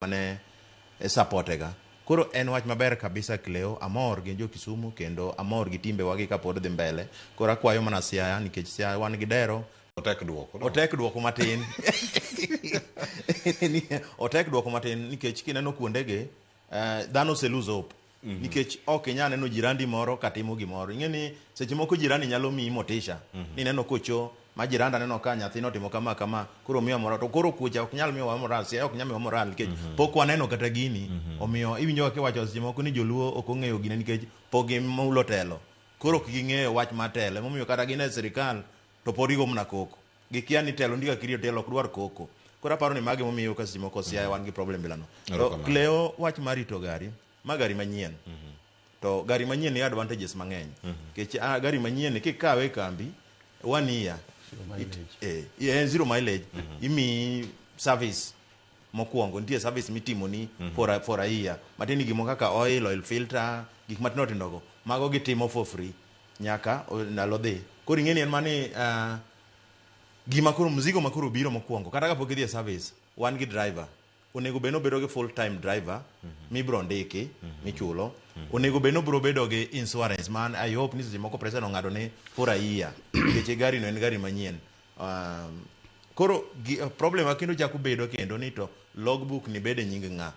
mane supportega. Koro en wach maber kabisa Cleo, amor gi jo Kisumu kendo amor gi timbe wagi kapod dhi mbele. Koro akwayo mana Siaya nikech Siaya wan gi dero. Otek duoko. Otek duoko matin. Otek duoko matin nikech kineno kuondege dhano se lose hope. Nikech ok inya neno jirandi moro katimo gimoro. Ing'eni seche moko jirani nyalo miyi motisha. Ni neno kocho ma jiranda neno ka nyathino timo kama kama koro miyo moral to koro kucha ok nyal miyo wa moral Siaya ok nyal miyo moral nikech pok waneno kata gini omiyo iwinjo ka wacho seche moko ni joluo ok ong'eyo gine nikech pok gimulo telo. Koro ok ging'eyo wach matelo momiyo kata gin e sirikal to pod igomna koko. Gikia ni telo ndika kiri telo ok dwar koko. Koro aparo ni mage momiyo ka seche moko Siaya wan gi problem bilano. To Cleo wach marito gari magari manyien. To gari manyien ni advantages mang'eny. Kech gari manyien kikawe kambi 1 year zero mileage imi service mokwongo nitie service mitimo ni for a year matini gimo kaka oil filter gik matino tindogo mago gitimo for free nyaka ndalo dhi. Koro ing'eni en mani gima koro mzigo makoro biro mokwongo kata kapok idhi e service wan gi driver onego beno bedo gi full time driver mibro ndiki michulo onego beno bro bedo gi insurance man I hope ni seche moko president ong'ado ne for a year nikech gari no en gari manyien. Koro problem akendo chako bedo kendo ni to logbook ni bede nying ng'a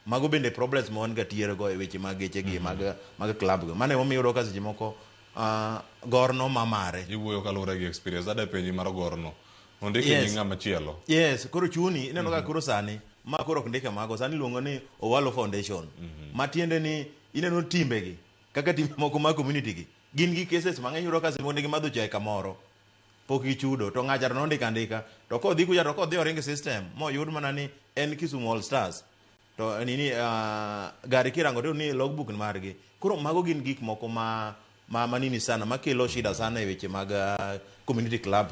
mago bende problems ma wan gatiere go e weche mag geche gi mag club go mane momiyo ka seche moko gorno mamare iwuoyo kalure gi experience ade penji mar gorno ondike nying ng'a machielo. Yes, koro chuni ineno ka koro sani ma koro ok ndike mago sani luongo ni Owalo Foundation matiende ni ineno timbe gi kaka timbe moko ma community gi gin gi cases mang'eny yuro ka simonde gi madho chae kamoro pok gichudo to ng'achar no ndika to kodhi kuja to kodhi oring system moyud mana ni en Kisumu All Stars to nini gari kirango to ni logbook margi. Koro mago gin gik moko manini sana makelo shida sana e weche mag community club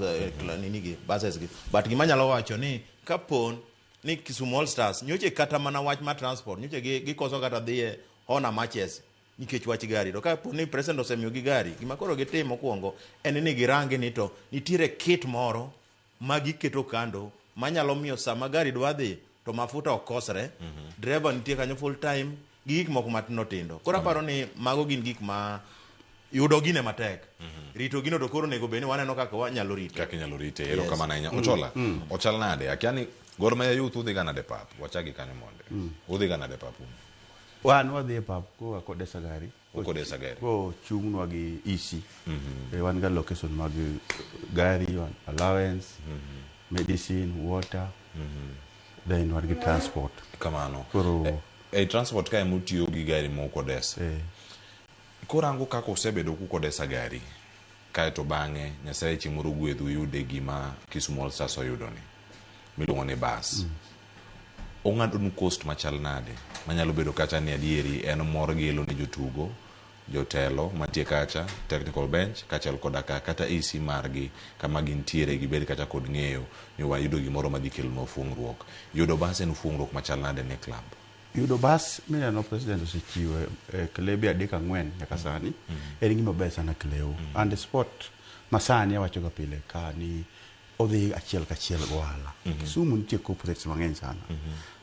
nini gi buses gi. But gima nyalo wacho ni kapon ni Kisumu All Stars nyoche kata mana wach ma transport nyoche gikoso kata dhie hona matches nikech wach gari to kapo ni president osemiyo gi gari gima koro gitimo mokwongo en ni girange ni to nitiere kit moro ma giketo kando manyalo miyo sama gari dwa dhi to mafuta okosre driver nitie kanyo full time gi gik moko matino tindo. Koro aparo ni mago gin gik ma yudo gine matek rito gino to koro nego beni waneno kaka wanyalo rito kaka inyalo rite ero kama na inya ochola ochal nade akiani Gor Mahia youth udhi gana de pap wachagi kanyo monde udhi gana de pap wan wadhi e pap ko Kodesa gari ko chung'nwa gi isi wan ga location mag gari wan allowance medicine water then wan gi transport kamano koro transport ka emutiyo gi gari mo Kodesa korango kako osebedo ku Kodesa gari kae to bang'e Nyasaye chimoro gwedhu yude gima Kisumu All Stars oyudoni miluongo ni bus ong'adonu cost machal nade manyalo bedo kacha ni adieri en mor gelo ne jotugo jotelo mantie kacha technical bench kachal koda kata AC margi kama gintiere gibed kacha kod ng'eyo ni wayudo gimoro madhi kelno fungruok yudo bus en fungruok machal nade ne club yudo bus mineno president osechiwo klebe 3-4 nyaka sani en gima ber sana Cleo and sport masani awacho ga pile ka ni odhi achiel kachiel gohala Kisumu nitie corporates mang'eny sana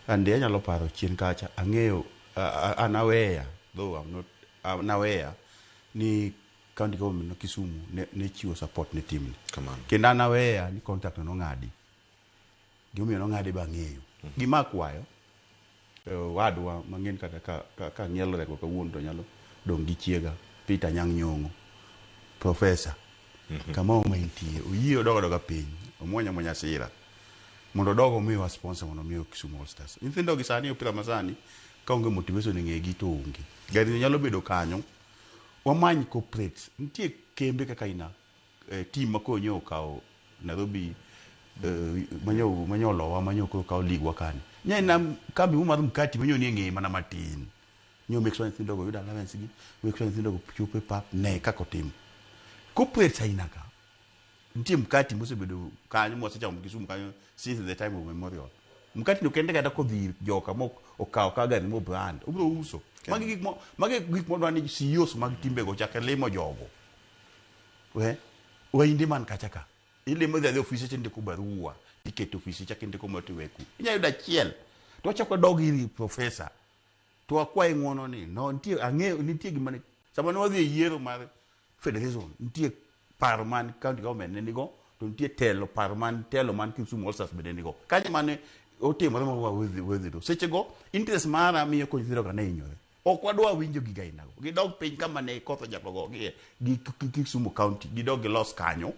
and anyalo paro chien kacha ang'eyo anawea though I'm not anawea ni county government no Kisumu ne chiwo support ne team kendo anawea ni contract no ng'adi gimomiyo no ng'adi bang'eyo gima kwayo wadwa mang'en kata ka ng'ielre ko kawuono to nyalo dong' gi chiega Peter Nyang' Nyong'o professor kama omentie oyie odogo piny omwonya sira mondo dogo miwa sponsor mondo miyo Kisumu All Stars nyithindo gi sani opira masani ka onge motivation ng'egi to onge gari nyalo bedo kanyo wamany corporate nitie kembe kaka ina team makonyo okawo Nairobi manyolowa manyoko kawo ligwa kani nyina kambi mar mkati manyo ni ng'e mana matin nyo make sure nyithindo go yuda allowance gi make sure nyithindo go chupe pap ne kako tim corporate ainaka nitie mkati mosebedo kanyo mosechamo Kisumu kanyo since the time of memorial mkati no kende kata kodhi joka mok okaw ka gari mo brand obro uso magi gik mo dwani CEOs mag timbe go chaka lemo jogo we indi man kacha ka ile mo the office tinde ko barua iketo office chaka inde ko motiweku inya yuda chiel to wachako dog iri professor to akwaye ng'uono ni no nitie ang'eyo nitie gima ne sama ne wadhi e yiero mar federation nitie paro man county government ne nigo to nitie telo paro man telo man Kisumu All Stars bende nigo kanyo mane otimore ma wedhi do seche go interest mara miyo ko nyithindo ka ne inyore ok wadwa winjo giga inago gidog piny kama ne kotho jakogo gi Kisumu County gidog gilos kanyo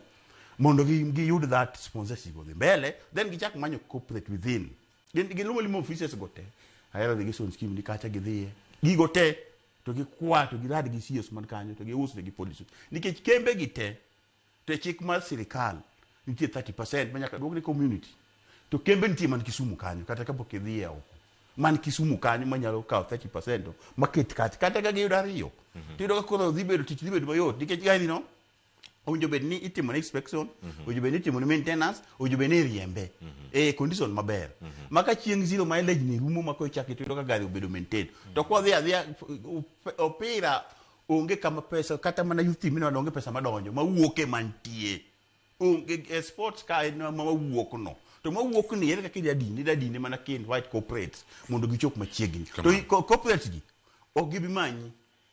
mondo giyud that sponsorship odhi mbele then gichak manyo corporate within gilumo limo offices go te ahero dhi gison scheme ni kacha gidhiye gigo te to gikwa to girad gi CS man kanyo to giuso gi police nikech kembe gite to chik mar sirikal nitie 30% manyaka duok ni community to kembe nitie man Kisumu kanyo kata kapok idhiye oko man Kisumu kanyo manyalo kawo 30% maket kata ka giyudo ariyo tido ka koro dhi bedo tich dhi bedo mayot nikech gari no owinjo bed ni itimo inspection owinjo bed ni itimo maintenance owinjo bed ni riembe condition maber maka chieng' zero mileage ni rumo mako ichaki tido ka gari obedo maintain to kwa dhia opira onge kama pesa kata mana youth team no onge pesa madonjo mawuoke mantie onge sports ka en mawuok no to mawuok ni ere kaka idadini mana kin white corporates mondo gichop machiegni to corporates gi ok gibi manyi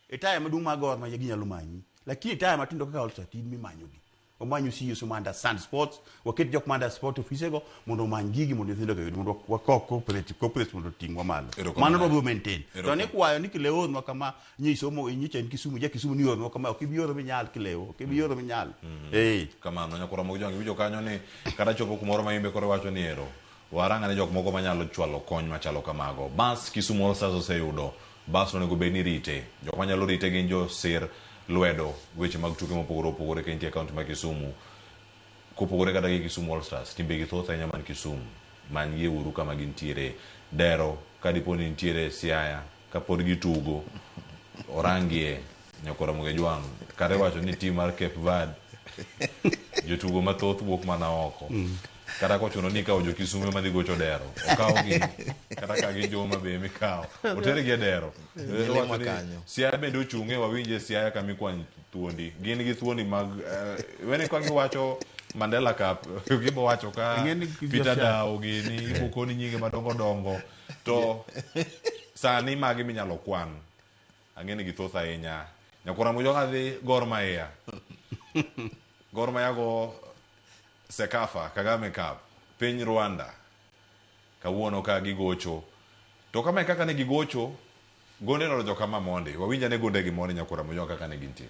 etaya madung magor ma ginyalo manyi lakini taya matindo kaka All-Star team mimanyogi omanyo CEO so understand sports waket jok manda sport office go mondo many gigi mondo nyithindo go mondo corporate mondo tingwa malo mano do maintain to ne kwayo ni kileo no kama nyisomo nyicha en Kisumu ja Kisumu ni no kama okibiyoro minyal kileo okibiyoro minyal kama no nyakora mo jongi wijo kanyo ni kata chopo kumoro maimbe kore wacho ni ero waranga ne jok moko manyalo chwalo kony machalo kamago bas Kisumu All Stars oseyudo bas onego beni rite jok manyalo rite gin jo sir lwedo weche mag tuke mopogore opogore ka intie kaunti ma Kisumu kopogore kata gi Kisumu All Stars timbe gi thoth ahinya man Kisumu man yie uru kama gintiere dero ka dipo ni ntiere Siaya ka pod gitugo orangie nyakora Mugejwang kare wacho ni tim mar Cape Verde jotugo mathoth wuok mana oko kata kochuno ni kawo jo Kisumu ma dhi gocho dero okawo gi kata ka gi joma be mikawo otere gi dero Siaya bende ochunge wawinje Siaya kama ikwan thuondi gin gi thuondi mag wene kwa giwacho Mandela Cup gibo wacho ka Peter Dao gini ibukoni nyinge madongo dongo to sani magi minyalo kwan ang'eni gi thoth ahinya nyakora Mugejwang dhi Gor Mahia Gor Mahia go Sekafa Kagame Cup piny Rwanda kawuono ka gigocho to kama kaka ne gigocho gonde no jo kama monde wawinja ne gonde gi monde nyakora Mugejwang kaka ne gintie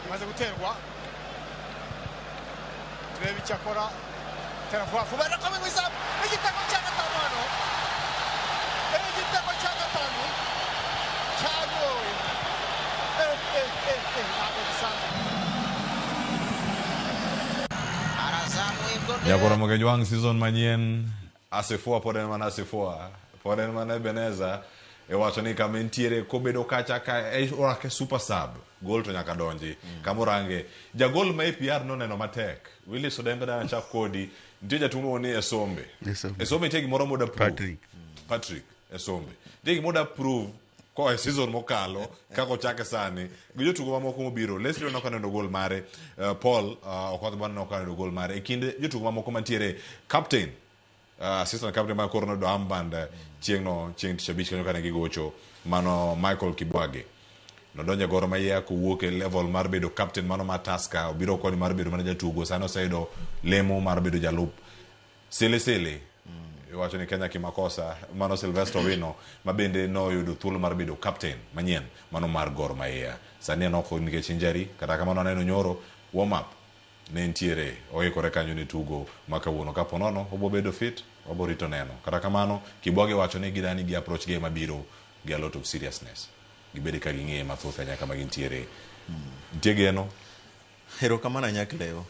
maze guterwa turebe icyakora teravuga vuba no kamwe mwiza igitego cya gatanu hano igitego cya gatanu cyagoye ntabwo bisanzwe nyakora Mugejwang season manyien asefua pod en mana asefua pod en mana Ebeneza wacho ni kama entiere kobedo kacha ka orake super sub gol to nyaka donji kamorange jagol ma APR no neno matek Willis Odemba da chak kodi ntie jatumo ni Esombe tegi moro moda prove Patrick Esombe tegi moda prove ko e season mokalo kako chake sani gijo tugo mamoko mobiro Leslie no kaneno gol mare Paul okodhi bana no kaneno gol mare e kinde jotugo mamoko mantiere captain assistant captain ma korno do amband chieng tishabich kanyo kana gigocho mano Michael Kibwage no donja Gor Mahia kuwuok e level mar bedo captain mano mataska obiro koni mar bedo manager tugo sano saido lemo mar bedo jalup sele wacho ni Kenya kimakosa mano Sylvester Wino mabende no yudo thuolo mar bedo captain manyien mano mar Gor Mahia sani no ko nikech injury kata kamano neno nyoro warm up ne ntiere oikore kanyo ne tugo makawuono kapo nono obo bedo fit obo rito neno. Kata kamano Kibwage wacho ni gidani gi approach game mabiro gi a lot of seriousness. Gibede ka ging'e mathoth nyaka ma gintiere. Nitie geno. Erokamano Nyakleo.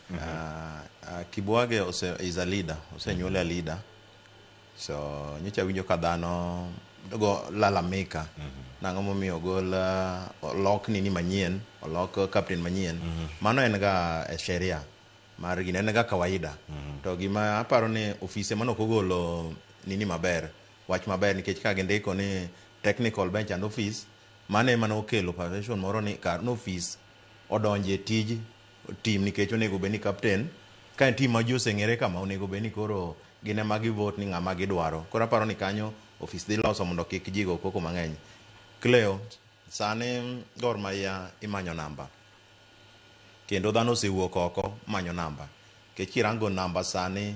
Kibwage is a leader, osenyuole a leader. So nyocha winjo ka dhano go lalamika nang'o momiyo gol olok nini manyien, olok captain manyien. Mano en ga sheria mar gine, en ga kawaida. To gima aparo ni ofise mano kogolo nini maber, wach maber, nikech ka gindiko ni technical bench and office, mano ema nokelo perception moro ni kar no office odonje tij team, nikech onego beni captain ka en team ma ji oseng'ere kama, onego beni koro gine magi vote ni ng'ama gidwaro. Koro aparo ni kanyo office dhi loso mondo kik jigo koko mang'eny. Cleo, sani Gor Mahia imanyo namba, kendo dhano osewuok oko manyo namba, kech kirango namba sani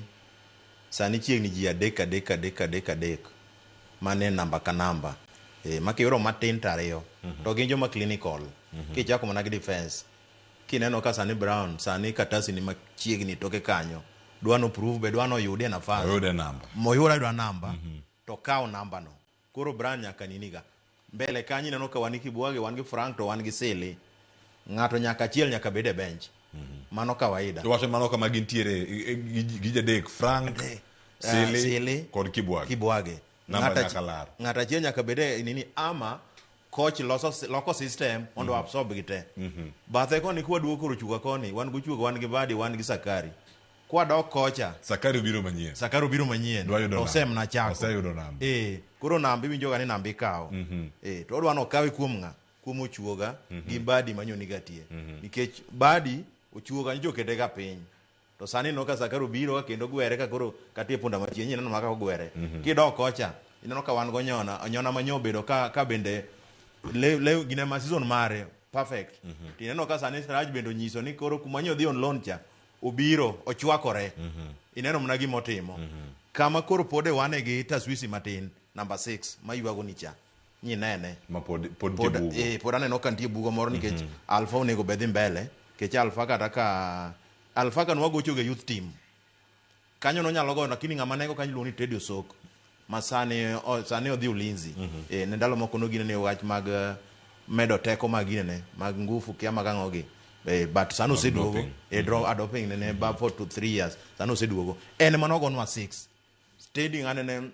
chiegni ji adek mane namba ka namba, makiyoro matin tariyo, to gin joma clinical. Kichako mana gi defense, kineno ka sani Brown sani Katasi ni machiegni toke kanyo, dwano prove be dwano yude nafasi moyuda namba to kawo namba no. Koro Brown nyaka niniga mbele kanyi, neno ka wan gi Kibwage, wan gi Frank, to wan gi Sili, ng'ato nyaka achiel nyaka bede bench. Mano kawaida. Wacho mano kama gintiere gi jadek, Frank, Sili kod Kibwage. Namba nyaka lar. Ng'ato achiel nyaka bede nini, ama coach loko system mondo absorb gite. Bathe koni kwa duo koro chuka koni, wan go chuka, wan gi Badi, wan gi Sakari. Kwa dok kocha Sakari biro manyien. Osem na chako. Oseyudo namba. Koro namba winjo ga ni namba ikawo. To odwano kawe kuom ng'a? Kuom ochuoga gi Badi manyoni gatie. Nikech Badi ochuoga njo kete ga piny. To sani no ka Sakari biro kendo gwere ka koro katie punda machien, ineno maka ogwere. Kidok kocha ineno ka wan go nyona manyo bedo ka bende le gine ma season mare perfect. Tineno ka sani Raj bendo nyiso ni koro kumanyo dhi on loan cha obiro ochwakore. Ineno mna gimotimo. Kama koro pode wane gi taswisi matin, number 6 mayuago nicha nyinene ma pod bugo. Pod aneno ka nitie bugo moro, nikech Alpha onego bedhi mbele, kech Alpha kata ka Alpha kan wagocho ge youth team kanyo no nyalo go, lakini ng'ama nego kanyo luoni Teddy Osok ma sani odhi Ulinzi. Ne ndalo moko no gine ne wach mag medo teko mag gine mag ngufu kia magang'ogi. But sano seduogo doping ne about 4 to 3 years sano seduogo en manogonwa 6 steady ngane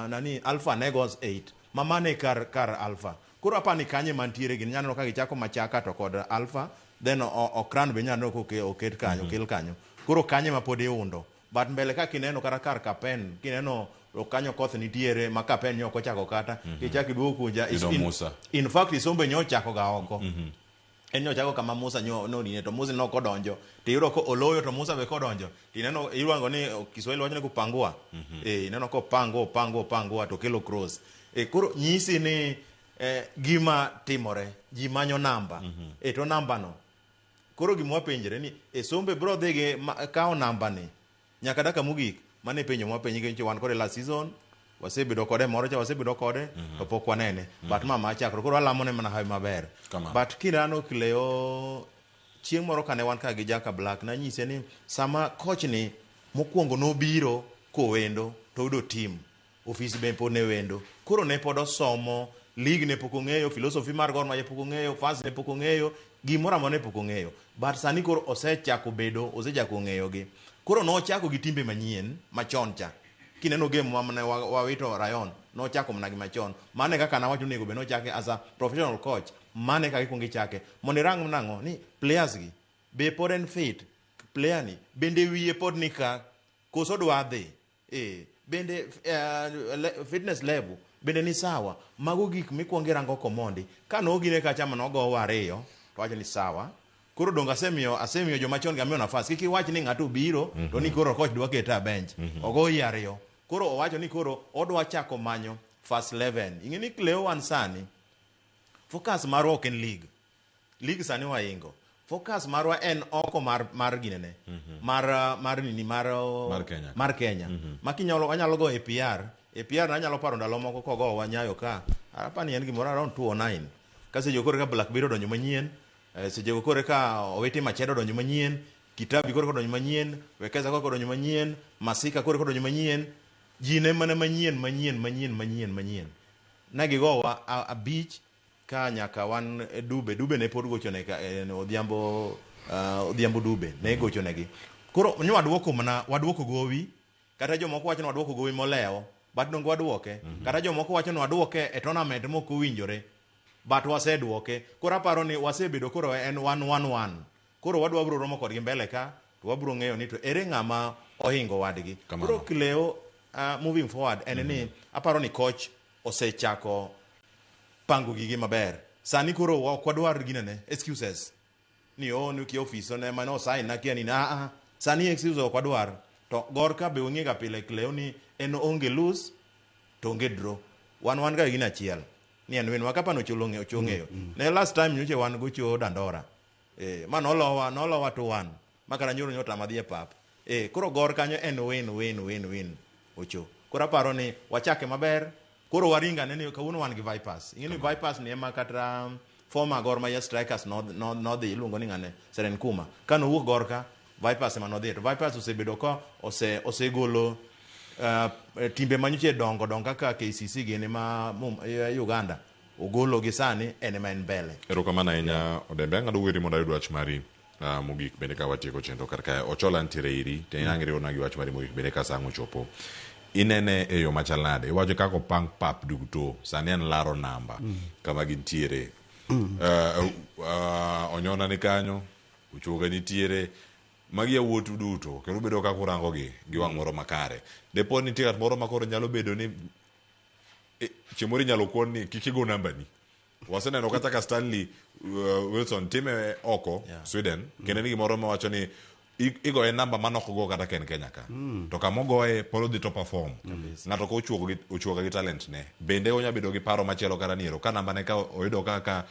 nani Alpha negos 8 mamane kar Alpha. Koro apani kanye mantiere gin nyano ka gichako machaka to kod Alpha, then Okran be nyano ko oket kanyo kel kanyo. Koro kanye mapod iundo, but mbele ka kineno kara kar Kapen, kineno kanyo koth nitiere ma Kapen nyoko chako kata kichaki duogo kunja in fact Isombe nyochako ga oko. En nyochako kama Musa no nine, to Musa no kodonjo tiyudo ko oloyo, to Musa be kodonjo tineno iluongo ni Kiswahili wacho ni kupangua. Ineno ko pango to kelo cross. Koro nyisi ni gima timore ji manyo namba. To namba no koro gimwa penjre ni Sombe bro dhige kawo namba ni nyaka daka mugik mane penjo mwa penji ke wan kode last season wasebedo kode moro cha wasebedo kode to pok wanene. But mama chakro koro alamo ne mana hawi maber. But kirano Cleo chieng' moro kane wan ka gi Jaka Black na nyise ni sama coach ni mokwongo nobiro kowendo to udo team office be pod ne wendo, koro ne pod osomo league, ne pok ong'eyo philosophy mar Gor Mahia, pok ong'eyo fans, ne pok ong'eyo gimoro amora, ne pok ong'eyo. But sani koro osechako ong'eyo gi. Koro nochako gi timbe manyien machon cha. Kineno game mane wawito Rayon nochako mna gi machon. Mane kaka nawacho nego be nochake as a professional coach. Mane kaka ikwongi chake mondo irang mnang'o ni players gi be pod en fit, player ni bende wiye pod nika koso dwa dhi bende fitness level bende ni sawa. Mago gik mikwongi rango komondi ka no gine kacha mano go wariyo to wacho ni sawa. Koro donga asemiyo joma chon gamiyo nafas. Kiki wach ni ng'ato biro to ni koro coach dwa keta bench ogo yariyo. Koro owacho ni koro odwa chako manyo first 11. Ingeni Cleo wan sani focus marwa ok en league sani waingo. Focus marwa en oko mar ginene mar Kenya. Makinyalo anyalo go APR na nyalo paro ndalo moko kogo wanyayo ka apani en gimoro around 209 ka sejo kore ka Black biro donjo manyien, sejo kore ka Owiti Machedo donjo manyien, Kitabi koro kodonyo manyien, Wekesa koro kodonyo manyien, Masika koro kodonyo manyien, jine mana manyien. Negigowa abich ka nyaka wan Dube ne pod gochone odhiambo Dube ne gochonegi. Koro nyo waduoko gowi, kata jomoko wacho ni waduoko gowi molewo, but dongo waduoke, kata jomoko wacho ni waduoke e tournament moko winjore, but waseduoke. Koro aparo ni wasebedo koro en 1-1-1. Koro wadwa bro romo kodgi mbele ka, to wabro ng'eyo ni to ere ng'ama ohingo wadgi. Koro Kileo moving forward en ni aparo ni coach osechako pango gigi maber. Sani koro wadwar ginene excuses. Ni ki office ne mano sign na kia ni sani excuses wadwar. To Gorka be ung'ega pile Kileo ni en onge lose to onge draw. Wan ga gina achiel. Ni en win wakapano chong'eyo. Ne last time nyoche wan gocho Dandora. Ma nolowa 2-1. Makara nyoro nyota madhi e pap. Koro Gor kanyo en win ocho. Koro aparo ni wachake maber. Koro waringa neni kawuono wan gi Vipers. Ing'eni Vipers ni ema kata former Gor Mahia strikers nodhi iluongo ni ng'ane Serenkuma. Ka nowuok Gorka, Vipers ema nodhi. To Vipers osebedo ka osegolo timbe manyoche dongo kaka KCC gini ma Uganda. Ogolo gi sani en ma en mbele. Erokamano ahinya Odembe, ang'ado weri mondo ayud wach mari mogik bende ka watieko chenro karka Ochola ntiere iri te ang'eyo na gi wach mari mogik bende ka sango chopo. Inene e yo machal nade, iwacho kako opang pap duto sani en laro namba kama gintiere. Onyona ni kanyo, Uchuoga nitiere, magi yawuotu duto kendo bedo ka kurango gi wang' moro makare. Depo ni tigat moro makoro nyalo bedo ni chimori nyalo kuon ni kikigo namba ni. Waseneno kata ka Stanley Wilson time oko Sweden kendo ni gimoro mawacho ni igoye namba manok go kata ken Kenya ka. To kamo goye polo dhi to perform. Ng'ato ko ochuoga gi talent ne. Bende onya bedo gi paro machielo kata niero ka namba ne ka oyudo kaka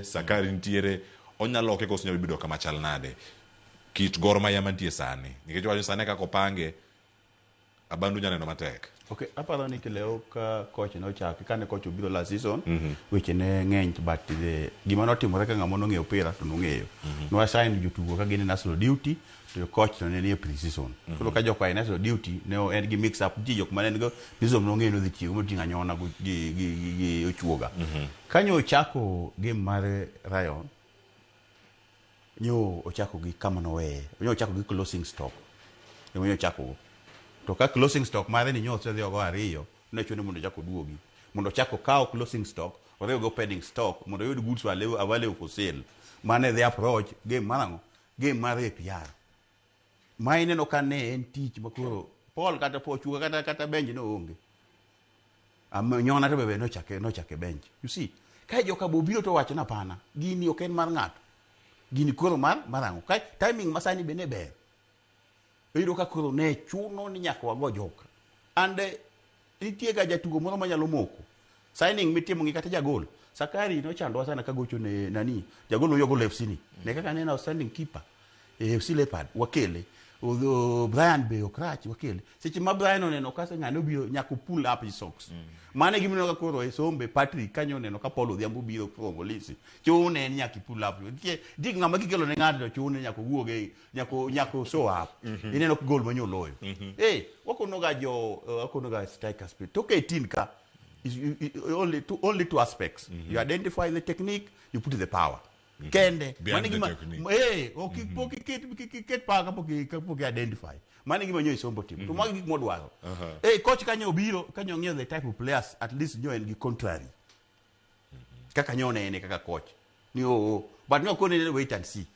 Sakari ntiere onyalo ke koso bedo kama chal nade. Kit Gor Mahia mantie sani. Nikech wacho sane kako pange abandu nyaneno matek. Okay, aparo ni Kileo ka coach no chaki kane coach obiro last season weche ne ng'eny but gima notimore ka ng'ama nong'eyo opira to nong'eyo. No assign jotugo ka gin national duty to coach to ne pre-season. Koro ka jok wa national duty ne en gi mix up ji jok mane go season nong'eyo no dhi chiwo motinga nyona gi ochuoga. Kanyo ochako game mar Rayon nyo ochako gi kama no we. Nyo ochako gi closing stock. Nyo ochako to ka closing stock mare ni nyoso dhi ogo ariyo ne chune mondo chako duogi mondo chako kao closing stock or go pending stock mondo yud goods available for sale mane the approach game mare PR maine no kane en tich makoro Paul kata pochuga kata bench no onge nyona to bebe no chake bench you see kai joka bobiro to wacho na pana gini oken mar ng'ato gini koro marango kai timing masani bene ber Eiro ka koro ne chuno ni nyaka wago joka. Ande nitie ga jatugo moro manyalo moko. Signing mitimo ngi kata jagol. Sakari no chando sana ka gocho ne nani. Jagol no yogo FC ni. Ne kaka nena outstanding keeper. FC Leopard wakele. Brian be okrach wakele. Seche ma Brian oneno kasa ng'ano biro nyako pull up his socks. Mane gimino ka koro Sombe Patrick kanyo neno ka Paulo Odhiambo biro fongo lisi. Chune nyaki pull up. Dik ng'ama kikelo ne ng'ato chune nyako wuoge nyako show up. Ineno gol manyo loyo. Wakono ga striker speed. Toke 18 ka is only two aspects. You identify the technique, you put the power. Kende ket paga poki identify mane gima nyo isombo team to magi gik modwaro coach kanyo obiro kanyo ng'eyo the type of players at least nyo en gi contrary kaka nyo ne kaka coach ni but no kone wait and see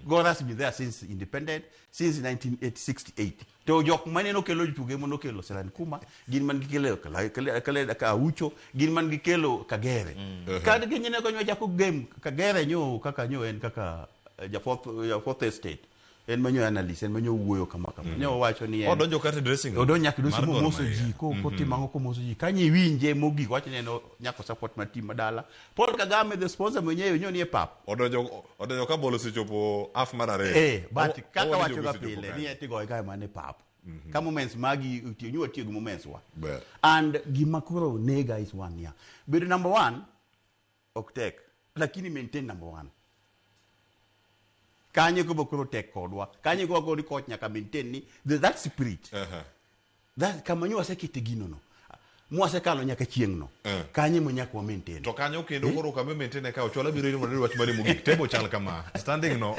God has been there since independent since 1968 to jok mane no kelo tuge mo no kelo Serenkuma gin man gikelo kala ka Ucho gin man gikelo Kagere kad ginyene ko nyo jako game Kagere nyo kaka nyo en kaka ja fourth estate en manyo analyst en manyo wuoyo kama nyo wacho ni en odonjo kata dressing odonjo nyaka dosi mo moso ji ko timango ko moso ji kanyi winje mogi wacho ni no nyako support ma team madala Paul Kagame the sponsor mwenyewe nyo ni pap odonjo ka bolo sichopo half marare but kaka wacho ga pile ni eti go ga mane pap ka moments magi nyo tiego moments wa and gimakuro nega is one year but number 1 oktek lakini maintain number 1 Kanye ko bokoro tek kodwa. Kanye ko go coach nyaka maintain ni that spirit. That kamanyo asekete gino no. Mwase kalo nyaka chieng no. Kanye mo nyaka wa maintain. To kanyo kendo koro ka maintain ka ochola biro ni mondo wach mari mugik tebo chal kama. Standing no.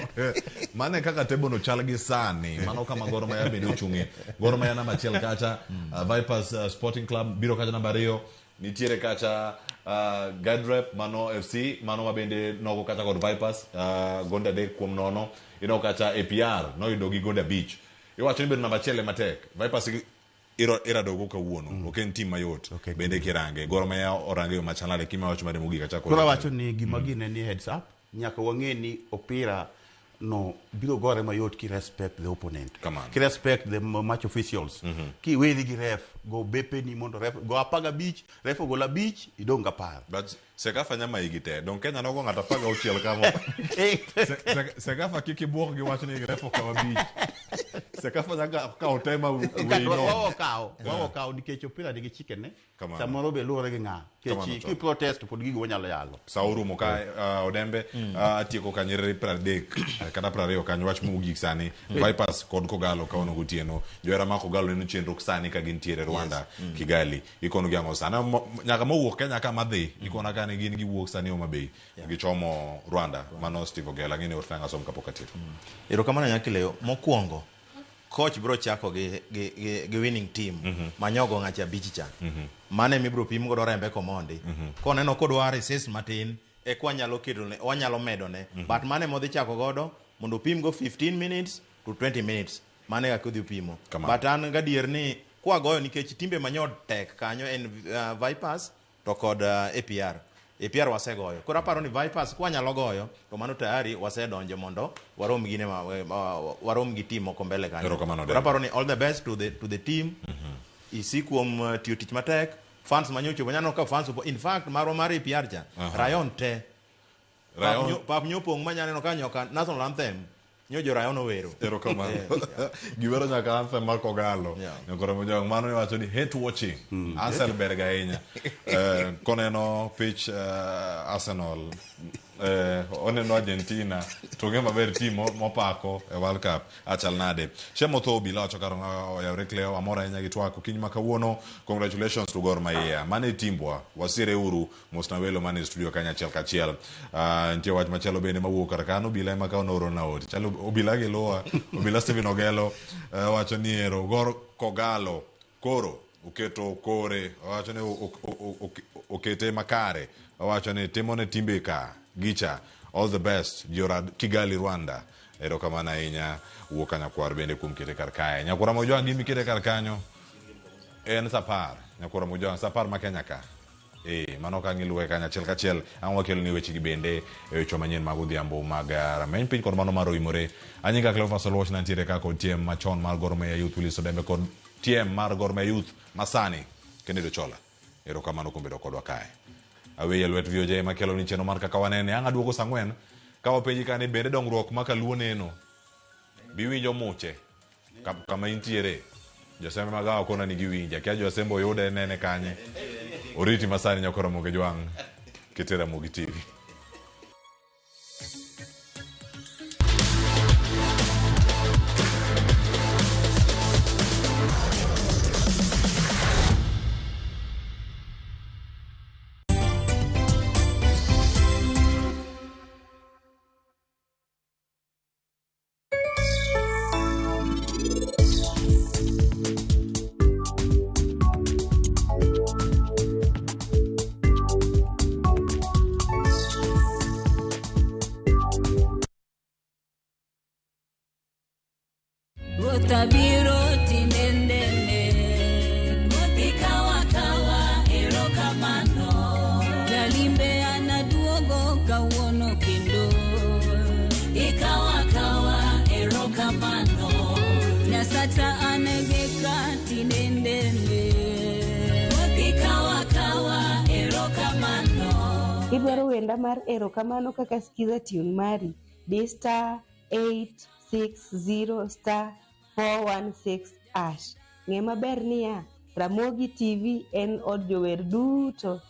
Mane kaka tebo no chal gi sani. Mano kama Gor Mahia bende ochungi. Gor Mahia namba achiel kacha, Vipers Sporting Club biro kacha namba 2. Nitiere kacha Gadrep mano FC mano mabende nogo kacha kod Vipers gonda de kuom nono ino kacha APR no yudo gi gonda beach iwacho ni bedo namba achiel matek Vipers ira dogo kawuono ok en team mayot bende kirange Gor Mahia orange machanale kima wacho mare mugi kacha koro wacho ni gima gine ni heads up nyaka wang'e ni opira no biro gore mayot ki respect the opponent ki respect the match officials ki wedi gi ref go bepe ni mondo ref go apaga beach ref go la beach idonga par but Sekafa nyama igite don Kenya no go ngata paga uchiel kamo Sekafa kiki buok gi wacho ni ref kama beach Sekafa nyaka ka otema wawo kao nikech opira nigi chike ne samoro be luore gi nga ki protest pod gigo wanyalo yalo sauru moka odembe atieko kanyere 30 kata 20 kanyo wach mugik sani Vipers kod Kogalo ka ono gotieno joera ma Kogalo ne chenro sani ka gintiere Rwanda Kigali ikono giango sana nyaka mowuok Kenya ka madhi ikona kane gin giwuok sani o mabei gichomo Rwanda mano Steve Ogela ngine ortanga som kapokatiro erokamano nyakileo mokwongo coach bro chako gi winning team manyogo ngacha bichicha mane mibro pim godo rembe komondi koneno kodwa resist matin e kwa nyalo kedone wanyalo medone but mane modhi chako godo mondo pim go 15 minutes to 20 minutes mane ga kodhi pimo but an gadier ni kwa goyo nikech timbe manyod tek kanyo en Vipers to kod APR wasegoyo kora paro ni Vipers kwa nyalo goyo to mano tayari wasedonje mondo warom gi team moko mbele kanyo kora paro ni all the best to the team isikuom tiyo tich matek fans manyocho wanyano ka fans in fact maro mari APR ja rayon te pap nyopong manyano ka nyoka national anthem nyojo rayon owero erokamano giwero nyaka anthem mar Kogalo nyakora mojang mano ni wacho ni hate watching Arsenal ahinya koneno pitch Arsenal oneno Argentina to ngema ber team mopako e World Cup achal nade Shemo Thobi lacho karo ya Recleo amora nya gitwako kiny makawuono congratulations to Gor Mahia mane timbwa wasire uru mosnawelo mane studio kanya chiel kachiel ntie wach machelo bende mawuok karkano bila ma kaono oro na oti chalo obila ge loa obila Steven Ogelo wacho ni ero Gor Kogalo koro uketo kore wacho ni okete makare wacho ni timone timbe ka gicha all the best jora Kigali Rwanda erokamano ahinya wuok nyakwar bende kuom kete karkae nyakwara mojwang gimi kete karkanyo en Sapar nyakwara mojwang Sapar ma Kenya ka mano ka ngiluwe kanya chiel kachiel an wakelo ni weche gi bende weche manyien mag odhiambo mag rameny piny kod mano maro imore anyinga Cleophas Oloch nantiere ka kod tiem machon mar Gor Mahia Youth Willis Odembe kod tiem mar Gor Mahia Youth masani Kennedy Ochola erokamano kuom bedo kodwa kae awe lwet VOJ makelo ni cheno mar kaka wanene anga duogo sangwen ka wapenji kane bende dongruok makaluo neno biwinjo muche kama intiere josembe magawa kona ni giwinja kia josembo yude nene kanye oriti masani nyakora moge jwang ketera mogi TV Idwaro wenda mar erokamano kaka skiza tune mari *860*416#. Ng'e maber niya Ramogi TV en od jower duto.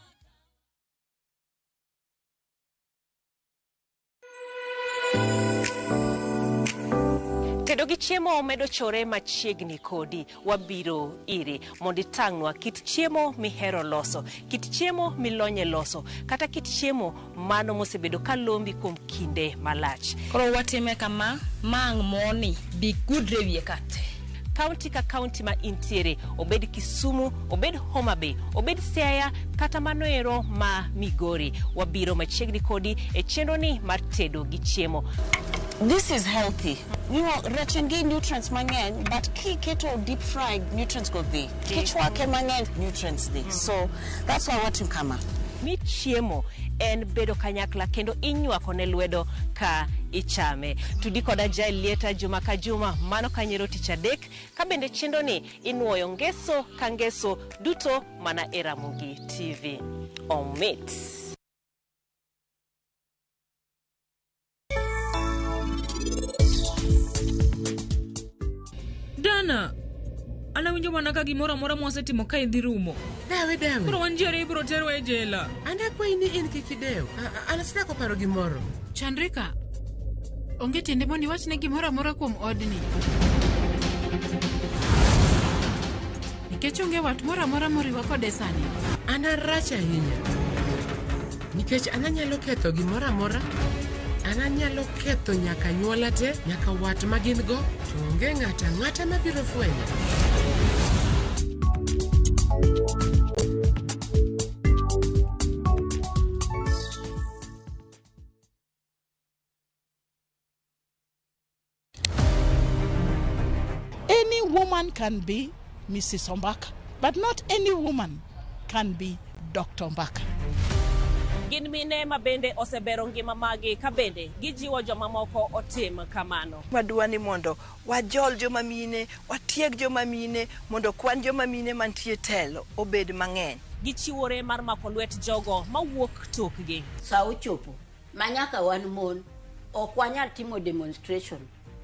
Gichiemo medo chore machiegni kodi wabiro iri mondi tang'nwa kit chiemo mihero loso, kit chiemo milonye loso, kata kit chiemo mano mosebedo kalombi kuom kinde malach. Koro watime kama mang moni bi gudre wiye kate. County ka county ma intiere, obed Kisumu, obed Homa Bay, obed Siaya, kata manoero ma Migori. Wabiro machiegni kodi e chenro ni mar tedo gi chiemo. This is healthy. You know, rechengi nutrients mang'eny, but keto deep fried nutrients go be. Kichwake mang'eny nutrients dey. So that's why what kama. Mi chiemo en bedo kanyakla kendo inywako ne lwedo ka ichame. Tudi koda Jael Lieta juma ka juma mano kanyero tich adek, ka bende chendo ni inuoyo ngeso ka ngeso duto mana e Ramogi TV. Omit. Dana, anawinjo mana ka gimoro amora mwasetimo ka idhi rumo. Dewe. Koro wanjiore ibiro terwa e jela. Anda kwayi ni in kik idew. Anasina ko paro gimoro. Chandrika, onge tiende mondo iwachne gimoro amora kuom odni. Nikech onge wat moro amora moriwa kode sani. An arach ahinya. Nikech an anyalo ketho gimoro amora. An anyalo ketho nyaka nyuola te, nyaka wat ma gin go, to onge ng'ata mabiro fwenyo. Any woman can be Mrs. Ombaka, but not any woman can be Dr. Ombaka. Gin mine ma bende osebero ngima magi ka bende gijiwo joma moko otim kamano. Madwani mondo wajol joma mine, watieg joma mine, mondo kwan joma mine mantie telo obed mang'eny. Gichiwore mar mako lwet jogo mawuok tokgi. Sa ochopo manyaka wan mon ok wanyal timo demonstration,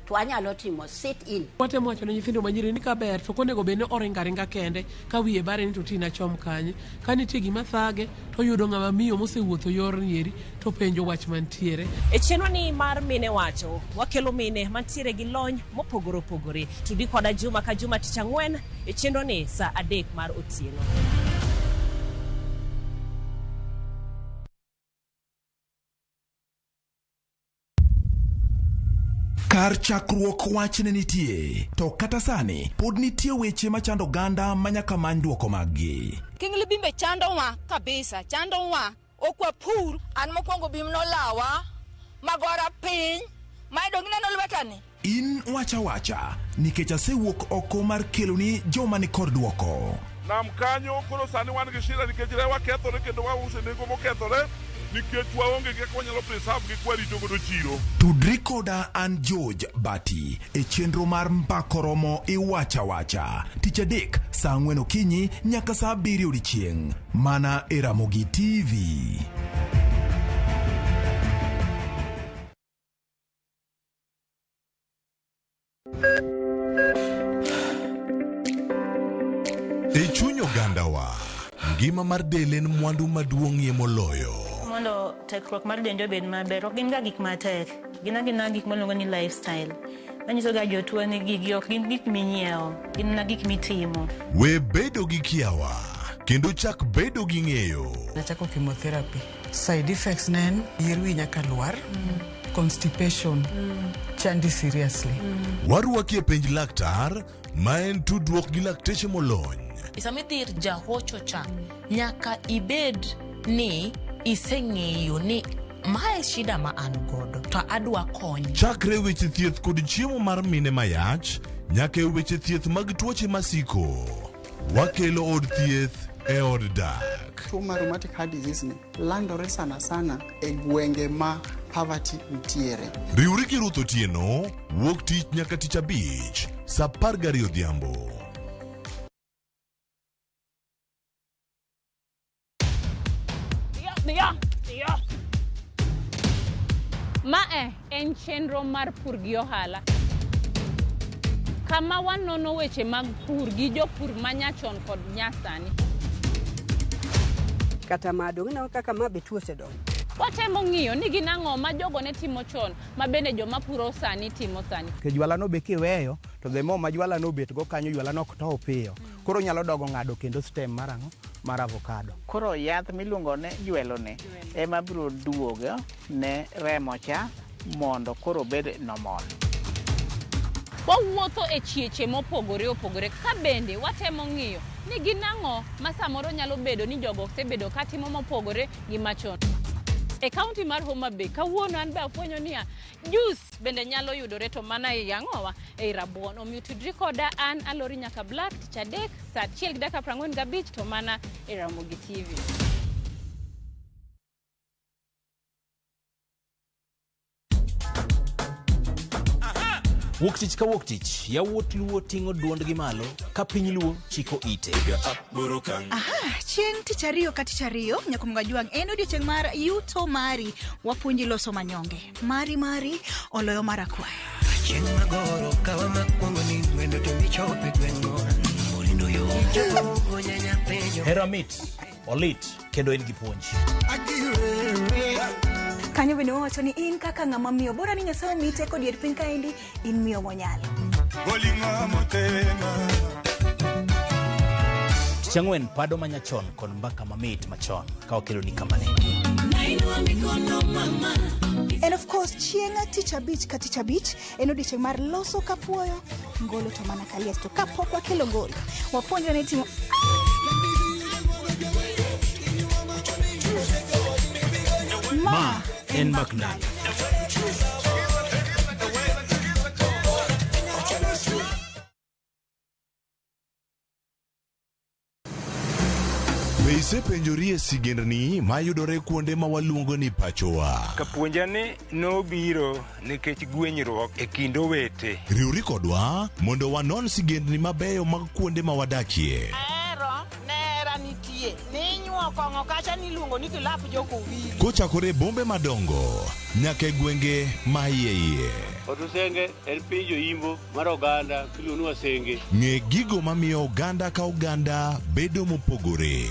to wanyalo timo sit in. Watemo wacho ne nyithindo manyiri ni kaber to konego bende oringa kende ka wiye bare ni to tina chom kanye, ka nitie gima thage to yudo ng'ama miyo mosewuotho yor nieri to penjo wach mantiere. E chenro ni mar mine wacho, wakelo mine mantiere gi lony mopogore opogore. Tudi koda juma ka juma tich ang'wen e chenro ni sa 3 mar otieno. Kar chakruok wach ne nitie, to kata sani pod nitie weche machando ganda manyaka many duoko maggi. Kingli bimbe chandowa kabisa, chandowa okwa pur an mokwongo bim no lawa magora piny maidong neno lwetani. In wacha nikech asewuok oko mar keloni joma ni kod duoko. Nam kanyo koro sani wan gi shida nikech rewa kethore kendo wause nengo mokethore nikech waonge gi wanyalo preserve gi kwarito godo chiro. Tudri koda an George Bati e chenro mar mbakoromo iwacha tich adek saa 4 okinyi nyaka saa 7 odiechieng' mana e Ramogi TV. E chuny ogandawa, ngima mar del en mwandu maduong'ie moloyo. Mondo tekruok mar dende obed maber, ok gin ga gik matek, gin gik miluongo ni lifestyle. Manyiso ga jotuo ni gigi ok gin gik minyiewo, gin gik mitimo. We bedo gi kiawa, kendo chak bedo gi ng'eyo. Nachako chemotherapy. Side effects nen, yier wi nyaka lwar, constipation, chandi seriously. Warwaki e penj laktar, ma en tudruok gi lakteche molony. Isami dhir jahocho cha, nyaka ibed ni iseng'eyo ni mae shida ma an godo to adwa kony. Chakre weche thieth kod chiemo mar mine mayach nyaka weche thieth mag tuoche masiko. Wakelo od thieth e od dak. Tuo mar rheumatic heart disease ni landore sana e gwenge ma poverty ntiere. Riwri gi Ruth Otieno, wuok tich nyaka tich abich, saa 12 odhiambo. Mae en chenro mar pur gi ohala. Kama wanono weche mag pur gi jopur manyachon kod nyasani. Kata madong na kaka mabe tuose dong. watemo ng'iyo ni gin ang'o ma jogo ne timo chon ma bende joma puro sani timo sani. Ke jwala no be kiweyo to the more ma jwala no bet go kanyo jwala no ok tow piyo. Koro nyalo dogo ng'ado kendo stem mar ang'o mar avocado. Koro yath miluongo ne jwelo ne ema biro duogo ne remo cha mondo koro bed normal. Wawuotho e chieche mopogore opogore ka bende watemo ng'iyo ni gin ang'o ma samoro nyalo bedo ni jogo osebedo ka timo mopogore gi machon. E kaunti mar Homa Bay kawuono an be afwenyo niya juice bende nyalo yudore to mana e ang'owa e rabuon. Omiyo tudri koda an Alori nyaka Black Tich Adek saa 1:45 to mana e Ramogi TV. Wuok tich ka wuok tich, yawuot luo ting'o duondgi malo ka piny luo chiko ite. Chieng' tich ariyo ka tich ariyo nyaka Mgajwang' en odiochieng' mar yuto mari. Wapuonji loso manyonge. Mari oloyo mar akwayo. Chieng' magoro kawa makwongo ni wendo to michope gweng'o. Morindo yo. Onyanya penjo. Hera mit, olit, kendo en gi puonj. Kanyo bende wawacho ni in kaka ng'ama miyo bora ni Nyasaye omiyi teko dier piny kaendi in miyo monyalo. Tich ang'wen pado manyachon kod mbaka mamit machon ka okelo ni kamane. And of course chieng' tich abich ka tich abich en odiochieng' mar loso kapuoyo ngolo to mana kalies to kapok wakelo ngolo wapuonjre ne timo Ma en Maknani. Be isepenjori e sigendni mayudore kuonde ma waluongo ni pachowa? Kapuonjani nobiro nikech gwenyruok e kind owete. Riwri kodwa mondo wanon sigendni mabeyo mag kuonde ma wadakie. Nitie ninyuo kong'o kacha niluongo ni kilap joko wili kochakore bombe madongo nyaka e gwenge ma iye. Odusenge en piny joimbo mar oganda kiluongo Wasenge. Ng'e gigo mamiyo oganda ka oganda bedo mopogore.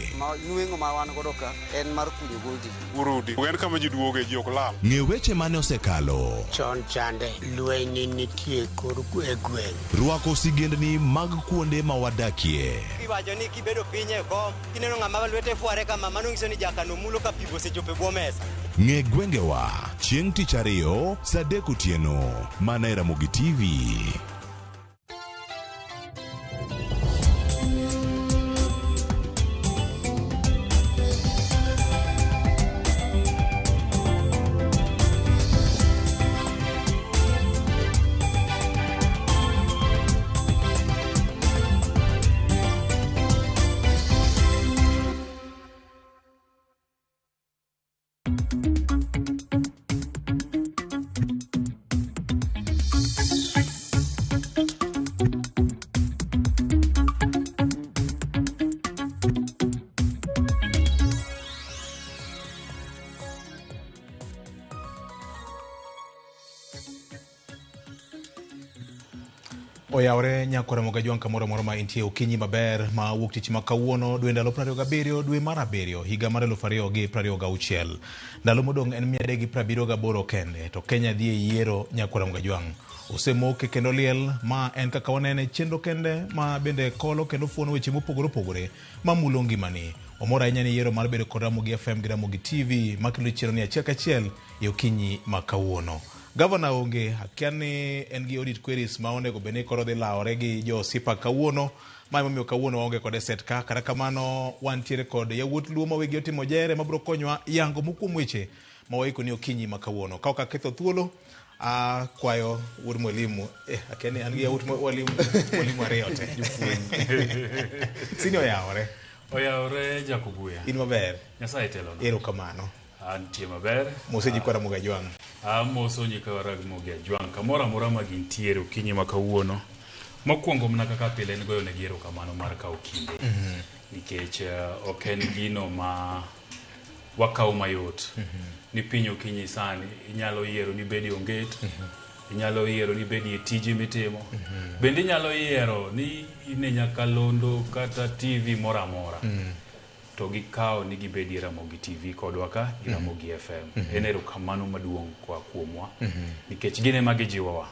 Nweng'o ma wan godo ka en mar kunyo goldi. Urudi en kama ji duoge ji ok lam. Ng'e weche mane osekalo. Chon chande lweny nitie kor e gweng'. Rwako sigendni mag kuonde ma wadakie. Iwacho ni kibedo piny e kom kineno ng'ama lwete fuare kama mano nyiso ni jakano mulo ka pigo sechope bwo mesa. Ng'e gwengewa chieng' tich ariyo saa 3 otieno mana e Ramogi TV. Oyawre nyakore Mgajwang' kamoro moro ma intie okinyi maber ma wuok tich ma kawuono dwe ndalo 27 dwe mar 7 higa mar 2026. Ndalo modong' en 378 kende to Kenya dhi e yiero nyakore Mgajwang'. Osemoke kendo liel ma en kaka wanene chenro kende ma bende kolo kendo fuono weche mopogore opogore ma mulo ngimani. Omora ahinya ni yiero mar bedo kod Ramogi FM gi Ramogi TV makelo chiro ni achiel kachiel e okinyi ma kawuono. Gavana onge akiani en gi audit queries ma onego bene koro dhi laore gi jo sipa kawuono ma momiyo kawuono onge kod set ka kata kamano wantiere kod yawuot luo ma wegi otimo jere mabro konyowa yango mokuom weche ma waiko ni okinyi ma kawuono ka ok aketho thuolo kwayo wuod mwalimu akiani an gi yawuot mwalimu ariyo te sini oyawre Jakobuya in maber Nyasaye telo erokamano antie maber mose ji kwara Mgajwang'. Moso nyi kwara Mgajwang' kamoro amora ma gintiere okinyi ma kawuono. Mokwongo mna kaka pile en goyo ne giero kamano mar kawo kinde. Nikech ok en gino ma wakawo mayot. Ni piny okinyi sani inyalo yiero ni bedi onget. Inyalo yiero ni bedi e tiji mitimo. Bende inyalo yiero ni ine nyakalondo kata TV mora mora. to gikawo ni gibedi Ramogi TV kodwa ka gi Ramogi FM. En erokamano maduong' kwa kuomwa nikech gine ma gijiwowa.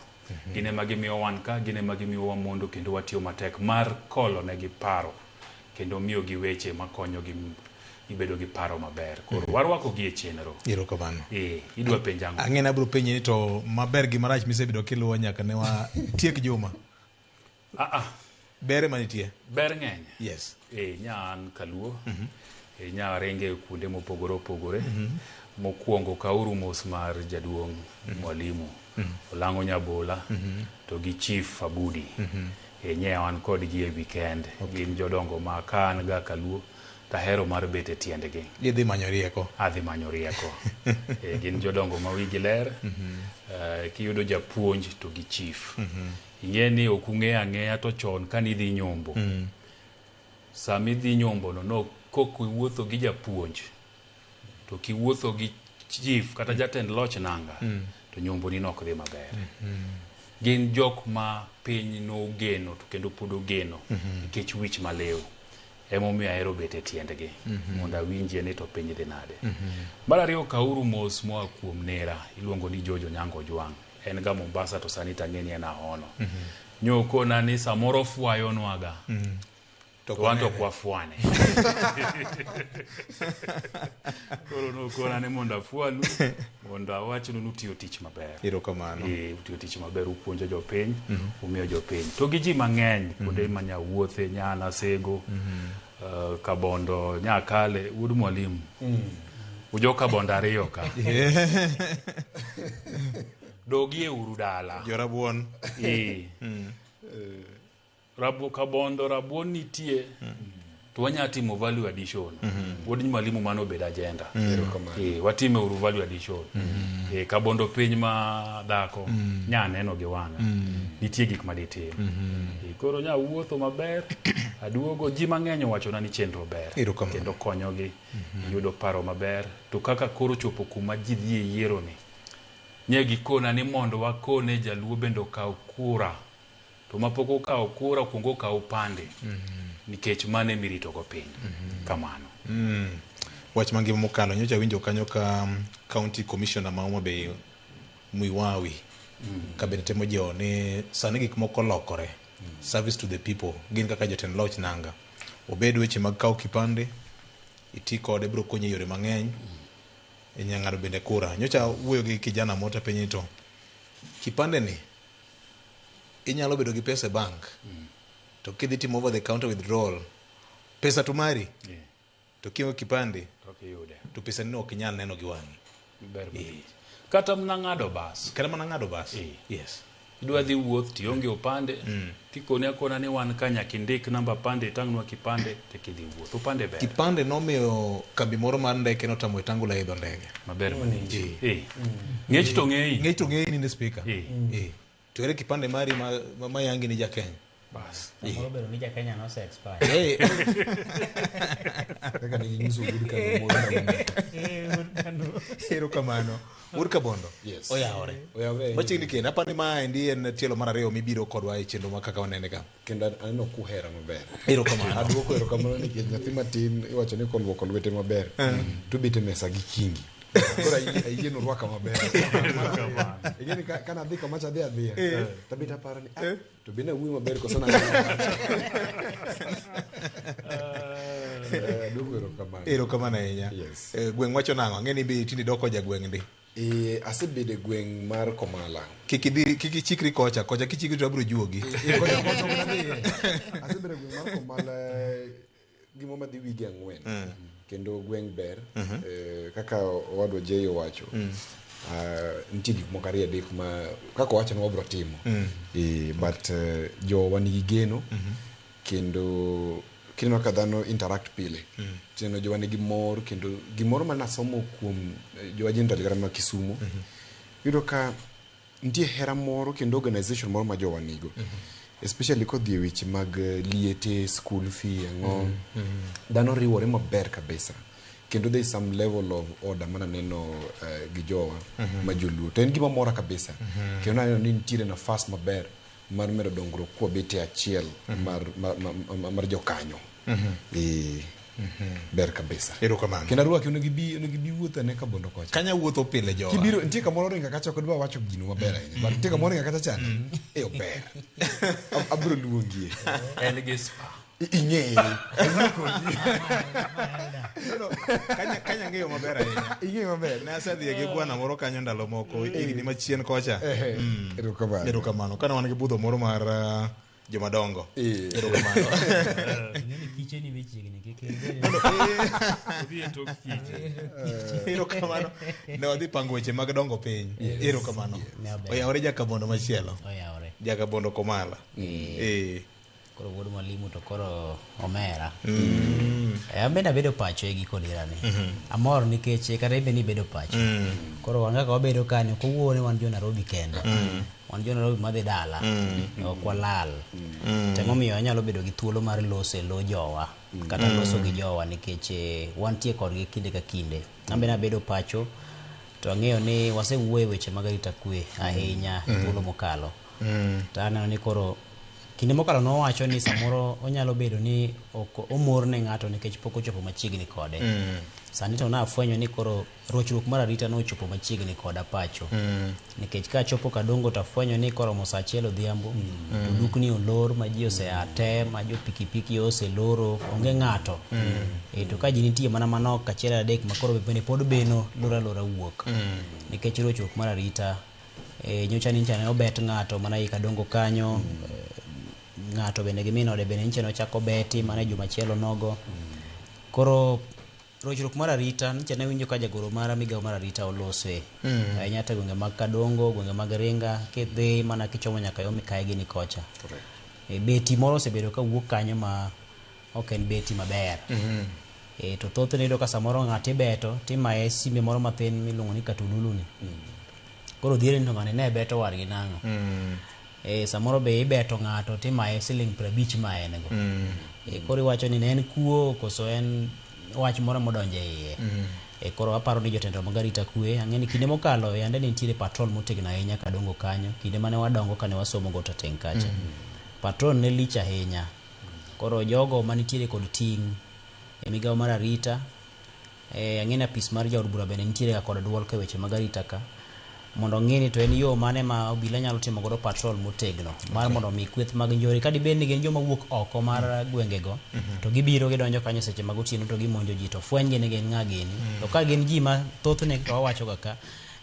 Gine ma gimiyo wan ka, gine ma gimiyo wa mondo kendo watiyo matek mar kolo ne gi paro kendo miyo gi weche makonyo gi ibedo gi paro maber. Koro warwako gi e chenro. Erokamano. Idwa penjango. Ang'ena bro penje ni to maber gi marach misebedo kiluwo nyaka ne wa tiek juma. Bere manitie? Ber ng'eny. Yes. Nya an kaluo. Nya renge kuonde mopogore opogore. Mokwongo kauru mos mar jaduong' mwalimu. Olango Nyabola to gi Chief Abudi. Nye wan kod gi e weekend. Gin jodongo ma kan ga kaluo. Tahero mar bete tiendegi. Idhi manyo rieko. Adhi manyo rieko. Gin jodongo ma wigi ler. Kiyudo japuonj to gi chief. Ing'e ni ok ung'eyo ang'eya to chon ka nidhi nyombo. Sami dhi nyombo no kok iwuotho gi japuonj to kiwuotho gi chief kata jatend loch nanga to nyombo ni nok dhi maber. Gin jok ma piny no geno to kendo pod ogeno nikech wich malew. Emomiyo ahero bete tiendgi mondo awinjie ni to piny dhi nade. Mar ariyo kauru mos moa kuom nera iluongo ni Jojo Nyango Ojwang'. En ga Mombasa to sani tang'eni en ahono. Nyokona ni samoro fuayo nwaga. To wanto kwa fuane. Koro nokona ni mondo afuanu mondo awachnu nutiyo tich maber. Erokamano. Utiyo tich maber upuonjo jopiny, umiyo jopiny. To gi ji mang'eny kuonde manya wuothe Nyana Sego, Kabondo, Nyakale, Wuod Mwalimu. Ujo Kabondo ariyo ka. Dogie uru dala. Jorabuon. Kabondo rabuon nitie. To wanya timo value addition. Wuod Mwalimu mano bed agenda. Watime uru value addition. Kabondo piny ma dhako nya neno gi wanga. Nitie gik ma ditim. Koro nya wuotho maber. Aduogo ji mang'eny wachona ni chenro ber. Kendo konyogi yudo paro maber. To kaka koro chopo kuma ji dhi e yiero ni. Nye gikona ni mondo wakone jaluo bendo kaw kura. To mapoko okaw kura kuongo kaw pande. Nikech mane mirito go piny. Kamano. Wach mangima mokalo nyocha winjo kanyo ka county commissioner ma Homa Bay Muiwawi kabende temo jiwo ni sani gik moko lokore. Service to the people. Gin kaka jotend loch nanga. Obed weche mag kaw kipande. Iti kode bro konyo yore mang'eny. Nyang'ado bende kura. Nyocha wuoyo gi kijana mota penye to kipande ni inyalo bedo gi pesa e bank. To kidhi timo over the counter withdrawal pesa tumari to kiwa kipande to pesa nino ok nyal neno gi wang'i. Kata mnang'ado bas. Yes. Idwa dhi wuoth tionge opande tikone akona ni wan kanya kindik namba pande tang'nwa kipande tekidhi wuoth opande ber. Kipande nomiyo kambi moro mar ndeke notamo tangu la idho ndege. Maber ng'ech to ng'eyi. Ng'ech to ng'eyi ni speaker. To ere kipande mari ma yangi ni jakenya. Bas. Moro bero ni jakenya no se expire. Kaka ni nyiso Erokamano. Wuod Kabondo. Yes. Oyawore. Machiegni kendo apani ma endi en tielo mar ariyo mibiro kodwa e chenro ma kaka wanene ka. Kendo aneno kuhera maber. Erokamano. Aduoko erokamano nikech nyathi matin iwacho ni koluoko lwete maber. To bete mesa gi kingi. Kora yieno rwaka maber. Igeni kana dhi kama cha dhi. Tabita para ni to bina wuyi maber koso na. Erokamano ahinya. Gweng' wacho nang'o? Ng'eni bi tindi doko jagweng' ndi. Asebedo e gweng' mar Komala. Kiki chikri kocha kichikri to abiro juogi. Asebedo e gweng' mar Komala gimo madhi wigi 4. Kendo gweng' ber kaka wadwa jeyo wacho nitie gik moko ariyo adek ma kaka wacho ni wabro timo but jo wanigi geno kendo kineno ka dhano interact pile tino jo wanigi mor kendo gimoro ma nasomo kuom jo ajenda ligara ma Kisumu yudo ka nitie hera moro kendo organization moro ma jo wanigo especially kodhi e weche mag liete, school fee, ang'o. Dhano riwore maber kabisa. Kendo there is some level of order mana neno gi jowa ma joluo. To en gima mora kabisa. Kendo naneno ni nitiere nafas maber mar medo dongruok kwa bete achiel mar jokanyo. ber kabisa. Erokamano. Kendo rwaki onego gibi wuotho ne kabondo kocha. Kanya wuotho pile jowa. Kibiro nitie kamoro ringa kacha ok dwa wacho gino maber ahinya. But nitie kamoro ringa kacha chan. Ober. Abro luongie. En gi spa. Ing'eyo. Kanya ng'eyo maber ahinya. Ing'eyo maber. Ne asedhi gi kwana moro kanyo ndalo moko higni machien kocha. Erokamano. Erokamano. Kana wan gi budho moro mar jomadongo. Erokamano. Kicheni bechiegni kikende. Erokamano. Ne wadhi pango weche mag dongo piny. Erokamano. Oyawore jakabondo machielo. Oyawore. Jakabondo Komala. Koro wuod mwalimu to koro omera. Abenda bedo pacho e giko dirani. Amor nikech kata ibe ni bedo pacho. Koro wanga ka wabedo kanyo kowuone wan jo Nairobi kende. Wan jo Nairobi madhi dala. Ok walal. Temomiyo anyalo bedo gi thuolo mar loso e lo jowa. Kata loso gi jowa nikech wantie kodgi kinde ka kinde. Abenda bedo pacho to ang'eyo ni wasewuoyo e weche mag arita kwe ahinya thuolo mokalo. To aneno ni koro kinde mokalo nowacho ni samoro onyalo bedo ni omor ne ng'ato nikech pok ochopo machiegni kode. Sani to nafwenyo ni koro rochruok mar arita nochopo machiegni koda pacho. Nikech ka chopo kadongo to afwenyo ni koro sa achiel odhiambo to dukni olor ma ji oseate ma jo pikipiki oseloro onge ng'ato. To ka ji nitie mana manok kachiel adek ma koro bende pod beno lora wuok. Nikech rochruok mar arita nyocha ni ne obet ng'ato mana i kadongo kanyo. Ng'ato bende gi minode bende nche nochako beti mana juma chielo nogo. Koro rochruok mar arita nche ne winjo ka jagoro mara migawo mar arita olose. Ahinya te gwenge mag Kadongo, gwenge mag Ringa, kidhi mana kichomo nyaka yo Mikae gini kocha. Beti moro osebedo ka wuok kanyo ma ok en beti maber. To thothne iyudo ka samoro ng'ato ibeto timaye simbe moro mathin miluongo ni katululu ni. Koro dhiere ni to ng'ani ne beto wargi nang'o. Samoro be ibeto ng'ato timaye siling 50 ma en go. Koro iwacho ni en kuo koso en wach moro modonje iye. Koro aparo ni jotendo mag arita kwe ang'eni kinde mokalo yande ni nitiere patrol motegno ahinya Kadongo kanyo kinde mane wadongo kane wasomo go to teng kacha. Patrol ne lich ahinya. Koro jogo manitiere kod ting' e migawo mar arita ang'eni apis mar jaod bura bende nitiere kod duol ka weche mag arita ka. Mondo ng'ini to en yo mane ma obila nyalo timo godo patrol motegno mar mondo mi kweth mag njore ka dibed ni gin joma wuok oko mar gwengego to gibiro gidonjo kanyo seche mag otieno to gimonjo ji to fweny ni gin ng'a gini to ka gin ji ma thothne to wawacho kaka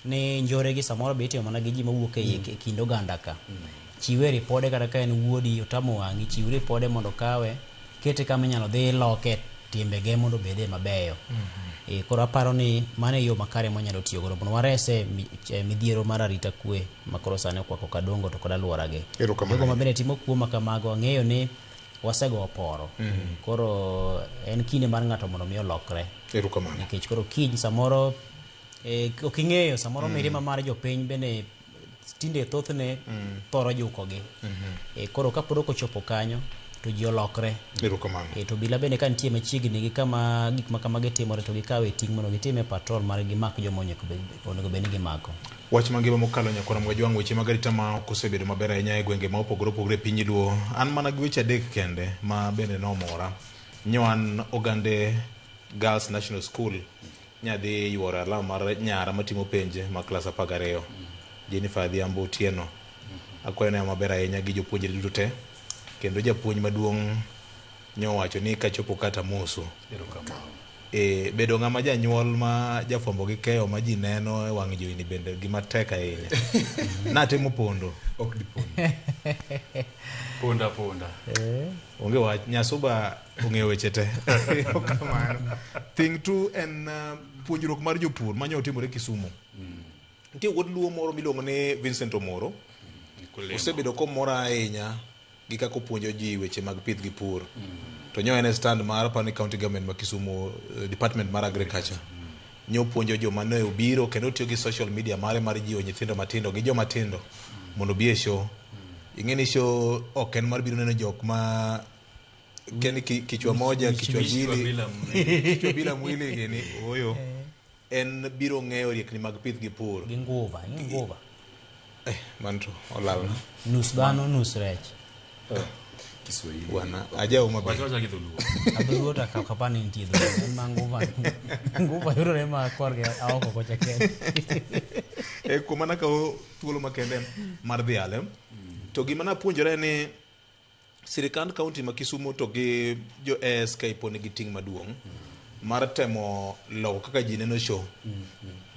ni njore gi samoro be itimo mana gi ji mawuok e kind oganda ka. Chiwe ripode kata ka en wuodi otamo wang'i chiw ripode mondo kawe kete kama inyalo dhi loke timbege mondo bede mabeyo. Koro aparo ni mane yo makare monyalo tiyo godo mondo warese midhiero mar arita kwe makoro sane okwako Kadongo to kod alworage. Jogo mabende timo kuo makamago ang'eyo ni wasego oporo. Koro en kinde mar ng'ato mondo mi olokre. Nikech koro kiny samoro ok ing'eyo samoro mirima mar jopiny bende tinde thothne thoro jukogi. Koro kapod ok ochopo kanyo to ji olokre. To bila bende ka nitie machiegni gi kama gik makamage timore to gikawe ting' mondo gitime patrol mar gimak joma onego bed ni gimako. Wach mangima mokalo nyakona mga jwang' weche mag arita ma ok osebedo maber ahinya e gwenge ma opogore opogore piny luo. An mana gi weche adek kende ma bende nomora. Nyoan Ogande Girls National School nyadhi yuoro alama mar nyara matimo penje ma klas 12. Jennifer Adhiambo Otieno akwayo ne maber ahinya gi jopuonjre duto te. Kendo japuonj maduong' nyowacho ni kachopo kata moso. Bedo ng'ama janyuol ma jafwambo gi keyo ma ji neno e wang' jowi bende gima tek ahinya. Natimo pondo. Ok di pondo. Ponda. Onge wach Nyasuba ong'eyo weche te. Thing two en puonjruok mar jopur manyo otimore Kisumu. Nitie wuod luo moro miluongo ni Vincent Omoro. Osebedo komora ahinya gi kako puonjo ji weche mag pith gi pur. To nyo en stand mar Pani County Government ma Kisumu Department mar Agriculture. Nyo puonjo joma ne obiro kendo tiyo gi social media mare mar jiwo nyithindo matindo gi joma tindo mondo bi e show. Ing'eni show ok en mar biro neno jok ma keni kichwa moja kichwa bila mwili gini oyo en biro ng'eyo riekni mag pith gi pur gi nguva manto olal nus dhano nus rech. Kiswahili. Bwana aja uma Wacha wacha kidhuluo. Adhuluo ta kapani ntie dhuluo. Nguva. Nguva yuro ma korge aoko kocha ken. Kumana ka thuolo makende mar dhiale. To gima napuonjore ni sirikand kaunti ma Kisumu to gi jo ASK poni gi ting maduong' mar temo loko kaka ji neno show.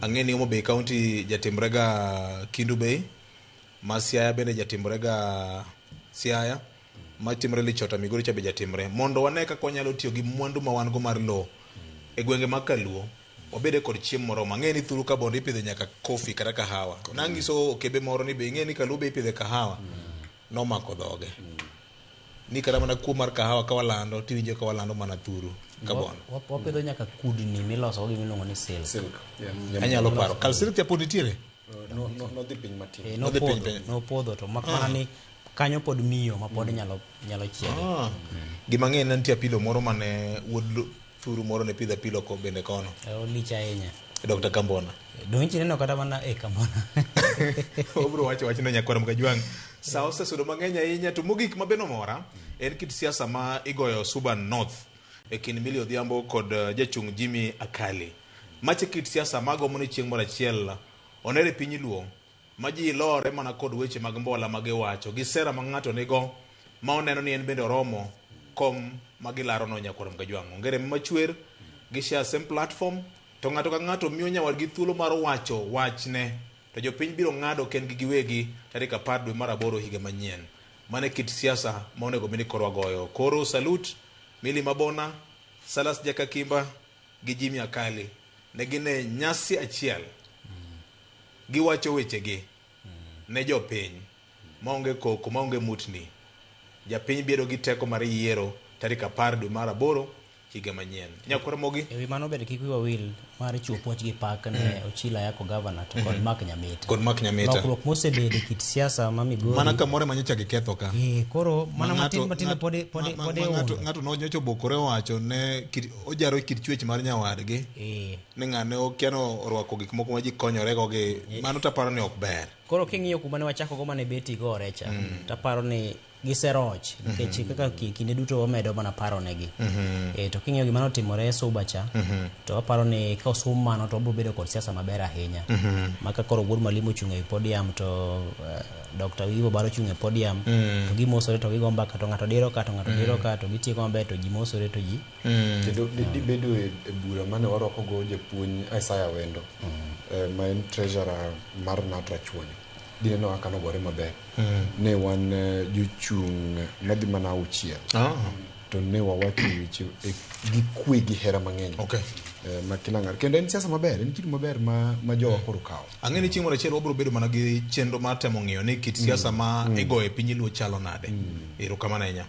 Ang'eni Homa Bay County jatimrega Kindu Bay, ma Siaya bende jatimrega Siaya, ma timre Lichota Migori cha be jatimre. Mondo wane kaka wanyalo tiyo gi mwandu ma wan go mar lo e gwenge mag Kaluo. Wabede kod chiemo moromo. Ang'eni thuru ka bondo ipidho nyaka kofi kata kahawa. Nangiso okebe moro ni be ing'eni Kaluo be ipidho kahawa. Nomako dhoge. Ni kata mana kuo mar kahawa ka walando tiwinjo ka walando mana thuru ka bondo. Wapidho nyaka kudni miloso gi miluongo ni silk. Anyalo paro. Kal silk pod nitiere? No dhi piny matin. No podho to makmana ni kanyo pod miyo ma pod nyalo chiege. Gima ng'e nantie apilo moro mane wuod thuru moro ne pidho apilo ko bende kono. Olich ahinya. Dr. Kambona. Donchi neno kata mana Kambona. Obro wacho no nyakwara Mkajwang. Sa osesudo mang'eny ahinya to mogik mabeno mora en kit siasa ma igoyo Suban North e kind Millie Odhiambo kod jachung Jimmy Akali. Mache kit siasa mago moni chieng' moro achiel onere piny Luo ma ji lore mana kod weche mag mbola ma giwacho gi sera ma ng'ato nigo ma oneno ni en bende oromo kom ma gilaro no nyakwara Mkajwang. Ongere machwer gi share same platform to ng'ato ka ng'ato miyo nyawadgi thuolo mar wacho wachne to jopiny biro ng'ado ken gi giwegi tarik 10 dwe mar 8 higa manyien. Mane kit siasa ma onego bende korwa goyo. Koro salute Millie Mabona, Salas Jakakimba gi Jimmy Akali ne gine nyasi achiel giwacho wechegi ne jopiny maonge koko maonge mutni. Japiny biro gi teko mar yiero tarik 10 dwe mar 8 higa manyien. Nyakwara Mogi ewi mano bed kik wiwa wil mar chiwo puoch gi pak ne Ochila Yako governor to kod Mark Nyamita. Kod Mark Nyamita. Lokruok mosebedo kit siasa ma Migori. Mana kamore manyocha giketho ka. Koro mana matin pode ng'ato nonyocho bokore wacho ne ojaro kit chwech mar nyawadgi. Ne ng'ane okiano orwako gik moko ma ji konyore go gi mano taparo ni ok ber. Koro king'iyo kuma ne wachako go mane beti go recha taparo ni giseroch nikech kaka kinde duto wamedo mana paro negi. To king'iyo gima notimore Subacha to aparo ni ka osum mano to obiro bedo kod siasa maber ahinya. Maka koro Wuod Mwalimu ochung' e podium to Dr. Wivo baro chung' e podium to gimosore to gigo mbaka to ng'ato diro ka to ng'ato diro ka to gitieko maber to ji mosore to ji. Kendo dibedo e bura mane warwako go japuonj Isaiah Wendo ma en treasurer mar Natra Chuonyo. Dineno aka nogore maber. Ne wan jochung' madhi mana auchiel. To ne wawacho weche gi kwe gi hera mang'eny. Ma kila ng'ato kendo en siasa maber, en kitu maber ma jowa koro kawo. Ang'eni chieng' moro achiel wabiro bedo mana gi chenro mar temo ng'iyo ni kit siasa ma igoyo e piny Luo chalo nade. Erokamano ahinya.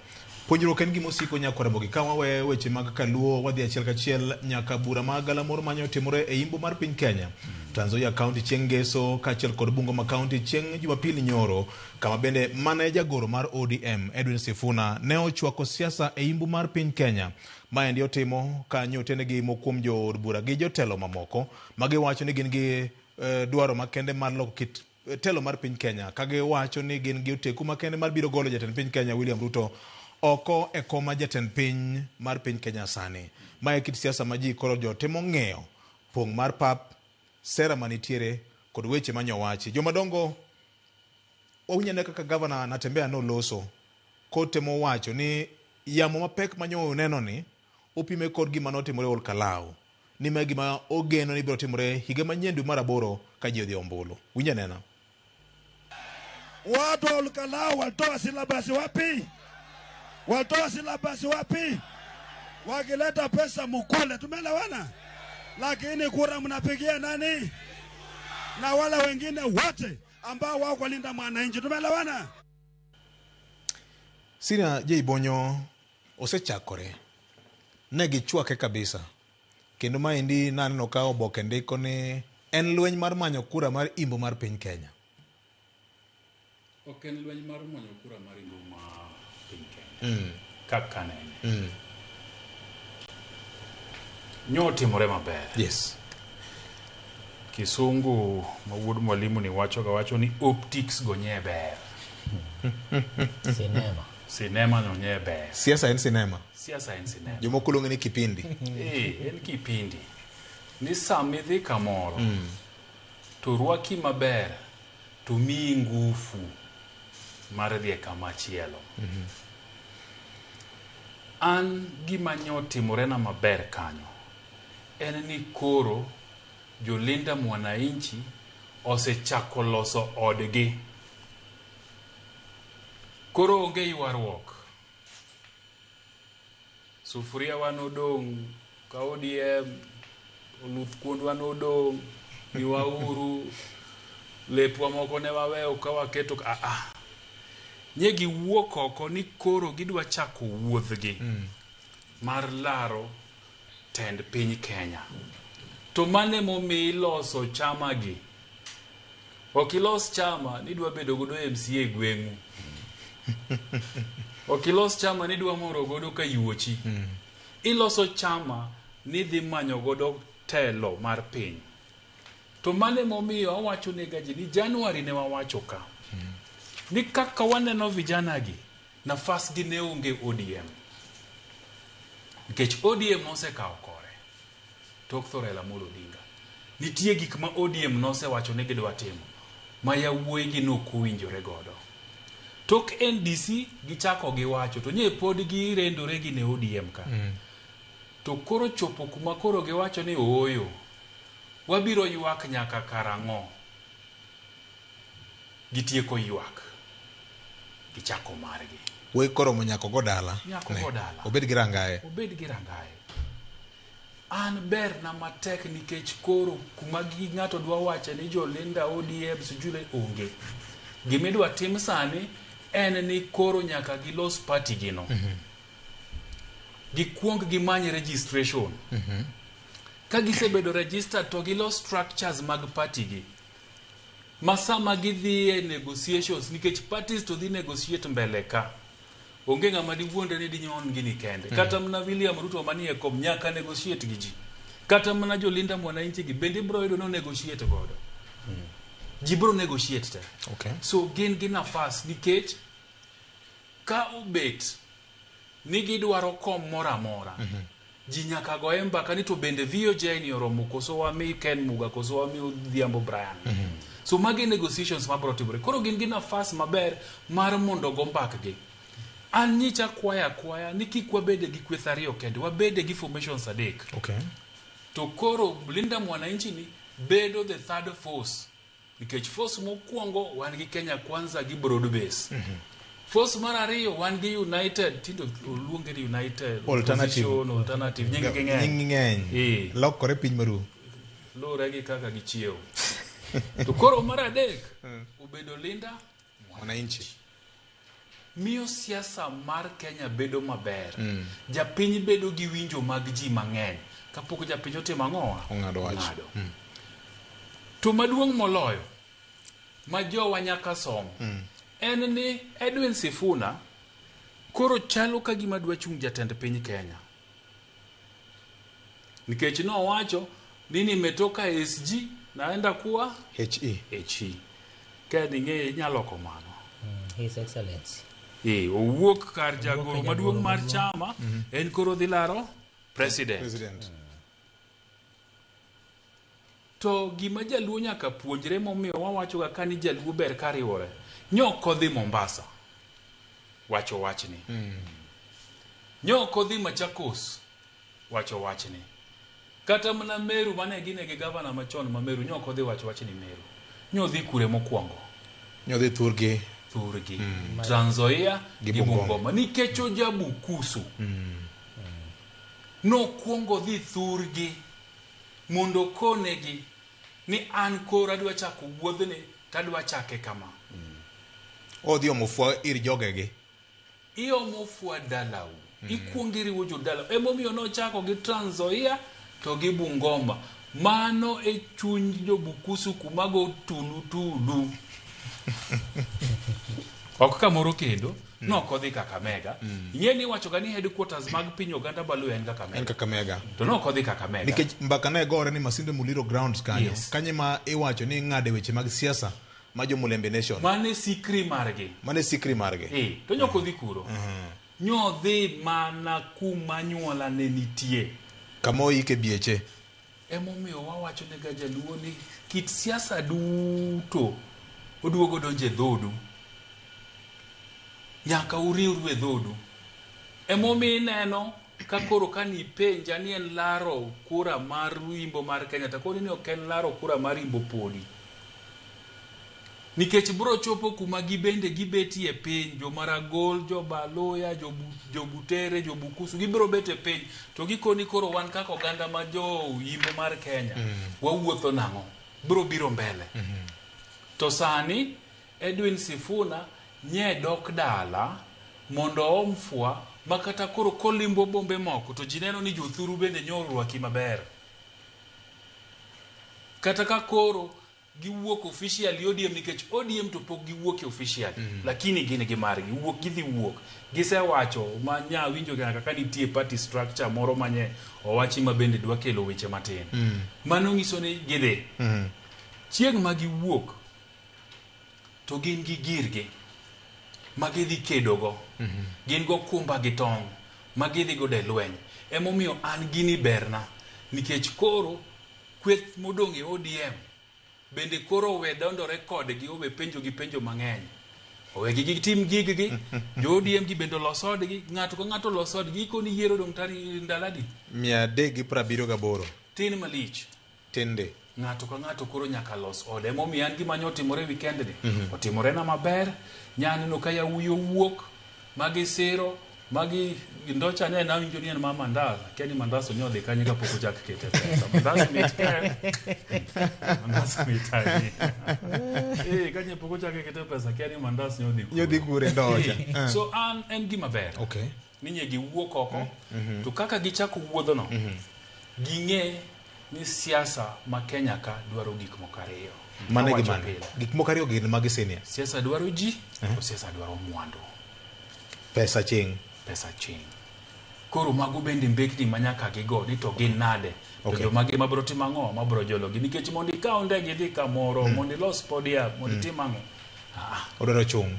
Puonjruok en gima osiko Nyakwara Mogi. Ka wawe weche mag Kaluo wadhi achiel kachiel nyaka bura mag galamoro mane otimore e Imbo mar piny Kenya. Trans Nzoia County chieng' Ngeso kaachiel kod Bungoma County chieng' Jumapili nyoro, kama bende mane jagoro mar ODM Edwin Sifuna ne ochwako siasa e Imbo mar piny Kenya. Maendi otimo ka nyotene gi mokuom jood bura gi jotelo mamoko magiwacho ni gin gi dwaro makende mar loko kit telo mar piny Kenya, kagiwacho ni gin gi oteku makende mar biro golo jatend piny Kenya William Ruto oko e koma jatend piny mar piny Kenya sani. Mae kit siasa ma ji koro jotemo ng'eyo pong' mar pap, sera manitiere kod weche manyowachi. Jomadongo wawinjane kaka gavana Natembeya noloso kotemo wacho ni yamo mapek manyo neno ni opime kod gima notimore Ol Kalou. Ni ma gima ogeno ni biro timore higa manyien dwe mar 8 ka ji odhi ombulu. Winja nena. Watu wa Ol Kalou walitoa silabasi wapi? Walitoa silabasi wapi? Wakileta pesa mukule, tumeelewana? Lakini kura mnapigia nani? Na wale wengine wote ambao wao kulinda mwananchi, tumeelewana? Sina J Bonyo osechakore. Ne gichwake kabisa. Kendo maendi naneno ka oboke ndiko ni en lweny mar manyo kura mar Imbo mar piny Kenya. Ok en lweny mar manyo kura mar Imbo mar piny Kenya. Kaka nene. Nyotimore maber. Yes. Kisungu ma Wuod Mwalimu ni wacho ni optics go nye ber. Cinema. Sinema no nye ber. Siasa en sinema. Siasa en sinema. Jomoko luonge ni kipindi. En kipindi. Ni sama idhi kamoro. To rwaki maber. To miyi ngufu mar dhi kama chielo. An gima nyotimorena maber kanyo. En ni koro jolinda mwananchi osechako loso odgi. Koro onge ywaruok. Sufuria wan odong' ka ODM, oluth kuond wan odong', miwauru, lepwa moko ne waweyo ka waketo nye giwuok oko ni koro gidwa chako wuodhgi mar laro tend piny Kenya. To mane momi iloso chama gi? Ok ilos chama nidwa bedo godo MCA gweng'u. Ok ilos chama nidwa moro godo ka yuochi. Iloso chama nidhi manyo godo telo mar piny. To mane momiyo awacho ne gaji ni Januari ne wawacho ka. Ni kaka waneno vijana gi nafas gi ne onge ODM. Nikech ODM nosekawo kore. Tok thore la Amolo Odinga. Nitie gik ma ODM nosewacho ne gidwa timo. Ma yawuoyi gi nokowinjore godo. Tok NDC gichako giwacho to nye pod girendore gi ne ODM ka. To koro chopo kuma koro giwacho ni oyo. Wabiro ywak nyaka karang'o. Gitieko ywak. Gichako margi. We koro monyako go dala. Nyako go dala. Obed gi rangaye. Obed gi rangaye. An ber na matek nikech koro kuma ng'ato dwa wacho ni jolinda ODM sujule onge. Gimidwa tim sani en ni koro nyaka gilos party gino. Gikuong gimany registration. Ka gisebedo registered to gilos structures mag party gi. Masama gidhi negotiations nikech parties to dhi negotiate mbele ka. Onge ng'ama diwuonde ni dinyon gini kende. Kata mna William Ruto manie kom nyaka negotiate gi ji. Kata mna jolinda mwananchi gi bende bro yudo no negotiate godo. Jibro negotiate te. Okay. So gin nafas nikech ka obet ni gidwaro kom mora mora. Ji nyaka goye mbaka ni to bende VOJ ni oromo koso wami Ken Muga koso wami Odhiambo Brian. So magi negotiations mabro timore. Koro gin nafas maber mar mondo go mbakgi. An nyicha kwaya ni kik wabede gi kweth ariyo kende, wabede gi formations adek. Okay. To koro linda mwananchi ni bedo the third force. Nikech force mokwongo wan gi Kenya Kwanza gi broad base. Force mar ariyo wan gi United, tindo luonge ni United alternative nyingi ng'eny. Lokore piny maru. Lore gi kaka gichiew. To koro mar adek obedo linda mwananchi. Miyo siasa mar Kenya bedo maber. Japiny bedo gi winjo mag ji mang'eny. Kapok japiny otimo ang'owa ong'ado wach. To maduong' moloyo ma jowa nyaka som en ni Edwin Sifuna koro chalo ka gima dwa chung jatend piny Kenya. Nikech no wacho ni nimetoka SG naenda kuwa HE. Kadi ng'e nyalo komano. His Excellency. Owuok kar jagoro maduong' mar chama en koro dhi laro president. To gima jaluo nyaka puonjre momiyo wawacho ga kani jaluo ber kariwore. Nyoko dhi Mombasa. Wacho wachni. Nyoko dhi Machakos. Wacho wachni. Kata mna Meru mane gine gi governor machon ma Meru nyoko dhi wacho wachni Meru. Nyodhi kure mokwongo. Nyodhi Thurgi. Trans Nzoia gi Bungoma. Nikech ojabukusu. No kwongo dhi Thurgi mondo konegi ni an kora adwa chako wuodhne tadwa chake kama. Odhi omofwa ir jogegi. Iomofwa dalau. Ikuongiriwo jodalau. Emomiyo no chako gi Trans Nzoia to gi Bungoma. Mano e chuny jobukusu kumago tulu. Ok kamoro kendo. Noko dhi Kakamega. Ing'e ni wacho ga ni headquarters mag piny Uganda Balu en Kakamega. To noko dhi Kakamega. Nikech mbaka ne gore ni Masinde Muliro grounds kanyo. Kanye ma iwacho ni ng'ade weche mag siasa Majo Mulembe Nation. Mane sikri marge. To nyoko dhi kuro. Nyo dhi mana kuma nyuola ne nitie. Kamo ike bieche. Emomiyo wawacho ne ga jaluo ni kit siasa duto oduogo donje dhodu. Nyaka uriwru e dhodu. Emomiyo neno ka koro kani penja ni en laro kura mar wimbo mar Kenya ta koni ni ok en laro kura mar wimbo podi. Nikech bro chopo kuma gibende gibeti e piny, jo Maragol, jo Baloya, jo Butere, jo Bukusu, gibro bete piny, to gikoni koro wan kaka oganda ma jo wimbo mar Kenya, wawuotho nang'o, bro biro mbele. To sani, Edwin Sifuna nye dok dala, mondo omfwa, makata koro kolimbo bombe moko, to jineno ni jothuru bende nyorwaki maber. Kata ka koro, giwuok officially ODM nikech ODM to pok giwuok officially lakini gine gimargi wuok gidhi wuok gisewacho ma nya winjo kaka nitie party structure moro manye owachi ma bende dwa kelo weche matin mano nyiso ni gidhi chieng ma giwuok to gin gi girge ma gidhi kedogo gin go kumba gi tong ma gidhi go de lweny emomiyo an gini berna nikech koro kweth modong e ODM bende koro we dondore kodgi owe penjo mang'eny owe gi tim gig jo ODM gi bende losodgi ng'ato ka ng'ato losodgi koni yiero dong tari ndaladi 378 tin malich tinde ng'ato ka ng'ato koro nyaka los ode momiyo an gima nyotimore weekend ni otimore na maber nyaneno ka yawuyo wuok magi siro magi ndocha ne na winjo ni en mama ndala keni mandaso nyodhi kanye ka poko chak kete pesa mandaso mitke mandaso mitani kanye poko chak kete pesa keni mandaso nyodhi kure ndocha so an en gima ber ninye gi wuok oko to kaka gichako wuodho no ging'e ni siasa ma Kenya ka dwaro gik mokariyo mane gik mokariyo gin magi senior siasa dwaro ji to siasa dwaro mwandu pesa ching koro mago bende mbekni manyaka gigo ni to gin nade to magi mabro timang'o mabro jologi nikech mondo ikaw ndege dhi kamoro mondo los podia mondo timang'o odoro chung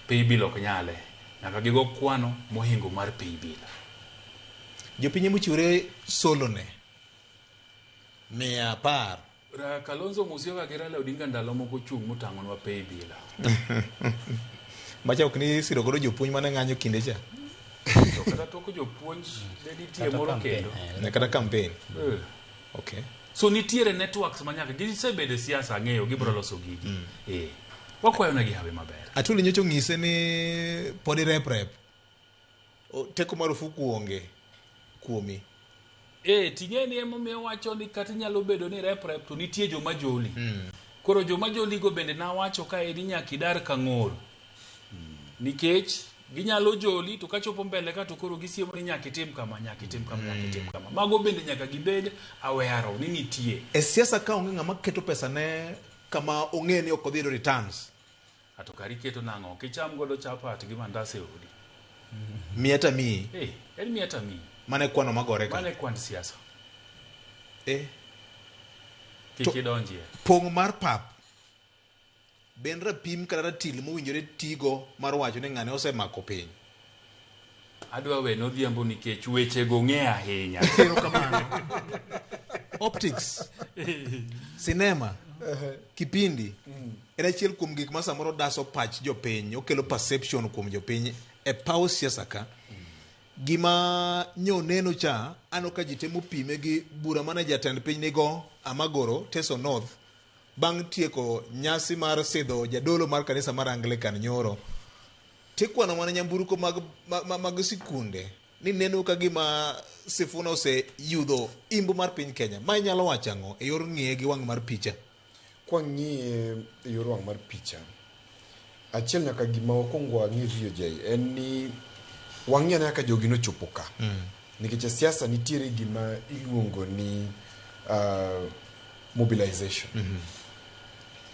pay bill ok nyale nyaka gigo kwano mohingo mar pay bill jopinye mochiwre solo ne 110 Kalonzo Musyoka gi Raila Odinga ndalo moko chung motang'onwa pay bill macha ok ni siro godo jopuonj mane ng'anyo kinde cha to kata toko jopuonj ne nitie moro kendo kata campaign so nitiere networks manyaka gisebede siasa ng'eyo gibro loso gigi wakwayo na gihawe maber Atuli nyocho ng'ise ni podi rep teko marufuku onge kuomi ting'eni emomiyo wacho ni kata nyalo bedo ni rep to nitie joma joli koro joma joli go bende nawacho ka edi nyaka idar ka ng'oro nikech ginyalo joli to kachopo mbele ka to koro gisiemo ni nyaka itim kama mago bende nyaka gibed aware ni nitie e siasa ka onge ng'ama keto pesa ne kama ong'e ni ok odhi do returns ato kari keto nang'o kicham godo chapat gi mandas e odi miata mi en miata mi mane kwano magore ka mane kwand siasa kidonjie pong mar pap ben rapim kata ratil mowinjore tigo mar wacho ni ng'ane osemako piny adwa we nodhiambo nikech weche go ng'e ahinya optics cinema kipindi en achiel kuom gik ma samoro daso pach jopiny okelo perception kuom jopiny e paw siasa ka gima nyo neno cha ano ka jitemo pime gi bura mane jatend piny nigo Amagoro Teso North bang' tieko nyasi mar sidho jadolo mar kanisa mar Anglican nyoro tikwano mana nyamburuko mag sikunde ni neno ka gima Sifuna ose yudho imbo mar piny Kenya ma inyalo wachang'o e yor ng'iye gi wang' mar picha kwa ng'iye e yor wang' mar picha achiel nyaka gima wakwongo wang'e VOJ en ni wang'e nyaka jogi nochopo ka nikech siasa nitiere gima iluongo ni mobilization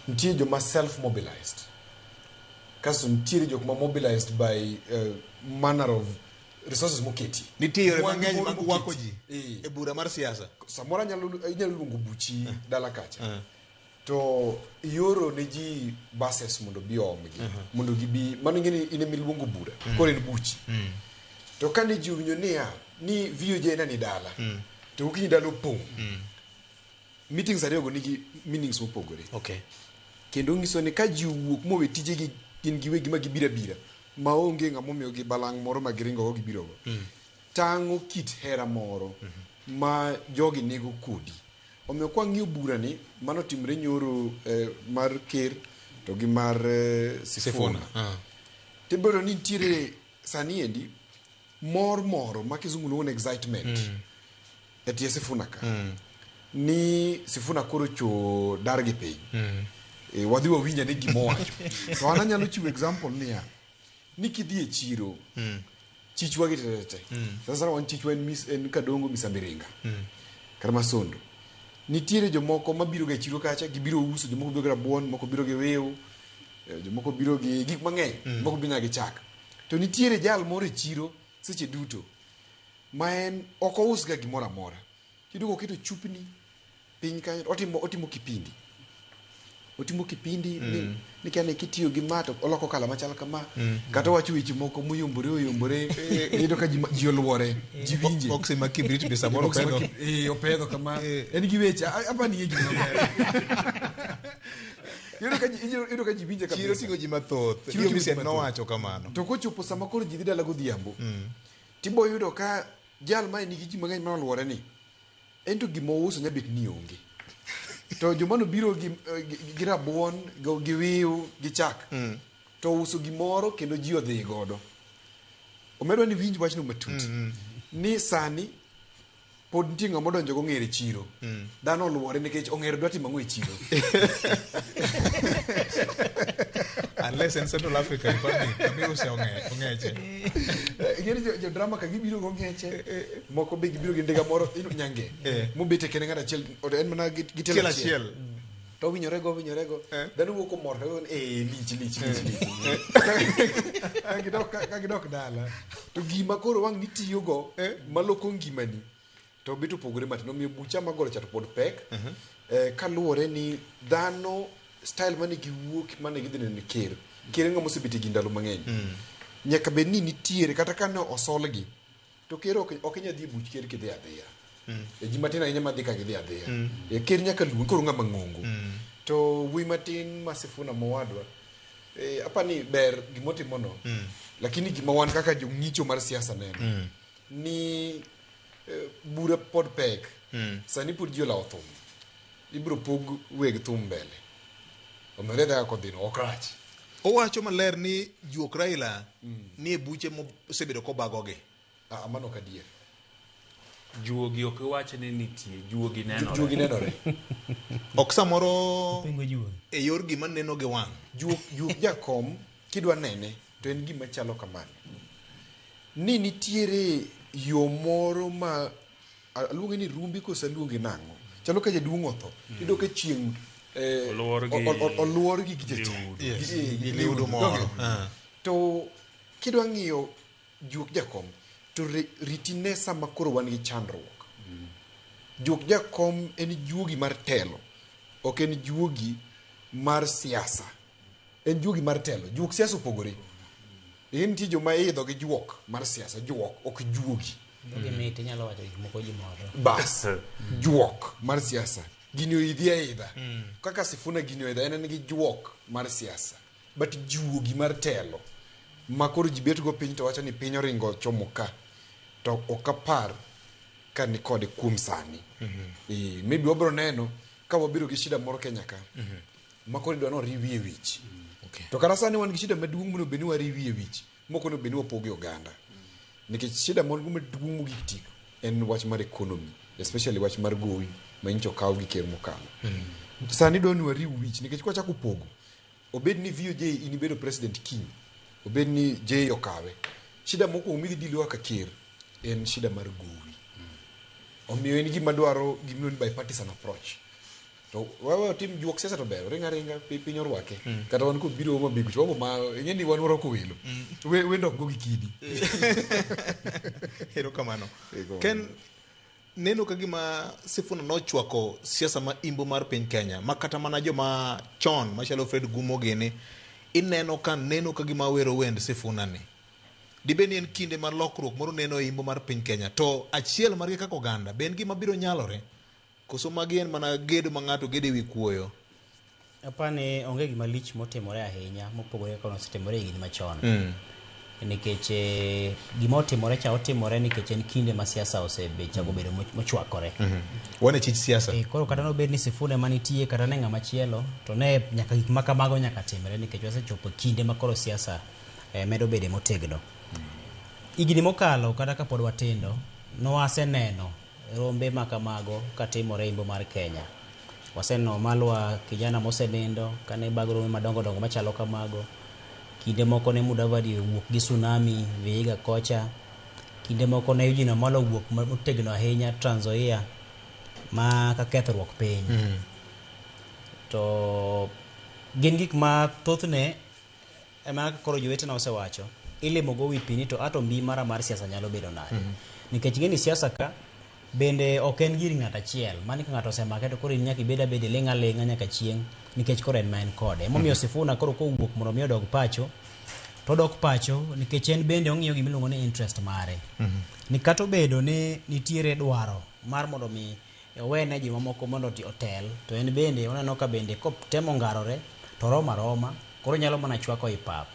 nitiere joma self-mobilized kaso nitiere jok ma mobilized by manner of resources moketi nitiere yore mang'eny mag wako ji e bura mar siasa samoro inyalo luongo buchi dala kacha to yoro ne ji buses mondo bi omgi mondo gibi mano ngene ine miluongo bura kore en buchi to kane ji winyo ni VOJ na ni dala to ukinyi dalo pong meetings ariyo go nigi meanings mopogore okay kendo ngiso ni ka ji wuok mowe tijegi gin giwegi ma gibira ma onge ngamo miyo gi balang moro ma giringo go gibiro go tango kit hera moro ma jogi nego kodi omiyo kwa ng'iyo bura ni mano timre nyoro mar ker to gi mar Sifuna tibero ni tire sani endi moro ma kizungu luongo excitement etie Sifuna ka ni Sifuna koro cho dargi piny wadhi wawinya ne gimowacho to an anyalo chiwo example ni kidhi e chiro chichwa gi tete sasa wan chichwa en Kadongo Misambiringa kar Masondo nitiere jomoko mabiro ga chiro kacha gibiro uso jomoko biro ga rabuon moko biro gi wew jomoko biro gi gik mang'eny moko biro gi chak to nitiere jal moro e chiro seche duto ma en ok ous ga gimoro amora kidugo keto chupni piny kanyo otimo kipindi ni kane kitiyo gi mato oloko kala machal kama kata wacho weche moko moyombore yedo ka ji oluore ji winje ok sema kibrit be samoro pedho opedho kama en gi weche apani yegi yedo ka ji winje kabisa chiro tingo ji mathoth chiro misen nowacho kamano to kochopo sama koro ji dhi dala godhiambo tibo yudo ka jal ma nigi ji mang'eny ma oluore ni ento gimouso nyabet ni onge to jomano biro gi rabuon gi wiu gi chak to uso gimoro kendo ji odhi godo omedwa ni winj wachno matut ni sani pod nitie ng'ama odonjo go ng'ere chiro dhano oluore nikech ong'ere dwa timo ang'o e chiro unless in Central Africa kami use ong'eche ng'ere jo drama ka gibiro go ng'eche moko be gibiro gi ndiga moro nyange mobete kene ng'ata achiel en mana gi telo achiel to winyore go dhano wuok omor lich ka gidok dala to gima koro wang' nitiyo go maloko ngimani to beto pogore matin omiyo bucha magoro chato pod pek kaluwore ni dhano style mane giwuok mane gidhi neno ker ng'ama osebete gi ndalo mang'eny nyaka bed ni nitiere kata kane osolgi to ker ok inya dhi buch ker kidhi adhiya ji matin ahinya madhi ka gidhi adhiya ker nyaka luong koro ng'ama ng'ongo to wuoyi matin ma Sifuna mowadwa apani ber gimotimono lakini gima wan kaka jong'icho mar siasa neno ni bura pod pek sani pod ji olawo thum ibiro pog weg thum mbele omere da ko dino okrach owacho maler ni juok Raila ni e buche mosebedo kobagogi mano kadier juogi ok wacho ni nitie juogi nenore ok samoro e yor gima neno gi wang' juok jakom kidwa nene to en gima chalo kamano ni nitiere yo moro ma aluonge ni rumbi kosaluonge nang'o chalo ka jaduong' otho ido ka chieng' oluor gi liudo moro to kidwa ng'iyo juok jakom to ritine sama koro wan gi chandruok juok jakom en juogi mar telo ok en juogi mar siasa en juogi mar telo juok siasa opogore en nitie joma idho gi juok mar siasa juok ok juogi bas juok mar siasa gini oidhi aidha kaka Sifuna gini oidha en gi juok mar siasa but juogi mar telo ma koro ji bet go piny to wacho ni piny oringo chomo ka to ok apar ka ni kode kuom sani maybe wabiro neno ka wabiro gi shida moro Kenya ka ma koro idwa noriwi e wich to kata sani wan gi shida maduong' mondo bed ni wariwi e wich moko no bed ni wapogi oganda nikech shida moro maduong' mogik tik en wach mar economy especially wach mar gowi ma incho kaw gi ker mokalo sani dwa ni wariw wich nikech kwa chako pogo obed ni VOJ inibedo president kiny obed ni J okawe shida moko umidhi dilo ka ker en shida mar gowi omiyo en gima dwaro gimno ni bipartisan approach to wawe tim juok siasa to ber ringa piny orwake kata wan ko biro ma bigu to ma ngeni wan orwako welo wendo go gi kidi hero kamano Ken neno ka gima Sifuna nochwako siasa ma imbo mar piny Kenya ma kata mana joma chon machalo Fred Gumo gini ineno ka neno ka gima wero wend Sifuna ni dibeni en kinde mar lokruok moro neno imbo mar piny Kenya to achiel margi kaka oganda ben gima biro nyalore koso magi en mana gedo ma ng'ato gedo wi kuoyo. Apani onge gima lich motimore ahinya mopogore kono setimore higni machon. Nikech gima otimore cha otimore nikech en kinde ma siasa osebechago bedo mochwakore. Wane chich siasa. Koro kata nobed ni Sifuna manitie kata ne ng'ama chielo to ne nyaka gik ma kamago nyaka timre nikech wasechopo kinde ma koro siasa medo bede motegno. Higni mokalo kata kapod watindo no waseneno rombe ma kamago katimore imbo mar Kenya. Waseneno malwa kijana mosenindo kane bagro madongo dongo machalo kamago. Kinde moko ne Mudavadi wuok gi tsunami Vihiga kocha. Kinde moko ne Eugene Wamalwa wuok motegno ahinya Trans Nzoia ma ka kethruok piny. To gin gik ma thothne ema koro jowetena osewacho ilimo go wi pini to ato mbi mara mar siasa nyalo bedo nade. Nikech gini siasa ka bende ok en gir ng'at achiel mani ka ng'ato osemake to koro nyaka ibeda bede lenga nyaka chieng nikech koro en main kode. Momiyo Sifuna koro kowuok mondo mi odog pacho to dok pacho nikech en bende ong'iyo gima iluongo ni interest mare. Ni kato bedo ni nitiere dwaro mar mondo mi owene ji mamoko mondo otel to en bende oneno ka bende kotemo ngarore to roma koro nyalo mana chwako i pap.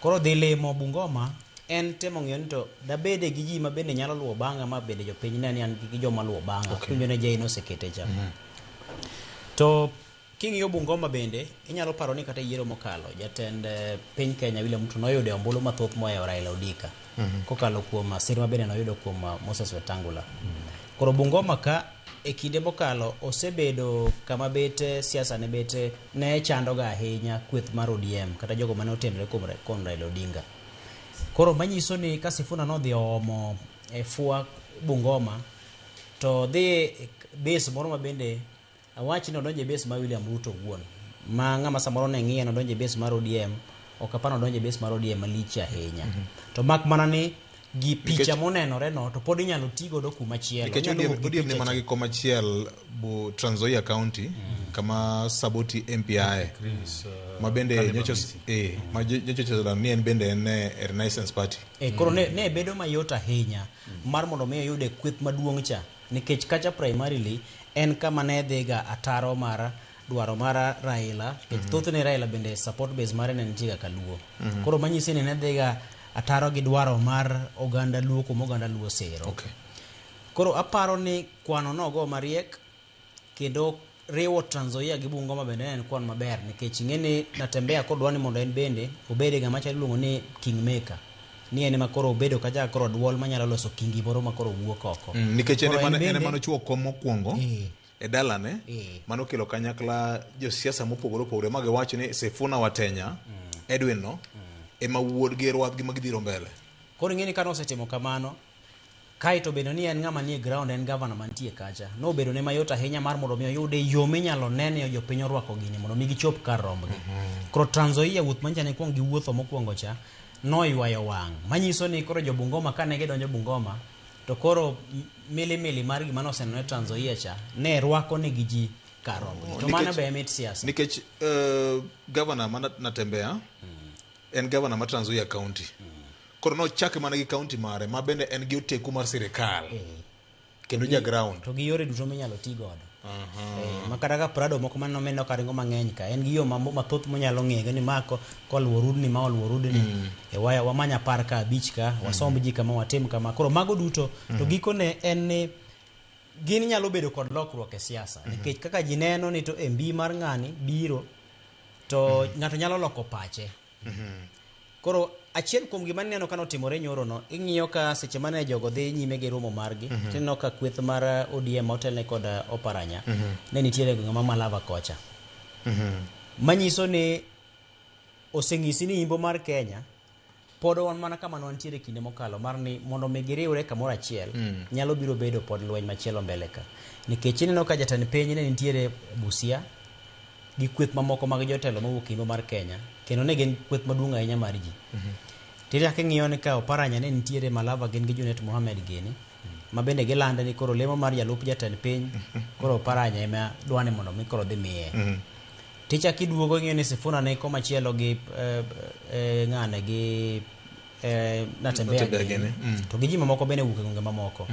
Koro dhi limo Bungoma en temo ng'iyo ni to da bede gi ji ma bende nyalo luwo bang'a ma bende jopiny ne ni an gi joma luwo bang'a kunjo ne jei nosekete cha. To king'iyo Bungoma bende inyalo paro ni kata yiero mokalo jatend piny Kenya William Ruto noyudo ombulu mathoth mohewo Raila Odinga kokalo kuom sir ma bende noyudo kuom Moses Wetangula. Koro Bungoma ka e kinde mokalo osebedo kama bete siasa ne bete ne chandoga ahinya kweth mar ODM kata jogo mane otenore kuom Raila Odinga. Koro manyiso ni ka Sifuna nodhi omo fua Bungoma to dhi base moro ma bende awach ni odonje base mar William Ruto wuon ma ng'ama samoro ne ng'iye no donje base mar ODM ok apano donje base mar ODM malich ahinya. To mak mana ni gi picha monenore no to pod inyalo tigo do kuma chielo. Nikech ODM ne mana gi koma chiel bu Trans Nzoia County kama Saboti MPI ma bende nyocho ma nyocho ni en bende en Renaissance Party. Koro ne bedo mayot ahinya mar mondo mi yude kweth maduong' cha nikech kacha primarily en kama ne dhiga ataro mar dwaro mar Raila. Thothne Raila bende support base mare ne nitie ka Luo. Koro manyisi ni ne dhiga ataro gi dwaro mar oganda Luo kuom oganda Luo sero. Koro aparo ni kwano nogo mariek kendo riwo Trans Nzoia gi Bungoma bende en kwan maber nikech ing'eni Natembeya kodwa ni mondo en bende obede ga machalo luongo ni kingmaker ni ene makoro obedo kaja koro duol manyalo loso kingi moro makoro wuok oko. Nikech ene mano chuo kom mokwongo e dalane mano kelo kanyakla jo siasa mopogore opogore ma giwacho ni Sifuna Watenya Edwin no ema wuod gi rwath gi magidhiro mbele. Koro ing'eni ka nosetimo kamano kai to bedo ni en ng'ama nie ground en governor mantie kacha no bedo ne mayot ahinya mar mondo mi oyude yo minyalo nene jopiny orwako gini mondo mi gichop kar rombgi. Koro Trans Nzoia wuoth mancha ne kuong giwuotho mokwongo cha no ywayo wang' manyiso ni koro jo Bungoma kane gidonjo Bungoma to koro mili mar gima noseneno Trans Nzoia cha ne rwako ne gi ji kar rombgi to mana be mit siasa nikech governor mana Natembeya en governor ma Trans Nzoia County. Koro no chake mana gi county mare ma bende en gi oteku mar sirikal kendo ja ground to gi yore duto minyalo ti godo. Makata ka Prado moko man nomeno karingo mang'eny ka en gi yo mathoth monyalo ng'ego ni mako koluwo rudni ma oluwo rudni waya wamanya par ka abich ka wasomb ji kama watim kama. Koro mago duto to gikone en ni gin nyalo bedo kod lokruok e siasa nikech kaka ji neno ni to mbi mar ng'ani biro to ng'ato nyalo loko pache. Koro achiel kuom gima neno ka notimore nyoro no ing'iyo ka seche mane jogo dhi nyime gi romo margi tineno ka kweth mar ODM otelne kod Oparanya ne nitiere ng'ama Malava kocha manyiso ni oseng'isi ni imbo mar Kenya pod wan mana kama nwantiere kinde mokalo mar ni mondo mi giriwre kamoro achiel nyalo biro bedo pod lweny machielo mbele ka nikech ineno ka jatend piny ne nitiere Busia gi kweth mamoko mag jotelo mawuok imbo mar Kenya kendo ne gin kweth maduong' ahinya mar ji. Tiri ake ng'iyo ni ka Oparanya ne nitiere Malava gin gi Junet Mohamed gini mabende gilande ni koro lemo mar jalup jatend piny koro paranya ema dwani mondo mi koro dhi miye ticha kiduogo ng'eyo ni Sifuna ne koma chielo gi ng'ane gi Natembeya to gi ji mamoko bende wuok e gwenge mamoko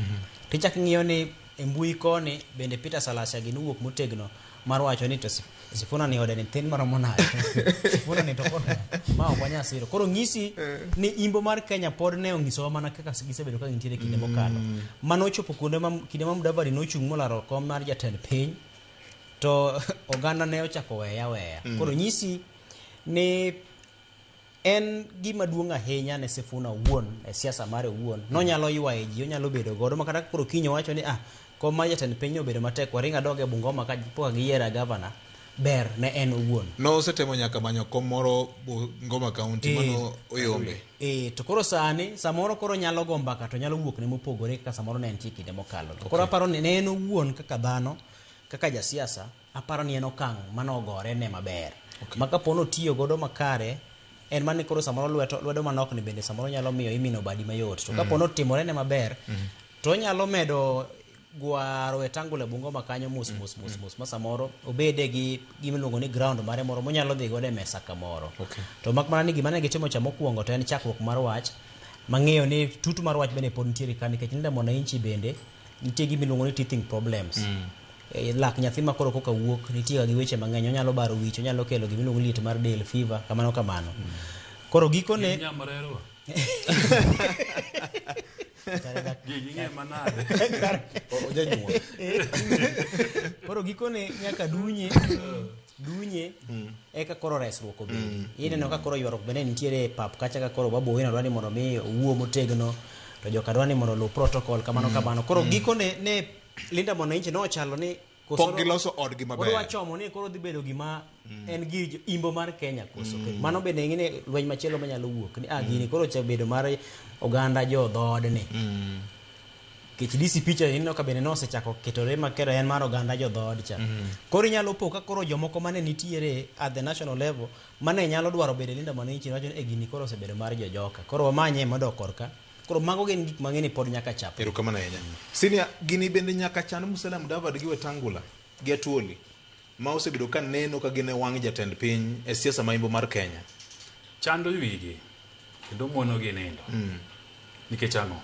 ticha king'iyo ni e mbui koni bende Peter Salasya gi nuwuok motegno mar wacho ni to Sifuna ni ode ni thin maromo nade Sifuna ni to ma ok wanya siro koro ng'isi ni imbo mar Kenya pod ne ong'isowa mana kaka gisebedo ka gintiere kinde mokalo manochopo kuonde kinde ma Mudavadi nochung' molaro kom mar jatend piny to oganda ne ochako weya koro nyisi ni en gima duong' ahinya ne Sifuna wuon e siasa mare wuon nonyalo ywaye ji onyalo bedo godo makata koro kinyo wacho ni kom mar jatend piny obedo matek waringa dog e Bungoma ka poka giyiera gavana ber ne en wuon no setemo nyaka manyo kom moro Bungoma County mano oyombe to koro sani samoro koro nyalo gombaka to nyalo wuok ne mopogore kaka samoro ne en kinde mokalo koro aparo ni ne en wuon kaka dhano kaka jasiasa aparo ni en okang' manogore ne maber maka pono tiyo godo makare en mane koro samoro lwedo manok ni bende samoro nyalo miyo imino badi mayot to kapono timore ne maber to nyalo medo gwaro e tangule Bungoma kanyo mus ma samoro obede gi gimiluongo ni ground mare moro monyalo dhi godo e mesa kamoro to mak mana ni gima ne gitimo cha mokwongo to en chakruok mar wach mang'eyo ni tutu mar wach bende pod nitiere ka nikech nda Mwananchi bende nitie gimiluongo ni teething problems lak nyathi ma koro koka wuok nitie gi weche mang'eny onyalo baro wich onyalo kelo gimiluongo ni lit mar del fever kamano koro giko ne gigi manade koro gikone nyaka dunye eka koro resruok obedi ineno ka koro ywaruok bende nitiere pap kacha ka koro Babu Owino dwani mondo mi owuo motegno to joka dwani mondo lu protocol kamano koro gikone ne Linda Mwananchi no chalo ni pok giloso odgi maber wachomo ni koro dhi bedo gima en gi imbo mar Kenya koso mano bende ngine lweny machielo manyalo wuok ni gini koro cha bedo mar oganda jo dhoodni kech DCP cha inno ka bende no osechako ketore makero en mar oganda jo dhood cha koro inyalo po ka koro jomoko mane nitiere at the national level mane nyalo dwaro bedo Linda Mwananchi wacho ni gini koro osebedo mar jojoka koro wamanye mondo korka koro mago gin gik mang'eny pod nyaka chap erokamano ahinya Senior gini bende nyaka chan Musalia Mudavadi gi Wetangula gi Atuoli ma osebedo ka neno ka gin e wang' jatend piny e siasa maimbo mar Kenya chando wigi kendo mono gi nindo nikech ang'o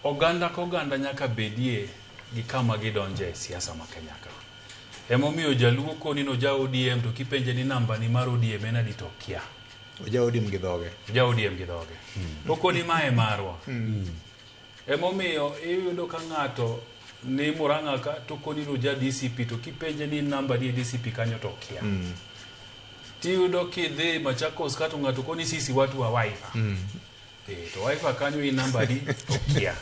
oganda ka oganda nyaka bedie gi kama gidonje e siasa ma Kenya ka emomiyo jaluo koni no ja ODM to kipenje ni namba ni mar ODM en adi to kia ja ODM gi dhoge okoni mae marwa emomiyo iyudo ka ng'ato ni Murang'a ka to koni no ja DCP to kipenje ni namba ni DCP kanyo to kia tiyudo kidhi Machakos ka to ng'ato koni sisi watu wa Wiper to Wiper kanyo i namba di to kia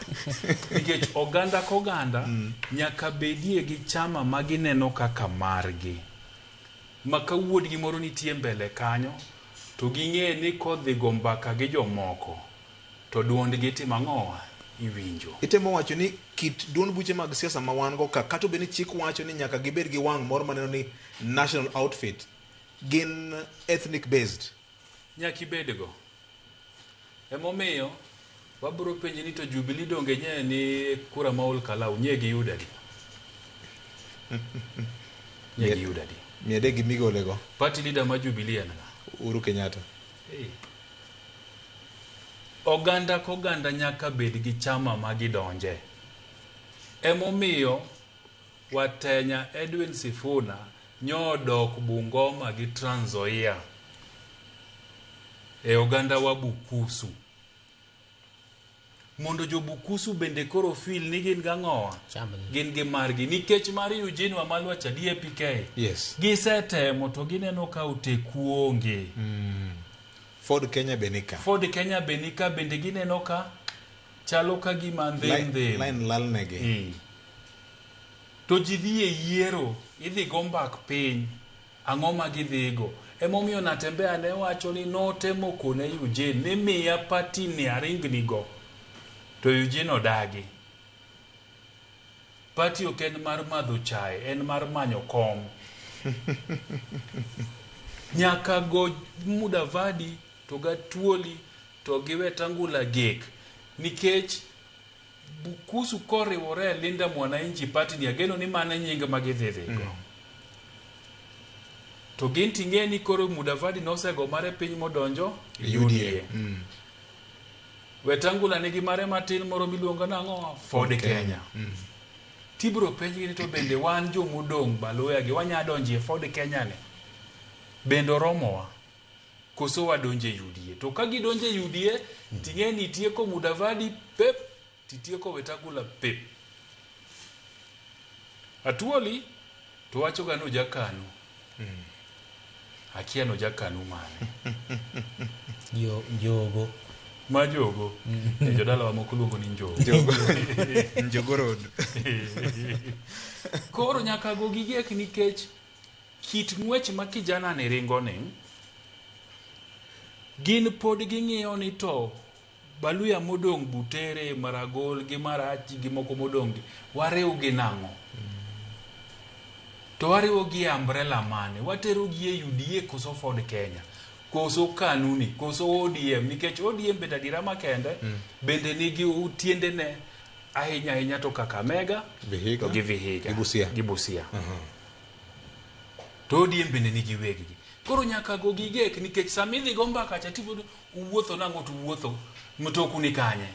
nikech oganda ka oganda nyaka bedie gi chama magineno kaka margi maka wuod gi moro nitie mbele kanyo to ging'e ni kodhi go mbaka gi jomoko to duondgi timo ang'o iwinjo itemo wacho ni kit duond buche mag siasa ma wan go kata bende chik wacho ni nyaka gibed gi wang' moro maneno ni national outfit gin ethnic based nyaka ibedgo emomiyo wabiro penje ni to Jubilee donge nye ni kura maul kalau nye gi yudadi miede gi migolego party leader ma Jubilee en Uhuru Kenyatta oganda ka oganda nyaka bed gi chama magidonje emomiyo watenya Edwin Sifuna nyodok Bungoma gi Trans Nzoia e oganda wa Bukusu mondo jo Bukusu bende koro feel ni gin gang'owa gin gi margi nikech mar Eugene Wamalwa cha DAPK gisetemo to gineno ka oteku onge Ford Kenya Benika bende gineno ka chalo ka gima ndhendhe line lalnege to ji dhi e yiero idhi go mbak piny ang'o ma gidhigo emomiyo Natembeya ne wacho ni notemo kone Eugene ni miya pati ni aringnigo to Eugene odagi pati ok en mar madho chae en mar manyo kom nyaka go Mudavadi to Atuoli to gi Wetangula gek nikech Bukusu koriwore Linda Mwananchi Party ni ageno ni mane nyinga magidhidhigo. To gin ting'eni koro Mudavadi nosego mare piny modonjo UDA. Wetangula nigi mare matin moro miluongo nang'o Ford Kenya. Tibro penjgi ni to bende wan jomodong' Baloya gi wanyadonje Ford Kenya ne. Bendo romowa. Koso wadonje UDA. To ka gidonje UDA ting'eni tieko Mudavadi pep titieko Wetangula pep. Atuoli to wacho ga no jakanu. Akia no jakanu mane. Jogo. Ma jogo. Jodala wa mokuluongo ni njogo. Njogo road. Koro nyaka go gigek nikech kit ng'wech ma kijana ne ringo ne gin pod ging'iyo ni to Baluya modong' Butere, Maragol gi Marachi gi moko modong' wariw gi nang'o. To wariwo gi umbrella mane, watero gi e UDA koso Ford Kenya, koso kanuni, koso ODM, nikech ODM bende adira makende, bende nigi utiende ne ahinya to Kakamega, to gi Vihiga, gi Busia. To ODM bende nigi weggi. Koro nyaka go gigek nikech samidhi go mbaka cha tipo uwuotho nang'o to uwuotho mtoku ni kanye.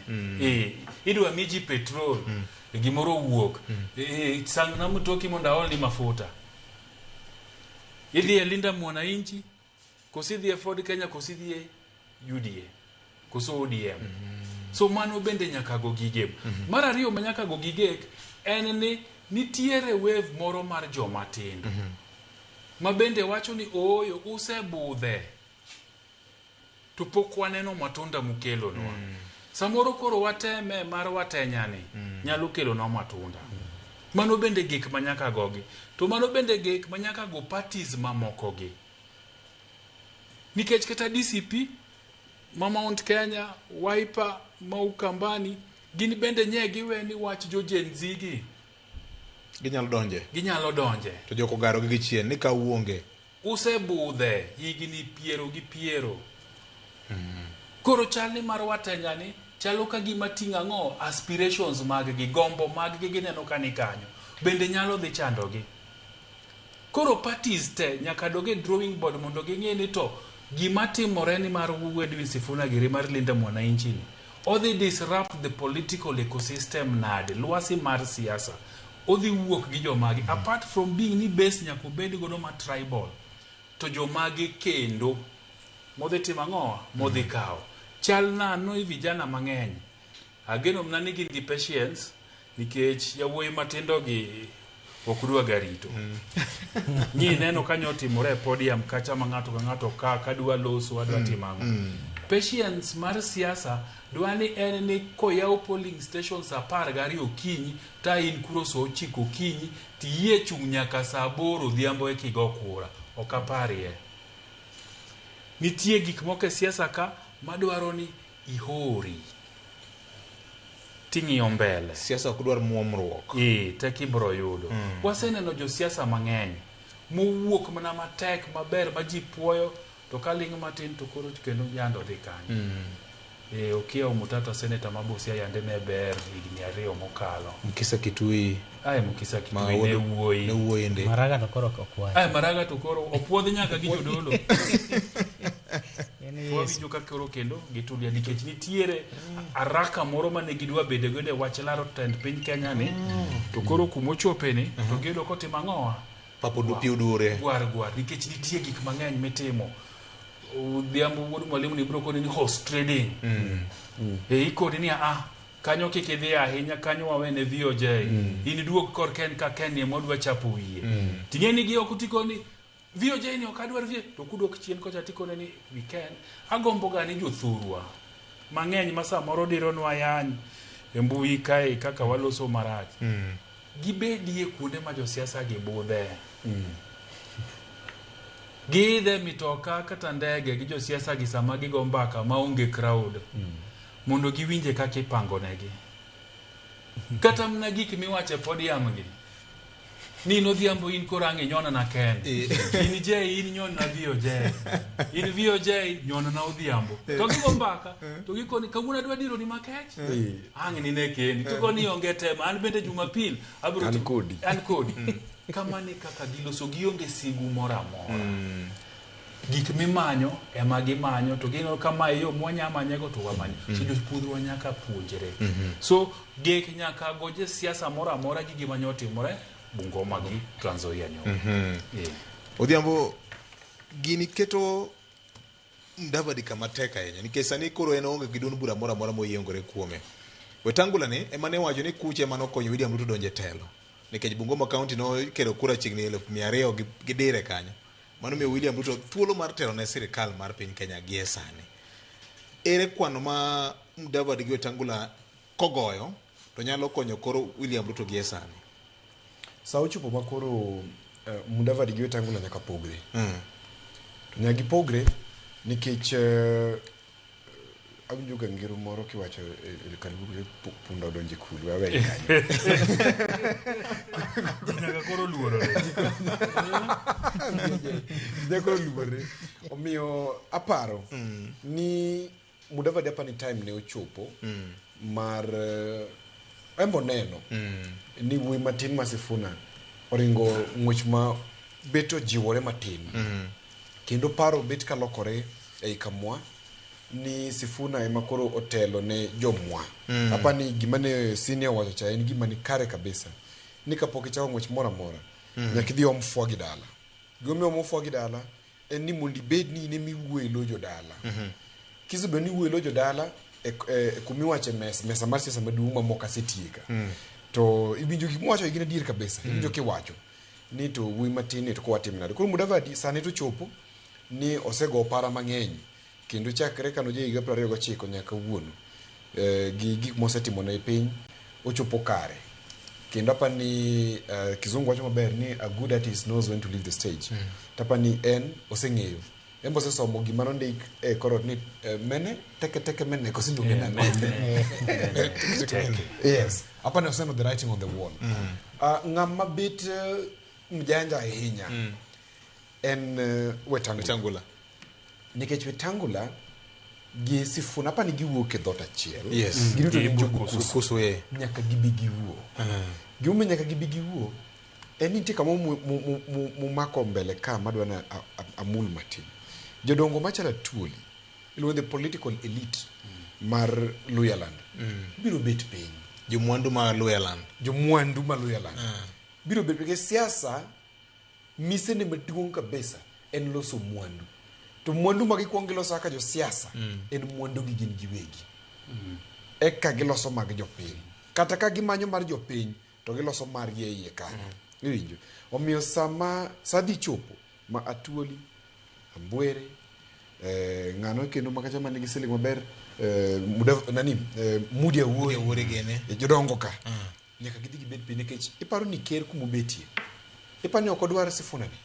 Idwa miji petrol. Gimoro wuok sang na mtoki monda oli mafuta. Idhi Linda Mwananchi kosidhi Ford Kenya kosidhi UDA koso ODM. So mano bende nyaka go gigek. Mar ariyo ma nyaka go gigek en ni nitiere wave moro mar joma tindo. Ma bende wacho ni oyo usebudhe. To pok waneno matunda mukelo no. Samoro koro wateme mar watenyani nyalo kelo no matunda. Mano bende gik manyaka gogi. To mano bende gik manyaka go parties mamoko gi. Nikech kata DCP, Mount Kenya, Wiper, Ukambani, gin bende giwe ni wach jo Gen Z gi. Ginyalo donje. To joko garo gi chien ni ka uonge. Usebudhe higni piero. Koro chalni mar watenyani chalo ka gima ting'a ng'o aspirations mag gi, gombo mag gi gineno ka ni kanyo. Bende nyalo dhi chando gi. Koro parties te nyaka doge drawing board mondo ging'e ni to gima timore ni mar Edwin Sifuna Giri mar Linda Mwananchi ni odhi disrupt the political ecosystem nade, lwasi mar siasa. Odhi wuok gi jomagi. Apart from being ni base nyaka bed godo ma tribal. To jomagi kendo modhi timo ang'o modhi kawo. Chal nano i vijana mang'eny. Ageno mna ni gin gi patience nikech yawuoyi matindo gi okdwa garito. Nyi neno kanyo otimore podium kacha ma ng'ato ka ng'ato ka dwa loso adwa timo ang'o. Patience mar siasa dwani en ni koyaw polling stations 12 okinyi ta in kuro so 9 okinyi tiyie chung' nyaka saa 8 odhiambo e kigo kura. Ok aparie. Nitie gik moko e siasa ka madwaro ni ihori. Ting'iyo mbele. Siasa ok dwar muomruok. Tek ibro yudo. Waseneno jo siasa mang'eny mowuok mana matek maber ma ji puoyo to kaling' matin to koro kendo yando dhi kanyo. Okiya Mutata seneta ma Busia yande ne ber higni 2 mokalo. Mkisa Kitui. Mkisa Kitui ne wuoyi ndi. Maraga to koro okwayo. Maraga to koro opuodhi nyaka gi jodolo. Wawijo ka koro kendo gitulia nikech nitiere araka moro mane gidwa bede gode wach laro tend piny Kenya ni. To koro kumochope ni to gedo kotimo ang'owa. Papo dupi udure. Gwar nikech nitie gik mang'eny mitimo. Dhiambo wuod mwalimu ni bro koni ni horse trading. Ikoni ni kanyo kikidhi ahinya kanyo wawene VOJ. In duok kor ken ka ken ni modwa chapo wiye. Ting'eni gi okutiko ni VOJ ni okadwar vie to kudok chien kocha tikone ni weekend agombo gani jothurwa mang'eny ma samoro dironwa yany e mbui kae kaka waloso marach. Gibedie kuonde ma josiasa gi budhe. Gidhe mitoka kata ndege gi josiasa gi sama gigo mbaka maonge crowd mondo giwinje kaka ipango negi. Kata mna gik miwache podium gi Ni no dhiambo in korange nyona na ken. In je in nyona na vio je. In vio je nyona na odhiambo. To gigo mbaka, to gikoni kawuono dwa diro ni makech. Ang ni nekeni. To koni onge tema an bende Jumapil abro an kodi. Kamani kaka giloso gionge sigu mora mora. Gik mimanyo ema gimanyo to gino kama yo mwanyamanyego to wamanyo. So jopudhwa nyaka puonjre. So gek nyaka goje siasa mora mora gi gima nyotimore Bungoma gi Trans Nzoia nyo. Odhiambo gini keto Mudavadi kama teka yenye nikech sani koro en onge gidun bura mora mora moyiengore kuome. Wetangula ni emane wacho ni kuche mano konyo William Ruto donje telo. Nikech Bungoma County no kero kura chigni 200 gi dire kanyo. Mano miyo William Ruto thuolo mar telo ne sirikal mar piny Kenya gie sani. Ere kwano ma Mudavadi gi Wetangula kogoyo to nyalo konyo koro William Ruto gie sani. Sa ochopo ma koro Mudavadi gi Wetangula nyaka pogre. To nyaka gipogre nikech awinjo ga ngero moro kiwacho karibu punda odonje kulu awe kanyo. Nyaka koro luoro. Nyaka luore. Omiyo aparo ni Mudavadi apani time ne ochopo mar embo neno ni wuoyi matin ma Sifuna oringo ng'wech ma beto jiwore matin kendo paro bet kalokore ei kamwa ni Sifuna ema koro otelo ne jomwa hapa ni gima ne senior wacho cha en gima ni kare kabisa ni kapok ichako ng'wech mora mora nyaka idhi omfwa gi dala gome omfwa gi dala en ni mondi bed ni ne miwuoyi lo jodala kisebedo ni wuoyi lo jodala kumiwache mesa mar siasa maduong' ma moka setieka to ibinjo gik mwacho igine dir kabisa ibinjo kiwacho ni to wuoyi matin to kwatim nade koro Mudavadi sane to chopo ni osego para mang'eny kendo chakre kano je higa 29 nyaka wuono gi gik mosetimo ne piny ochopo kare kendo apa ni kizungu wacho maber ni a good artist knows when to leave the stage tapa ni en oseng'eyo embo se somo gima nondik korot ni mene teke mene kosindo mene yes apa ni oseno the writing on the wall ng'ama bit mjanja ahinya en Wetangula nikech Wetangula gi Sifuna apa ni giwuok e dhot achiel gino to njogo kusoe nyaka gibi giwuo giume nyaka gibi giwuo en nitie kama mumako mbele ka madwa na amul matin jodongo machala tuoli ilo the political elite mar Luhyaland biro bet piny jomwandu ma Luhyaland biro bet piny siasa misene maduong' kabisa en loso mwandu to mwandu ma gikwongo giloso kaka jo siasa en mwandu gi gin giwegi eka giloso mag jopiny kata ka gimanyo mar jopiny to giloso mar yeye kanyo iwinjo omiyo sama sadhi chopo ma Atuoli Ambwere ngano kendo makacha manigi siling maber Mudi Awuor gene jodongo ka nyaka gidhi gibed piny nikech iparo ni ker kumobetie ipani ok odwar Sifuna ni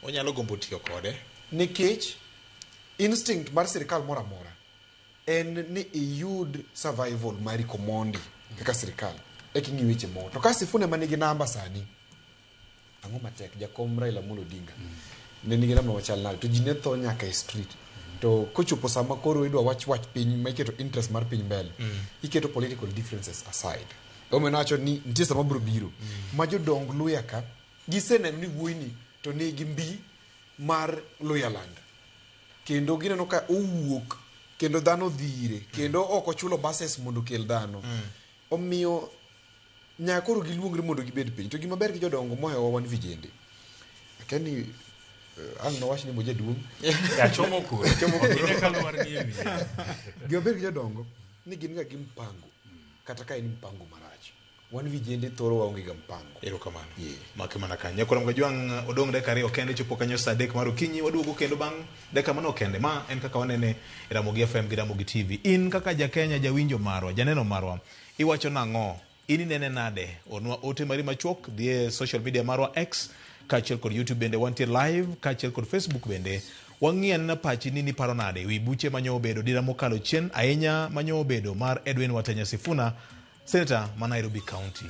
onyalo gombo tiyo kode nikech instinct mar sirikal mora mora en ni iyud survival mari komondi kaka sirikal ekingi weche mo to ka Sifuna manigi namba sani ang'o matek jakom Raila Amolo Odinga ne nigi namba machal nade to ji ne tho nyaka e street to kochopo sama koro idwa wach piny ma iketo interest mar piny mbele iketo political differences aside ome nacho ni nitie sama bro biro ma jodong Luhya ka giseneno ni wuoyi ni to nigi mbi mar Luhyaland kendo gineno ka owuok kendo dhano dhire kendo ok ochulo buses mondo kel dhano omiyo nyaka koro giluongre mondo gibed piny to gima ber gi jodongo mohewa wan vijende akeni ang' nowach ni moja duong' chomo kuro ine kalwar ni emi gima ber gi jodongo ni gin ga gi mpango kata ka en mpango marach wan vijende thoro waonge ga mpango erokamano make mana kanyo koro mgajwang' odong' dakika 2 kende chopo kanyo saa 3 mar okinyi waduogo kendo bang' dakika mano kende ma en kaka wanene e Ramogi FM gi Ramogi TV in kaka jakenya jawinjo marwa janeno marwa iwacho nang'o in nene nade onwa ote mari machuok dhie social media marwa X kaachiel kod YouTube bende wantie live kaachiel kod Facebook bende wang'ien na pachi ni paro nade wi buche manyo obedo dira mokalo chien ahinya manyo obedo mar Edwin Watenya Sifuna Senator ma Nairobi County.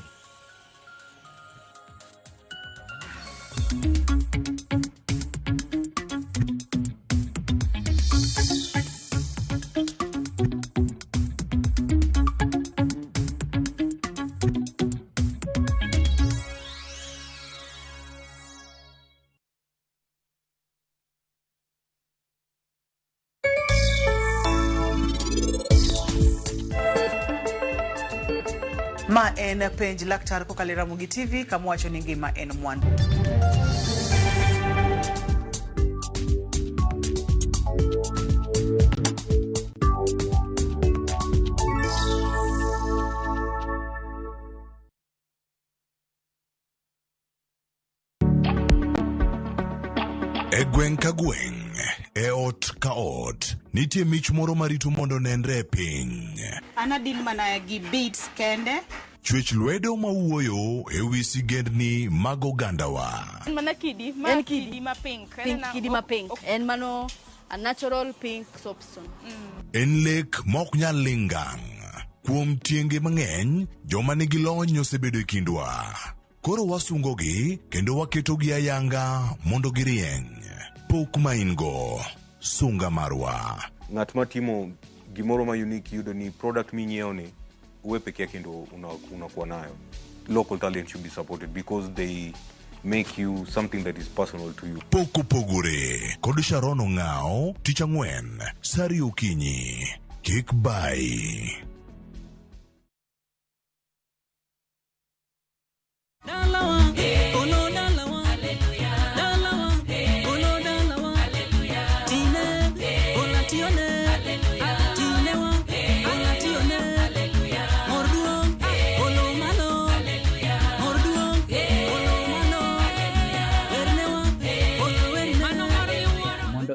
en penj laktar kokalo Ramogi TV kama wacho ni ngima en mwandu. Gweng ka gweng, ot ka ot, nitie mich moro marito mondo nenre piny. Anadil mana gi beats kende. Chwech lwedo mawuoyo ewi sigendni mag ogandawa. Mana kidi ma pink. Kidi ma pink. En mano a natural pink soapstone. En lek mok nyal lingang. Kuom tienge mang'eny, joma nigi lony osebedo e kindwa. Koro wasungogi kendo waketogi ayanga mondo girieny. Pok ma ingo, sunga marwa. Ng'at matimo gimoro ma unique yudo ni product minyiewo ni uwe peke yake ndo unakuwa nayo. Local talent should be supported because they make you something that is personal to you. Poko pogore, kod Sharon Ong'ao, Tich Ang'wen, Sari Okinyi, Kik Bai.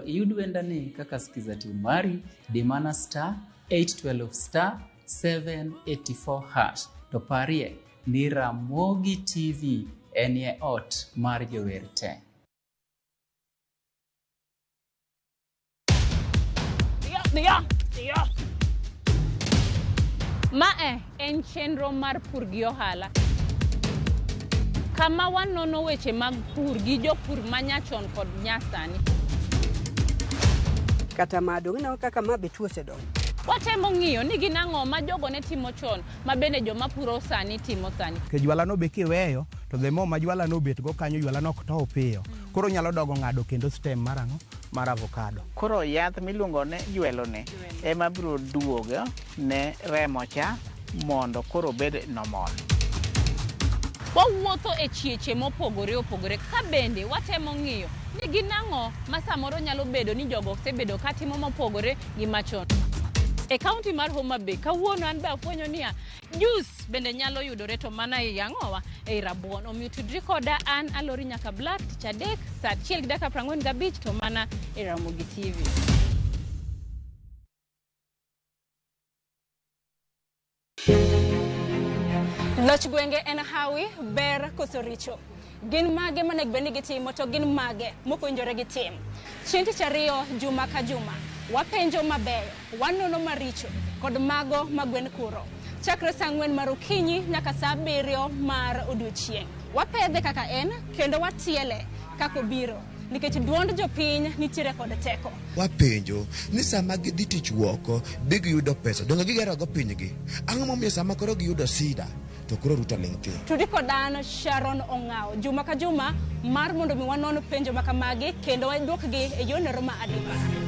Iyud wendani kaka sikiza timu mari dimana star 812 star 784 hash to parie ni Ramogi TV enye ot mar jower te. Mae en chenro mar pur gi ohala. Kama wanono weche mag pur gi jopur manyachon kod nyasani. Kata madong na kaka mabe tuoche dong. Watemo ng'iyo ni ginang'o ma jogo ne timo chon ma bende joma puro sani timo sani. Ke jwala no be kiweyo to the more ma jwala no bet go kanyo jwala no to piyo. Koro nyalo dogo ng'ado kendo stem marang'o mar avocado. Koro yath miluongo ne jwelo ne ema biro duogo ne remo cha mondo koro bed normal. Wawuotho e chieche mopogore opogore ka bende watemo ng'iyo ni ginang'o ma samoro nyalo bedo ni jogo osebedo ka timo mopogore gi machon. E kaunti mar Homa Bay kawuono an be afwenyo niya juice bende nyalo yudore to mana e yang'owa e rabuon. Omiyo tudri koda an Alori nyaka Black Tich Adek saa 1:45 to mana e Ramogi TV. Loch gwenge en hawi ber koso richo. Gin mage manego beni gitimo to gin mage mokonjore gitim. Chieng' Tich Ariyo juma ka juma wapenjo mabeyo, wanono maricho kod mago magwen kuro. Chakre saa 4 mar okinyi nyaka saa 7 mar odiochieng'. Wapedhe kaka en kendo watiele kako biro. Nikech duond jopiny nitiere kod teko. Wapenjo ni sama gidhi tich woko be giyudo pesa donge gigero go pinygi. Ang'o momiyo sama koro giyudo sida to koro ruto lengti. Tudi kodan Sharon Ong'ao juma ka juma mar mondo mi wanon penjo makamagi kendo waduokgi e yonero ma adiera.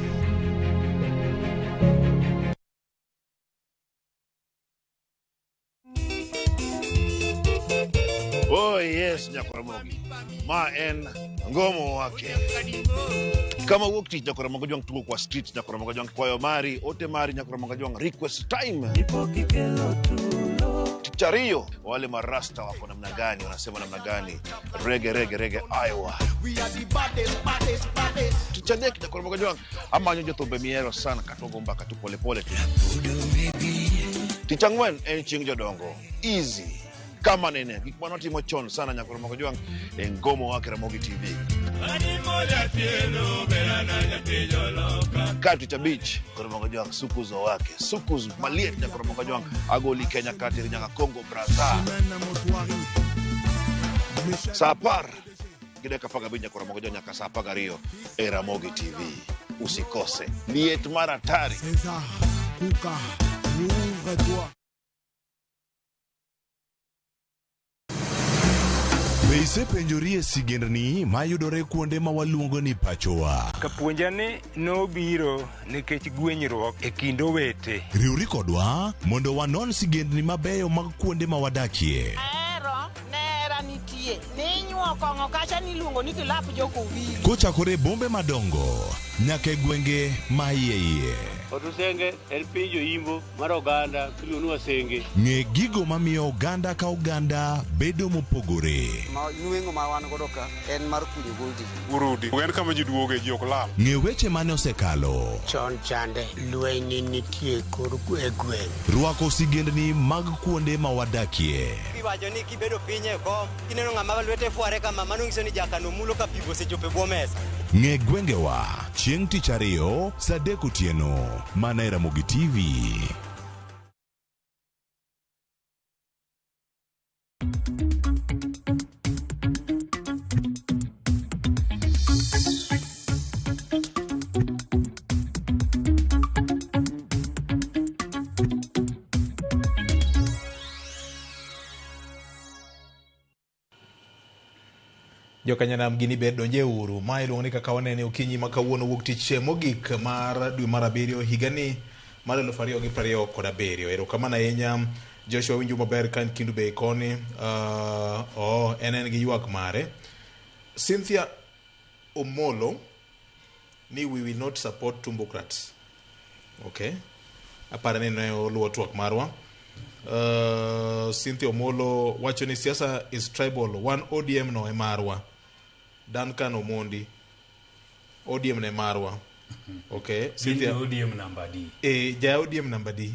Oh yes, Nyakaramogi. Ma en ngomo wake. Kama wuok tich Nyakaramogi jwang tugo kwa street Nyakaramogi jwang kwayo mari, ote mari Nyakaramogi jwang request time. Tich Ariyo, wale marasta wako namna gani, wanasema namna gani? Reggae Iowa. Tich Adek Nyakaramogi jwang ama nyojo thumbe miero sana katogo mbaka tu pole pole tu. Tich Ang'wen en chieng' jodongo. Easy. Kama nene, kikmano timo chon sana Nyakaramogi jwang ngomo wake Ramogi TV. Kati cha beach Nyakaramogi jwang sukuzo wake. Sukuzo maliet Nyakaramogi jwang agoli Kenya kati nyaka Congo Brazza. Sapar gideka faga binya Nyakaramogi jwang nyaka saa 12 Ramogi TV. Usikose. Liet mara tari. Kuka, Be isepenjori e sigendni mayudore kuonde ma waluongo ni pachowa. Kapuonjani nobiro nikech gwenyruok e kind owete. Riwri kodwa mondo wanon sigendni mabeyo mag kuonde ma wadakie. Nera nitie. Ninyuo kongo kacha niluongo ni kilap joko wili. Kochakore bombe madongo nyaka e gwenge ma iye. Otusenge en piny joimbo mar oganda iluongo ni Wasenge. Ng'e gigo mamiyo oganda ka oganda bedo mopogore. Nueng'o ma wan godo ka en mar kunyo goldi. Urudi. En kama ji duoge ji ok lal. Ng'e weche mane osekalo. Chon chande lweny nitie kor gweng'. Rwako sigendni mag kuonde ma wadakie. Kiwacho ni kibedo piny e kom, kineno ng'ama lwete fuare kama mano nyiso ni jakano mulo ka pigo sechope bwo mesa. Ng'e gwengewa chieng' tich ariyo saa 3 otieno mana e Ramogi TV. Jokanyanam gini ber donje uru ma iluongo ni kaka wanene okinyi ma kawuono wuok tich mogik mar dwe mar 7 higani mar 2027. Erokamano ahinya Joshua, winjo maber kan kindu be koni en gi ywak mare. Cynthia Omolo ni we will not support Tumbocrats. Okay, apara ni ne oluwo twak marwa. Cynthia Omolo wacho ni siasa is tribal, one ODM no e marwa. Duncan Omondi ODM ne marwa. Okay, Cynthia ODM number D. Ja ODM number D.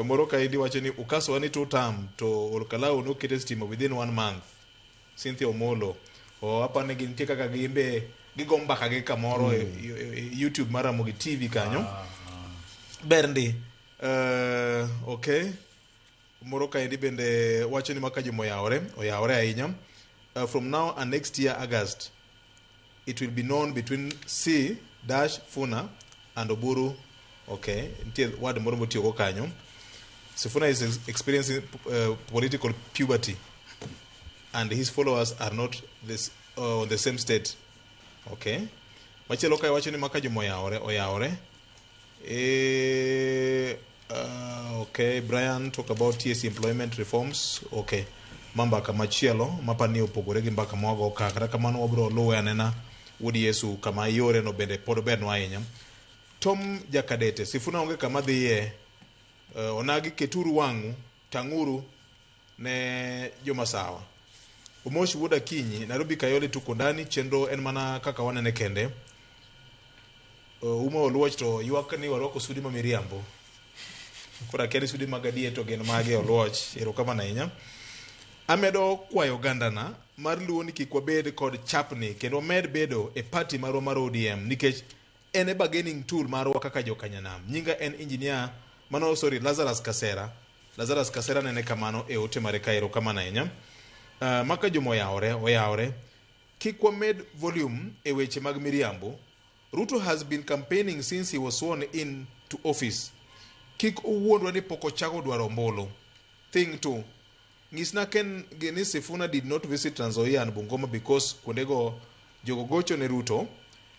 Moro kaidi wacho ni ukaso wani 2 term to Olkalau no kete stima within 1 month. Cynthia Omolo apane gintie kaka gimbe gigomba kage kamoro YouTube mara Ramogi TV kanyo. Berndi okay, moro kaidi bende wacho ni maka jomo oyawore ahinya. From now and next year August it will be known between C-Funa and Oburu. Okay, until word moro motio go kanyo. Sifuna is experiencing political puberty and his followers are not this on the same state. Okay, machielo kai wacho ni maka jomo oyawore. Okay, Brian talk about TSC employment reforms. Okay, mamba kama chielo mapani opogore gi mbaka mwago kaka kamano wabro luwe anena Wudi Yesu kama yore no bende pod ber no ahinya. Tom Jakadete Sifuna onge kama dhiye onagi keturu wangu tanguru ne joma sawa. Umoshi Wuda Kinyi Nairobi Kayole tuko ndani chenro en mana kaka wanene kende. Umo oluoch to ywak ni waroko sudi ma miriambo. Kora keni sudi magadie to gen mage oluoch. Erokamano ahinya. Amedo kwayo gandana mar luwo ni kik wabed kod chapni kendo med bedo e party marwa mar ODM nikech en e bargaining tool marwa kaka jokanyanam. Nyinga en engineer Lazarus Kasera. Lazarus Kasera nene kamano e ote mare ka. Erokamano ahinya. Maka jomo oyawore kik wamed volume e weche mag miriambo. Ruto has been campaigning since he was sworn in to office. Kik uwuondwa ni poko chako dwaro ombolo. Thing 2. Ngisna ken geni Sifuna did not visit Trans Nzoia and Bungoma because kundego jogo gocho ne Ruto.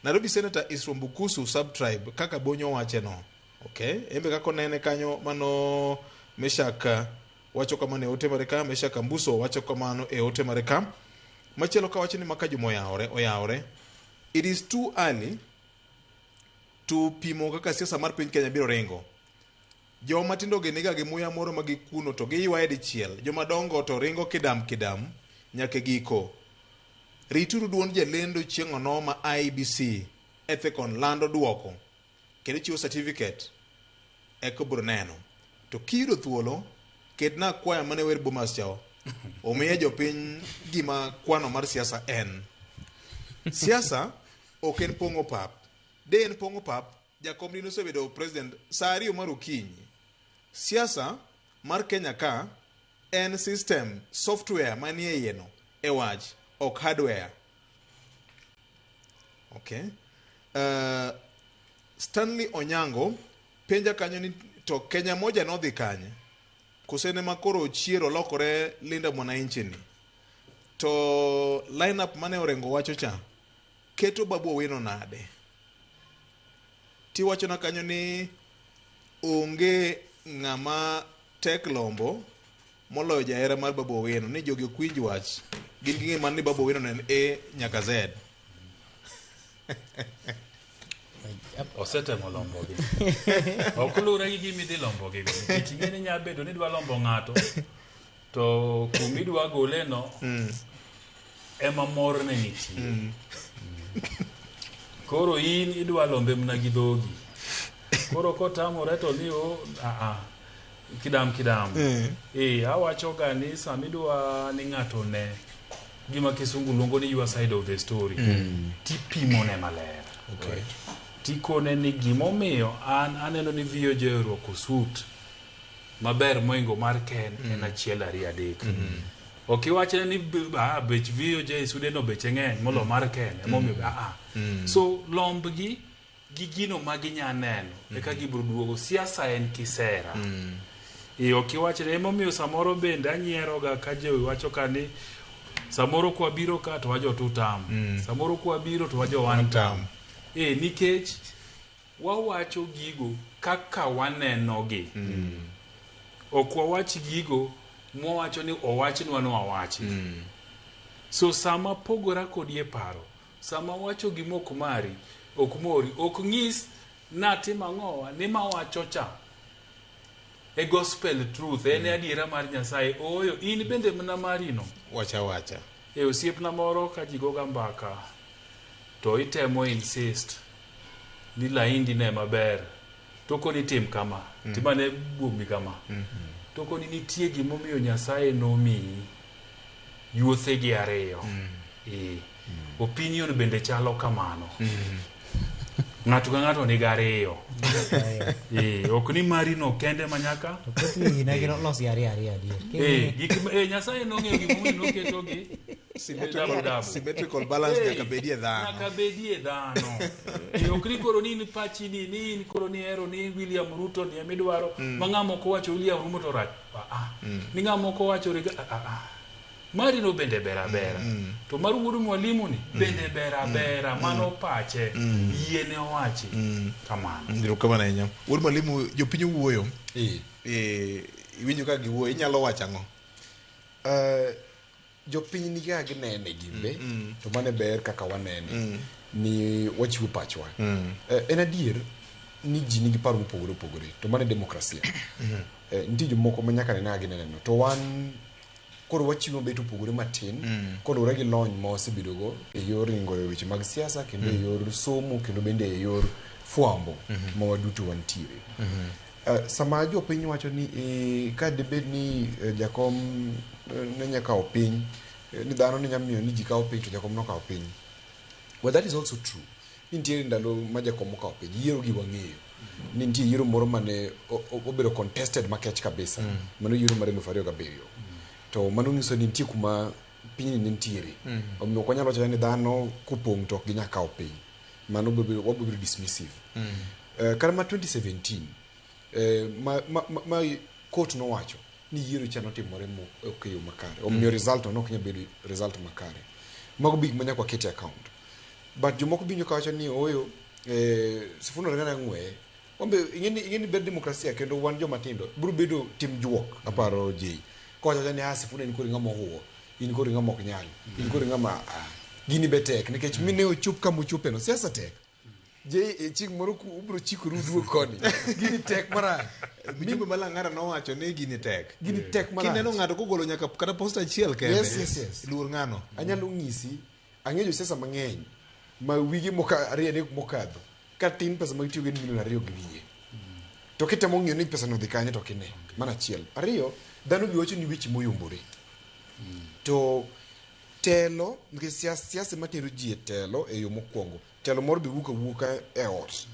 Nairobi Senator is from Bukusu sub-tribe kaka bonyo wache no. Okay, embe kako nene kanyo mano Meshak wacho kamano e ote mareka. Meshak Mbuso wacho kamano e ote mareka. Machielo ka wacho ni maka jomo oyawore. It is too early to pimo kaka siasa mar piny Kenya biro ringo. Joma tindo geniga gi muya moro magikuno to giywaye dichiel. Joma dongo to ringo kidam nyake giko. Rituru duond jalendo chieng' ono ma IBC Ethicon lando duoko kendo chiwo certificate eko bro neno. To kiyudo thuolo kedna kwaya mane wer Bomas chao omiye jopiny gima kwano mar siasa en. Siasa ok en pongo pap. De en pongo pap Jakom Dino osebedo president saa 2 mar okinyi. Siasa mar Kenya ka en system software manie yeno e wach ok hardware. Okay, Stanley Onyango penja kanyo ni to Kenya moja no dhi kanye kosene makoro chiero lokore Linda Mwananchi ni to lineup mane Orengo wacho cha keto Babu Owino nade ti wacho na kanyo ni onge ng'ama tek lombo moloyo jahera mar Babu Owino ni jogi okwinj wach gin gi ng'ama ni Babu Owino en A nyaka Z osetemo lombogi ok lure gi gimi dhi lombogi nikech ing'eni nya bedo ni dwa lombo ng'ato to kumidwa goleno ema mor ne nitie koro in idwa lombe mna gi dhogi koro kotamore to ni kidam awacho ga ni samidwa ni ng'ato ne gima kisungu luongo ni your side of the story tipimo ne maler okay. Tikone ni gimomiyo aneno ni VOJ orwako suit maber moingo mar Ken en achiel ariyo adek ok iwache ni bech VOJ sudeno beche ng'eny molo mar Ken emomiyo so lombgi gi gino maginya neno eka gibro duogo siasa en kisera ok iwache ni emomiyo samoro bende anyieroga ka jo wacho ka ni samoro kwa biro ka to wajo tutam samoro kwa biro to wajo one tam nikech wawacho gigo kaka wanenogi ok wawach gigo mwawacho ni owachnwa no awachi so sama pogora kodi e paro sama wacho gimok mari ok mori ok ng'is natimo ang'owa ni mawacho cha e gospel truth en adiera mar Nyasaye oyo in bende mna marino wacha osiepna moro ka jigoga mbaka to itemo insist ni laindi ne maber toko ni tim kama timane bumi kama toko ni nitie gimomiyo Nyasaye nomiyi yuothegi ariyo opinion bende chalo kamano ng'ato ka ng'ato nigi ariyo ok ni mari no kende manyaka Nyasaye nong'eyo gimomiyo noketogi symmetrical balance nyaka bedie dhano ok ni koro ni pachi ni koro ni hero ni William Ruto ni amidwaro ma ng'ama ok wacho William Ruto to rach ni ng'ama ok wacho mari no bende bera to mar wuodu mwalimu ni bende bera mano pache yiene owachi kamano ndiro kama na nyam wuodu mwalimu jopiny wuoyo iwinjo ka giwuoyo inyalo wacho ang'o jopiny niga ginene gimbe to mane ber kaka wanene ni wachiwo pachwa en adier ni ji nigi paro mopogore to mane demokrasia nitie jomoko ma nyaka nena gineneno to wan koro wachiwo beto pogore matin kodore gi lony ma wasebedogo e yor ringo e weche mag siasa kendo e yor somo kendo bende e yor fwambo ma waduto wantiere sama jopiny wacho ni ka debed ni jakom ne nyakawo piny ni dhano ne nyamiyo ni ji kawo piny to jakom nokawo piny well that is also true nitie ndalo ma jakom okawo piny yiero gi wang'eyo ni nitie yiero moro mane obedo contested makech kabisa mano yiero mar 2007 to mano nyiso ni nitie kuma piny ni nitiere omiyo ok wanyalo wacho ni dhano kopong' to ok ginya kawo piny mano wabiro dismissive kar ma 2017 ma court nowacho ni yiero cha notimore ok yo makare omiyo result no ok nyal bedo result makare mago big manya kwa kete account but jomoko binyo kawacho ni oyo sifuno rengana ng'we ombe ingeni ber demokrasia kendo wan joma tindo biro bedo tim juok aparo ji kocha ni sifuno ni kori ng'ama huo in kori ng'ama ok nyal in kori ng'ama gini betek nikech mine ochup kama ochupe no siasa tek chik moro ubro chikuru duo koni gini tek mara Mjumbe Malang'ara nowacho ni gini tek mara kineno ng'ato kogolo nyaka kata posta achiel kende yes. Luor ng'ano anyalo ng'isi ang'eyo siasa mang'eny ma wigi ariyo mokadho ka tin pesa ma itiyo gi milion 2 gi wiye to kitemo ng'iyo ni pesa no dhi kanye to kine mana achiel ariyo dhano bi wacho ni weche moyombore to telo nikech siasa matero ji e telo e yo mokwongo telo moro bi wuka e ot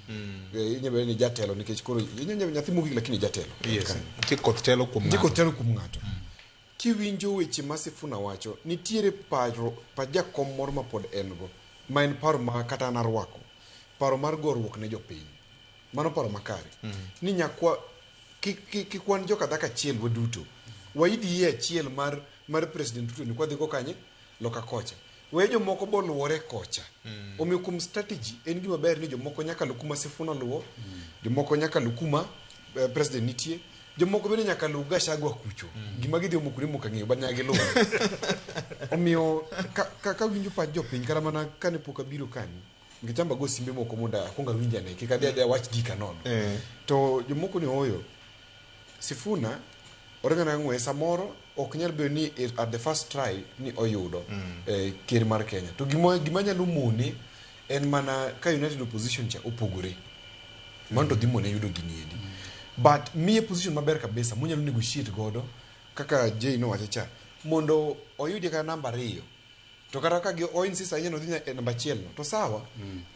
inyebe ni jatelo nikech koro inyebe nyathi mogik lakini jatelo yes kikoth telo kuom ng'ato kiwinjo weche ma Sifuna wacho nitiere pa jakom moro ma pod en go ma en paro ma kata narwako paro mar gorruok ne jopiny mano paro makare ni nyakwa kikwan joka dhaka chiel waduto waidi ye chiel mar president Ruto ni kwa dhiko kanye loka kocha we jomoko bo luwore kocha omiyo kum strategy en gima ber ni jomoko nyaka lukuma Sifuna luwo jomoko nyaka lukuma president nitie jomoko bende nyaka lu Gachagua kucho gima gidhi omukuri mukang'eyo banyagi luwo omiyo ka winjo pach jopiny kata mana kane pok abiro kani ngichamba go simbe moko monda akwonga winjane kika dhia wach gika nono to jomoko ni oyo Sifuna orengana ng'we samoro ok nyal bedo ni at the first try ni oyudo ker mar Kenya to gima nyalo mone en mana ka United Opposition cha opogore mondo dhi mone yudo giniendi but miye position maber kabisa munyalo negotiate godo kaka Jay no wacha mondo oyudi ka namba 2 to kata ka insist anyeno dhi e namba 1 no to sawa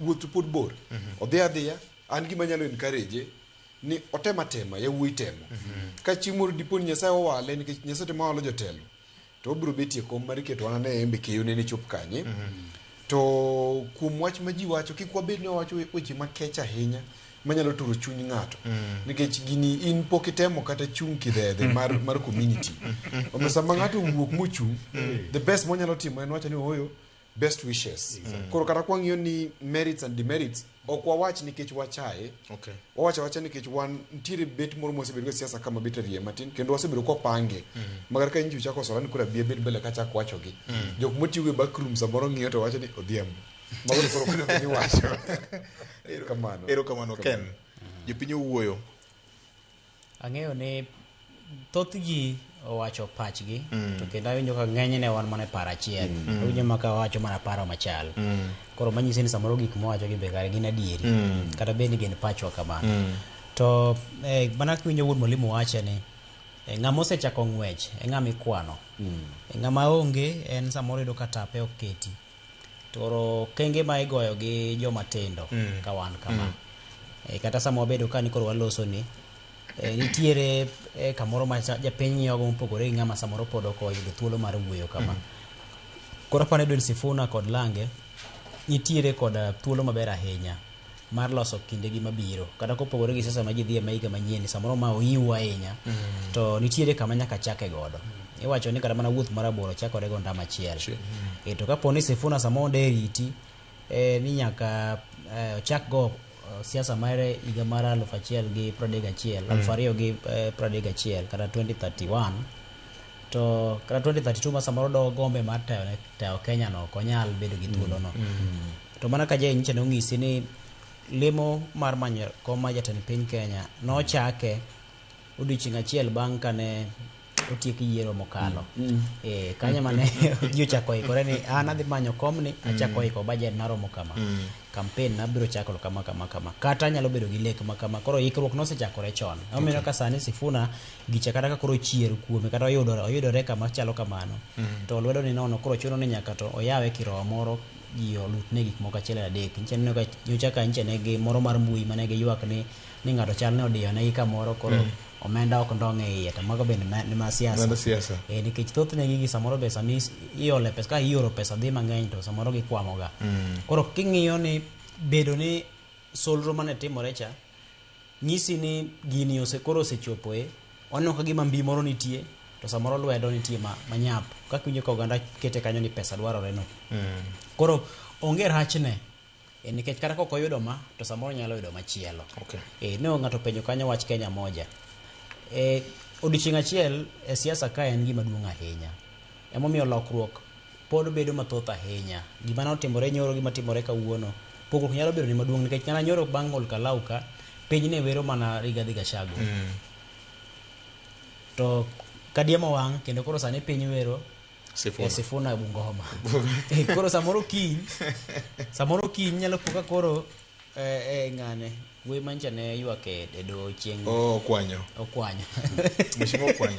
wuotho pod bor odhi adhiya an gima nyalo encourage ni otema ya wuoi temo ka chimur diponi Nyasaye owale nikech Nyasaye temo walo jotelo to obiro betie kom mar keto anane embe keyo ne chop kanye to kuom wach ma ji wacho kik wabed ni wacho weche makech ahinya manyalo turo chuny ng'ato nikech gini in pokitemo kata chung kidhedhe mar community omiyo sama ng'ato wuok mochung the best monyalo timo en wacho ni oyo best wishes koro kata kwang'iyo ni merits and demerits ok wawach nikech wachaye wawacha nikech wan ntiere bet moro mosebedo go siasa kama bet rie matin kendo wasebedo ko pange magar ka inji chako solani kura bie bet bele kacha kwacho gi jok motiyo e backroom saboro ng'iyo to wacho ni odhiambo mago koro kuna ni wacho ero kamano Ken jopiny wuoyo ang'eyo ni thoth ji owacho pachgi to kendo awinjo ka ng'enyne wan mana paro achiel awinjo maka wacho mana paro machal koro manyisi ni samoro gik mowacho gi be kare gin adieri kata bende gin pachwa kamano to mana kwinjo wuod mwalimu wache ni ng'ama osechako ng'wech ng'ama ikwano ng'ama onge en samoro yudo ka tape oketi toro kenge ma igoyo gi joma tindo ka wan kama kata sama wabedo ka ni koro waloso ni nitiere kamoro ma japiny ng'iyogo mopogore gi ng'ama samoro pod ok oyudo thuolo mar wuoyo kama koro apani Edwin Sifuna kod Lange nitiere kod thuolo maber ahinya mar loso kindegi mabiro kata kopogore gi siasa ma ji dhi e higa manyien samoro ma oyiw ahinya to nitiere kama nyaka chake godo iwacho ni kata mana wuoth maraboro chakore go ndama achiel to kaponi Sifuna samo onde riti ni nyaka chak go siasa mare higa mar 2031 kata 2031 to kata 2032 ma samoro do gombe mar tayo Kenya no konyal bedo gi thuolo no to mana ka je nyiche no ng'isi ni lemo mar manyo koma jatend piny Kenya no chake odiochieng' achiel bang' kane otiek yiero mokalo kanya mane ji ochako ikore ni an adhi manyo komni achako iko budget maromo kama campaign na biro chako kama kata nyalo bedo gi lek makama koro ikruok no osechakore chon omiyo ka sani Sifuna gicha kata ka koro chier kuome kata oyudore kama chalo kamano to lwedo ni nono koro chuno ni nyaka to oyawe kirowa moro ji olutne gik moko achiel adek nchen ka nyocha ka nchen gi moro mar mbui mane gi ywak ni ng'ato chal ne odiyo ne ika moro koro omenda ok ndong' e iye to mago bende ni ma siasa nikech thothne gigi samoro be sami iole pesa ka ioro pesa dhi mang'eny to samoro gikwamoga koro king'iyo ni bedo ni solro mane timore cha nyisi ni gini koro osechopo oneno ka gima mbi moro nitie to samoro lwedo nitie manyap kaka winjo ka oganda kete kanyo ni pesa dwarore no koro onge rachne nikech kata kok oyudo ma to samoro nyalo yudo machielo ne ng'ato penjo kanyo wach Kenya moja odiochieng' achiel siasa ka en gima duong' ahinya emomiyo lokruok pod bedo mathoth ahinya gima notimore nyoro gima timore kawuono pogruok nyalo bedo ni maduong' nikech kana nyoro bang' ol kalauka piny ne wero mana Rigathi Gachagua to kadiemo wang' kendo koro sani piny wero Sifuna Bungoma koro samoro kiny nyalo puka koro ng'ane we mancha ne ywak e do chieng' okwanyo mshimo okwanyo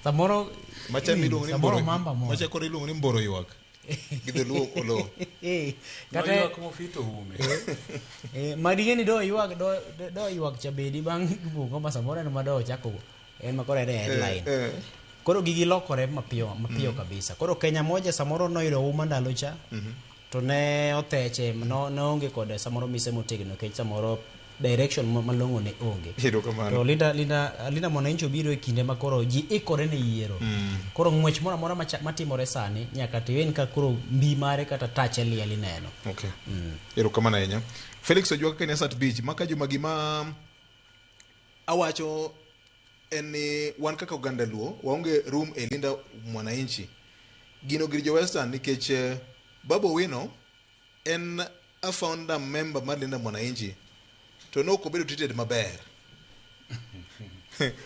samoro macha miluongo ni mboro macha koro iluongo ni mboro ywak gidholuo kolo kata ywak mofito ume madigeni do ywak chabedi bang' Bungoma samoro en mado chako en makoro en headline koro gigi lokore mapiyo kabisa koro Kenya moja samoro noyudo uma ndalo cha to ne otheche no onge kod samoro mise motegno kech samoro direction malongo ne onge. To linda mwananchi obiro e kinde ma koro ji ikore ne yiero. Koro ng'wech moro amora matimore sani nyaka tiwen ka koro mbi mare kata tache liel ineno. Okay. Erokamano ahinya. Felix Ojwanga kaka Sat Beach maka juma gima awacho en ni wan kaka oganda Luo waonge room e linda mwananchi. Gino gir jo Western nikech Babu Owino en a founder member mar linda mwananchi to no ko bedo treated maber.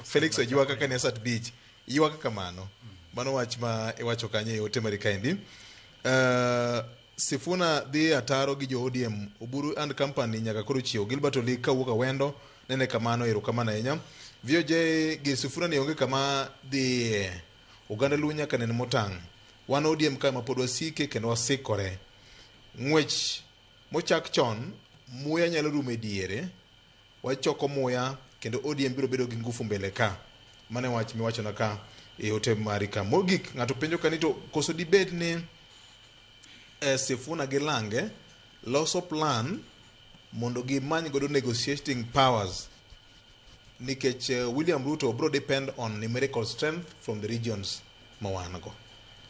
Felix Ojwanga kaka Sat Beach ywaka kamano. Mano wach ma iwacho kanye ote mari kaendi. Sifuna dhi ataro gi jo ODM Oburu and Company nyaka koro chiew. Gilbert Oli kawuok Awendo nene kamano erokamano ahinya. VOJ gi Sifuna ni onge kama dhi oganda Luo nyaka nene motang'. Wan ODM ka ma pod wasike kendo wasikore. Ng'wech mochak chon muya nyalo rumo e diere. Wachoko muya kendo ODM biro bedo gi ngufu mbele ka. Mane wach miwacho na ka e ote mari ka. Mogik ng'ato penjo kanito koso dibed ni Sifuna gi Lange loso plan mondo gimany godo negotiating powers nikech William Ruto bro depend on numerical strength from the regions mawanago.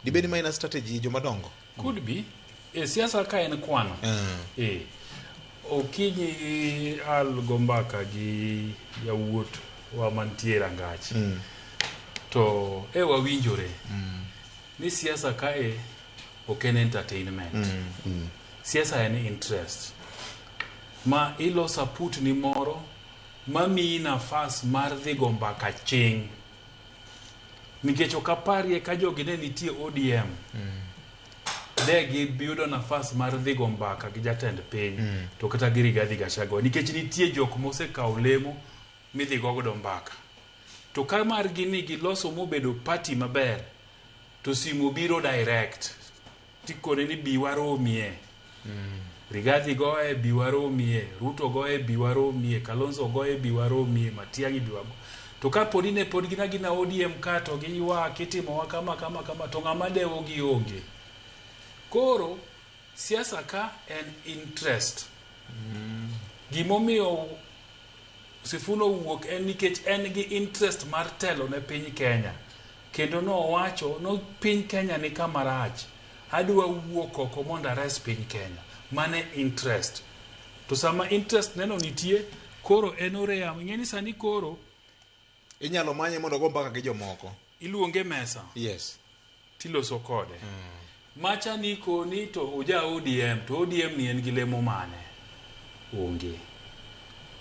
Dibedi maina strategy jo madongo. Could be. Siasa ka en kwano. Okinyi al gombaka gi yawuot wa mantiere angach. To wawinjore. Ni siasa ka ok en entertainment. Siasa en interest. Ma ilosa put ni moro ma mi nafas mar dhi go mbaka ching. Nikech okaparie ka jogi ne nitie ODM. Degi biyudo nafas mar dhi go mbaka gi jatend piny to kata gi Rigathi Gachagua nikech nitie jok mosekawo lemo mi dhi godo mbaka. To ka mar gini giloso mobedo party maber to simu biro direct tikone ni biwaromie. Rigathi goe biwaromie, Ruto goe biwaromie, Kalonzo goe biwaromie, Matiang'i biwago. To ka podine pod gina ODM ka to giwa kitimo kama to ng'ama dewo gi onge. Koro siasa ka en interest. Gimomiyo Sifuna wuok en nikech en gi interest mar telo ne piny Kenya. Kendo nowacho no piny Kenya ni kamarach. Adwa wuok oko mondo ares piny Kenya. Mane interest. To sama interest neno nitie, koro en oreya. Ng'eni sani koro inyalo manye mondo go mbaka gi jomoko. Iluonge mesa. Yes. Tiloso kode. Macha niko ni to oja ODM, to ODM ni en gi lemo mane? Onge.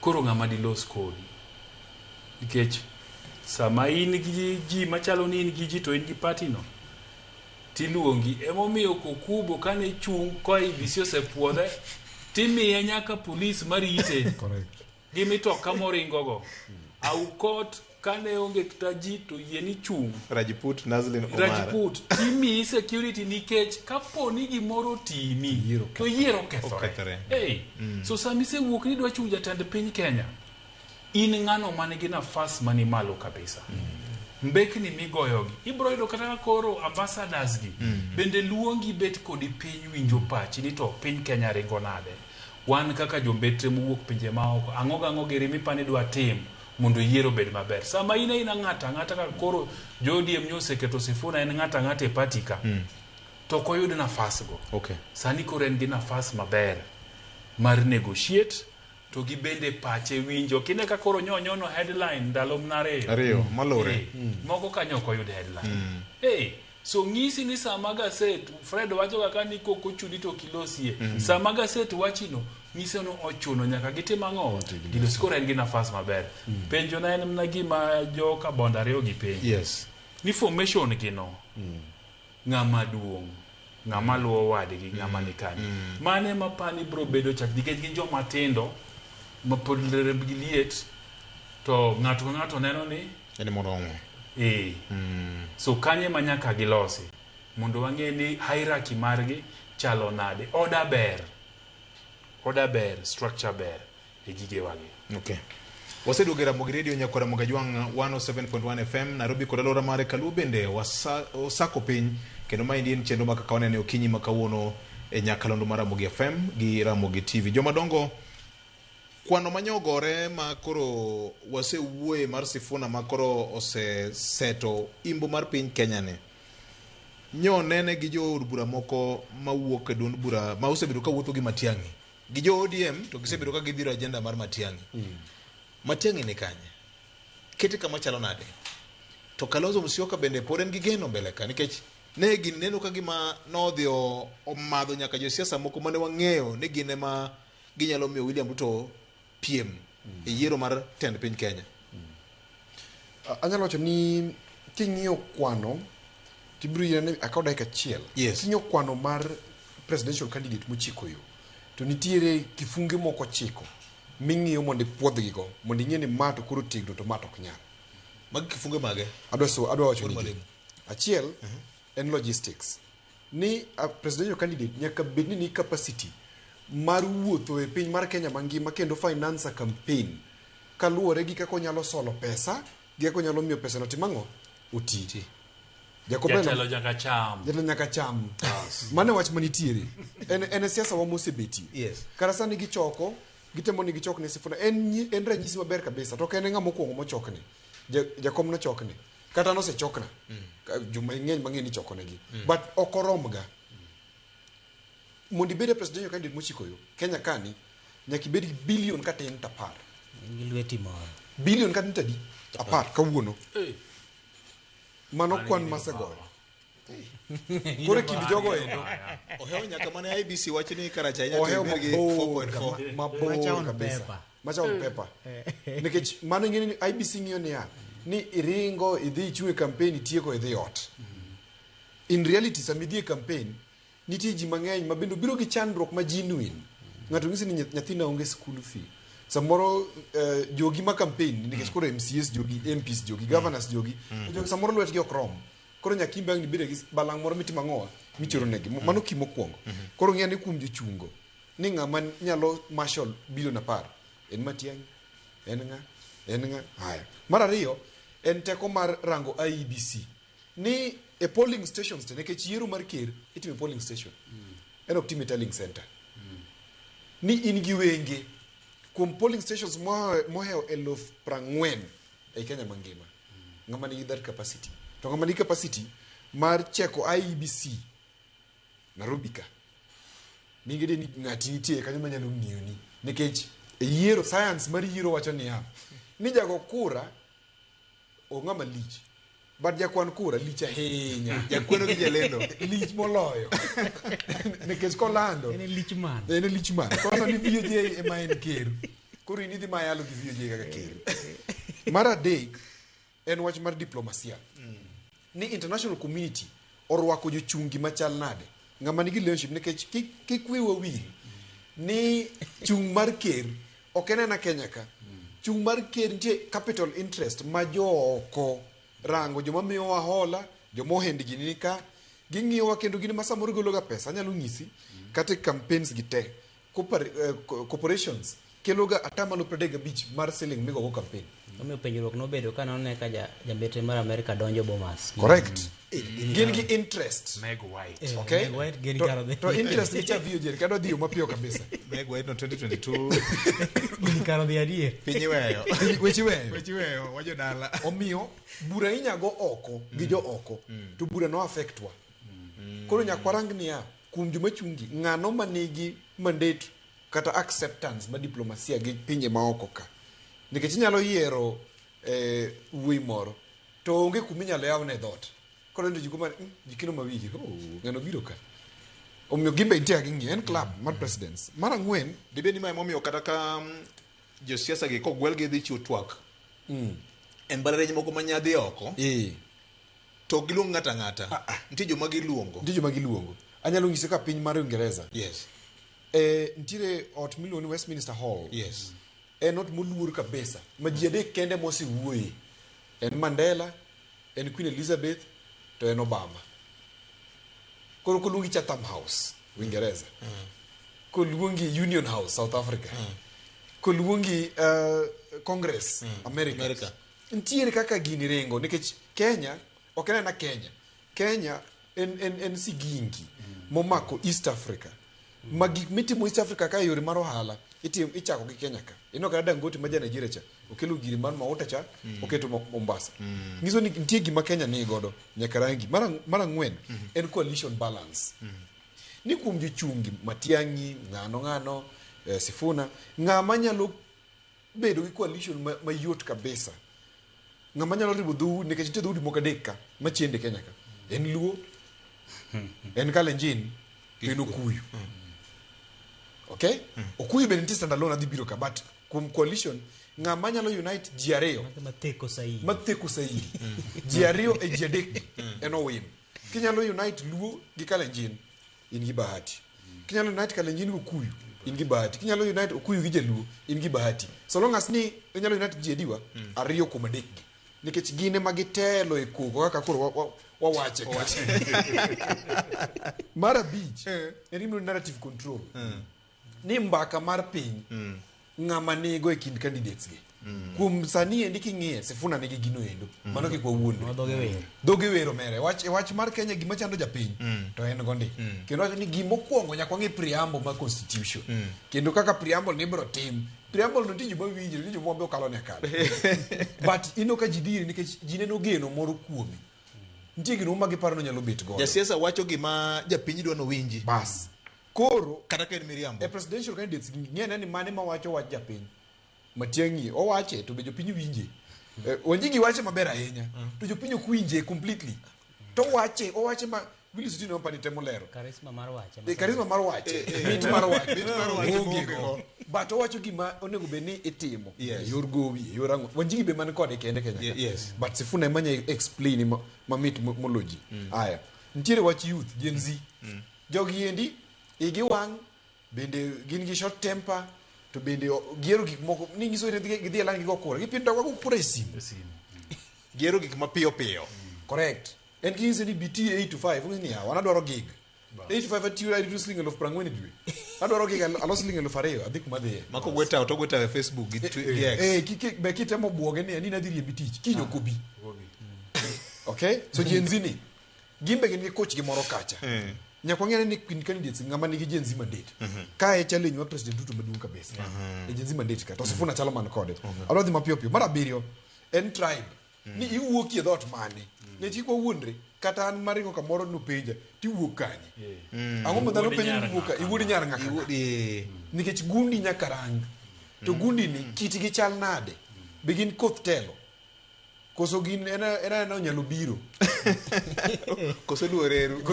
Koro ng'ama di los kodi. Nikech sama in gi ji machalo ni in gi ji to in gi party no. Tiluongi emomiyo Kokubo kane chung koi bisio se puodhe timiye nyaka police marite. Correct. Gimitoka moringogo. Aukot kane onge kitaji to yeni chung. Rajput Nazlin Omar. Rajput timi security nikech kapo ni gimoro timi to yiero kethore. So samise wuok ni dwa chung jatend piny Kenya. In ng'ano mane gi nafas mani malo kabisa. Mbekni migoyogi ibro yudo kata koro ambassadors gi bende luongi bet kodi piny winjo pachi ni to piny Kenya ringo nade. Wan kaka jombetre mowuok pinje maoko ang'o gere mipani dwa tim mondo yiero bed maber. Sama ina ng'ata ka koro ODM nyoseketo Sifuna en ng'ata e party ka. To koyud nafas go. Okay. Sani koro en gi nafas maber mar negotiate to gi bende pache winjo kine ka koro nyonyono headline ndalo mnare ariyo malore moko kanyo ko yud headline so ngisi ni sama gaset Fred wacho kaka ni koko chudi to kilosie sama gaset wachino ngise no ochuno nyaka gitim ang'o gilo skora en gi nafas maber penjo na en mna gima jo ka bondare gi penjo yes ni formation gino ng'ama duong ng'ama luwo wadgi ng'ama nikani mane mapani bro bedo chak nikech gin joma tindo mapodlere biliet to ng'ato neno ni en morongo so kanye manyaka gilosi mondo wang'e ni hierarchy margi chalo nade order ber structure ber e gige wagi. Okay. Wasedogera Mogi Radio nyakora Mogajwang 107.1 FM Nairobi kod alora mare kalu bende wasako piny kendo ma indien chenro maka kawane okinyi makawuono e nyakalondo mara Mogi FM gi Ramogi TV. Jomadongo kwano manyogore ma koro wasewuoye mar Sifuna ma koro oseseto imbo mar piny Kenya ne. Nyo nene gi jo od bura moko mawuok e duond bura ma osebedo ka wuotho gi Matiang'i. Gi jo ODM to gisebedo ka gidhiro agenda mar Matiang'i. Matiang'i ni kanye? Kete kama chalo nade? To Kalonzo Musyoka bende pod en gi geno mbele ka nikech ne gin neno ka gima nodhi omadho nyaka josiasa moko mane wang'eyo ni gin ema ginyalo miyo William Ruto piem e yiero mar tend piny Kenya. Anyalo wacho ni king'iyo kwano tibiro yene akaw dakika achiel. King'iyo kwano mar presidential candidate mochiko yo to nitiere kifunge moko chiko ming'iyo mondo ipuodhgigo mondo ing'e ni ma to koro tegno to ma to ok nyal. Mag kifunge mage? Adwa wacho ni achiel en logistics. Ni a presidential candidate nyaka bedni ni capacity mar wuotho e piny mar Kenya mangima kendo finance a campaign kaluwore gi kako nyalo solo pesa gi kako nyalo miyo pesa no timang'o utiti. Jatelo nyaka cham. Jatelo nyaka cham. Mane wach manitiere. En siasa wa mosebeti. Kara sani gichoko gitemo ni gichokne Sifuna en ranyisi maber kabisa to kene ng'ama mokwongo mochokne. Jakom no chokne. Kata no se chokna. Juma ng'eny mang'eny ni chokonegi. But okoromga. Mondi bede presidential candidate mochiko yo Kenya kani nyaki bedi billion kata en tapar. Gilweti moro. Billion kata ntadi apar kawuono. Mano kwan masegoyo. Kore kind jogo endo. Oheo nyaka mane IBC wacho ni karacha nyaka bergi 4.4. Mabor kabisa. Machon pepa. Nikech mano ng'eni ni IBC ng'iyo niya ni iringo idhi ichwe campaign itieko idhi ot. In reality sami dhi campaign nitie ji mang'eny mabendo biro gi chandruok ma genuine. Ng'ato ng'isi ni nyathina onge school fee. Samoro jogi ma campaign nikech koro MCS jogi, MPs jogi, governors jogi, jogi samoro lwetgi ok rom. Koro nyakimbe ang' nibire gi balang' moro mitimo ang'owa michoro negi. Mano kimo kwongo. Koro ng'ia ni kuom jochungo ni ng'ama nyalo marshal bilion 10 en Matiang'i, en ng'a. Haya. Mar ariyo en teko mar rango IEBC. Ni e polling stations te nikech yiero mar ker itime polling station. En ok time tallying center. Ni in gi wenge kuom polling stations moheo 40,000 e Kenya mangima. Ng'ama nigi that capacity. To ng'ama nigi capacity mar cheko IEBC Nairobi ka. Mingede ni ng'ati nitie kanyo manyalo ng'iyoni. Nikech e yiero science mar yiero wacho niya ni jago kura o ng'ama lich. But jakwan kura lich ahinya. Jakweno gi jalendo. Lich moloyo. Nikech kolando. En lich man. En lich man. Kono ni VJ ema en ker. Koro inidhi mayalo gi VJ kaka ker. Mar adek en wach mar diplomasia. Ni international community orwako jochungi machal nade. Ng'ama nigi leadership nikech kik wiwa wiri. Ni chung mar ker ok en na Kenya ka. Chung mar ker nitie capital interest ma jooko rango joma miyowa hola, joma ohendgi ni ka ging'iyowa kendo gin ma samoro gologa pesa. Anyalo ng'isi kata campaigns gi te corporations keloga 35% mar siling migogo campaign. Omiyo penjruok nobedo ka none ka jambete mar Amerika donjo Bomas. Correct. Gin gi interest. Meg White. Okay. Meg White gin karo dhi. To interest ni cha VJ kado dhiyo mapiyo kabisa. Meg White no 2022. Gin karo dhi adier. Piny weyo. Weche weyo. Weche weyo wajo dala. Omiyo bura inyago oko gi jo oko to bura no affectwa. Koro nyakwarang niya kuom joma chungi ng'ano manigi mandate kata acceptance ma diplomasia gi pinje ma oko ka. Nikech inyalo yiero wuoyi moro to onge kuma inyalo yawne dhot. Koro ndo jikuma jikino mawigi ng'ano biro ka. Omiyo gimbe nitie gi ng'ie en club mar presidents. Mar ang'wen dibe ni ma emomiyo kata ka josiasa gi kogwel gi dhi chiwo twak. En mbalariany moko manyadhi oko. To giluong ng'ata ng'ata. Nitie joma giluongo. Anyalo ng'ise ka piny mar Uingereza. Yes. Nitiere ot miluongo ni Westminster Hall. Yes. En ot moluor kabisa. Ma ji adek kende mosewuoye. En Mandela, en Queen Elizabeth, to en Obama. Koro koluongi Chatham House, Uingereza. Koluongi Union House, South Africa. Koluongi Congress, America. Nitiere kaka gini rengo nikech Kenya, ok en na Kenya. Kenya en sigingi momako East Africa. Magik mitimo East Africa ka yore mar ohala ichako gi Kenya ka. Ino ka Dangote ma ja Nigeria cha okelo giri man mauta cha oketo Mombasa. Ngiso ni nitie gima Kenya ni godo nyaka rangi. Mara ngwen en coalition balance. Ni kuom jochungi Matiang'i ng'ano Sifuna ng'ama nyalo bedo gi coalition mayot kabisa. Ng'ama nyalo ribo dhoudi nikech nitie dhoudi moko adek ka machiende Kenya ka. En Luo, en Kalenjin, en Okuyu. Okay? Okuyu bende nitie stand alone adhi biro ka, but kuom coalition ng'ama nyalo unite ji ariyo mateko saidi ji ariyo e ji adek en owin. Kinyalo unite Luo gi Kalenjin in gi bahati. Kinyalo unite Kalenjin gi Okuyu in gi bahati. Kinyalo unite Okuyu gi Jaluo in gi bahati. So long as ni inyalo unite ji adiwa ariyo kuom adek gi. Nikech gine magitelo e koko kaka koro wawache Mara Beach en narrative control. Ni mbaka mar piny ng'ama nego e kind candidates gi. Kuom sani endi king'iye Sifuna nigi gino endo. Mano kik wawuonde. Dhoge wero mere. Wach mar Kenya gima chando japiny to en gondi. Kendo wacho ni gimokwongo nyaka wang'e preamble mar constitution. Kendo kaka preamble ni biro tim. Preamble no tiji mawinjore ni jomombe okalo ne kale. But ino ka jidiri nikech jineno geno moro kuomi. Nitie gino ma giparo no nyalo bet godo. Jasiasa wacho gima japiny dwa no winji. Bas. Koro kata ka en miriambo. E presidential candidates ng'e ni mane ma wacho wach japiny. Matiang'i owache to be jopiny winje. Wanjigi wache maber ahinya. To jopiny ok winje completely. To owache ma Willy Sutino pani temo lero. Karisma mar wache. Karisma mar wache. Mit mar wache. But owacho gima onego be ni itimo. Yor gowi, yor ang'o. Wanjigi be man kode kende Kenya. Yes. But Sifuna emanya explain mamit moloji. Aya. Ntiere wach youth, Gen Z. Jogi endi igi wang bende gin gi short temper to bende giero gik moko ni ngiso ni gidhi lan gigo kura gipinda go kura e sim giero gik mapiyo piyo. Correct. En kinse ni BT 8 to 5 ngini ya wana dwaro gig 8 to 5 atiyo I do sling of prangweni dwe adwaro gig alo sling of fareo adhi kuma dhi mako gweta to gweta e Facebook gi X kike be kitemo buoge ni nina dhiri e BT kinyo kobi. Okay, so Gen Z ni gimbe gin gi coach gi moro kacha nyaka ng'ere ni candidates ng'ama nigi Gen Z mandate ka e challenge wa president Ruto maduong' kabisa e Gen Z mandate ka to Sifuna chalo man kode adwa dhi mapiyo piyo. Mar abiriyo en tribe ni iwuoki e dhot mane ne chiko wuondre kata an maringo kamoro no penja ti wuok kanye ang'o ma dhano penjo ni wuoka iwuodi nyar ng'aka nikech gundi nyaka rang to gundi ni kiti gi chal nade be gin koth telo koso gin ena nyalo biro koso luoreru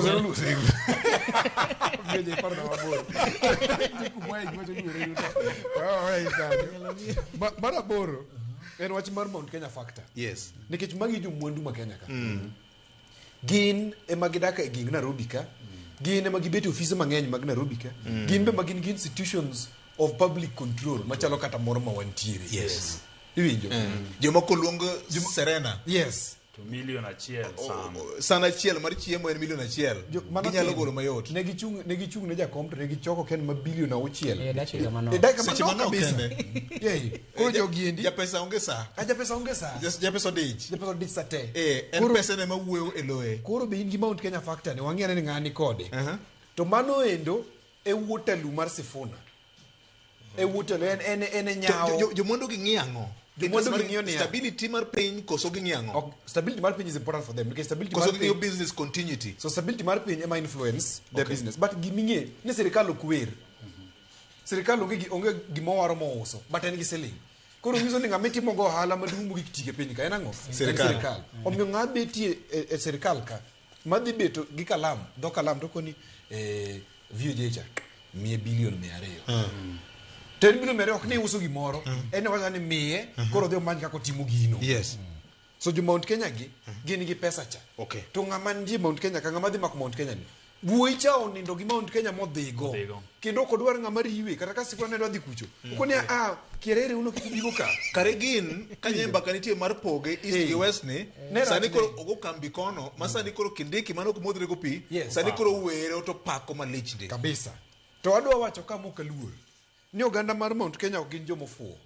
meje parna mabor kumai gwacho luoreru bara boro en wach mar Mount Kenya factor. Yes. Nikech magi jo mwandu ma Kenya ka gin ema gidaka e ging Nairobi ka gin ema gibete ofise mang'eny mag Nairobi ka gin be magin gi institutions of public control machalo kata moro ma wantiere. Yes. Iwinjo jomoko luongo Serena. Yes. To million achiel sana achiel mar chiemo en million achiel ginyalo golo mayot. Ne gichung ne jakom to ne gichoko ken ma bilion auchiel e dakika manok seche manok kende koro jogi endi japesa onge sa japesa onge sa japesa dich sa te en pesa ne mawuoyo e loe. Koro be in gi Mount Kenya factor ne wang'ere ni ng'ani kode to mano endo e wuotalu mar Sifuna e wuotalu en nyao jomondo gi ng'iang'o stability mar piny koso gi ng'iang'o. Stability mar piny is important for them because stability mar piny business continuity. So stability mar piny ema influence their business. But giming'e ni sirikal okwer. Sirikal onge gimowaro mouso but en gi siling. Koro nyiso ni ng'ama timo go ohala maduong' mogik tike piny ka en ang'o? Sirikal. Omiyo ng'a betie e sirikal ka madhi beto gi kalam dho kalam to koni VOJ cha 100 bilion 200. 10 bilion mere ok ni uso gimoro en wacha ni miye koro dhi omany kako timo gino. Yes. So jo Mount Kenya gi gin gi pesa cha. Okay. To ng'ama ndie Mount Kenya ka ng'ama dhi mako Mount Kenya ni wuoi cha onindo gi Mount Kenya modhigo kendo kodwar ng'ama riwe kata ka Sifuna ne dwadhi kucho ukoni kierere uno kibigo ka kare gin kanyemba kanitie mar poge east gi west ni sani koro ogo kambi kono masani koro kindiki mano kumodre go pi sani koro were to pako malich ndi kabisa. To adwa wacho ka moka luor ni oganda mar Mount Kenya ok gin jomofuo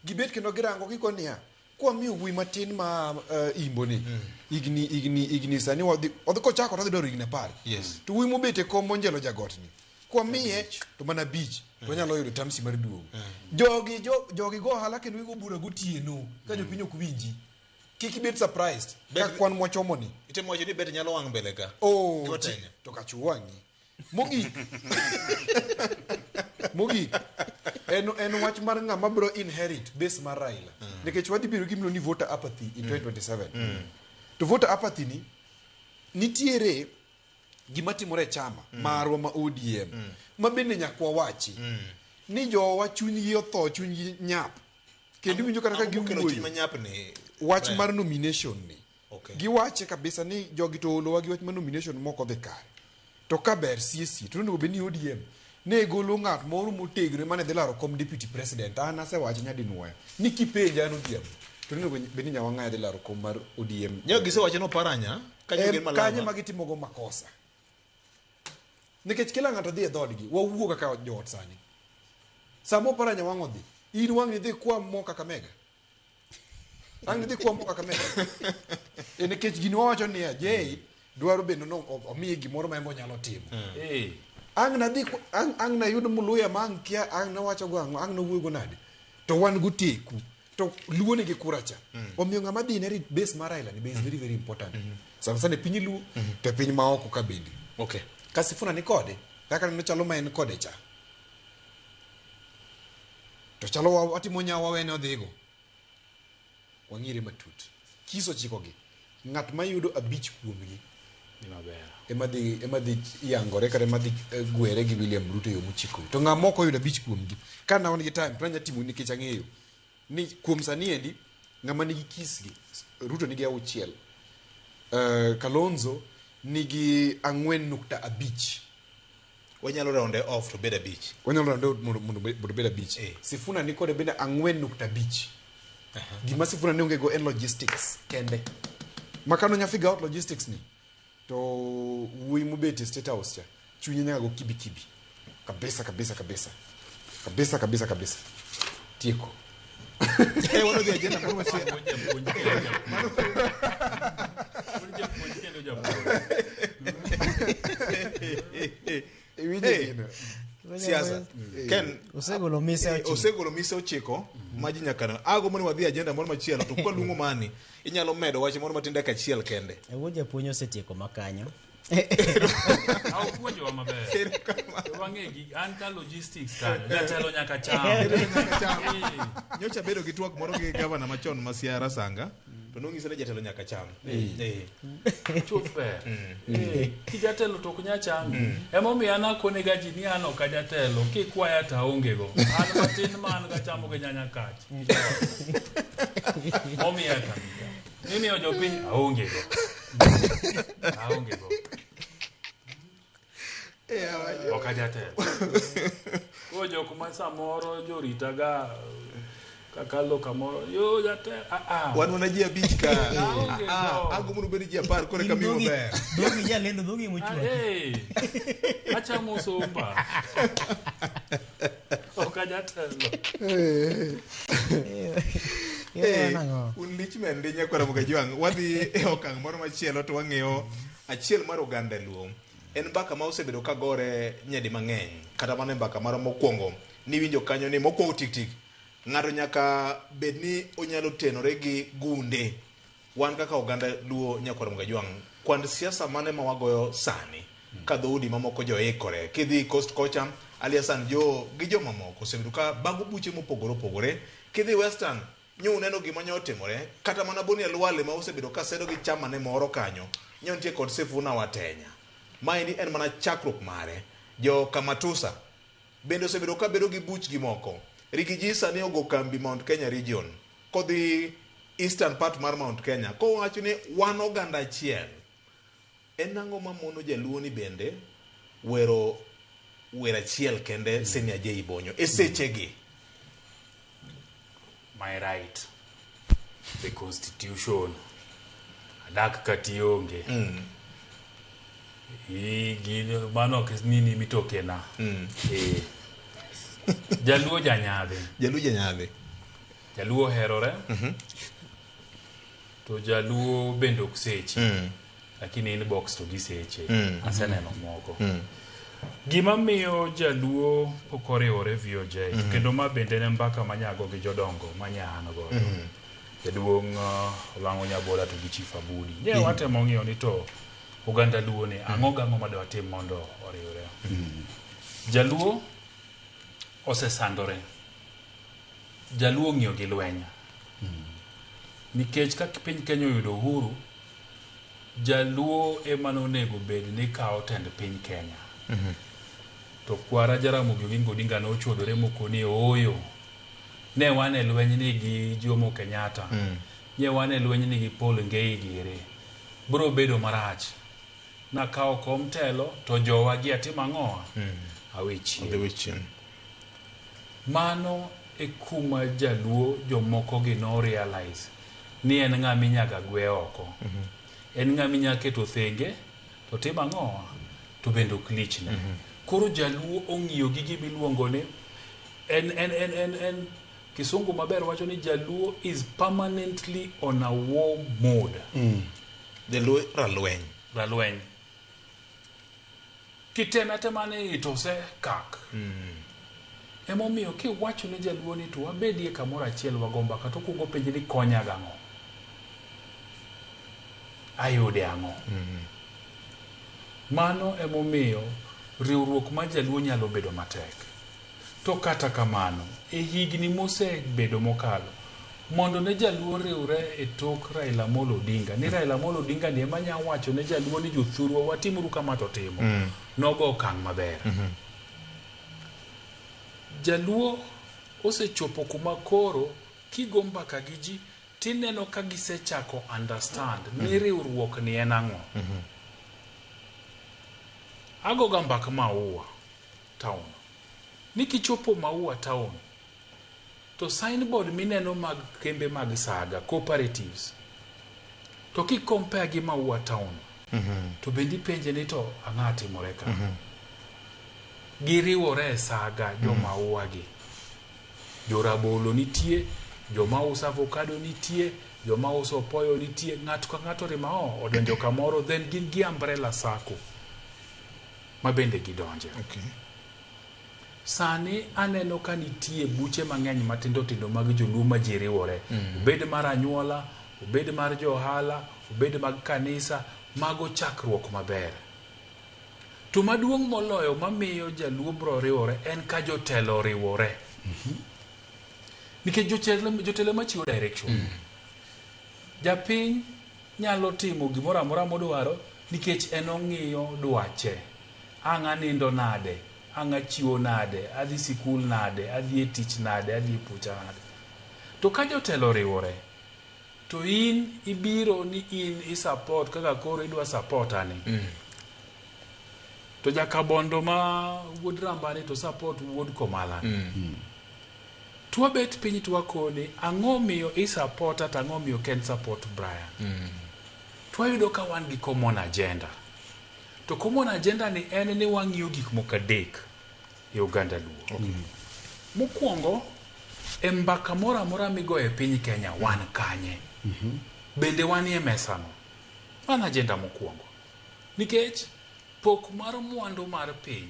gibet kendo girango gikonia kwa miyo wuoi matin ma imbo ni igni sani odhi kochako odhi doro igni 10 yes to wuoi mobete kom monjelo jagot ni kwa miye to mana beach to nyalo yudo tamsi mar duogo jogi go halake nwigo bura gotieno ka jopiny ok winji kik ibed surprised ka kwan mwachomoni itemo wacho ni bet nyalo wang' mbele ka to kachuwangi mogik en wach mar ng'ama bro inherit base mar Raila nikech wadhi biro gimlo ni voter apathy in 2027 to voter apathy ni nitiere gima timore chama marwa ma ODM ma bende nyakwa wachi ni jowa chunygi otho chunygi nyap kendo winjo kata ka giwuoyo wach mar nomination ni giwache kabisa ni jogi to olowa gi wach mar nomination moko dhi kare to ka ber CC to nego beni ODM ne golo ng'at moro motegre mane dhi laro kom deputy president an asewacho nyadi nuoya ni kipenja an ODM to nego beni nyawang'aya dhi laro kom mar ODM gisewacho no paranya kanye magitimogo makosa nikech kila ng'ato dhi e dhodgi wawuo kaka joot sani samo paranya wang' odhi in wang' idhi kwa mo Kakamega ang' idhi kwa mo Kakamega nikech gini wawacho ni je dwaro bendo no omiye gimoro ma embo nyalo timo ang' nadhi ang' nayudo muluya ma ang' kia ang' nawacho go ang' nawuoyo go nade to wan goteku to luwo nigi kuracha omiyo ng'ama dhi ne base mar Raila ni base very very important sana piny luo to piny maoko ka bende ka Sifuna ni kode kaka ne chalo ma en kode cha to chalo watimo nyawa wene odhigo wang'ire matut kiso chikogi ng'at mayudo abich kuomgi ema dhi yangore kata ema dhi gwere gi William Ruto yo mochiko to ng'a moko yudo abich kuomgi ka na wan gi time to anya timo nikech ang'eyo ni kuom sani endi ng'ama nigi kisgi Ruto nigi 6 Kalonzo nigi 4.5 wanyalo rounde off to bed a beach wanyalo rounde mondo bed a beach Sifuna ni kode bende 4.5 gima Sifuna ne ongego en logistics kende makano nya figure out logistics ni to wuyi mubeti state house cha chunye nyaka go kibi kabisa tieko wono di agenda moro siasa Ken osegolo mise ochiko maji nyaka ago moni wadhi agenda moro machielo to kwa lungo mani inyalo medo wach moro matinde ka chiel kende wuoja puonyo osetieko makanyo au puonjo wa maber wang'egi an ka logistics kanyo jatelo nyaka cham nyocha bedo gi twak moro gi governor machon ma Siara Sanga to nong'ise ni jatelo nyaka cham chuth ber ki jatelo to ok nya cham emomiyo an akone ga ji ni an ok jatelo kikwaya to aongego an matin man ga chamo gi nyanya kach momiyo ka nimiyo jopiny aongego ok jatelo ko jok ma samoro joritaga kakalo kamoro yo jatelo wan wana ji abich ka ago munu bedo ji 10 kore kamiyo ber dogi jalendo dogi muchwa achamo somba ok jatelo un lich mende nyakwara moga jwang' wadhi e okang' moro machielo to wang'eyo achiel mar oganda luo en mbaka ma osebedo ka gore nyadi mang'eny kata mana mbaka maro mokwongo niwinjo kanyo ni mokwongo tik ng'ato nyaka bed ni onyalo tenore gi gunde wan kaka oganda luo nyakwara moga jwang' kwand siasa mane ma wagoyo sani ka dhoudi mamoko joikore kidhi coast kocha aliasan jo gi jomamoko osebedo ka bago buche mopogore opogore kidhi western nyu neno gima nyo otimore kata mana Boni Alwale ma osebedo ka sedo gi chama ne moro kanyo nyo nitie kod Sifuna Watenya maeni en mana chakruok mare jo Kamatusa bende osebedo ka bedo gi buch gi moko Rigiji sani ogo kambi Mount Kenya region kodhi eastern part mar Mount Kenya ko wacho ni wan oganda achiel en ang'o ma mono jaluo ni bende wero achiel kende Senior J Bonyo esechegi my right the constitution adak kationge gino mano nini mitokena jaluo janyadhe jaluo herore to jaluo bende ok seche lakini in box to giseche aseneno moko Gima miyo jaluo okoriwore VOJ kendo ma bende ne mbaka manyago gi jodongo manyano go. Jaduong' Olango Nyabola to gi Chief Abudi. Ne watemo ng'iyo ni to oganda luo ni ang'o gang'o ma dwa tim mondo oriwre. Jaluo osesandore. Jaluo ng'iyo gi lweny. Nikech ka piny Kenya oyudo uhuru, jaluo ema nonego bed ni kawo tend piny Kenya. To kwara Jaramogi Oginga Odinga nochodore moko ni oyo. Ne wan e lweny ni gi Jomo Kenyatta. Ne wan e lweny ni gi Paul Ngei gire. Bro bedo marach. Na kawo kom telo to jowa gi atima ng'oa. Awechien. Mano e kuma jaluo jomoko gi no realize ni en ng'ama inyaga gwe oko. En ng'ama inyaketo thenge to tima ng'oa to bendo klichne. Koro jaluo ong'iyo gi gimiluongo ni en Kisungu maber wacho ni jaluo is permanently on a war mode. Jaluo ralweny. Kitema ni itose kak. Emomiyo kiwacho ni jaluo ni to wabedie kamoro achiel wagomba kata okuongo penje ni konya gang'o. Ayude ang'o. Mano emomiyo riwruok ma jaluo nyalo bedo matek. To kata kamano e higni mosebedo mokalo mondo ne jaluo riwre e tok Raila Amolo Odinga ni Raila Amolo Odinga ni ema nyalo wacho ne jaluo ni jothurwa watimuru kama to timo. Nogo okang' maber. Jaluo osechopo kuma koro kigo mbaka gi ji tineno ka gisechako understand ni riwruok ni en ang'o. Agoga mbaka Maua town. Nikichopo Maua town to signboard mineno mag kembe mag saga cooperatives to ki compare gi Maua town to bendi penje ni to ang'ati moreka giriwore saga jo Maua gi jo rabolo nitie, jo mauso avocado nitie, jo mauso poyo nitie, ng'ato ka ng'ato rimao odonjo kamoro then gin gi umbrella sako ma bende gidonje. Sani aneno ka nitie buche mang'eny matindo tindo mag joluo ma ji riwore. Obed mar anyuola, obed mar johala, obed mag kanisa, mago chakruok maber. To maduong' moloyo mamiyo jaluo bro riwore en ka jotelo riwore. Nikech jotelo machiwo direction. Japiny nyalo timo gimoro amora modwaro nikech en ong'iyo dwache. Ang'a nindo nade, ang'a chiwo nade, adhi sikul nade, adhi e tich nade, adhi e pucha nade. To ka jotelo riwore, to in ibiro ni in i-support kaka koro idwa support ani. To jakabondo ma wuod Rambani to support wuod Komalani. Twabet piny twakoni, ang'o miyo i-support at ang'o miyo ken support Brian. Twayudo ka wan gi common agenda. To common agenda ni en ni wang'iyo gik moko adek e oganda luo. Mokwongo, e mbaka moro amora migo e piny Kenya wan kanye. Bende wan e mesano. Wan agenda mokwongo. Nikech pok mar mwandu mar piny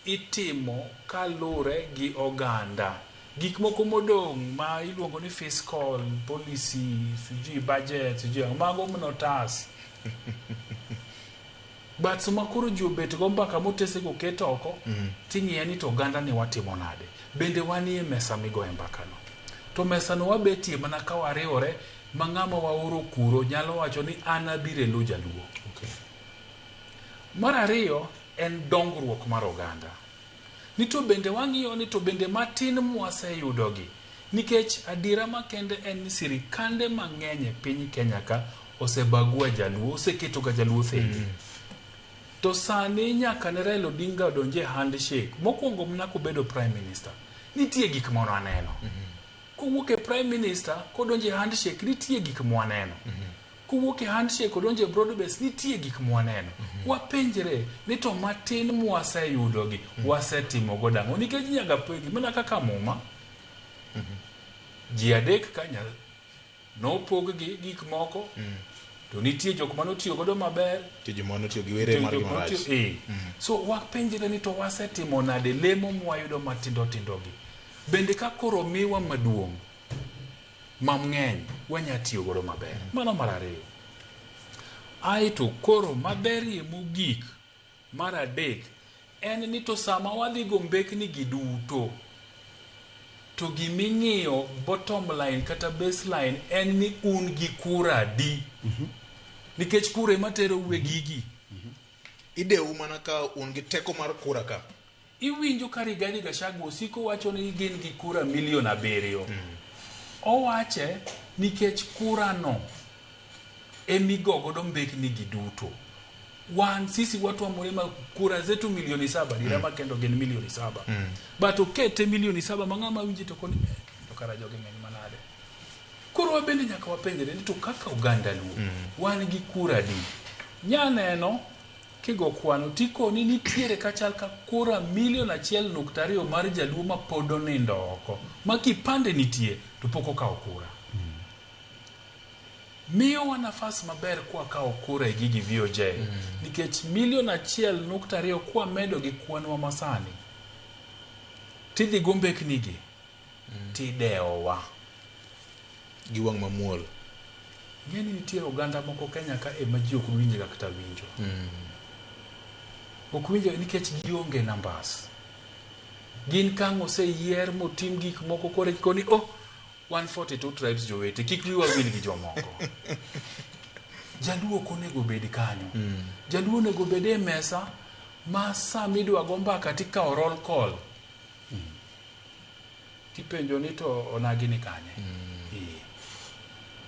itimo kalure gi oganda. Gik moko modong' ma iluongo ni fiscal policy, sujui budget, sujui mago mnotas. But sama koro ji obet go mbaka motese go keto oko, ting'iye ni to oganda ni watimo nade. Bende wanie e mesa migo e mbaka no. To mesa no wabetie mana ka wariwore ma ng'ama waoro kuro nyalo wacho ni an abire lu jaluo. Mar ariyo en dongruok mar oganda. Ni to bende wang'iyo ni to bende matin mwaseyudogi. Nikech adira makende en ni sirikande mang'eny e piny Kenya ka osebagua jaluo, oseketo ga jaluo thenge. To sani nyaka ne Raila Odinga odonje handshake. Mokwongo mna kobedo prime minister. Nitie gik mono aneno. Kowuok e prime minister kodonje handshake nitie gik mwaneno. Kowuok e handshake kodonje broad base nitie gik mwaneno. Wapenjre ni to matin mwaseyudogi wasetimo godang'o. Nikech nyaga pegi mana kaka muma. Ji adek kanya nopog gi gik moko. to nitie jok mano tiyo godo maber, to jok mano tiyo gi were mar marach. So wapenjre ni to wasetimo nade lemo mwayudo matindo gi. Bende ka koro miwa maduong' mamng'eny wanya tiyo godo maber. Mano mar ariyo. Aito koro maberie mogik mar adek en ni to sama wadhi go mbekni gi duto to giming'iyo bottom line kata baseline en ni un gi kura di. Nikech kura ema tero uwe gigi. Ideu mana ka un gi teko mar kura ka. Iwinjo ka Rigathi Gachagua osiko wacho ni gin gi kura milion 7. Owache nikech kura no emigogo do mbekni gi duto. Sisi watu wa Mlima kura zetu milioni 7 dirama kendo gen milioni 7. But okete milioni 7 mang'ama winji to koni to kara joge ng'eny manade. Koro wabende nyaka wapenjre ni to kaka Uganda luo wan gi kura di. Nyaneno kigo kwano tiko ni nitiere kachal ka kura milion 1.2 mar jaluo ma pod onindo oko. Ma kipande nitie to poko ka kura. Miyo wa nafasi maber kwa kao kura e gigi VOJ. Nikech milion 1.2 kwa medo gi kwanwa masani. Tidhi gombek nigi. Tideowa. Giwang' mamuol. Ngeni nitie oganda moko Kenya ka ema ji ok winje kata winjo. Ok winje nikech gionge numbers. Gin kang' oseyier motim gik moko kore koni 142 tribes jowete kik wiwa wil gi jomoko. Jaluo konego bed kanyo. Jaluo onego bed e mesa ma samidwa go mbaka tika roll call. Tipenjo ni to onagi ni kanye.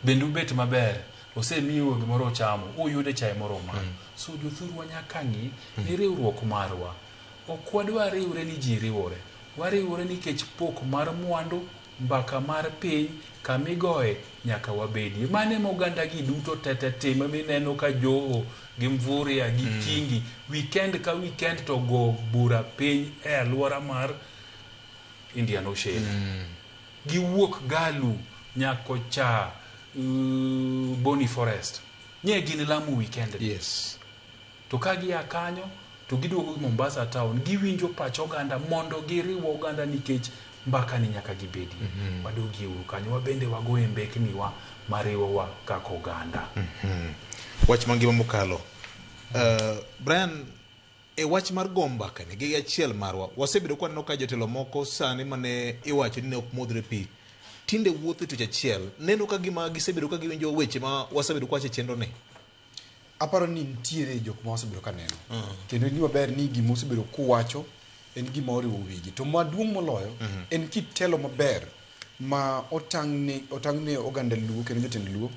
Bendu bet maber osemiyo gimoro chamo uyude chai moro man. So jothurwa nyaka ng'i ni riwruok marwa. Ok wadwa riwre ni ji riwore. Wariwre nikech pok mar mwandu mbaka mar piny kamigoe nyaka wabedi. Mane moganda gi duto tete time mineno ka Joho gi Mvurya gi Kingi weekend ka weekend to go bura piny e alwora mar Indian Ocean. Giwuok Galu nyako cha Boni Forest. Nye gin Lamu weekend. Yes. To kagi akanyo to giduogo Mombasa town giwinjo pach oganda mondo giriwo oganda nikech mbaka ni nyaka gibedi. Wadogi uru kanyo wabende wagoe mbekni wa mariwo wa kaka oganda. Wach mangima mokalo. Brian, e wach mar gomba kane gi achiel marwa wasebedo kwa neno ka jotelo moko sani mane iwacho ni ne ok modre pi tinde wuotho to achiel neno ka gima gisebedo ka giwinjo weche ma wasebedo kwa chenro ne. Aparo ni ntiere jok ma wasebedo ka neno. Kendo ni maber ni gima osebedo kuwacho en gima oriwo wigi. To maduong' moloyo en kitelo maber ma otang'ne oganda luo kendo jotend luo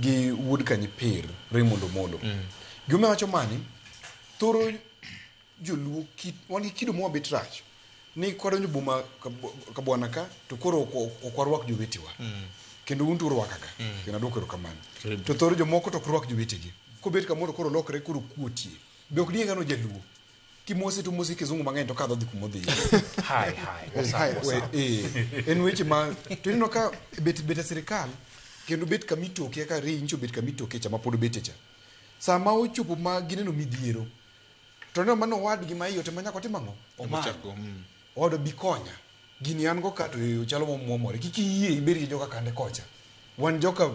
gi wuod Kanyipir Raymond Omolo. Gima wacho mani thoro joluo wani kido mo bit rach ni kwadonjo buma ka bwana ka to koro okwarwak jowetewa. Kendo un to rwaka ka. Kendo adwoko kamano. To thoro jomoko to rwak jowetegi. Kobet kamoro koro lokre koro kuotie. Be ok diye gano jaluo. Kimosi to musiki zungu mang'eny to kadho dhi kumodhi. Hai. En weche ma to nino ka bet sirikal kendo bet kamitoke ka rincho bet kamitoke chama pod bete cha. Sama ochopo ma gineno midhiero. To no mano wadgi ma iyote manyako timang'o. Omachako. Odo bikonya. Gini an go ka to chalo momore. Kiki yie iberi joka kande kocha. Wan joka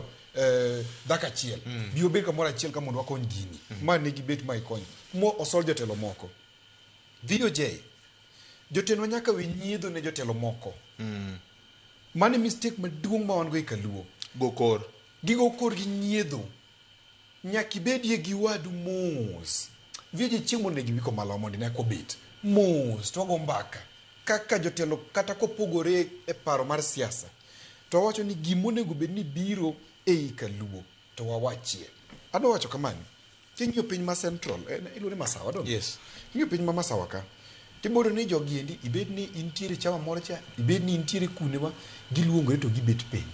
daka chiel. Bio bet kamoro achiel ka mondo wakony gini. Ma nigi bet ma ikony. Mo osol jotelo moko. VOJ jotelo nyaka we nyiedho ne jotelo moko. Mane mistake maduong' ma wan go e Kaluo. Gokor. Gigo kor gi nyiedho. Nyaki bedie gi wadu mos. VOJ chiemo ne gibiko malo mondo ne kobet. Mos to go mbaka. Kaka jotelo kata kopogore e paro mar siasa. To wacho ni gimonego bed ni biro e Kaluo to wawachie. Adwa wacho kamani. King'iyo piny ma Central, iluonge Masawa don? Yes. King'iyo piny ma Masawa ka. Tibodo ni jogi endi ibed ni intiere chama moro cha, ibed ni intiere kunewa giluongore to gibet piny.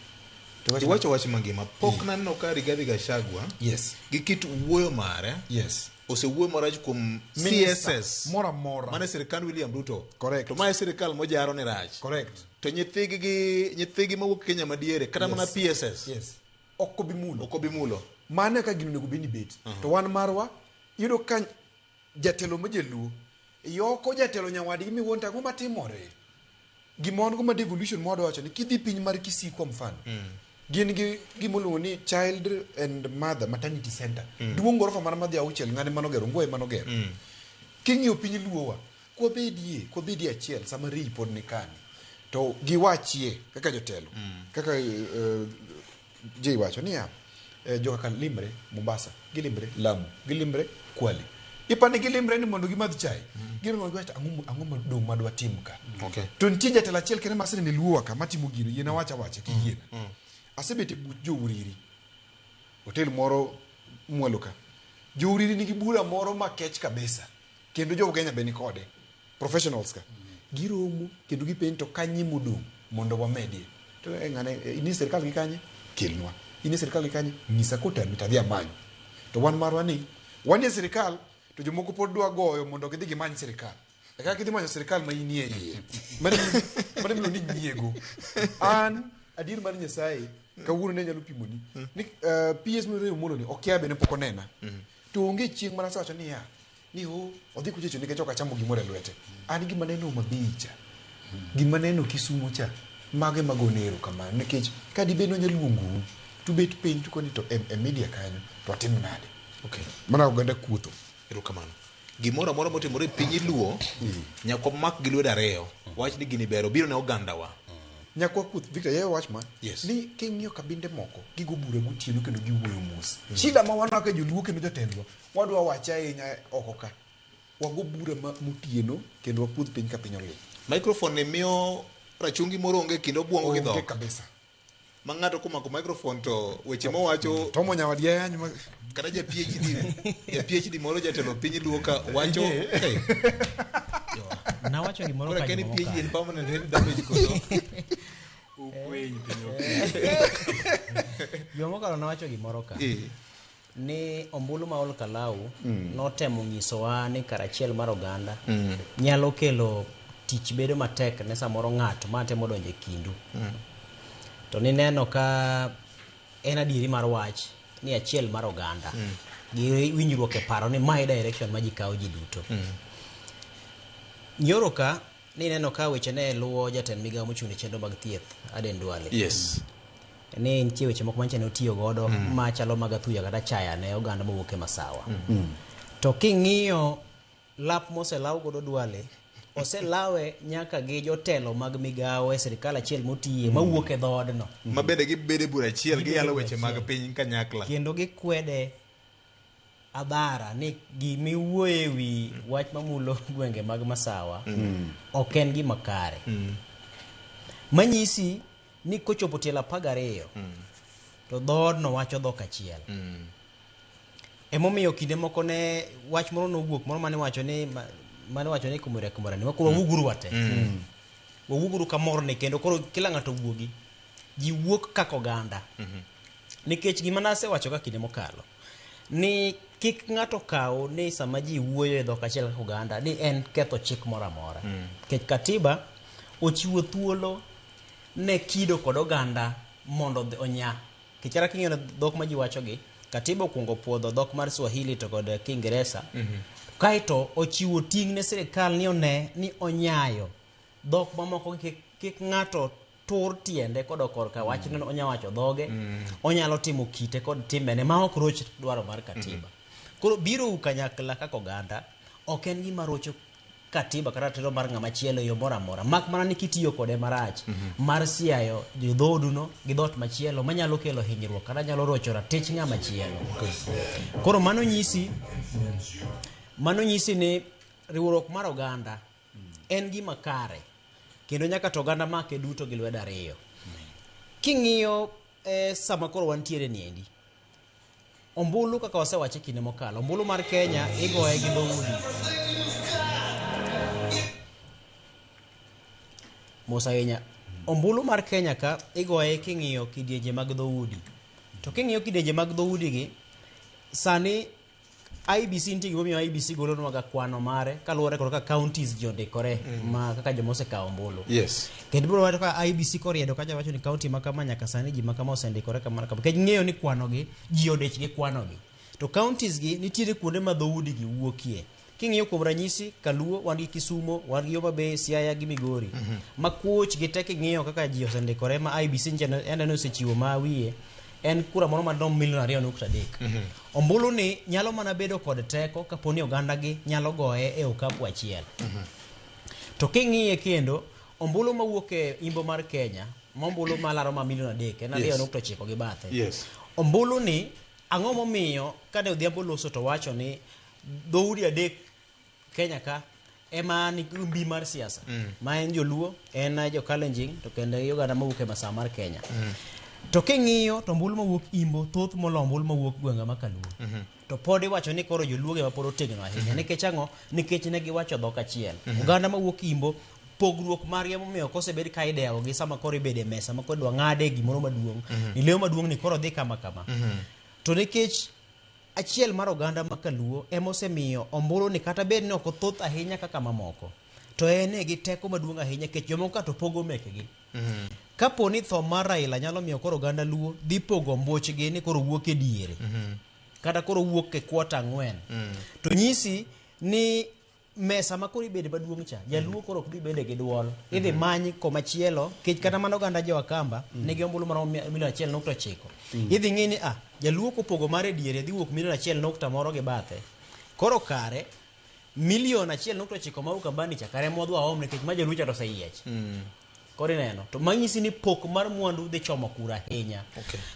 To wacho wach mangima pok naneno ka Rigathi Gachagua. Yes. Gi kit wuoyo mare. Yes. Osewuoyo marach kuom CSS. Mora. Mane sirikal William Ruto. Correct. To mae sirikal mojaro ni rach. Correct. To nyithigi mawuok Kenya madiere kata mana PSS. Yes. Okobimulo. mane ka gino nego bini bet to wan marwa yudo ka jatelo majeluo yoko jatelo nyawadgi miwuon tago matimore gimon go ma devolution modo wacho ni kidhi piny mar Kisii kwa mfano gin gi gimoluongo ni child and mother maternity center duong' gorofa mana madhi auchiel ng'ane manogero ngoe manogero king'iyo piny luowa kwabedie achiel sama rii pod ni kani to giwachie kaka jotelo kaka jei wacho niya joka kan limre Mombasa gilimre Lamu gilimre Kwale ipani gilimre ni mondo gimadh chai gino gwacha ang'o madong madwa tim ka to nitie jatelo achiel kene masini ni luowa ka matimo gino yena wacha kiyiena asebete but jouriri hotel moro mwalo ka jouriri nigi bura moro makech kabisa kendo jo Kenya beni kode professionals ka giromo kendo gipen to kanyi mudong mondo wamedie to ngane ini serikal gi kanye kelnwa ini serikal gi kanye nyisa kota mitadhi amanyo to wan marwa ni wanie serikal to jomoko pod dwa goyo mondo gidhi gimany serikal eka gidhi manyo serikal ma inie iye mane milo ni nyiego an adir mar Nyasaye kawuono ne nyalo pimoni ni PS miro mono ni okia bene poko nena to onge chieng' mana sawacho ni ya ni odhi kuchecho nikech ok achamo gimoro e lwete an gima neno mabicha gima neno Kisumu cha mage magonero kamano nikech ka dibed no nyaluongu to bet piny to koni to e media kanyo to atim nade mana oganda kuotho erokamano gimoro amora motimore e piny luo nyakwa mak gi lwedo ariyo wach ni gini bero biro ne ogandawa nyakwa kuth Victor yayo wach ma ni king'iyo kabinde moko gigo bura gotieno kendo giwuoyo mos shida ma wan ka joluo kendo jotendwa wadwa wacha ahinya oko ka wago bura motieno kendo wapudh piny ka piny olil microphone ne miyo rachungi moro onge kendo buongo gi dhok kabisa ma ng'ato komako microphone to weche mowacho tomo nyawadgi ayany kata ja PhD moro jatelo piny luo ka wacho na wacho gimoro ka gimoro PhD in permanent head damage kodo Jomokalo na wacho gimoro ka ni ombulu ma Olkalau notemo nyisowa ni karachiel mar oganda nyalo kelo tich bedo matek ne samoro ng'ato ma temo donjo e kindu to ni neno ka en adieri mar wach ni achiel mar oganda gi winjruok e paro ni my direction ma ji kawo ji duto nyoro ka ni neno ka weche ne luwo jatend migawo mochung' ne chenro mag thieth Aden Duale ni nitie weche moko manyiso ne otiyo godo machalo mag athuya kata chaya ne oganda mowuok e Masawa to king'iyo lap moselaw godo Duale oselawe nyaka gi jotelo mag migawo e sirikal achiel motiye mawuok e dhoodno mabende gibede bura achiel giyalo weche mag piny kanyakla kendo gikwede adhara ni gimiwuoyo e wi wach mamulo gwenge mag Masawa ok en gima kare manyisi ni kochopo tielo 12 to dhoodno wacho dhok achiel emomiyo kinde moko ne wach moro nowuok moro mane wacho ni kumure ni wakuro wuguru wate wuguru kamor ne kendo koro kila ng'ato wuogi ji wuok kaka oganda nikech gima nase wacho ka kinde mokalo ni kik ng'ato kaw ni sama ji wuoyo e dhok achiel kaka oganda ni en ketho chik moro amora nikech katiba ochiwo thuolo ne kido kod oganda mondo onya kichara king'eyo dhok ma ji wachogi katiba okuongo puodho dhok mar Swahili to kod Kiingereza kaito ochiwo ting' ne sirikal ni one ni onyayo dhok mamoko kik ng'ato tur tiende kod korka wach ni onya wacho dhoge onyalo timo kite kod timbene ma ok roch dwaro mar katiba koro biro kanyakla kaka oganda ok en gima rocho katiba kata tero mar ng'ama chielo yo moro amora mak mana ni kitiyo kode marach mar siayo jodhoduno gi dhot machielo manyalo kelo hinyruok kata nyalo rocho ratich ng'ama chielo koro mano nyisi ni riwruok mar oganda en gima kare kendo nyaka to oganda make duto gi lwedo ariyo king'iyo sama koro wantiere niendi ombulu kaka wasewache kinde mokalo ombulu mar Kenya igoye gi dhoudi Mosainya ombulu mar Kenya ka igoye king'iyo kidienje mag dhoudi to king'iyo kidienje mag dhoudi gi sani IBC nitie gimomiyo IBC golonwa ga kwano mare kaluwore kod ka counties jondikore ma kaka jomose kawo ombulu. Yes. Kendo biro wacho ka IBC koriedo kacha wacho ni county ma kama nyaka sani ji ma kama osendikore kamano kama. Kech ng'eyo ni kwano gi ji odech gi kwano gi. To counties gi nitiere kuonde ma dhoudi gi wuokie. King'iyo kuom ranyisi Kaluo wan gi Kisumo, wan gi Homa Bay, Siaya gi Migori. Ma kuoch gi tek ng'iyo kaka ji osendikore ma IBC eneno osechiwo ma wiye. En kura moro madom milion 2.3. Ombulu ni nyalo mana bedo kod teko kaponi oganda gi nyalo goye e okapu achiel. To king'iye kendo ombulu mawuok e imbo mar Kenya, ombulu malaro ma milion 3 en 2.9 gi bathe. Yes. Ombulu ni ang'o momiyo kane Odhiambo loso to wacho ni dhoudi adek Kenya ka ema ni mbi mar siasa. Ma en Joluo, en jo Kalenjin to kendo oganda mawuok e Masaa mar Kenya. To king'iyo to ombulu mawuok imbo thoth molo ombulu mawuok gwenge ma Kaluo. To pod iwacho ni koro Joluo ge ma pod otegno ahinya nikech ang'o? Nikech ne giwacho dhok achiel. Oganda mawuok imbo pogruok margi momiyo kosebed ka idewo gi sama koro ibede mesa ma koro dwa ng'ade gimoro maduong'. Ni leo maduong' ni koro dhi kama. To nikech achiel mar oganda ma Kaluo emosemiyo ombulu ni kata bed ni ok othoth ahinya kaka mamoko. To ene gi teko maduong' ahinya kech jomoko ka to pogo mekgi. Kapo ni tho mar Raila nyalo miyo koro oganda Luo dhi pogo mbuchgi ni koro wuok e diere. Kata koro wuok e kwota 4. To nyisi ni mesa ma koro ibede maduong' cha, Jaluo koro ok bi bede gi duol. Idhi manyi komachielo, kech kata mano oganda jo Akamba nigi ombulu mar milion 1.9. Idhi ng'i ni Jaluo kopogo mar e diere dhi wuok milion 1 gi bathe. Koro kare milion 1.9 ma Ukambani cha kare modwa om nikech ma Jaluo cha to seyiech. Koro neno to manyisi ni pok mar mwandu dhi chomo kura ahinya.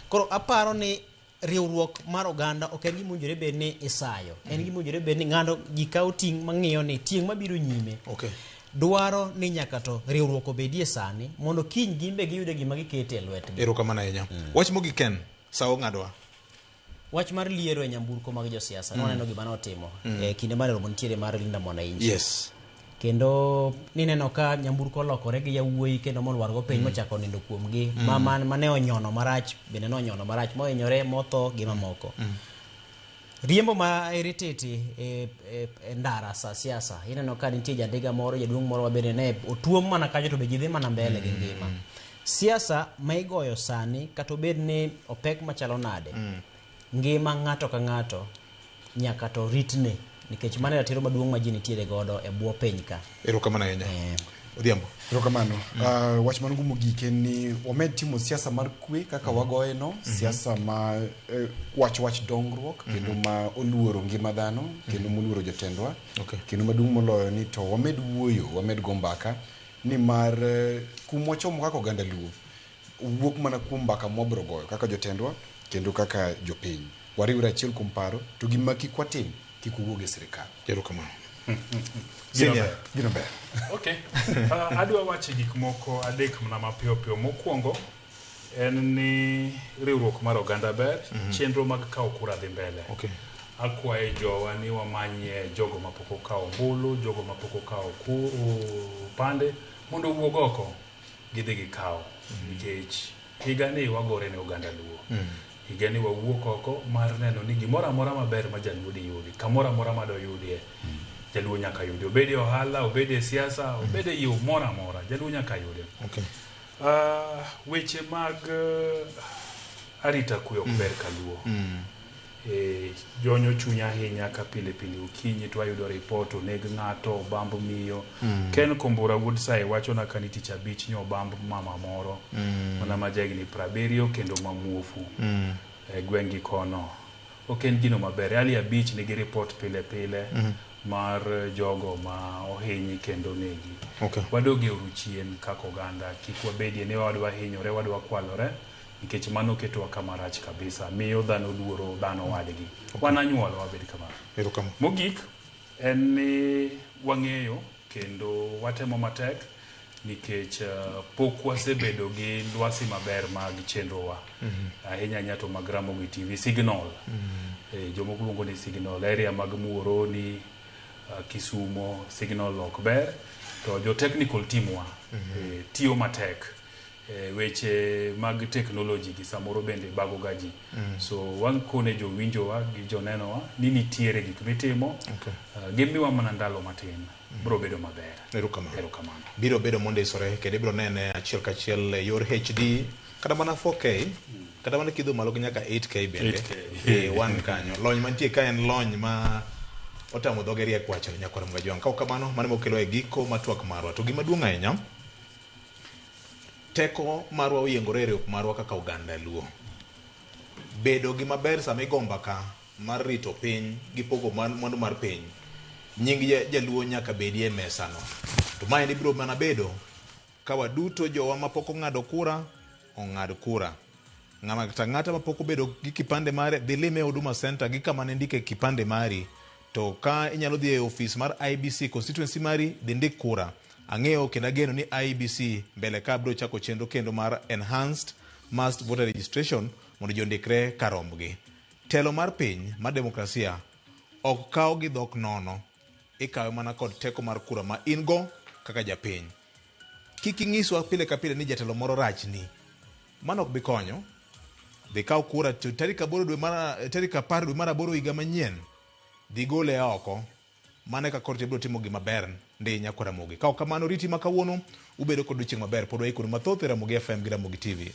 Koro aparo ni riwruok mar oganda ok en gimonjore bed ni isayo. En gimonjore bed ni ng'ando ji kawo ting' mang'iyo ni tieng' mabiro nyime. Dwaro ni nyaka to riwruok obedie sani mondo kiny gimbe giyude gima gikete e lwetgi. Erokamano ahinya. Wach mogik Ken, sawo ng'adwa. Wach mar liero e nyamburko mag josiasa noneno gima notimo e kinde mar romo nitiere mar Linda Mwananchi. Yes. Kendo nineno ka nyamburko lokore gi yawuoyi kendo mon wargo piny mochako nindo kuomgi. Mane onyono marach bende nonyono marach mohinyore motho gi mamoko. Riembo ma irititi e ndara sa siasa ineno ka nitie jandiga moro jaduong' moro mabende ne otuom mana kanyo to be ji dhi mana mbele gi ngima. Siasa ma igoyo sani kata obed ni opek machalo nade. Ngima ng'ato ka ng'ato nyaka to ritne nikech mane ratiro maduong' ma ji nitiere godo e bwo piny ka. Erokamano ahinya. Odhiambo. Erokamano. Wach mangu mogik en ni wamed timo siasa mar kwe kaka wagoye no, siasa ma wach dongruok kendo ma oluoro ngima dhano kendo moluoro jotendwa. Kendo maduong' moloyo ni to wamed wuoyo, wamed gombaka ni mar kumochomo kaka oganda Luo. Wuok mana kuom mbaka mwabro goyo kaka jotendwa kendo kaka jopiny. Wariwre achiel kuom paro to gima kik watim kik wuoge sirikal. Erokamano. Gino ber. Okay. Adwa wacho gik moko adek mana mapiyo piyo. Mokwongo en ni riwruok mar oganda ber, chenro mag kawo kura dhi mbele. Akwaye jowa ni wamanye jogo mapok okawo ombulu, jogo mapok okawo pande mondo wuog oko gidhi gikawo. Nikech higa ni wagore ne oganda Luo. Higa ni wawuok oko mar neno ni gimoro amora maber ma Jaluo yudi, kamoro amora ma doyudie. Jaluo nyaka yudi, obede ohala, obede siasa, obede yo moro amora, Jaluo nyaka yudi. Weche mag arita kwe ok ber Kaluo. Jonyo chunya ahinya ka pile pile okinyi to ayudo report oneg ng'ato bamb miyo. Ken Kombura Woodside wacho na kaniti tich abich nyo bamb mama moro mana majagni 70 kendo mamuofu gwengi kono. Ok en gino maber. Ali abich nigi report pile pile mar jogo ma ohinyi kendo negi. Wadoge uruchien kako oganda kik wabedie ne wadwa hinyore wadwa kwalore. Nikech mano ketwa kama rach kabisa. Miyo dhano luoro dhano wadgi. Wananyuolo wabed kama. Mogik en ni wang'eyo kendo watemo matek nikech pok wasebedo gi lwasi maber mag chenrowa. Ahinya nyato mag Ramogi TV Signal. Jomoko luongo ni Signal area mag Muhoroni, Kisumo Signal ok ber to jo technical team wa tiyo matek weche mag technology gi samoro bende bago gaji. So wan kone jo winjowa gi jo nenowa ni nitiere gik mitimo. Gimiwa mana ndalo matin. Bro bedo maber. Erokamano. Biro bedo mondisore kendo biro nene achiel kachiel yor HD kata mana 4K kata mana kidho malo nyaka 8K bende. Wan kanyo. Lony mantie ka en lony ma otamo dhoge riek wacho Nyakwar Mgajwang'. Ka kamano mane mokelo e giko matwak marwa. To gima duong' ahinya teko marwa oyiengore riok marwa kaka oganda Luo. Bedo gi maber sama igomba ka mar rito piny gi pogo mwandu mar piny. Nying jaluo nyaka bedie mesa no. To mae ni biro mana bedo ka waduto jowa mapok ong'ado kura ong'ad kura. Ng'ata mapok obedo gi kipande mare dhi lime Huduma Center gi kama ne ndike kipande mari. To ka inyalo dhi e ofis mar IBC constituency mari dhi ndik kura. Ang'eyo kendo ageno ni IBC mbele ka biro chako chenro kendo mar enhanced mass voter registration mondo jondikre karombgi. Telo mar piny mar demokrasia ok kawo gi dhok nono. Ikawe mana kod teko mar kura ma ingo kaka japiny. Kik ing'iswa pile ka pile ni jatelo moro rach ni. Mano ok bi konyo. Dhi kaw kura tarik 10 dwe mar 8 higa manyien. Dhi gole oko. Mane ka korte biro timo gima ber ndi Nyakwar Ramogi. Ka kamano riti makawuono ubedo kod chieng' maber pod waikuru mathoth Ramogi FM gi Ramogi TV.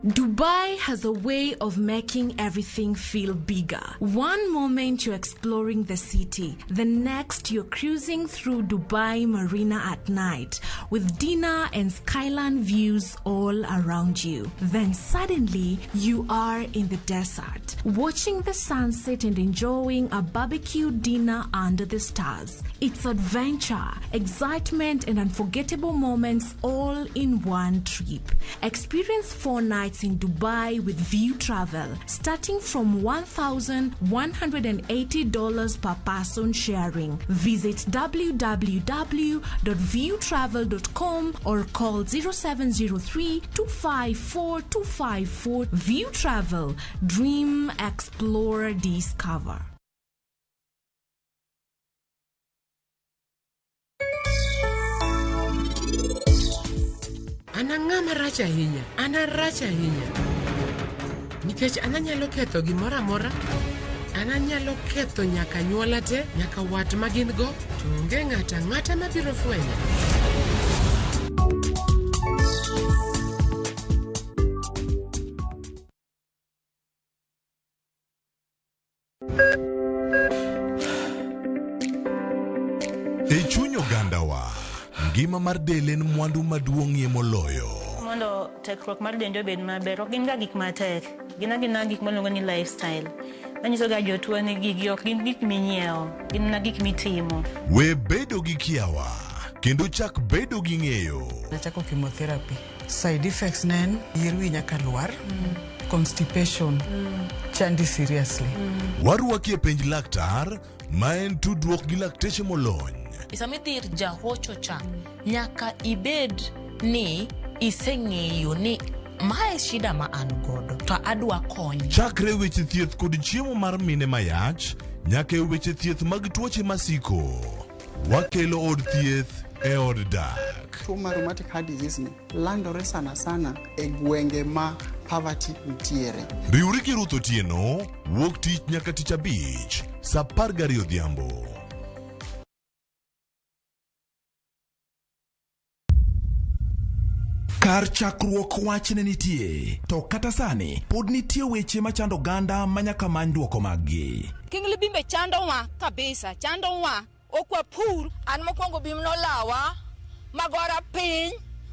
Dubai has a way of making everything feel bigger. One moment you're exploring the city, the next you're cruising through Dubai Marina at night with dinner and skyline views all around you. Then suddenly you are in the desert, watching the sunset and enjoying a barbecue dinner under the stars. It's adventure, excitement, and unforgettable moments all in one trip. Experience 4 nights in Dubai with View Travel, starting from $1,180 per person sharing. Visit www.viewtravel.com or call 0703-254-254. View Travel. Dream, explore, discover. Ana ng'ama rach ahinya. Ana rach ahinya. Nikech ana nyalo ketho gimoro amora. Ana nyalo ketho nyaka nyuola te, nyaka wat ma gin go. To onge ng'ata mabiro fwenyo. E chuny ogandawa, ngima mar del en mwandu maduong'ie moloyo. Mondo tekruok mar dende obed maber, ok gin ga gik matek. Gin gik maluongo ni lifestyle. Manyiso ga jotuo ni gigi ok gin gik minyiewo, gin gik mitimo. We bedo gi kiawa, kendo chak bedo gi ng'eyo. Nachako chemotherapy. Side effects nen, yier wi nyaka lwar, constipation, chandi seriously. Warwaki e penj laktar, ma en tudruok gi lakteche molony. Sama idhi ir jahocho cha, nyaka ibed ni iseng'eyo ni mae shida ma an godo, to adwa kony. Chakre weche thieth kod chiemo mar mine mayach, nyaka e weche thieth mag tuoche masiko. Wakelo od thieth e od dak. Tuo mar rheumatic heart disease ni landore sana e gwenge ma poverty nitiere. Riwri gi Ruth Otieno, wuok tich nyaka tich abich, saa 12 odhiambo. Kar chakruok wach ne nitie, to kata sani pod nitie weche machando oganda manyaka many duoko maggi. Kingli bimbe chandowa kabisa, chandowa. Okwa pur, an mokwongo bim nolawa, magora piny,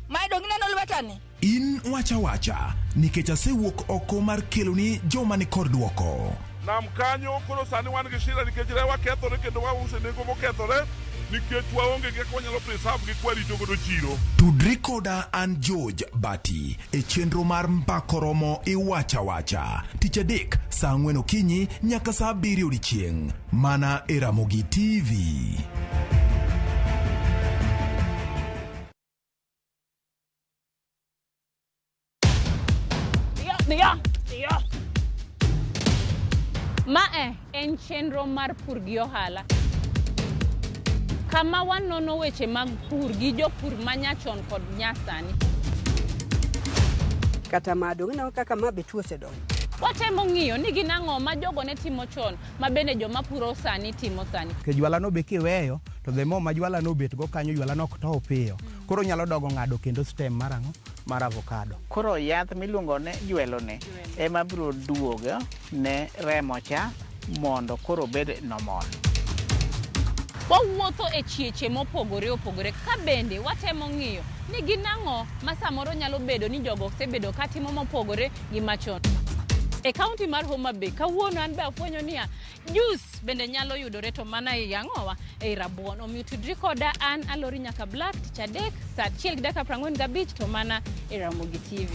ma idong' neno lwetani, In wacha nikech asewuok oko mar keloni joma ni kod duoko. Nam kanyo koro sani wan gi shida nikech rewa kethore kendo wause nengo mokethore nikech waonge gi wanyalo preserve gi kwarito godo chiro. Tudri koda an George Bati e chenro mar Mbakoromo Iwacha tich adek saa 4 okinyi nyaka saa 7 odiechieng' mana e Ramogi TV. Diya. Mae en chenro mar pur gi ohala. Kama wanono weche mag pur gi jopur manyachon kod nyasani. Kata madong na kaka mabe tuose dong. Watemo ng'iyo ni ginang'o ma jogo ne timo chon ma bende joma puro sani timo sani. Ke jwala no be kiweyo to the more ma jwala no bet go kanyo jwala no to piyo. Koro nyalo dogo ng'ado kendo stem marango mar avocado. Koro yath miluongo ne jwelo ne ema biro duogo ne remo cha mondo koro bed normal. Wawuotho e chieche mopogore opogore ka bende watemo ng'iyo ni ginang'o ma samoro nyalo bedo ni jogo osebedo ka timo mopogore gi machon. E kaunti mar Homa Bay kawuono an be afwenyo niya juice bende nyalo yudore to mana e yang'owa e rabuon. Omiyo tudri koda an Alori nyaka Black tich adek saa 1:45 to mana e Ramogi TV.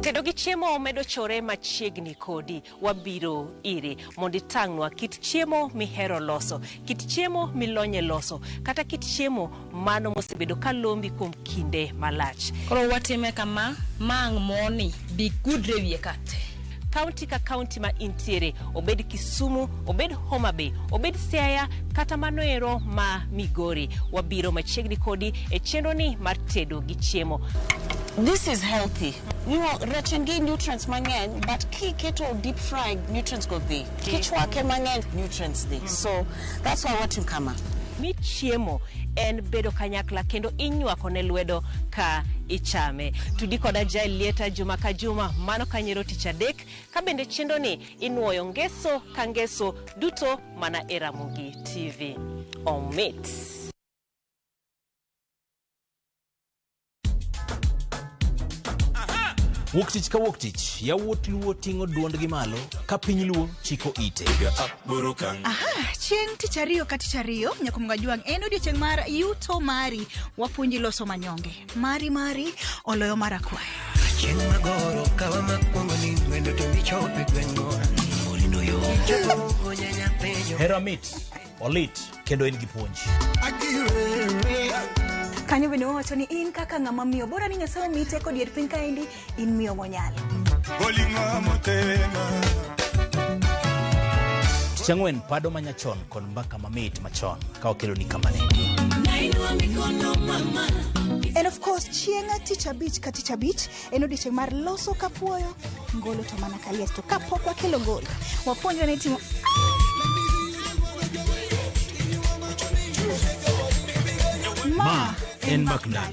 Tedo gi chiemo medo chore machiegni kodi wabiro ire mondo itang'nwa kit chiemo mihero loso, kit chiemo milonye loso, kata kit chiemo mano mosebedo kalombi kuom kinde malach. Koro watime kama mang' moni bi gudre wiye kate. Kaunti ka kaunti ma intiere, obed Kisumu, obed Homa Bay, obed Siaya, kata manoero ma Migori, wabiro machiegni kodi e chenro ni mar tedo gi chiemo. This is healthy. You know, rechenge nutrients mang'eny, but keto deep fried nutrients go there. Kichwake mang'eny nutrients there. So that's why what you kama. Mi chiemo en bedo kanyakla kendo inywako ne lwedo ka ichame. Tudi koda Jael Lieta juma ka juma mano kanyero tich adek ka bende chendo ni inwoyo ngeso ka ngeso duto mana e Ramogi TV. Omit. Wuok tich ka wuok tich, yawuot luo ting'o duondgi malo ka piny luo chiko ite. Chieng' tich ariyo ka tich ariyo nyaka Mwajwang' en odiochieng' mar yuto mari, wapuonji loso manyonge. Mari oloyo mar akwayo. Chieng' magoro kawa makwongo ni wendo to michope gweng'wa. Olindo yo. Hero mit, olit kendo en gi puonj. Kanyo bende wawacho ni in kaka ng'ama miyo bora ni Nyasaye omiyi teko dier piny kaendi in miyo monyalo. Tich ang'wen pado manyachon kod mbaka mamit machon ka okelo ni kamane. And of course chieng' tich abich ka tich abich en odiochieng' mar loso kapuoyo ngolo to mana kaliet to kapok wakelo ngolo wapuonjwa ni timo Ma en Maknan.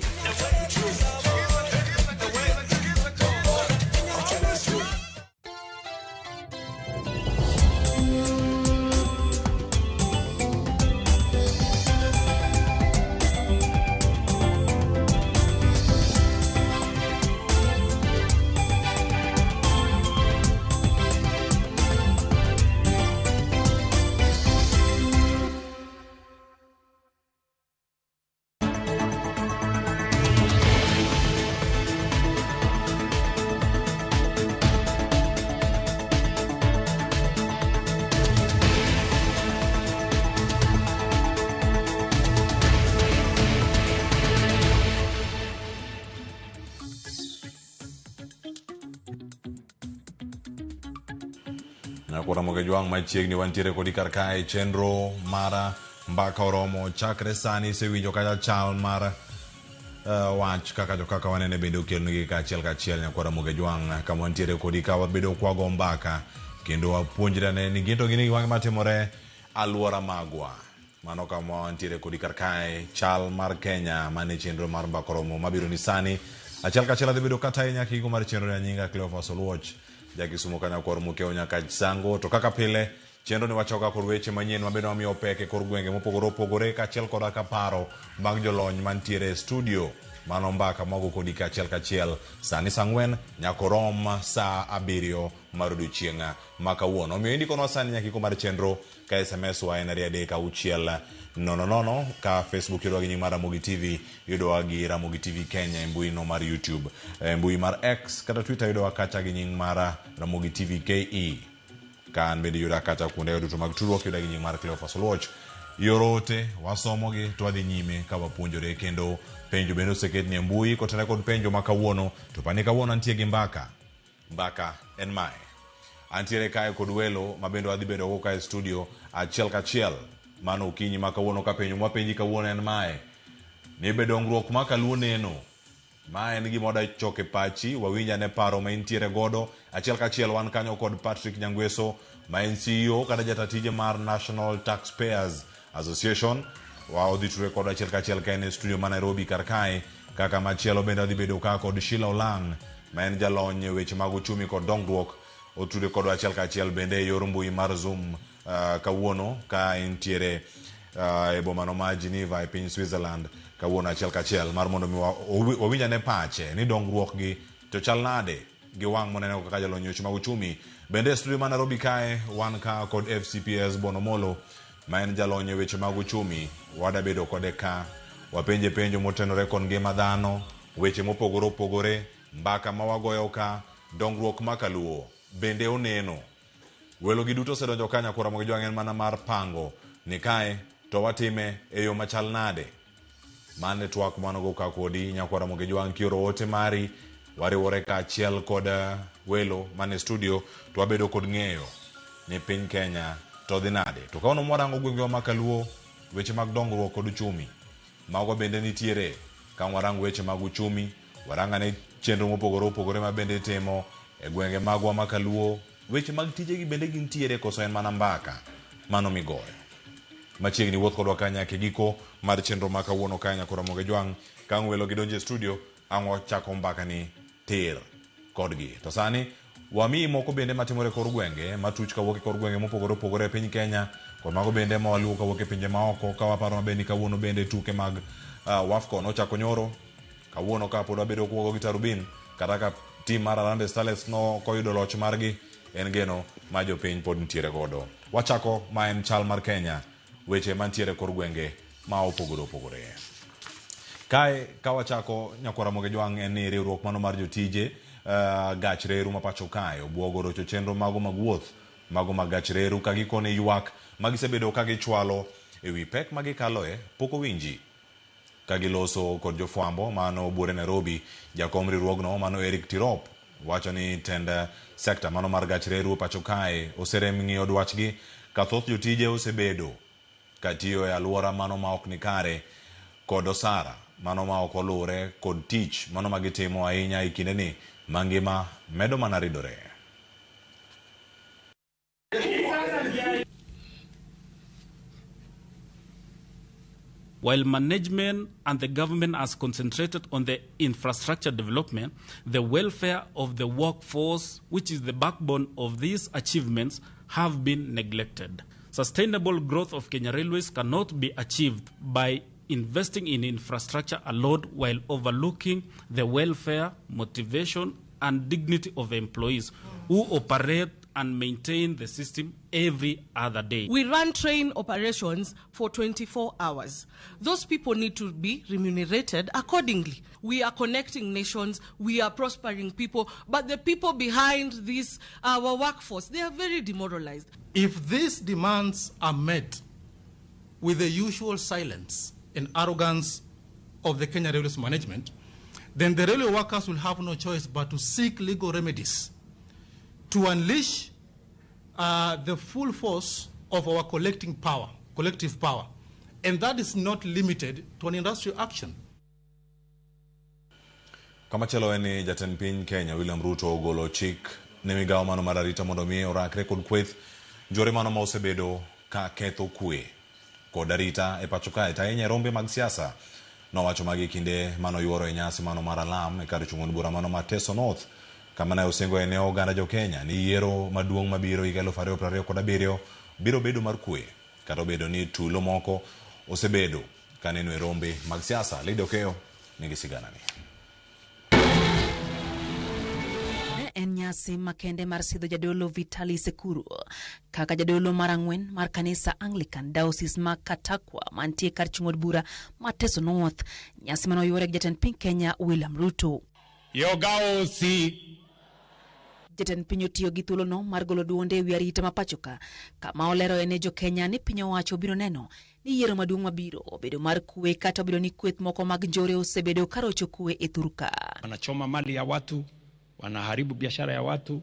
Nakora Mwajwang' machiegni wantiere kodi karkae chenro mara mbaka oromo chakre sani sewinjo kaka chal mar wach kaka wanene bende okelnegi kachiel nyakora Mwajwang' kama wantiere kodi ka wabedo kwago mbaka kendo wapuonjrane ni ginto gini wange matimore aluora magwa. Mano kama wantiere kodi karkae chal mar Kenya mane chenro mar mbaka oromo mabiro ni sani achiel bedo kata nyaka higo mar chenro ya nyinga Cleophas Oluoch Jaki sumo kanya kwa rumuke onya kajisango. To kaka pile Chenro ni wachoka kod weche manyien mabedo mamiyo pek e kor gwenge mopogore opogore kaachiel koda ka paro mag jolony mantiere e studio. Mano mbaka mogo kodi kaachiel kachiel sani saa 4 nyaka rom saa 7 mar odiechieng' ma kawuono. Omiyo indikonwa sani nyaka iko mar chenro ka SMS wa en 3 ka Facebook yudowa gi nying mar Ramogi TV, yudowa gi Ramogi TV Kenya e mbui no mar YouTube, e mbui mar X kata Twitter yudowa kacha gi nying mar Ramogi TV KE. Ka an bende yuda kacha kuonde duto mag tudruok yuda gi nying mar Cleophas Oluoch. Yorote wasomogi to wadhi nyime ka wapuonjore kendo penjo bende oseket ni mbui kotene kod penjo ma kawuono to pani kawuono antie gi mbaka en mae antiere kae kod welo mabendo wadhi bedo go kae studio achiel kachiel. Mano okinyi ma kawuono ka penjo mapenji kawuono en mae ni be dongruok ma kaluo neno ma en gima oda choke pachi wawinja ne paro ma intiere godo. Achiel kachiel wan kanyo kod Patrick Nyangweso ma en CEO kata jatatije mar National Taxpayers Association. Odhi ture kod achiel kachiel ka en studio ma Nairobi kar kae. Kaka machielo bende odhi bedo ka kod Sheila Olang ma en jalony weche mag uchumi kod dongruok. Oture kod achiel kachiel bende yor mbui mar Zoom kawuono ka intiere e bomano ma Geneva e piny Switzerland kawuono achiel kachiel mar mondo mi wawinja ne pache ni dongruok gi to chal nade gi wang' moneno kaka jalony weche mag uchumi. Bende studio ma Nairobi kae wan ka kod FCPS Bonomolo ma en jalony weche mag uchumi. Wada bedo kode ka wapenje penjo motenore kod ngima dhano, weche mopogore opogore, mbaka ma wagoyo ka, dongruok ma kaluo bende oneno. Welo gi duto sedonjo kanya kora Ramogi Jwang' en mana mar pango ni kae to watime e yo machal nade. Mane twak manogo ka kodi nyakwa Ramogi Jwang' kioro ote mari wariwore ka achiel kod welo mane studio to wabedo kod ng'eyo ni piny Kenya to dhi nade. To kaono mwarango gwenge ma kaluo weche mag dongruok kod uchumi mago bende nitiere. Ka warango weche mag uchumi waranga ne chenro mopogore opogore ma bende timo e gwenge magwa ma kaluo. Weche mag tije gi bende gintiere koso en mana mbaka mano migoyo. Machiegni wuoth kodwa kanya ke giko mar chenro ma kawuono kanya kora Ramogi Jwang' ka welo gi donje studio ang'o chako mbaka ni tir kodgi. To sani wami moko bende matimore kor gwenge matuch kawuok kor gwenge mopogore opogore e piny Kenya kod mago bende ma waluwo kawuok e pinje maoko ka waparo mabeni kawuono bende tuke mag WAFCON ochako nyoro. Kawuono ka pod wabedo kuogo gi Tarubin kata ka tim mar Harambee Starlets no koyudo loch margi en geno ma jopiny pod nitiere godo. Wachako ma en chal mar Kenya weche mantiere kor gwenge ma opogore opogore. Kae ka wachako nyakwa Ramogi Jwang' en ni riwruok mano mar jotije gach reru ma pacho kae obwogo rocho chenro mago mag wuoth mago mag gach reru ka gikone ywak magisebedo ka gichwalo e wi pek magikaloe pok owinji. Ka giloso kod jofwambo mano buore Nairobi, jakom riwruogno mano Eric Tirop wacho ni tend sekta mano mar gach reru pacho kae oserem ng'iyo dwachgi ka thoth jotije osebedo katiyo e alwora mano ma ok ni kare kod osara mano ma ok olure kod tich mano ma gitimo ahinya e kinde ni mangima medo mana ridore. While management and the government has concentrated on the infrastructure development, the welfare of the workforce, which is the backbone of these achievements, have been neglected. Sustainable growth of Kenya Railways cannot be achieved by investing in infrastructure alone while overlooking the welfare, motivation, and dignity of employees who operate and maintain the system every other day. We run train operations for 24 hours. Those people need to be remunerated accordingly. We are connecting nations, we are prospering people, but the people behind this, our workforce, they are very demoralized. If these demands are met with the usual silence and arrogance of the Kenya Railways management, then the railway workers will have no choice but to seek legal remedies to unleash the full force of our collective power. And that is not limited to an industrial action. Kama chelo eni jatend piny Kenya William Ruto ogolo chik ne migawo mano mar arita mondo mi orakre kod kweth njore mano ma osebedo ka ketho kwe kod arita e pacho kae tainye rombe mag siasa. Nowacho magi kinde mano yuoro e nyasi mano mar alam e kar chung'o bura mano mar Teso North kama ne osingo eneo oganda jo Kenya ni yiero maduong' mabiro higa 2027 biro bedo mar kwe kata obedo ni tulo moko osebedo kaneno e rombe mag siasa. Lady Okeyo nigi sigana ni. En nyasi makende mar sidho jadolo Vitali Sekuru kaka jadolo mar ang'wen mar kanisa Anglican Diocese ma Katakwa mantie kar chung'od bura ma Teso North. Nyasi mano yore jatend piny Kenya William Ruto. Jatend piny otiyo gi thuolono mar golo duonde wi arita ma pachoka kama olero ene jo Kenya ni piny owacho biro neno ni yiero maduong' mabiro obedo mar kwe kata obedo ni kweth moko mag njore osebedo karocho kwe e Thurka. Wanachoma mali ya watu, wanaharibu biashara ya watu.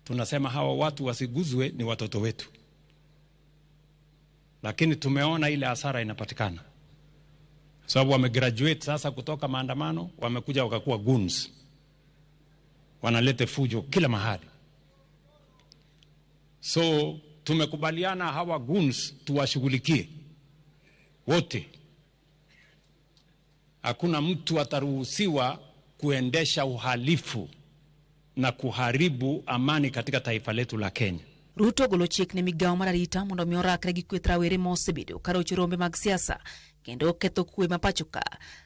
Tunasema hawa watu wasiguzwe, ni watoto wetu. Lakini tumeona ile hasara inapatikana. Sababu wamegraduate sasa kutoka maandamano, wamekuja wakakuwa goons. Wanalete fujo kila mahali. So tumekubaliana hawa goons tuwashughulikie wote. Hakuna mtu ataruhusiwa kuendesha uhalifu na kuharibu amani katika taifa letu la Kenya. Ruto golo chik ne migawo mar arita mondo mi orakre gi kweth rawere mosebedo karocho rombe mag siasa kendo ketho kwe ma pachoka.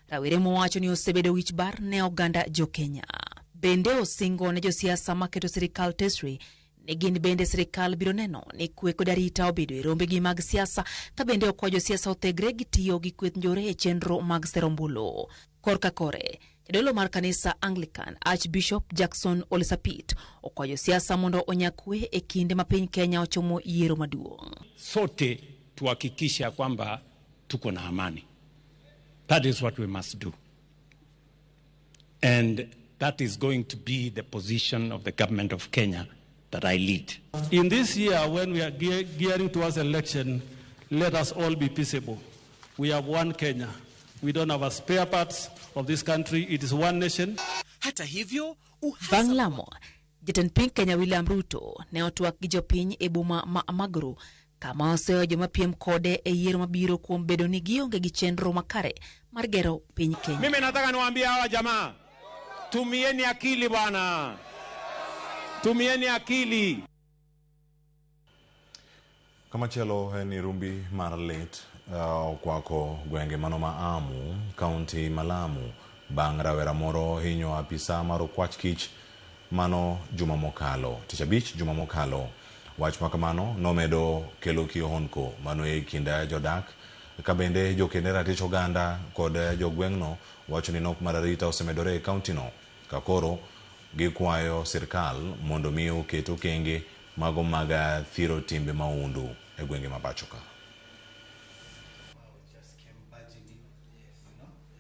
Rawere mowacho ni osebedo wich bar ne oganda jo Kenya. Bende osingo ne jo siasa maketo sirikal tesre ne gin bende sirikal biro neno ni kwe kod arita obedo e rombe gi mag siasa ka bende okwajo siasa othegre gi tiyo gi kweth njore e chenro mag serombulo. Korka kore jadolo mar kanisa Anglican Archbishop Jackson Ole Sapit okwajo siasa mondo onyakwe e kinde ma piny Kenya ochomo yiero maduong'. Sote tuhakikisha kwamba tuko na amani. That is what we must do. And that is going to be the position of the government of Kenya that I lead. In this year, when we are gearing towards election, let us all be peaceable. We have one Kenya. We don't have a spare parts of this country. It is one nation. Hata hivyo, bang' lamo, jatend piny Kenya William Ruto ne otwak gi jopiny e boma ma Amagoro kama oseyo joma piem kode e yiero mabiro kuom bedo ni gionge gi chenro makare mar gero piny Kenya. Mimi nataka niwaambie hawa jamaa, tumieni akili bwana. Tumieni akili. Kama chelo ni rumbi mar lit kwako gwenge mano ma Amu, kaunti Malamu, bang' rawera moro hinyo apisa mar okwach kich mano juma mokalo. Tich abich juma mokalo. Wach makamano nomedo kelo kihonko mano e kinda jodak ka bende jokende ratich oganda kod jogweng'no wacho ni nok mar arita osemedore e kaunti no ka koro gikwayo sirkal mondo mi oket okenge mago mag thiro timbe maundu e gwenge ma pachoka.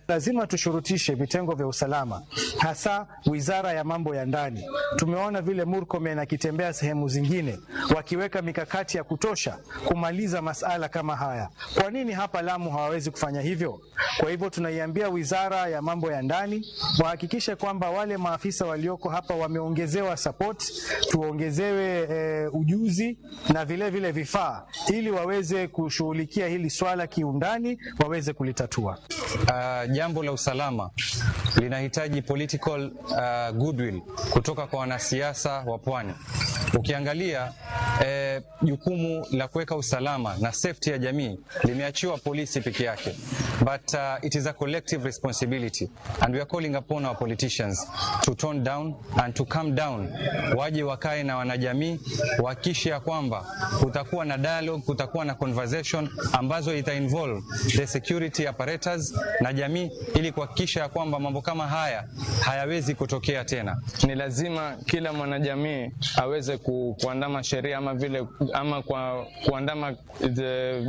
Lazima tushurutishe vitengo vya usalama, hasa wizara ya mambo ya ndani. Tumeona vile Murkomen akitembea sehemu zingine wakiweka mikakati ya kutosha kumaliza masala kama haya. Kwa nini hapa Lamu hawawezi kufanya hivyo? Kwa hivyo tunaiambia wizara ya mambo ya ndani wahakikishe kwamba wale maafisa walioko hapa wameongezewa support, tuongezewe ujuzi na vile vile vifaa ili waweze kushughulikia hili swala kiundani, waweze kulitatua. Jambo la usalama linahitaji political goodwill kutoka kwa wanasiasa wa pwani. Ukiangalia jukumu la kuweka usalama na safety ya jamii limeachiwa polisi peke yake, but it is a collective responsibility and we are calling upon our politicians to tone down and to calm down. Waje wakae na wanajamii, wahakikishe ya kwamba kutakuwa na dialogue, kutakuwa na conversation ambazo ita involve the security apparatus na jamii ili kuhakikisha ya kwamba mambo kama haya hayawezi kutokea tena. Ni lazima kila mwanajamii aweze kuandama sheria ama kuandama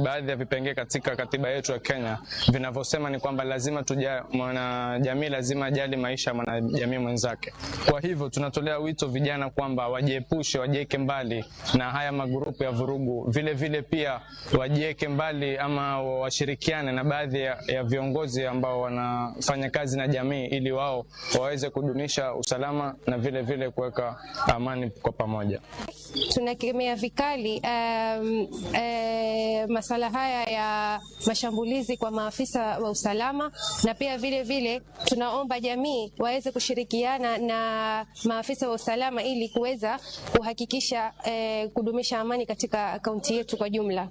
baadhi ya vipengee katika katiba yetu ya Kenya vinavyosema ni kwamba lazima mwanajamii lazima ajali maisha ya mwanajamii mwenzake. Kwa hivyo tunatolea wito vijana kwamba wajiepushe, wajieke mbali na haya magrupu ya vurugu. Vile vile pia wajieke mbali ama washirikiane na baadhi ya viongozi ambao wanafanya kazi na jamii ili wao waweze kudumisha usalama na vile vile kuweka amani kwa pamoja. Tunakemea vikali masala haya ya mashambulizi kwa maafisa maafisa wa usalama, na pia vile vile tunaomba jamii waweze kushirikiana na maafisa wa usalama ili kuweza kuhakikisha kudumisha amani katika kaunti yetu kwa jumla.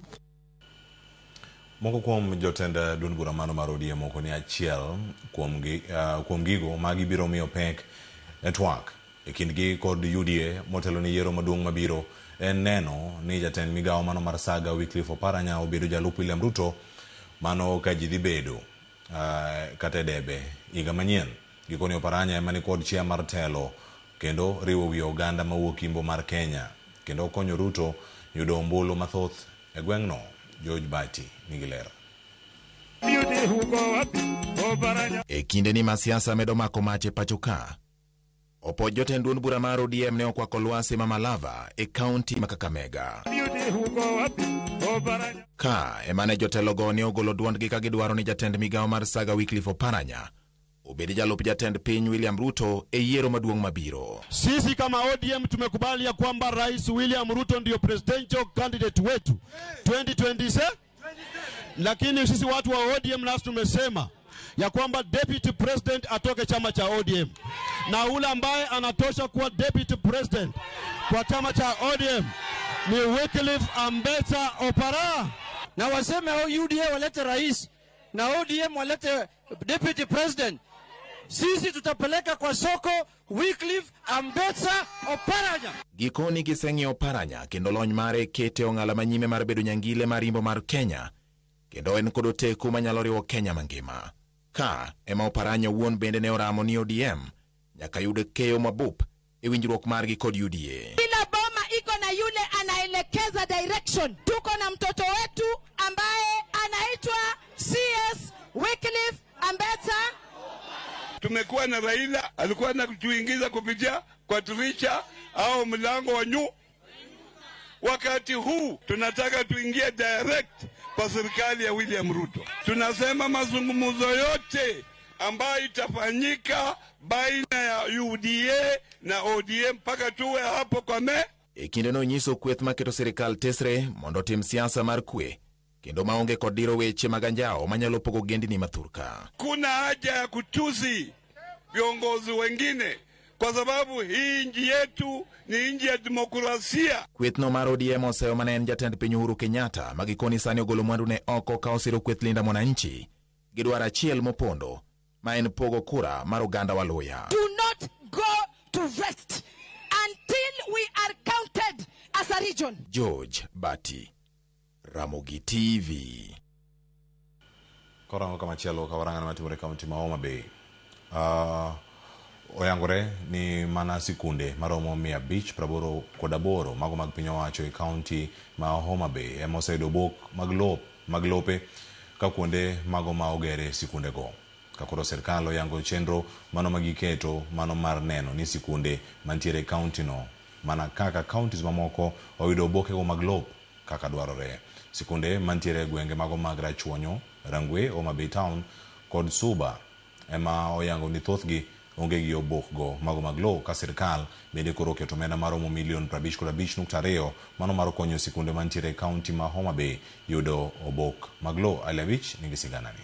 Moko kuom jotenda duond bura mano mar ODM moko ni achiel kuom gigo magi biro miyo pek network kindgi kod UDA motelo ni yiero maduong' mabiro en neno ni jatend migawo mano mar Saga Wycliffe Oparanya obedo jalup William Ruto mano ka ji dhi bedo kata debe higa manyien. Gikoni Oparanya ema ni kod chia mar telo kendo riwo wi oganda mawuok Imbo mar Kenya kendo konyo Ruto yudo ombulu mathoth e gweng'no. George Bati nigilera. E kinde ni masiasa medo mako mache pachoka. Opo jotend duond bura mar ODM ne okwako lwasi Mamalava e kaunti ma Kakamega. Ka emane jotelogo ne ogolo duondgi ka gidwaro ni jatend migawo mar Saga Wycliffe Oparanya obedi jalup jatend piny William Ruto e yiero maduong' mabiro. Sisi kama ODM tumekubali ya kwamba Rais William Ruto ndio presidential candidate wetu 2026. Lakini sisi watu wa ODM nasi tumesema ya kwamba deputy president atoke chama cha ODM. Na ule ambaye anatosha kuwa deputy president kwa chama cha ODM ni Wycliffe Ambetsa Oparanya. Na waseme UDA walete rais na ODM walete deputy president. Sisi tutapeleka kwa soko Wycliffe Ambetsa Oparanya. Gikoni kiseng'i Oparanya kendo lony mare kete ong'ala manyime mar bedo nyangile mar Imbo mar Kenya kendo en kod teku manyalo riwo Kenya mangima. Ka ema Oparanya wuon bende ne oramo ni ODM nyaka yud keyo mabup e winjruok margi kod UDA. Kila boma iko na yule anaelekeza direction. Tuko na mtoto wetu ambaye anaitwa CS Wycliffe Ambetsa. Tumekuwa na Raila alikuwa anatuingiza kupitia kwa dirisha au mlango wa nyuma. Wakati huu tunataka tuingie direct kwa serikali ya William Ruto. Tunasema mazungumzo yote ambayo itafanyika baina ya UDA na ODM mpaka tuwe hapo kwa e kinde no nyiso kweth maketo serikal tesre mondo tim siasa mar kwe kendo maonge kod diro weche maganjao manyalo pogo gendini mathurka. Kuna haja ya kutusi viongozi wengine kwa sababu hii nchi yetu ni nchi ya demokrasia. Kwethno mar ODM oseo manen jatend piny Uhuru Kenyatta magikoni sani ogolo mwandu ne oko ka osiro kweth linda mwananchi gidwaro achiel mopondo ma en pogo kura mar oganda Waluya. Do not go to rest until we are counted as a region. George Bati, Ramogi TV. Korango kama chielo kawaranga na matimore kaunti ma Homa Bay. Oyangore ni mana sikunde maromo 588 mago mag piny owacho e kaunti ma Homa Bay ema oseyudo bok mag lope ka kuonde mago ma ogere sikunde go. Ka koro serikal oyango chenro mano magiketo mano mar neno ni sikunde mantiere kaunti no mana kaka counties mamoko oyudo boke go mag lop kaka dwarore. Sikunde mantiere gwenge mago mag Rachuonyo, Rangwe, Homa Bay Town kod Suba ema oyango ni thothgi onge gi obok go mago mag lo ka serikal bende koro keto omenda maromo milion 55.2 mano mar konyo sikunde mantiere kaunti ma Homa Bay yudo obok mag lo. Alevich nigi sigana ni.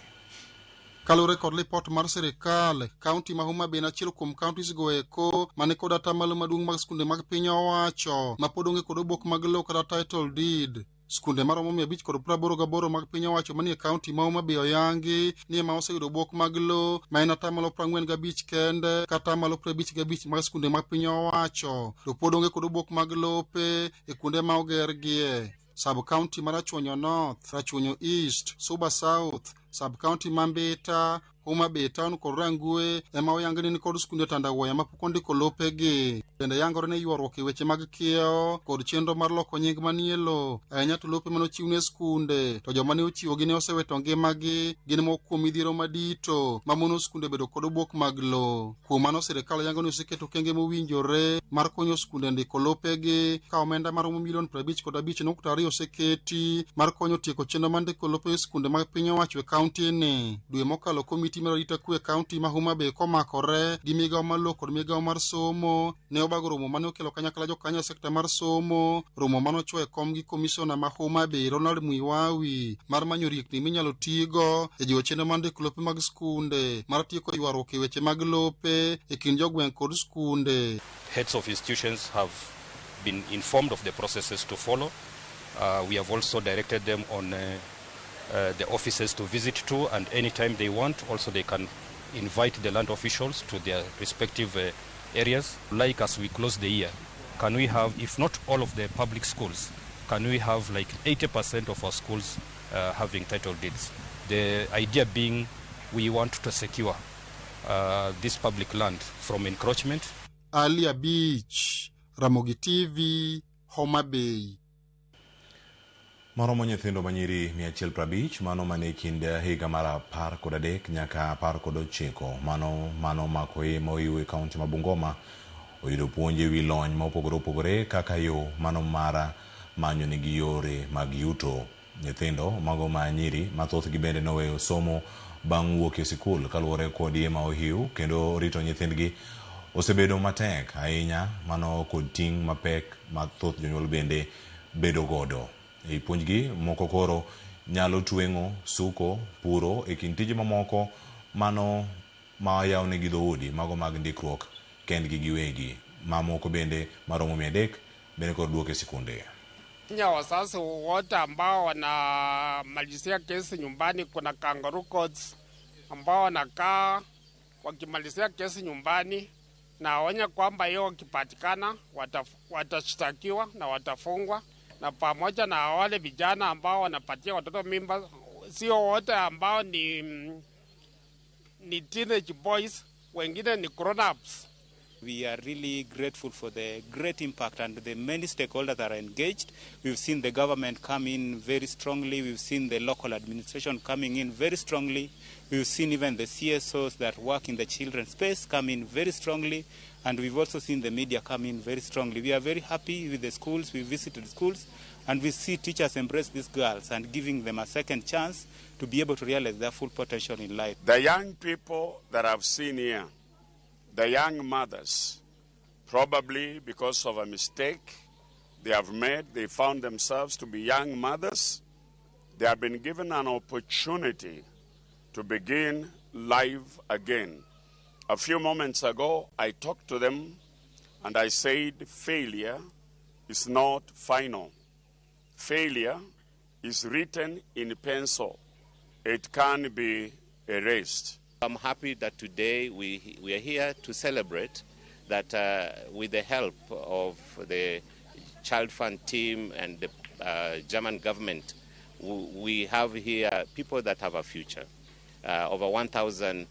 Kalure kod report mar serikal, kaunti ma Homa Bay achiel kuom counties go eko mane kod atamalo maduong' mag sikunde mag piny owacho ma pod onge kod obok mag lo kata title deed. Sikunde maromo 588 mag piny owacho manie kaunti ma Homa Bay oyangi ni ema oseyudo obok mag lo ma en atamalo 45 kende kata atamalo 55 mag sikunde mag piny owacho to pod onge kod obok mag lope e kuonde ma ogergie. Sub county mar Rachuonyo North, Rachuonyo East, Suba South, sub county Mambita, Homa Bay Town kod Rangwe ema oyangni ni kod sikunde Tandawoya ma pok ondiko lopegi. Bende yangore ne ywaruok e weche mag kiewo kod chenro mar loko nying manie lo. Ahinya to lope manochiwne sikunde to joma ne ochiwogi ne osewito ngimagi gin moko kuom midhiero madito mamono sikunde bedo kod obok mag lo. Kuom mano sirikal yango ni oseketo okenge mowinjore mar konyo sikunde ndiko lopegi ka omenda maromo milion 55.2 oseketi mar konyo tieko chenro mar ndiko lope sikunde mag piny owacho e kaunti ni. Dwe mokalo komiti komiti mar rito kwe kaunti ma Homa Bay komakore gi migawo mar lo kod migawo mar somo ne obago romo mane okelo kanyakla jokanyo sekta mar somo, romo mane ochuo e kom gi komishona ma Homa Bay Ronald Muiwawi mar manyo riekni minyalo tigo e jiwo chenro mar ndiko lope mag skunde mar tieko ywaruok e weche mag lope e kind jogweng' kod skunde. Heads of institutions have been informed of the processes to follow. We have also directed them on the offices to visit to, and anytime they want, also they can invite the land officials to their respective areas. Like as we close the year, can we have, if not all of the public schools, can we have like 80% of our schools having title deeds? The idea being we want to secure this public land from encroachment. Alia Beach, Ramogi TV, Homa Bay. Maromo nyithindo manyiri 150 mano mane kind higa mar 13 nyaka 19 mano mako moiwe kaunti ma Bungoma oyudo puonj ewi lony ma opogore kaka yo mano mara manyo nigi yore mag yuto. Nyithindo mago manyiri mathoth gi bende noweyo somo bang' wuok e sikul kaluwore kod yie ma ohiu kendo rito nyithindgi osebedo matek ahinya mano kod ting' mapek mathoth jonyuol bende bedo godo. E puonjgi moko koro nyalo tweng'o, suko, puro e kind tije mamoko mano ma yawnegi dhoudi mago mag ndikruok kendgi giwegi. Mamoko bende maromo 300 bende koro duoke sikunde. Wazazi wote ambao wanamalizia kesi nyumbani, kuna kangaroo courts ambao wanakaa wakimalizia kesi nyumbani, na waonya kwamba hiyo wakipatikana watashtakiwa na watafungwa. Na pamoja na wale vijana ambao wanapatia watoto mimba, sio wote ambao ni teenage boys, wengine ni grown-ups. We are really grateful for the great impact and the many stakeholders that are engaged. We've seen the government come in very strongly. We've seen the local administration coming in very strongly. We've seen even the CSOs that work in the children's space come in very strongly. And we've also seen the media come in very strongly. We are very happy with the schools. We visited schools and we see teachers embrace these girls and giving them a second chance to be able to realize their full potential in life. The young people that I've seen here, the young mothers, probably because of a mistake they have made, they found themselves to be young mothers. They have been given an opportunity to begin life again. A few moments ago, I talked to them and I said failure is not final. Failure is written in pencil. It can be erased. I'm happy that today we are here to celebrate that with the help of the Child Fund team and the German government, we have here people that have a future. Over 1,000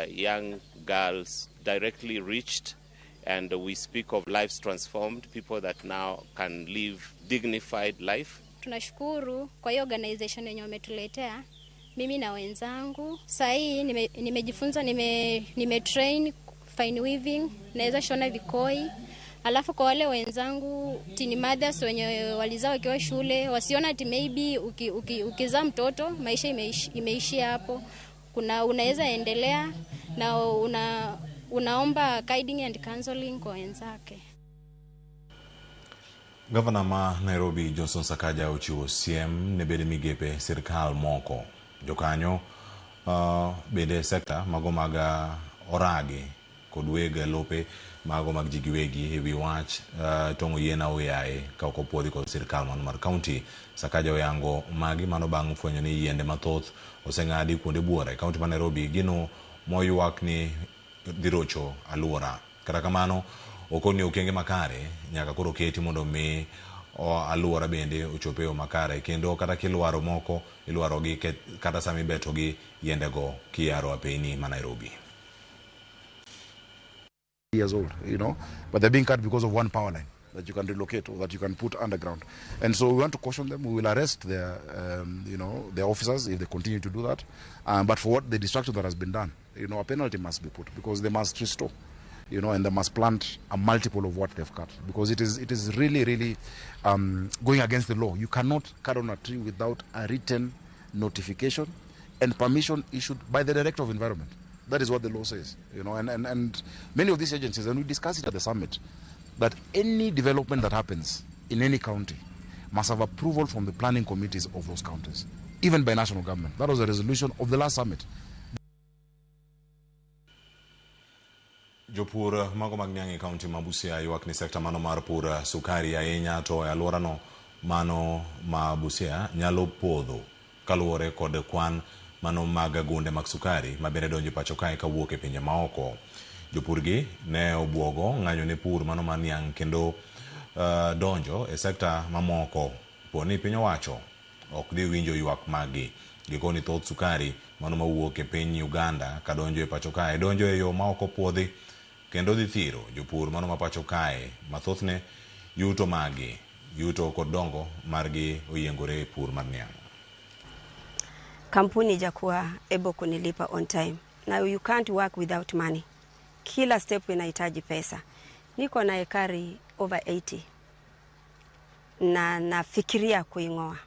young girls directly reached, and we speak of lives transformed, people that now can live dignified life. Tunashukuru kwa hiyo organization yenye wametuletea mimi na wenzangu. Sasa hii nimejifunza, nimetrain fine weaving, naweza shona vikoi. Alafu kwa wale wenzangu teen mothers wenye walizaa wakiwa shule, wasiona ati maybe ukizaa mtoto maisha imeishia hapo. Unaweza endelea na unaomba guiding and counseling kwa wenzake. Gavana ma Nairobi Johnson Sakaja ochiwo siem ne bede migepe sirkal moko. Jokanyo bede sekta mago maga oragi kod wega lope mago mag jigiwegi ewi wach tongo yena oyae ka okopodhi kod sirkal man mar county. Sakaja oyango magi mano bang' fwenyo ni yiende mathoth oseng'adi kuonde buore kaunti ma Nairobi gino moywak ni dhirocho aluora. Kata kamano okoni okenge makare nyaka koro keti mondo mi aluora bende ochope makare kendo kata kilwaro moko ilwarogi kata sami betogi yendego kiaro apeni ma Nairobi. Years old, but they're being cut because of one power line that you can relocate or that you can put underground. And so we want to caution them. We will arrest their, their officers if they continue to do that. But for what the destruction that has been done, a penalty must be put because they must restore, and they must plant a multiple of what they've cut because it is really, really going against the law. You cannot cut on a tree without a written notification and permission issued by the Director of Environment. That is what the law says, you know, and many of these agencies, and we discussed it at the summit, that any development that happens in any county must have approval from the planning committees of those counties, even by national government. That was the resolution of the last summit. Jopur mago mag Nyangi County ma Busia ywak ni sekta mano mar pur sukari ahinya to e alworano mano ma Busia nyalo podho kaluwore kod kwan mano mag gunde mag sukari ma bende donjo pacho kae kawuok e pinje maoko. Jopurgi ne obwogo ng'anyo ne pur mano ma Niang kendo donjo e sekta mamoko poni piny owacho ok dhi winjo ywak magi. Gikoni thoth sukari mano mawuok e piny Uganda ka donjo e pacho kae donjo e yo ma ok opuodhi kendo dhi thiro jopur mano ma pacho kae mathothne yuto magi yuto kod dongo margi oyiengore e pur mar Niang. Kampuni jakuwa able kunilipa on time. Now you can't work without money. Kila step inahitaji pesa. Niko na ekari over 80 na nafikiria kuingoa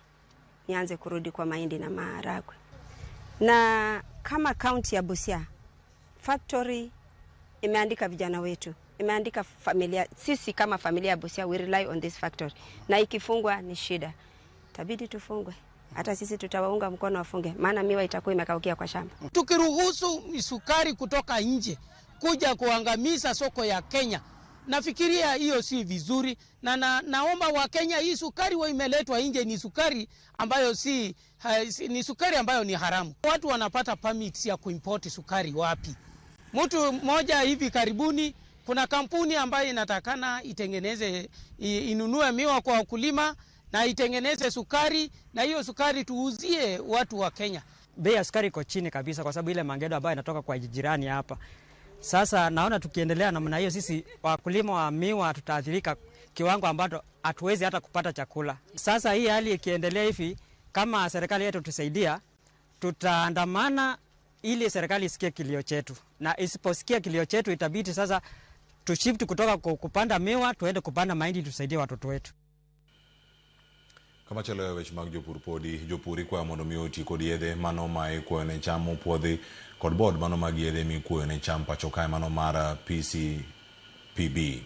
nianze kurudi kwa mahindi na maharagwe. Na kama county ya Busia factory imeandika vijana wetu, imeandika familia, sisi kama familia ya Busia we rely on this factory, na ikifungwa ni shida, tabidi tufungwe. Hata sisi tutawaunga mkono wafunge, maana miwa itakuwa imekaukia kwa shamba. Tukiruhusu sukari kutoka nje kuja kuangamiza soko ya Kenya, nafikiria hiyo si vizuri, na naomba wa Kenya hii sukari wa imeletwa nje ni sukari ambayo ni sukari ambayo ni haramu. Watu wanapata permits ya kuimport sukari wapi? Mtu mmoja hivi karibuni kuna kampuni ambayo inatakana itengeneze inunue miwa kwa wakulima na itengeneze sukari, na hiyo sukari tuuzie watu wa Kenya. Bei ya sukari iko chini kabisa kwa sababu ile mangedo ambayo inatoka kwa jirani hapa. Sasa naona tukiendelea namna hiyo sisi wakulima wa miwa tutaathirika kiwango ambacho hatuwezi hata kupata chakula. Sasa hii hali ikiendelea hivi, kama serikali yetu tusaidia, tutaandamana ili serikali isikie kilio chetu. Na isiposikia kilio chetu itabidi sasa tushift kutoka kupanda miwa tuende kupanda mahindi tusaidie watoto wetu. Kama chalo wech mag jopur podi jopuri kwa mondo mi oti kod yedhe mano ma ikuoyo ne cham mopuodhi kod bod mano mag yedhe mi ikuoyo ne cham pacho kae mano mar PCPB.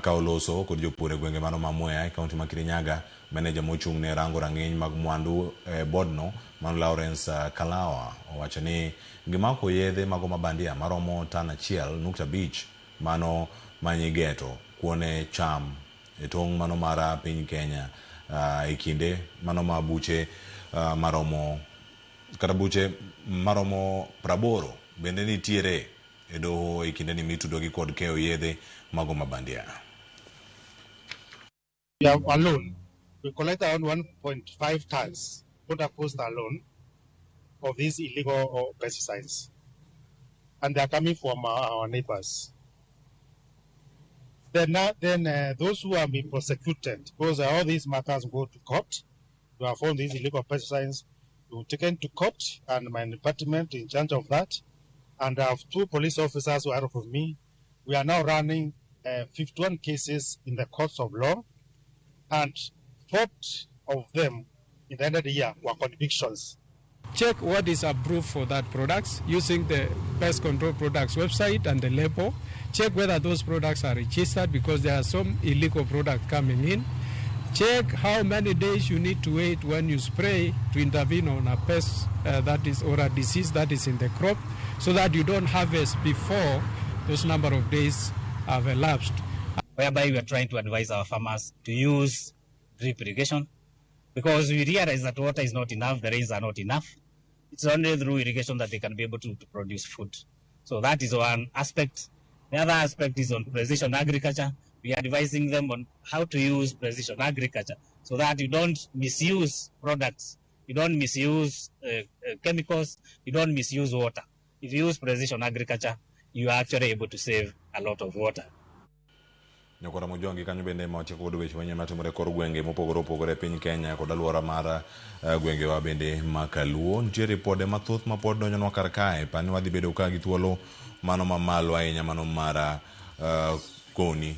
Ka oloso kod jopur e gwenge mano ma Mwea e kaunti ma Kirinyaga, meneja mochung' ne rango rang'iny mag mwandu bodno mano Lawrence Kalawa owacho ni gimako yedhe mago mabandia maromo tan 1.5 mano manyigeto kuone cham e tong' mano mar piny Kenya. Ikinde mano mabuche maromo kata buche maromo praboro bende nitiere e doho ikinde ni mitudogi kod keyo yedhe mago mabandia. We have alone, we collect around 1.5 tons, Border Post alone, of these illegal pesticides, and they are coming from our neighbors. Then those who have been prosecuted, because all these matters go to court, we have found these illegal pesticides, we were taken to court, and my department in charge of that, and I have 2 police officers who are out of me. We are now running 51 cases in the courts of law, and 4 of them in the end of the year were convictions. Check what is approved for that products using the Pest Control Products website and the label. Check whether those products are registered because there are some illegal products coming in. Check how many days you need to wait when you spray to intervene on a pest that is or a disease that is in the crop, so that you don't harvest before those number of days have elapsed. Whereby we are trying to advise our farmers to use drip irrigation, because we realize that water is not enough, the rains are not enough. It's only through irrigation that they can be able to produce food. So that is one aspect. The other aspect is on precision agriculture. We are advising them on how to use precision agriculture so that you don't misuse products, you don't misuse chemicals, you don't misuse water. If you use precision agriculture, you are actually able to save a lot of water. Nyakora mojongi kanyo bende moche kod weche manyien matimore kor gwenge mopogore opogore piny Kenya kod alwora mar gwenge wa bende makaluo. Nitie ripode mathoth ma pod donjonwa kar kae, pani wadhi bedo ka gi thuolo mano mamalo ahinya mano mar koni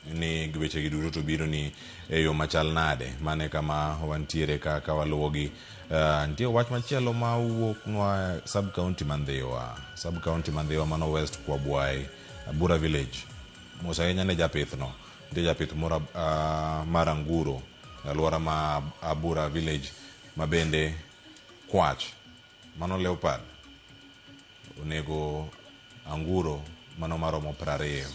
ni gweche gi duto to biro ni e yo machal nade mane kama wantiere kaka waluwogi. Nitie wach machielo ma wuok nwa sub county Mandhiwa mano West kwa Bwai Abura village. Musa yenya ne japith no. Nitie japith moro mar anguro alwora ma Abura village mabende kwach mano leopard onego anguro mano maromo 20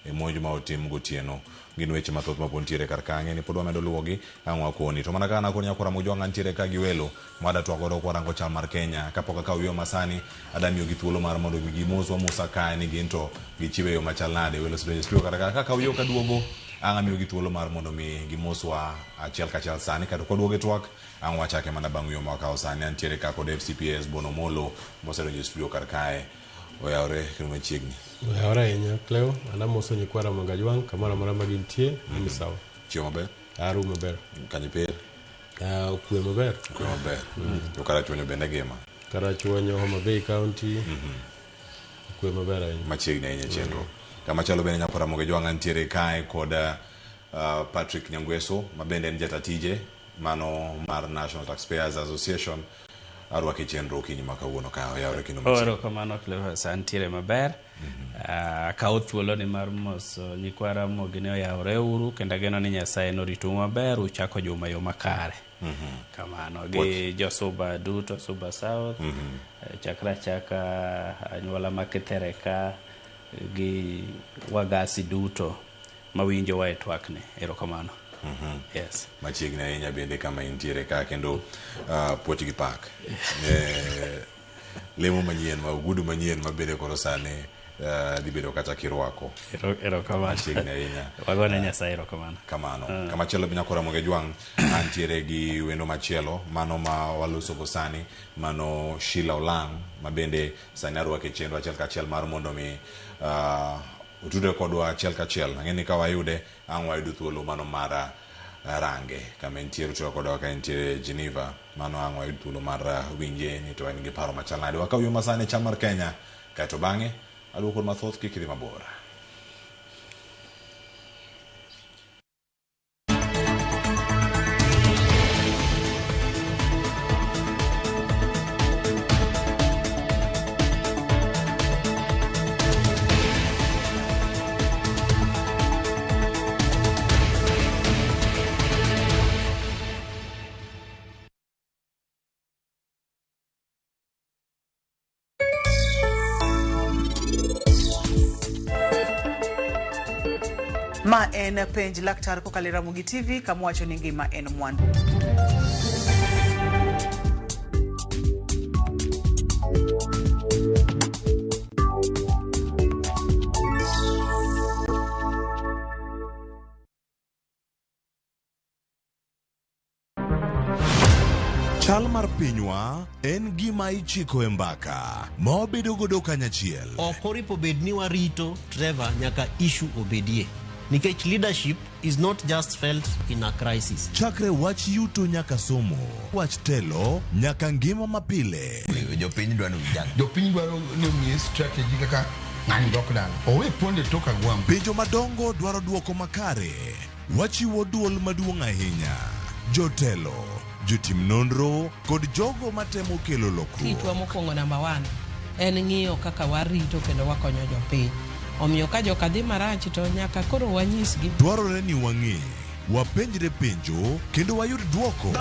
e monj ma otim gotieno. Gin weche mathoth ma pontiere kar kange ni podwa medo luwogi angwa koni to mana kana koni akora mojwanga ntiere ka giwelo mada twagoro kwarango chal mar Kenya kapok ka wiyo masani adamiyo gi thuolo mar mondo gimoswa Musa kae ni ginto gichiwe yo machal nade welo studio kar kaka wiyo ka duogo angamiyo gi thuolo mar mondo mi gimoswa achiel kachal sani kata kodwoge twak angwa chake mana bang' wiyo ma kawo sani antiere ka kod FCPS Bono Molo mosedonjo studio kar kae oyawre kendo machiegni. Oyawre ahinya Cleo, anamoso nyikwara Mangajwang kamoro mora magintie ni sawa. Chiemo maber? Aru maber. Kanyi per? Okwe maber. Okwe maber. To Karachuonyo bende ngima? Karachuonyo Homa Bay County. Okwe maber ahinya. Machiegni ahinya chenro. Kama chalo bende nyakwara Mangajwang antiere kae kod Patrick Nyangweso mabende en jatatije mano mar National Taxpayers Association. Arwake chenro kinyi makawuono ka oyawre kino machiegni. Oro kamano Cleo santiere maber. Kawo thuolo ni mar mos nyikwara mogine oyawre uru kendo geno ni Nyasaye norito maber uchako juma yo makare. Kamano gi josuba duto Suba South chaka anyuola makethereka gi wagasi duto mawinjo wa etwakne. Erokamano. Yes. Machiegni ahinya bende kama intiere ka kendo Pochgi Park. Lemo manyien ma ugudu manyien mabende koro sani dibedo kata kirwako. Erokamano. Machiegni ahinya. Wagone Nyasaye erokamano. Kamano. Kama chielo Nyakwara Mangajwang antiere gi wendo machielo mano ma waloso go sani mano Sheila Olang mabende sani arwake chenro achiel kachiel mar mondo mi utude kodwa achiel kachiel ang'eni ka wayude ang' wayudo thuolo mano mar range kama entiere utude kodwa ka entiere Geneva mano ang' wayudo thuolo mar winje ni to en gi paro machal nade wakawiyo masane chal mar Kenya kaeto bang'e aduoko mathoth kik idhi mabor. Ma en penj laktar kokalo Ramogi TV kama wacho ni ngima en mwandu. Chal mar pinywa en gima ichiko e mbaka ma wabedo godo kanyachiel. Okoripo bed ni warito Trevor nyaka issue obedie. Nikech leadership is not just felt in a crisis. Chakre wach yuto nyaka somo, wach telo nyaka ngima mapile. Jopiny dwaro vijana. Jopiny dwaro ni strategy kaka ng'ani dok dala. Owe ponde toka gwam. Penjo madongo dwaro duoko makare. Wachiwo duol maduong' ahinya. Jotelo, jotim nonro kod jogo matemo kelo lokruok. Kitwa mokwongo namba 1 en ng'iyo kaka warito kendo wakonyo jopiny. Omiyo ka joka dhi marach to nyaka koro wanyisgi. Dwarore ni wang'e, wapenjre penjo kendo wayud duoko.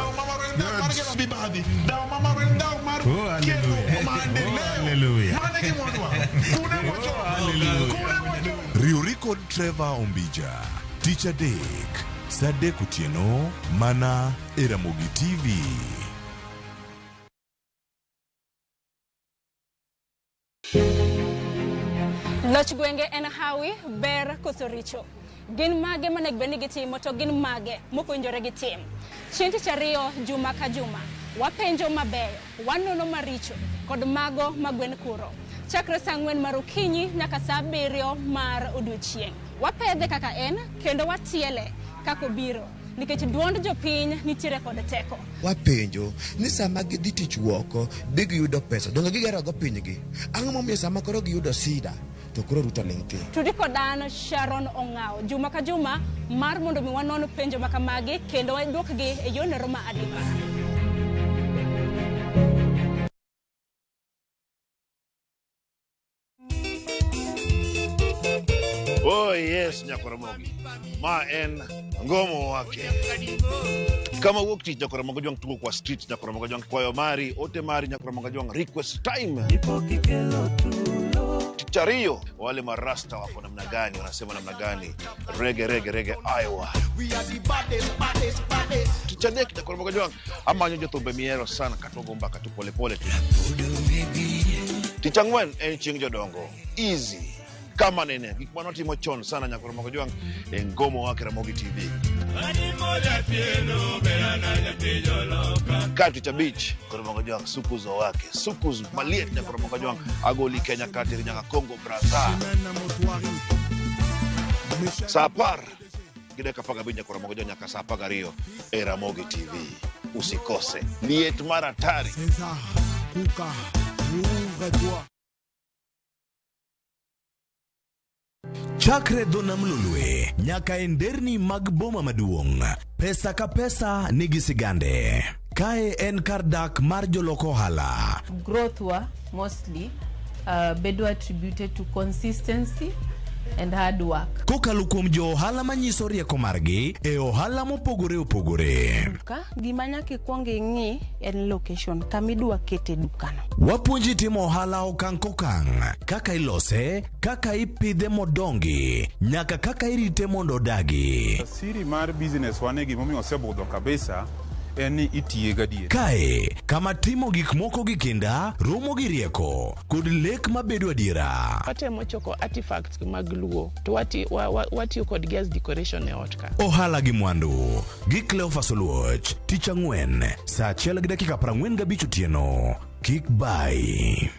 Riwri kod Trevor Ombija, Tich Adek, Saa 3 otieno mana e Ramogi TV. Loch gwenge en hawi ber koso richo. Gin mage manego bed ni gitimo to gin mage mokowinjore gitim. Chieng' Tich Ariyo juma ka juma wapenjo mabeyo, wanono maricho kod mago magwen kuro. Chakre saa 4 mar okinyi nyaka saa 7 mar odiochieng'. Wapedhe kaka en kendo watiele kako biro. Nikech duond jopiny nitiere kod teko. Wapenjo ni sama gidhi tich woko big yudo pesa donge gigero go pinygi. Ang'o momiyo sama koro giyudo sida to koro Ruto lingti. Tudiko dan Sharon Ongao juma ka juma mar mondo mi wanon penjo makamagi kendo waduokgi e yone roma adipa. Oh yes, Nyakoromogi. Ma en ngomo wake. Kama wokti Nyakoromogi jwang tuko kwa street Nyakoromogi jwang kwayo mari, ote mari Nyakoromogi jwang request time. Tichario, wale marasta wako namna gani, wanasema namna gani. Rege Iowa. Tichadek Nyakoromogi jwang ama nyojo tombe miero sana katogo mbaka tu pole tu. Tichangwen en ching jodongo. Easy. Kama nene, gikmano timo chon sana Nyakoromogi jwang ngomo wake Ramogi TV. Kati cha beach, Nyakoromogi jwang sukuzo wake. Sukuzo maliet Nyakoromogi jwang agoli Kenya kati rinyanga Congo Brazza. Sapar, gideka paga binya Nyakoromogi jwang nyaka sapaga Rio Ramogi TV. Usikose. Liet maratari. Kuka, Chakre dona mlulwe, nyaka enderni mag boma maduong'. Pesa ka pesa nigi sigande. Kae en kardak mar joloko hala. Growth wa mostly bedo attributed to consistency and hard work. Kokalo kuom jo ohala manyiso rieko margi e ohala mopogore opogore. Gima nyaka ikwong ing'i en location kamidwa kete dukano. Wapuonji timo ohala okang' kokang', kaka ilose, kaka ipidhe modongi, nyaka kaka irite mondo odagi. Siri mar business wane gimomiyo osebudho kabisa eni itiye gadier. Kae, kama timo gik moko gi kinda, romo gi rieko, kod lek mabedo adiera. Watemo choko artifacts mag luo, to watiyo kod gas decoration e ot ka. Ohala gi mwandu, gi Cleophas Oluoch, tich ang'wen, saa 1:45 otieno. Kik bai.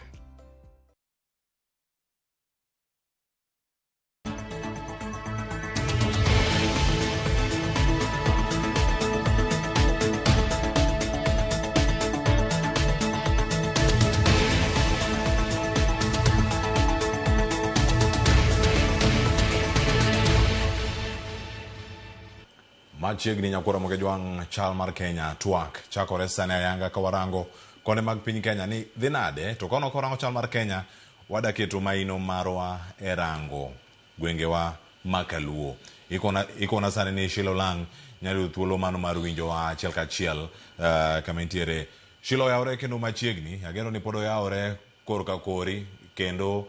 Machiegni Nyakoromogi jwang chal mar Kenya twak chakore sane ayanga kawarango kone mag piny Kenya ni dhi nade to kono korango chal mar Kenya wadaketo maino marwa erango gwengewa makaluo ikona sane ni Shilo Lang nyalo thuolo mano mar winjo wa achiel kachiel kama entiere Shilo yaore kendo machiegni ageno ni podo yaore korka kori kendo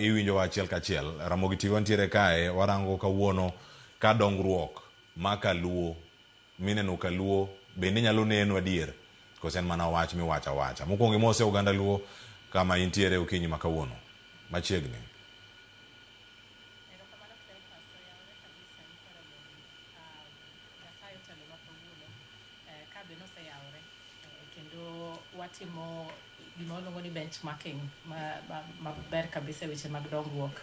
iwinjo wa achiel kachiel Ramogi TV ntiere kae warango kawuono ka dongruok makaluo mineno kaluo bende nyalo neno adier kosen mana wach mi wacha mokwongo mose Uganda luo kama intiere okinyi makawuono machiegni. Watimo gima waluongo ni benchmarking maber kabisa weche mag dongruok.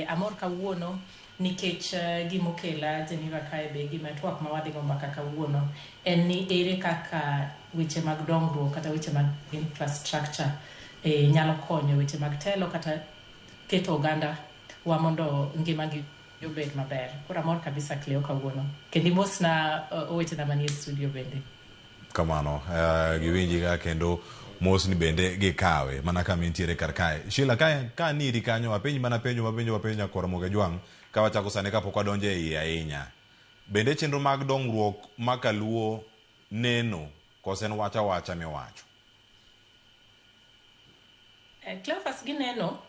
Amor kawuono nikech gimokela Geneva kae be gima twak ma wadhigo mbaka kawuono en ni ere kaka weche mag dongruok kata weche mag infrastructure nyalo konyo weche mag telo kata keto oganda wa mondo ngimagi obed maber. Koro amor kabisa Cleo kawuono kendo mos na weche na manie studio bende. Kamano giwinji ga kendo mos ni bende gikawe mana kama intiere kar kae. Shila ka niri kanyo apenji mana penjo Nyakoromogi jwang ka wachako sane kapok wadonjo e iye ahinya. Bende chenro mag dongruok makaluo neno kosen wacha miwacho. Cleophas gineno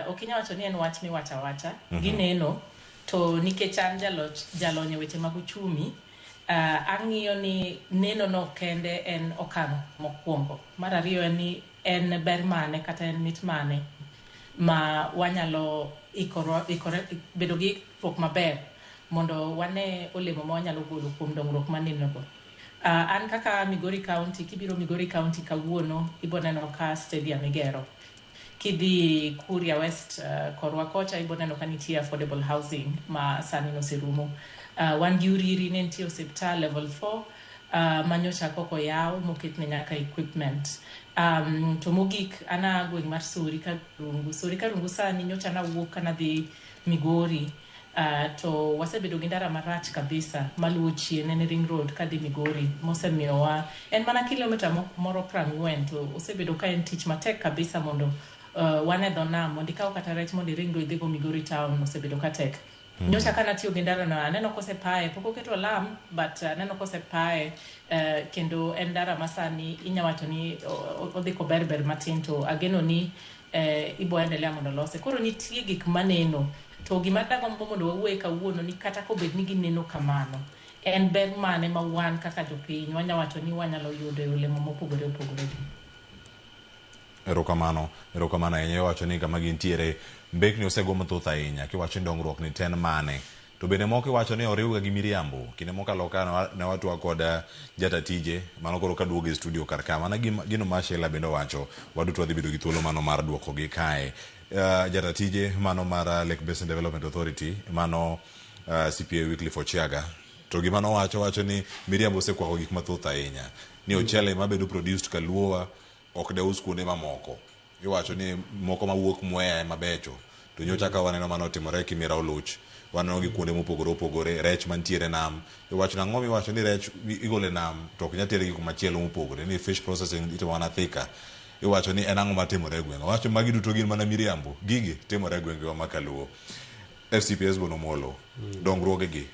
okinya wacho ni en wach miwacha gineno to nikech an jalonyo weche mag uchumi ang'iyo ni neno no kende en okang' mokwongo. Mar ariyo ni en ber mane kata en mit mane ma wanyalo ikore bedo gi pok maber mondo wane olemo ma wanyalo golo kuom dongruok maneno go. An kaka Migori County, kibiro Migori County kawuono iboneno ka stadium igero. Kidhi Kuria West korwa kocha iboneno ka nitie affordable housing ma sani noserumo. Wan gi Uriri ne nitie osiptal level 4 manyocha koko yaw moketne nyaka equipment To mogik ana gweng mar Sori Karungu sani nyocha na wuok kana dhi Migori. To wasebedo gi ndara marach kabisa maluwo chien en ring road kadhi Migori mosemiyowa en mana kilomita moro 40 to osebedo ka en tich matek kabisa mondo wane dho nam mondo ikaw kata rech mondo ring road dhigo Migori town osebedo ka tek. Nyocha kana tiyo gi ndara no aneno kose pae pok oketo alarm but aneno kose pae kendo en ndara masani inyawacho ni odhi ko berber matin to ageno ni ibo endelea mondo lose. Koro nitie gik maneno to gima dagombo mondo wawuoye kawuono ni kata kobed ni gineno kamano en ber mane ma wan kaka jopiny wanyawacho ni wanyalo yudo olemo mopogore opogore. Erokamano ahinya. Wacho ni kama gintiere mbekni osego mathoth ahinya kiwacho ni dongruok ni ten mane to bende moko iwacho ni oriwga gi miriambo. Kinde mokalo ka ne watwa kod jatatije mano koro ka duogo e studio kar ka mana gino ma Sheila bende wacho waduto wadhi bedo gi thuolo mano mar duoko gi kae. Jatatije mano mar Lake Basin Development Authority mano CPA Wycliffe Ochiaga to gima nowacho ni miriambo osekwako gik mathoth ahinya ni ochele mabedo produced kaluowa ok deus kuonde mamoko. Iwacho ni moko mawuok Mwea mabecho to nyocha ka waneno mano timore Kimira Oluch waneno gi kuonde mopogore opogore rech mantiere nam. Iwacho na ng'omi iwacho ni rech igole nam to ok nyatere gi kuma chielo mopogore ni fish processing itimo mana Thika. Iwacho ni en ang'o matimore e gwenge. Wacho magi duto gin mana miriambo gigi timore e gwenge wa makaluo. FCPS Bono Molo dongruoge gi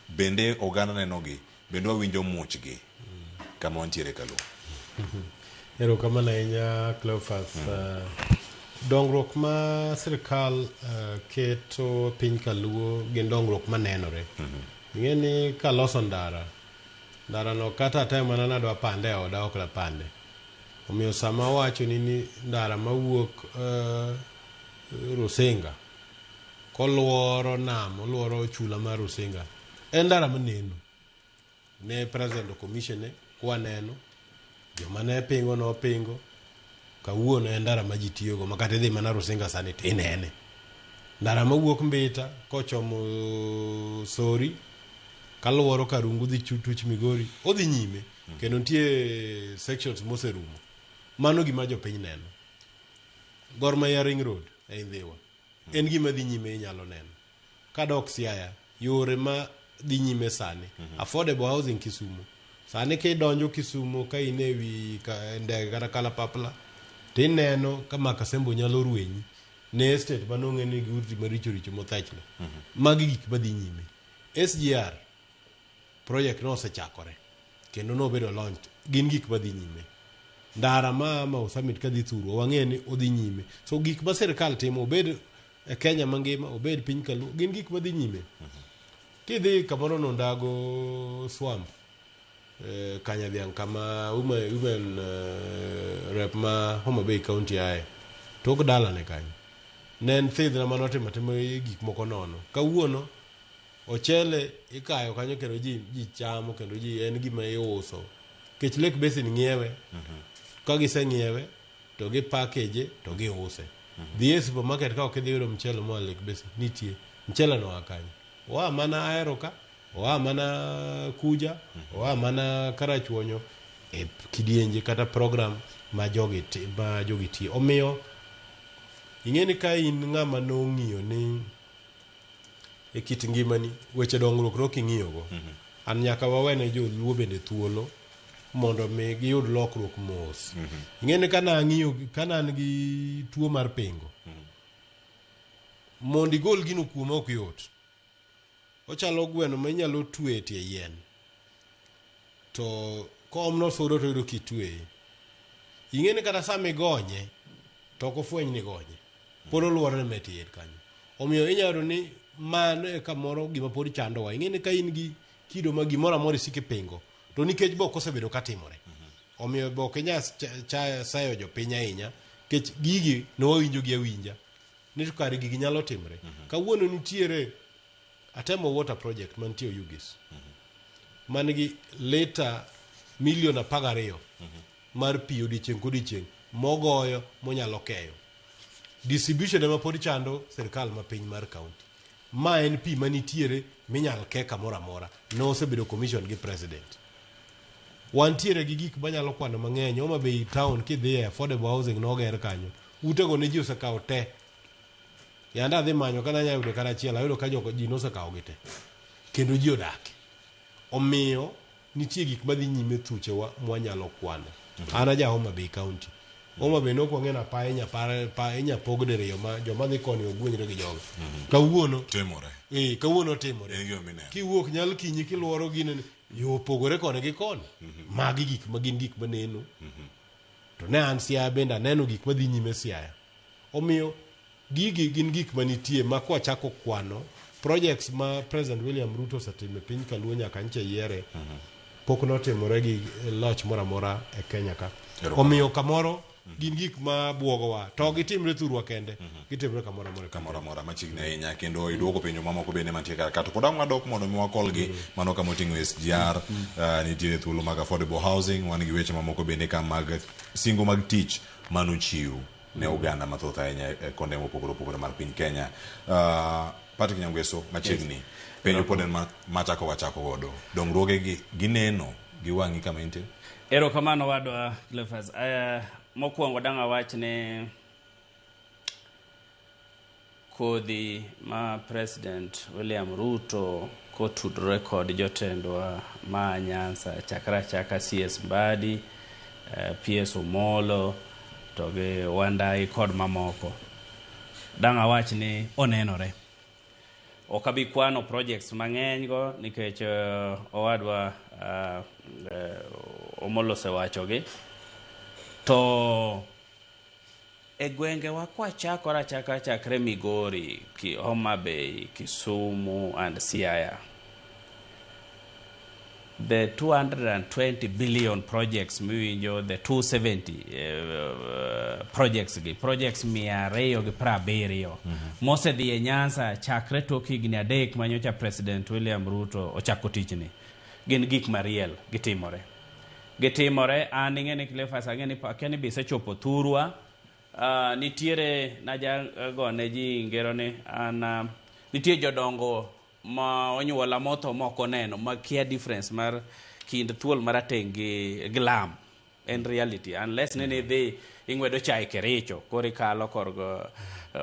bende oganda neno gi bende wawinjo muchgi kama wantiere kaluo. Erokamano ahinya Cleophas. Dongruok ma sirkal keto piny kaluo gin dongruok manenore. Ing'e ni kaloso ndara no kata time mana nadwa pande e oda ok napande. Omiyo sama wacho ni ndara mawuok Rusinga koluoro nam oluoro chula mar Rusinga en ndara maneno ne president commission kwaneno joma ne pingo no pingo kawuono en ndara ma ji tiyogo makata idhi mana Rusinga sani tinene. Ndara mawuok Mbita kochomo Sori kaluoro Karungu dhi Tuch Migori odhi nyime kendo nitie sections moserumo. Mano gima jopiny neno. Gor Mahia Ring Road e Ndhiwa en gima dhi nyime inyalo neno. Kadok Siaya yore ma dhi nyime sani. Affordable housing Kisumu sani kidonjo Kisumu ka in ewi ndege kata kalapapla tineno kama Kasembo nyalo rwenyi ne estate manong'e ni gi maricho mothachne. Magi gik madhi nyime. SGR project no osechakore kendo no bedo launch gin gik madhi nyime. Ndara ma Summit kadhi thuro wang'e ni odhi nyime. So gik ma sirkal timo obed e Kenya mangima obed piny kaluo gin gik madhi nyime. Kidhi kamoro no ndago Swamp Kanyadhiang kama women rep ma Homa Bay County ae tok dala ne kanyo nen thidh na manotimo gik moko nono. Kawuono ochele ikayo kanyo kendo ji chamo kendo ji en gima iuso kech Lake Basin ng'iewe ka giseng'iewe to gi package to gi use. Dhi e supermarket ka ok idhi yudo mchele mo Lake Basin nitie mchele no akanyo wa mana Ahero ka wa mana Kuja wa mana Karachuonyo e kidienje kata program ma jogi ti. Omiyo ing'eni ka in ng'ama nong'iyo ni e kit ngimani weche dongruok no king'iyogo an nyaka wawene joluo bende thuolo mondo mi giyud lokruok mos. Ing'eni kana an gi tuo mar pingo mondo igol gino kuoma ok yot. Ochalo gweno ma inyalo twe e tie yien to komno sudo to yudo kitwe. Ing'eni kata sama igonye to ok ofweny ni gonye pod oluoro ne metie kanyo. Omiyo inyalo ni mano e kamoro gima pod chandowa. Ing'eni ka in gi kido ma gimoro amora isiki pingo to nikech bok osebedo katimore. Omiyo bok inya sayo jopiny ahinya kech gigi no wawinjo gi awinja ni to kare gigi nyalo timore. Kawuono nitiere Atemo water project mantie Ugis man gi lita milion 12 mar pi odiochieng' kodiochieng' mogoyo monyalo keyo. Distribution ema pod chando sirkal ma piny mar county. Ma en pi manitiere minyal ke kamoro amora no osebedo commission gi president. wantiere gi gik manyalo kwano mang'eny. Homa Bay town kidhiye affordable housing noger kanyo, utego ne ji osekawo te. Yanda adhi manyo kana nya yudo karachiel, ayudo ka ji nosekawo gi te kendo ji odak. Omiyo nitie gik madhi nyime thuche mwanyalo kwano. An aja Homa Bay County. Homa Bay nokwang'ena pa inya pog diriyo ma joma dhi koni ogwenyre gi jogo. Kawuono timore. Kawuono timore. Kiwuok nyal kinyi kiluoro gine yo pogore koni gi koni. Magi gik magin gik maneno. To ne an Siaya bende aneno gik madhi nyime Siaya. Omiyo gigi gin gik manitie ma kwa chako kwano projects ma President William Ruto osetimo e piny Kaluo nyaka nche yiere pok notimore gi loch mora mora e Kenya ka. Omiyo kamoro gin gik ma buogowa to gitimre thurwa kende, gitimre kamoro mora machiegni ahinya kendo iduoko pinyo mamoko bende mantie kar to podang wadok mondo mi wakolgi mano kama oting'o SGR, nitiere thuolo mag affordable housing, wan gi weche mamoko bende ka mag singo mag tich manochiw ne Uganda mathoth ahinya konde mopogore opogore mar piny Kenya. Patrick Nyangweso, machiegni penjo pod en machako wachako godo, dongruoge gineno gi wang'i kama intie? Erokamano wadwa Cleophas. Mokwongo dang' awach ne kodhi ma President William Ruto kotudore kod jotendwa ma Nyanza chaka CS Mbadi, PS Omolo to gi Wandai kod mamoko. Dang' awach ni onenore. Okabi kwano projects mang'eny go nikech owadwa Omolo sewachogi. To e gwenge wa kwa chakre Migori, Homa Bay, Kisumu and Siaya, the 220 billion projects miwinjo, the 270 projects 270 mosedhi e Nyanza chakre tok higni 3 manyocha President William Ruto ochako tichni. Gin gik mariel gitimore. An ing'eni Cleophas ang'eni pakeni bisechopo thurwa. Nitiere najagone ji ngero ni an nitie jodongo ma onyuola motho moko neno makia difference mar kind thuol marateng' gi lam en reality, unless nene dhi ing'wedo chai Kericho kori kalo korgo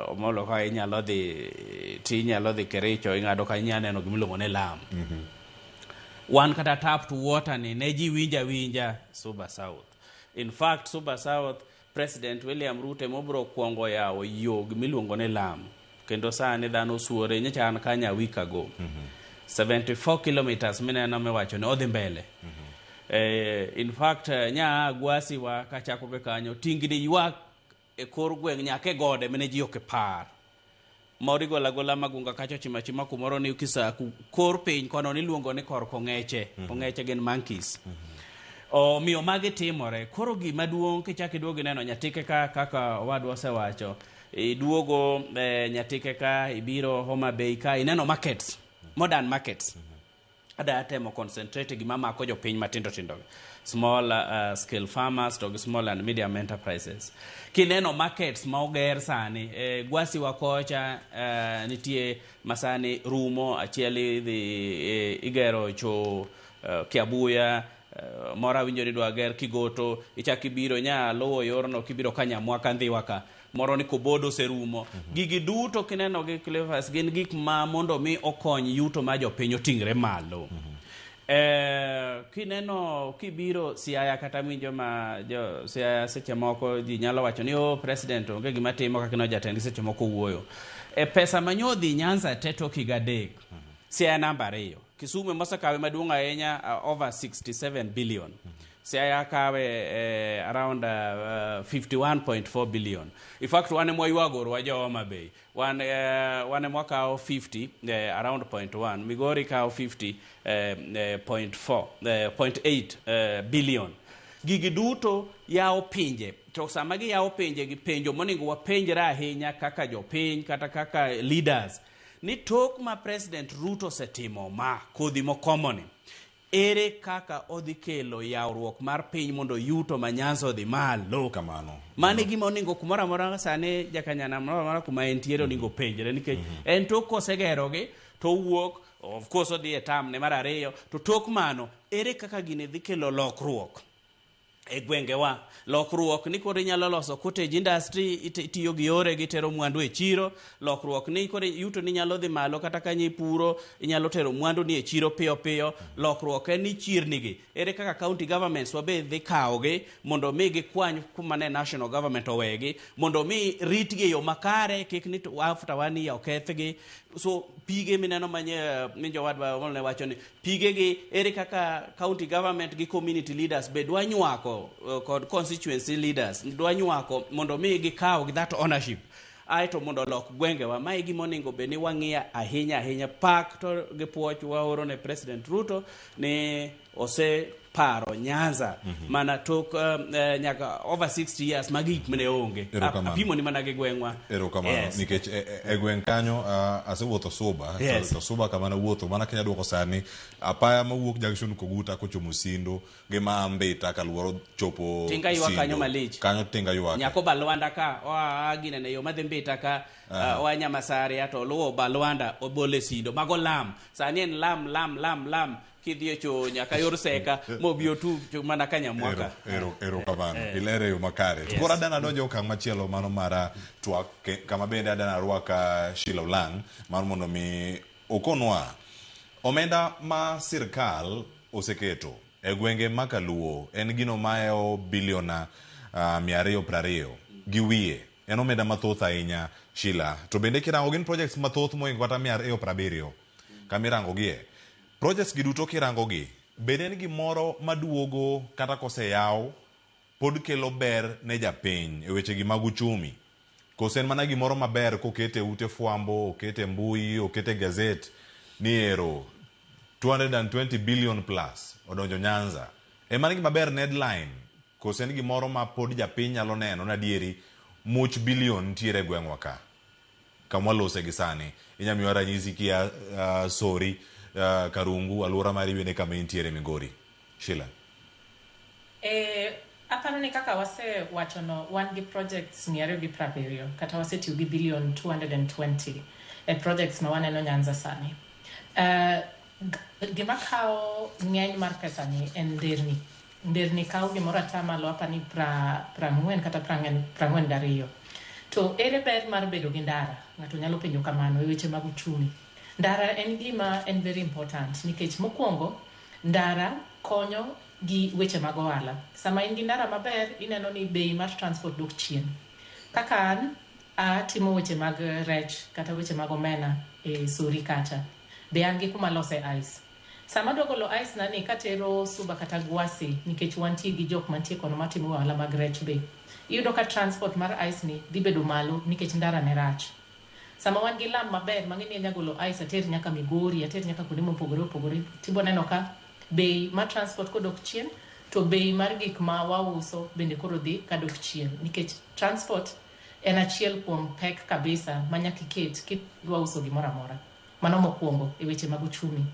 Omolo ka inyalo dhi Kericho ing'ado ka inya neno gimiluongo ne lam. Wan kata tap to water ni neji winja Suba South. In fact, Suba South, President William Ruto mobro kwongo yawo yo gimiluongo ne lam. Kendo sani dhano suore nyocha an kanya week ago. 74 kilometers mineno mewacho ne odhi mbele. In fact, nya gwasi wa kachako ge kanyo tingni ywak e kor gweng' nyake gode mene ji ok par. Morigo lagola magunga kacho chima kumoro ni ukisa kor piny kono niluongo ni kor kong'eche. Kong'eche gin monkeys. Omiyo magi timore. Koro gima duong' kichako iduogo neno Nyatike ka kaka wadwa osewacho. Iduogo Nyatike ka, ibiro Homa Bay ka, ineno markets, modern markets. Ada atemo concentrate gima mako jopiny matindo small scale farmers to small and medium enterprises. Kineno markets ma oger sani, gwasi wakocha nitie masani rumo achieli dhi igero cho Kiabuya, mora winjo ni dwa ger Kigoto, ichaki biro nya lowo yorno kibiro kanya mwaka ndhiwa ka. Moro ni Kobodo serumo. Gigi duto kineno gi Cleophas gin gik ma mondo mi okony yuto ma jopiny otingre malo. Kineno kibiro Siaya kata winjo ma Siaya seche moko ji nyalo wacho ni president onge gima timo kaka no jatend seche moko wuoyo. Pesa manyodhi Nyanza teto higa 3. Siaya namba 2. Kisumu mosakawe maduong' ahinya over 67 billion. Siaya kawe around 51.4 billion. In fact, wane mwayuagoro waja Homa Bay. Wane mwakao 50, around 0.1. Migori kao 50.8 billion. Gigi duto yao pinje. To samagi yao pinje gi penjo moningo wapenjra ahinya kaka jopiny kata kaka leaders. Ni tok ma President Ruto setimo ma kodhi mokomoni. Ere kaka odhi kelo yawruok mar piny mondo yuto ma Nyanza odhi malo kamano. Mane gima oningo kumora mora sane jakanyana mora kuma entiere oningo penjre nikech en tok kosegerogi to wuok of course odhi e tam ne mar ariyo, to tok mano ere kaka gini dhi kelo lokruok e gwengewa. Lokruok ni koro inyalo loso cottage industry, itiyo gi yore gi tero mwandu e chiro. Lokruok ni koro yuto ni nyalo dhi malo kata kanyi puro inyalo tero mwandu ni e chiro piyo piyo. Lokruok en ni chirni gi ere kaka county governments wabe dhi kawogi mondo mi gikwany kuma ne national government owegi, mondo mi ritgi yo makare, kik ni after wani ya okethgi. So pige mineno minjo wadwa molne wacho ni pige gi ere kaka county government gi community leaders be dwa nywako kod constituency leaders dwa nywako mondo mi gikaw gi that ownership. Aito mondo lok gwengewa mae gima onego be ni wang'iya ahinya pak to gi puoch waoro ne President Ruto ni paro Nyanza mana tok nyaka over 60 years magik mene onge apimo ni mana gi gwengwa. Erokamano nikech e gweng kanyo asewuotho Suba, to Suba kama na wuotho mana Kenya duoko sani apaya mawuok junction Koguta kochomo Sindo gi Mambita kaluoro chopo tinga ywa kanyo malich kanyo tinga ywa nyako Balwanda ka gine ne yo madhi Mbita ka wanya Masari ato luwo Balwanda obole Sindo mago lam sani en lam kidhie cho nyaka yor seka mobio tu mana kanya mwaka. Erokamano ilere yo makare. Kora dana donjo okang' machielo mano mara twak kama bende adana rwaka Sheila Olang mar mondo mi okonwa omenda ma sirkal oseketo e gwenge makaluo en gino maeo biliona 220 gi wiye. En omenda mathoth ahinya Sheila. To bende kirango gin projects mathoth moingo kata 270 kamirango gie. Projects gi duto kirango gi bende ni gimoro maduogo kata koseyaw pod kelo ber ne japiny e weche gi mag uchumi. Kosen mana gimoro maber kokete ute fwambo, okete mbui, okete gazet ni ero 220 billion plus odonjo Nyanza. E mana gimaber ne headline kosen gimoro ma pod japiny nyalo neno na dieri much billion tiere gwengwa ka. Kamwa lose gi sani inyamiwa ranyisi kia Sori Karungu alura mari wene kama intiere Migori. Sheila. Aparo ni kaka wase wachono one gi projects ni ariyo gi praberio kata wase tiyo gi billion 220 projects na waneno Nyanza sani. Gima kao ng'eny mar pesa ni en nderni kao gimoro atamalo apa ni 40 kata 42. To ere ber mar bedo gi ndara ng'ato nyalo penjo kamano e weche mag uchumi. Ndara en gima en very important nikech mokwongo ndara konyo gi weche mag ohala. Sama in gi ndara maber ineno ni bei mar transport dok chien. Kaka an atimo weche mag rech kata weche mag omena e Sori kacha. Be an gi kuma lose ice. Sama dogolo ice nani katero Suba kata Gwasi nikech wantie gi jok mantie kono matimo ohala mag rech be. Iyudo ka transport mar ice ni dhi bedo malo nikech ndara ne rach. Sama wan gi lam maber mang'eni nyagolo ice ater nyaka Migori, ater nyaka kuonde mopogore tibo neno ka bei mar transport kodok chien to bei mar gik ma wauso bende koro dhi kadok chien nikech transport en achiel kuom pek kabisa manyaka iket kidwa uso gimoro amora. Mano mokwongo e weche mag uchumi.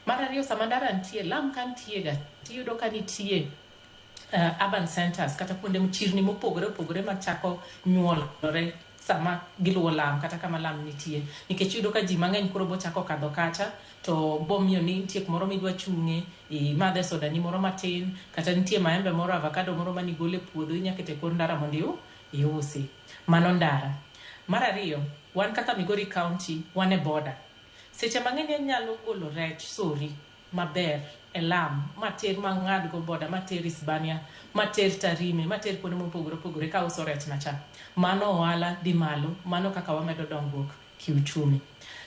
Mar ariyo sama ndara nitie lam kan tiega tiyudo ka nitie urban centers kata kuonde mchirni mopogore machako nyuolore sama giluwo lam kata kama lam nitie nikech yudo ka ji mang'eny koro bochako kadho kacha to bomiyo ni nitie kumoro midwa chung'e imadhe soda ni moro matin kata nitie maembe moro avocado moro manigole puodho inyakete kor ndara mondo iusi. Mano ndara. Mar ariyo wan kaka Migori County wan e border. Seche mang'eny nyalo golo rech Sori maber e lam mater mang'ad go border mater Isbania mater Tarime mater kuonde mopogore ka uso rech na cha. Mano ohala di malo, mano kaka wamedo dongruok kiuchumi.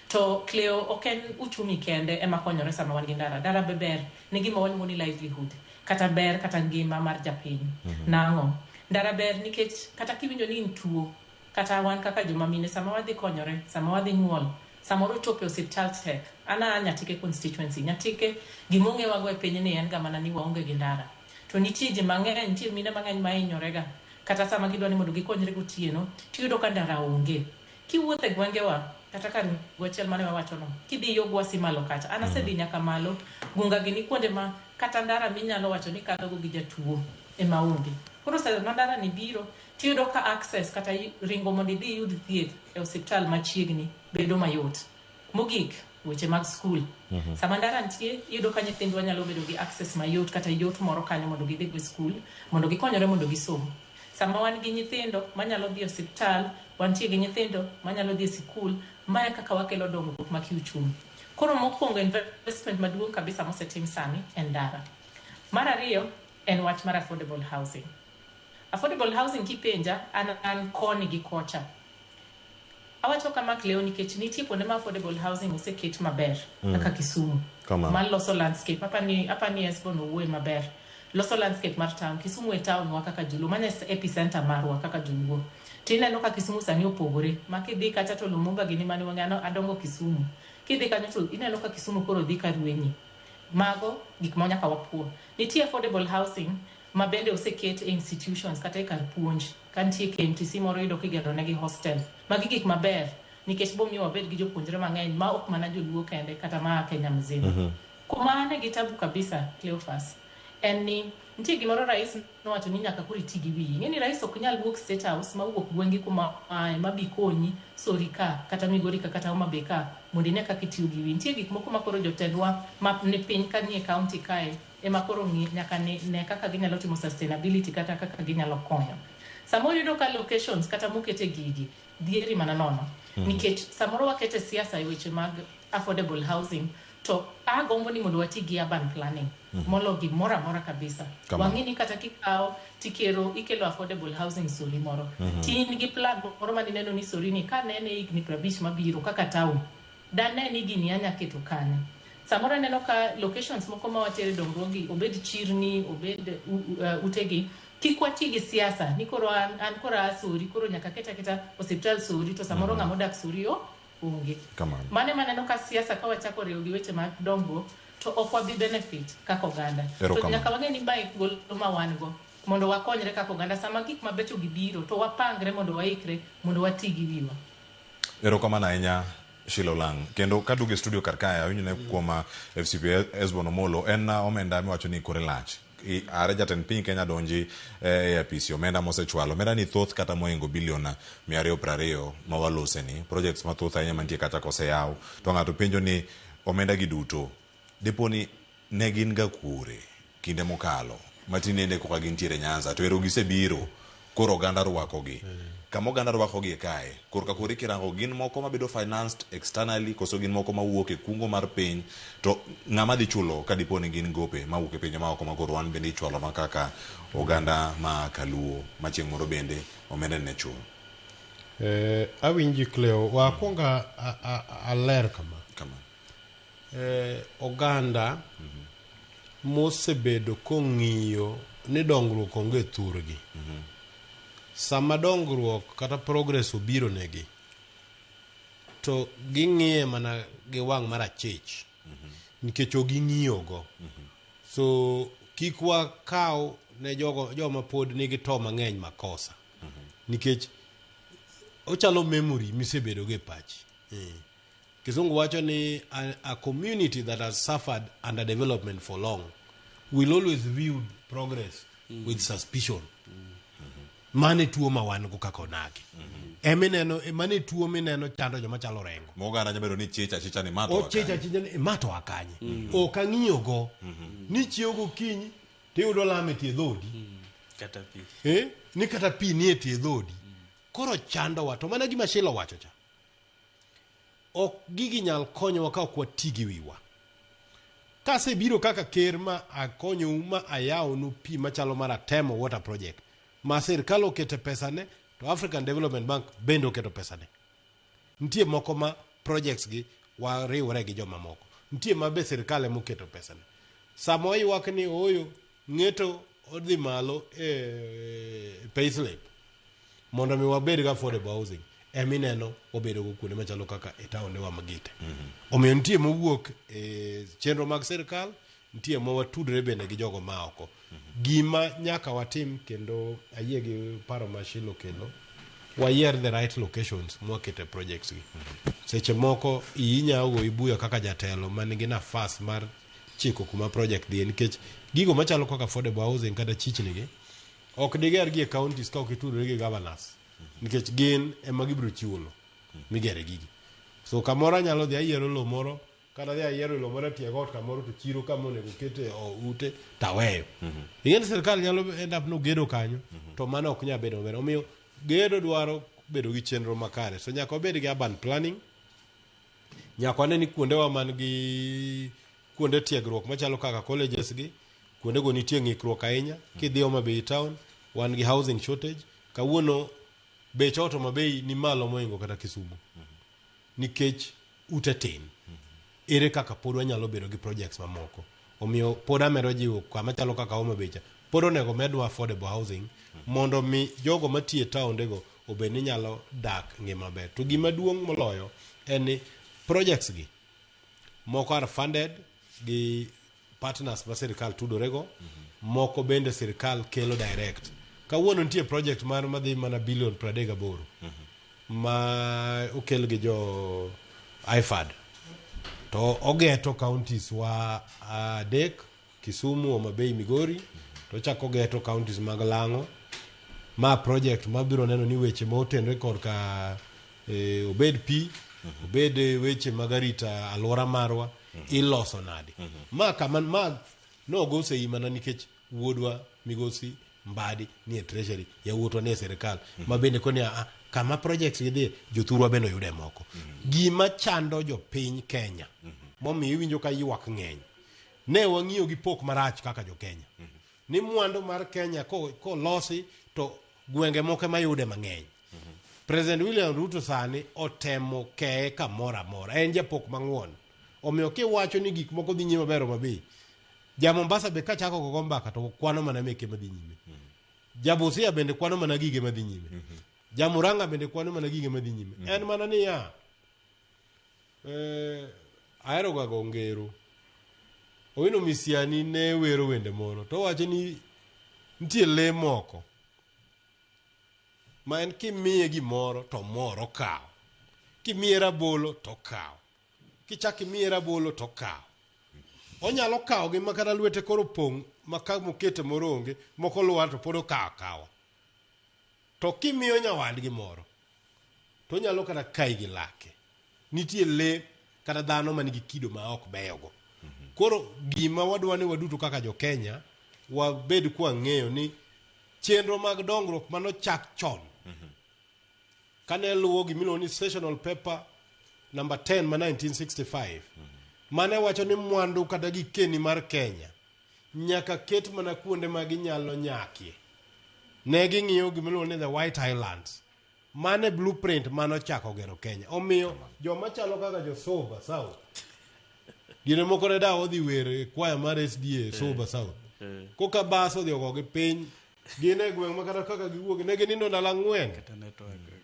To Cleo oken uchumi kende ema konyore sama wan gi ndara. Ndara be ber ne gima waluongo ni livelihood kata ber kata ngima mar japiny. Nang'o? Ndara ber nikech kata kiwinjo ni intuo kata wan kaka joma mine sama wadhi konyore, sama wadhi nyuol, samoro chope osiptal tek. Ana Nyatike constituency, Nyatike gimong'e wago e piny ni en ga mana ni waonge gi ndara. To nitie ji mang'eny, nitie mine mang'eny ma hinyorega kata sama gidwa ni mondo gikonyre gotieno tiyudo ka ndara onge. Kiwuotho e gwengewa kata kar gochiel mane wawachono kidhi yo Gwasi malo kacha ana sedhi nyaka malo gunga gini kuonde ma kata ndara minyalo wacho ni kadho go gi jatuo e maonge. Koro sa ndara ni biro tiyudo ka access kata ringo mondo idhi yud thieth e osiptal machiegni bedo mayot. Mogik weche mag school. Sama ndara nitie, iyudo ka nyithindwa nyalo bedo gi access mayot kata yot moro kanyo mondo gidhi go school, mondo gikonyore mondo gisom. Sama wan gi nyithindo manyalo dhi osiptal, wantie gi nyithindo manyalo dhi sikul, maya kaka wakelo dongruok ma kiuchumi. Koro mokwongo investment maduong' kabisa mosetim sani en ndara. Mar ariyo en wach mar affordable housing. Affordable housing kipenja an koni gi kocha. Awacho kama Cleo nikech nitie kuonde ma affordable housing oseket maber kaka Kisumu. Man loso landscape hapa ni Esbon owuoye maber. Loso landscape mar town. Kisumu e town wa kaka Juluo, mane epicenter marwa kaka Juluo. Tineno ka Kisumu sani opogore. Makidhi kata to Lumumba gini mani wang'ano adongo Kisumu. Kidhi kanyo to ineno ka Kisumu koro dhi ka rwenyi. Mago gik ma nyaka wapuo. Nitie affordable housing ma bende oseket e institutions kata e kar puonj. Kantie KMTC moro yudo kigero negi hostel. Magi gik maber nikech bomiyo wabed gi jopuonjre mang'eny ma ok mana Joluo kende kata ma Kenya mzima. Kuma ane gitabu kabisa Cleophas en ni nitie gimoro rais nowacho ni nyaka koro iti gi wiyi. Ng'eni rais ok nyal wuok State House ma wuok gwenge kuma mabi konyi Sorika kata Migori kata Homa Bay ka mondo ine kaka itiyo gi wiyi. Nitie gik moko ma koro jotendwa ma ne piny ka nie county kae ema koro nyaka ne kaka ginyalo timo sustainability kata kaka ginyalo konyo. Samoro yudo ka locations kata mokete gigi dhieri mana nono. Nikech samoro wakete siasa e weche mag affordable housing to agombo ni mondo wati gi urban planning. Molo gi mora kabisa. Wang'ini kata kikao ikelo affordable housing soli moro. Tin gi plan moro ma dineno ni soli ni ka nene igni 50 mabiro kaka town. Dane ni gini anya keto kane. Samoro neno ka locations moko ma watere dongruogi obed chirni obed utegi kikwati gi siasa ni koro an kora Sori koro nyaka keta hospital Sori to samoro ng'amo dak Sori onge. Mane maneno ka siasa ka wachako riwo gi weche mag dongruok to ok wabi benefit kaka oganda. To nyaka wang'e ni bai golo ma wan go mondo wakonyre kaka oganda sama gik mabecho gibiro to wapangre mondo waikre mondo wati gi wiwa. Erokamano ahinya Shilo Lang. Kendo kaduge studio karkaya awinjone kuom FCP Esbon Omolo en omenda miwacho ni kore lach. Are jatend piny Kenya donji e apisi omenda mosechwalo. Omenda ni thoth kata moingo bilion 220 ma walose ni. Projects mathoth ahinya mantie kata koseyaw. To ng'ato penjo ni omenda gi duto depo ni ne gin ga kure kinde mokalo matinende koka gintiere Nyanza to ero gisebiro koro oganda rwakogi. Kama oganda rwakogi kae korka kore kirango gin moko mabedo financed externally koso gin moko mawuok e kungo mar piny to ng'ama dhi chulo ka dipo ni gin gope mawuok e pinje maoko ma koro wan bende ichwalo makaka oganda ma Kaluo ma chieng' moro bende omenda ne chulo. Awinji Cleo wakwonga aler kama. Oganda mosebedo kong'iyo ni dongruok onge thurgi. Sama dongruok kata progress obiro negi to ging'iye mana gi wang' mar achich nikech oging'iyogo. So kik wakaw ne joma pod nigi to mang'eny makosa nikech ochalo memory misebedo go e pachi. Kizungu wacho ni a community that has suffered underdevelopment for long will always view progress with suspicion. Mane tuo ma wan go kaka onagi. Emineno mane tuo mineno chando joma chalo rengo. Mogana nyabedo ni chicha ni mato akanye. Chicha ni mato akanye. Ok ang'iyo go ni chiewo gokinyi tiyudo lame tie dhodi. Kata pi. Ni kata pi nie tie dhodi. Koro chando wa to mana gima Shilo wacho cha. Ok gigi nyal konyowa ka ok wati gi wiwa. Kasebiro kaka ker ma akonyo ma ayawonu pi machalo mar Atemo water project. Ma sirkal okete pesane to African Development Bank bende oketo pesane. Nitie moko ma projects gi wariwore gi joma moko. Nitie ma be sirkal emoketo pesane. Samo ywak ni oyo ng'eto odhi malo payslip mondo mi wabed ga affordable housing. Emineno obedo go kuonde machalo kaka e taonde wa Magite. Omiyo nitie mowuok e chenro mag sirkal, nitie mo watudre bende gi jogo ma oko. Gima nyaka watim kendo ayie gi paro ma Shilo kelo wayier the right locations mwakete projects gi. Seche moko inyago ibuya kaka jatelo manigi nafas mar chiko kuma project dhi nikech gigo machalo kaka affordable housing kata chichni gi ok diger gi e counties ka ok itudre gi governors nikech gin ema gibiro chiwo lo migere gigi. So kamoro nyalo dhi ayiero lo moro kata dhi ayiero lo mara tie got kamoro to chiro kama onego kete ute taweyo ing'eni sirkal nyalo end up no gedo kanyo to mano ok nya bedo maber omiyo gedo dwaro bedo gi chenro makare so nyaka obed gi urban planning nyaka wane ni kuondewa man gi kuonde tiegruok machalo kaka colleges gi kuonde go nitie ng'ikruok ahinya kidhi Homa Bay town wan gi housing shortage kawuono bech ot Homa Bay ni malo moingo kata Kisumu nikech ute tin ere kaka pod wanyalo bedo gi projects mamoko omiyo pod amedo jiwo kama chalo kaka Homa Bay pod onego medwa affordable housing mondo mi jogo matie taondego obed ni nyalo dak ngima maber to gima duong' moloyo en ni projects gi moko are funded gi partners ma sirkal tudorego moko bende sirkal kelo direct kawuono nitie project mar madhi mana bilion 38 ma okel gi jo IFAD to ogeto counties wa adek Kisumu, Homa Bay, Migori to chako geto counties mag Lang'o ma project mabiro neno ni weche motenre korka obed pi obed weche magarita alwora marwa iloso nadi ma kama ma nogo sei mana nikech wuodwa Migosi Mbadi ni e treasury ya wuotwa ne sirkal ma bende koni kama projects gidhi jothurwa bende yude moko gima chando jo piny Kenya momiyo iwinjo ka ywak ng'eny ne wang'iyo gi pok marach kaka jo Kenya ni mwandu mar Kenya ko losi to gwenge moko mayude mang'eny President William Ruto sani otemo kee kamoro amora en japok mang'won omiyo kiwacho ni gik moko dhi nyime maber Homa Bay ja Mombasa be kachako gogo mbaka to kwano mana meke madhi nyime ja Busia bende kwano mana gige madhi nyime ja Murang'a bende kwano mana gige madhi nyime en mana ni ahero ga gongero Owino Misiani ne wero wende moro to wacho ni nitie le moko ma en kimiye gimoro to moro kawo kimiye rabolo to kawo kichak imiye rabolo to kawo onyalo kawo gi makata lwete koro pong' maka mokete moronge moko lwar to pod okawo to kimiyo nyawadgi moro to onyalo kata kai gi lake nitie le kata dhano manigi kido ma ok beyogo koro gima wadwa ni waduto kaka jo Kenya wabed kwa ng'eyo ni chenro mag dongruok manochak chon kane luwo gimiluongo ni sessional paper number 10 ma 1965 mane wacho ni mwandu kata gikeni mar Kenya nyaka ket mana kuonde ma ginyalo nyakie ne ging'iyo gimiluongo ni the White Highlands mane blueprint manochako gero Kenya omiyo joma chalo kaka jo Soba South gine moko ne da odhi were kwaya mar SDA Soba South koka bas odhi ogogi piny gine gweng' ma kata kaka giwuogi ne ginindo ndalo 4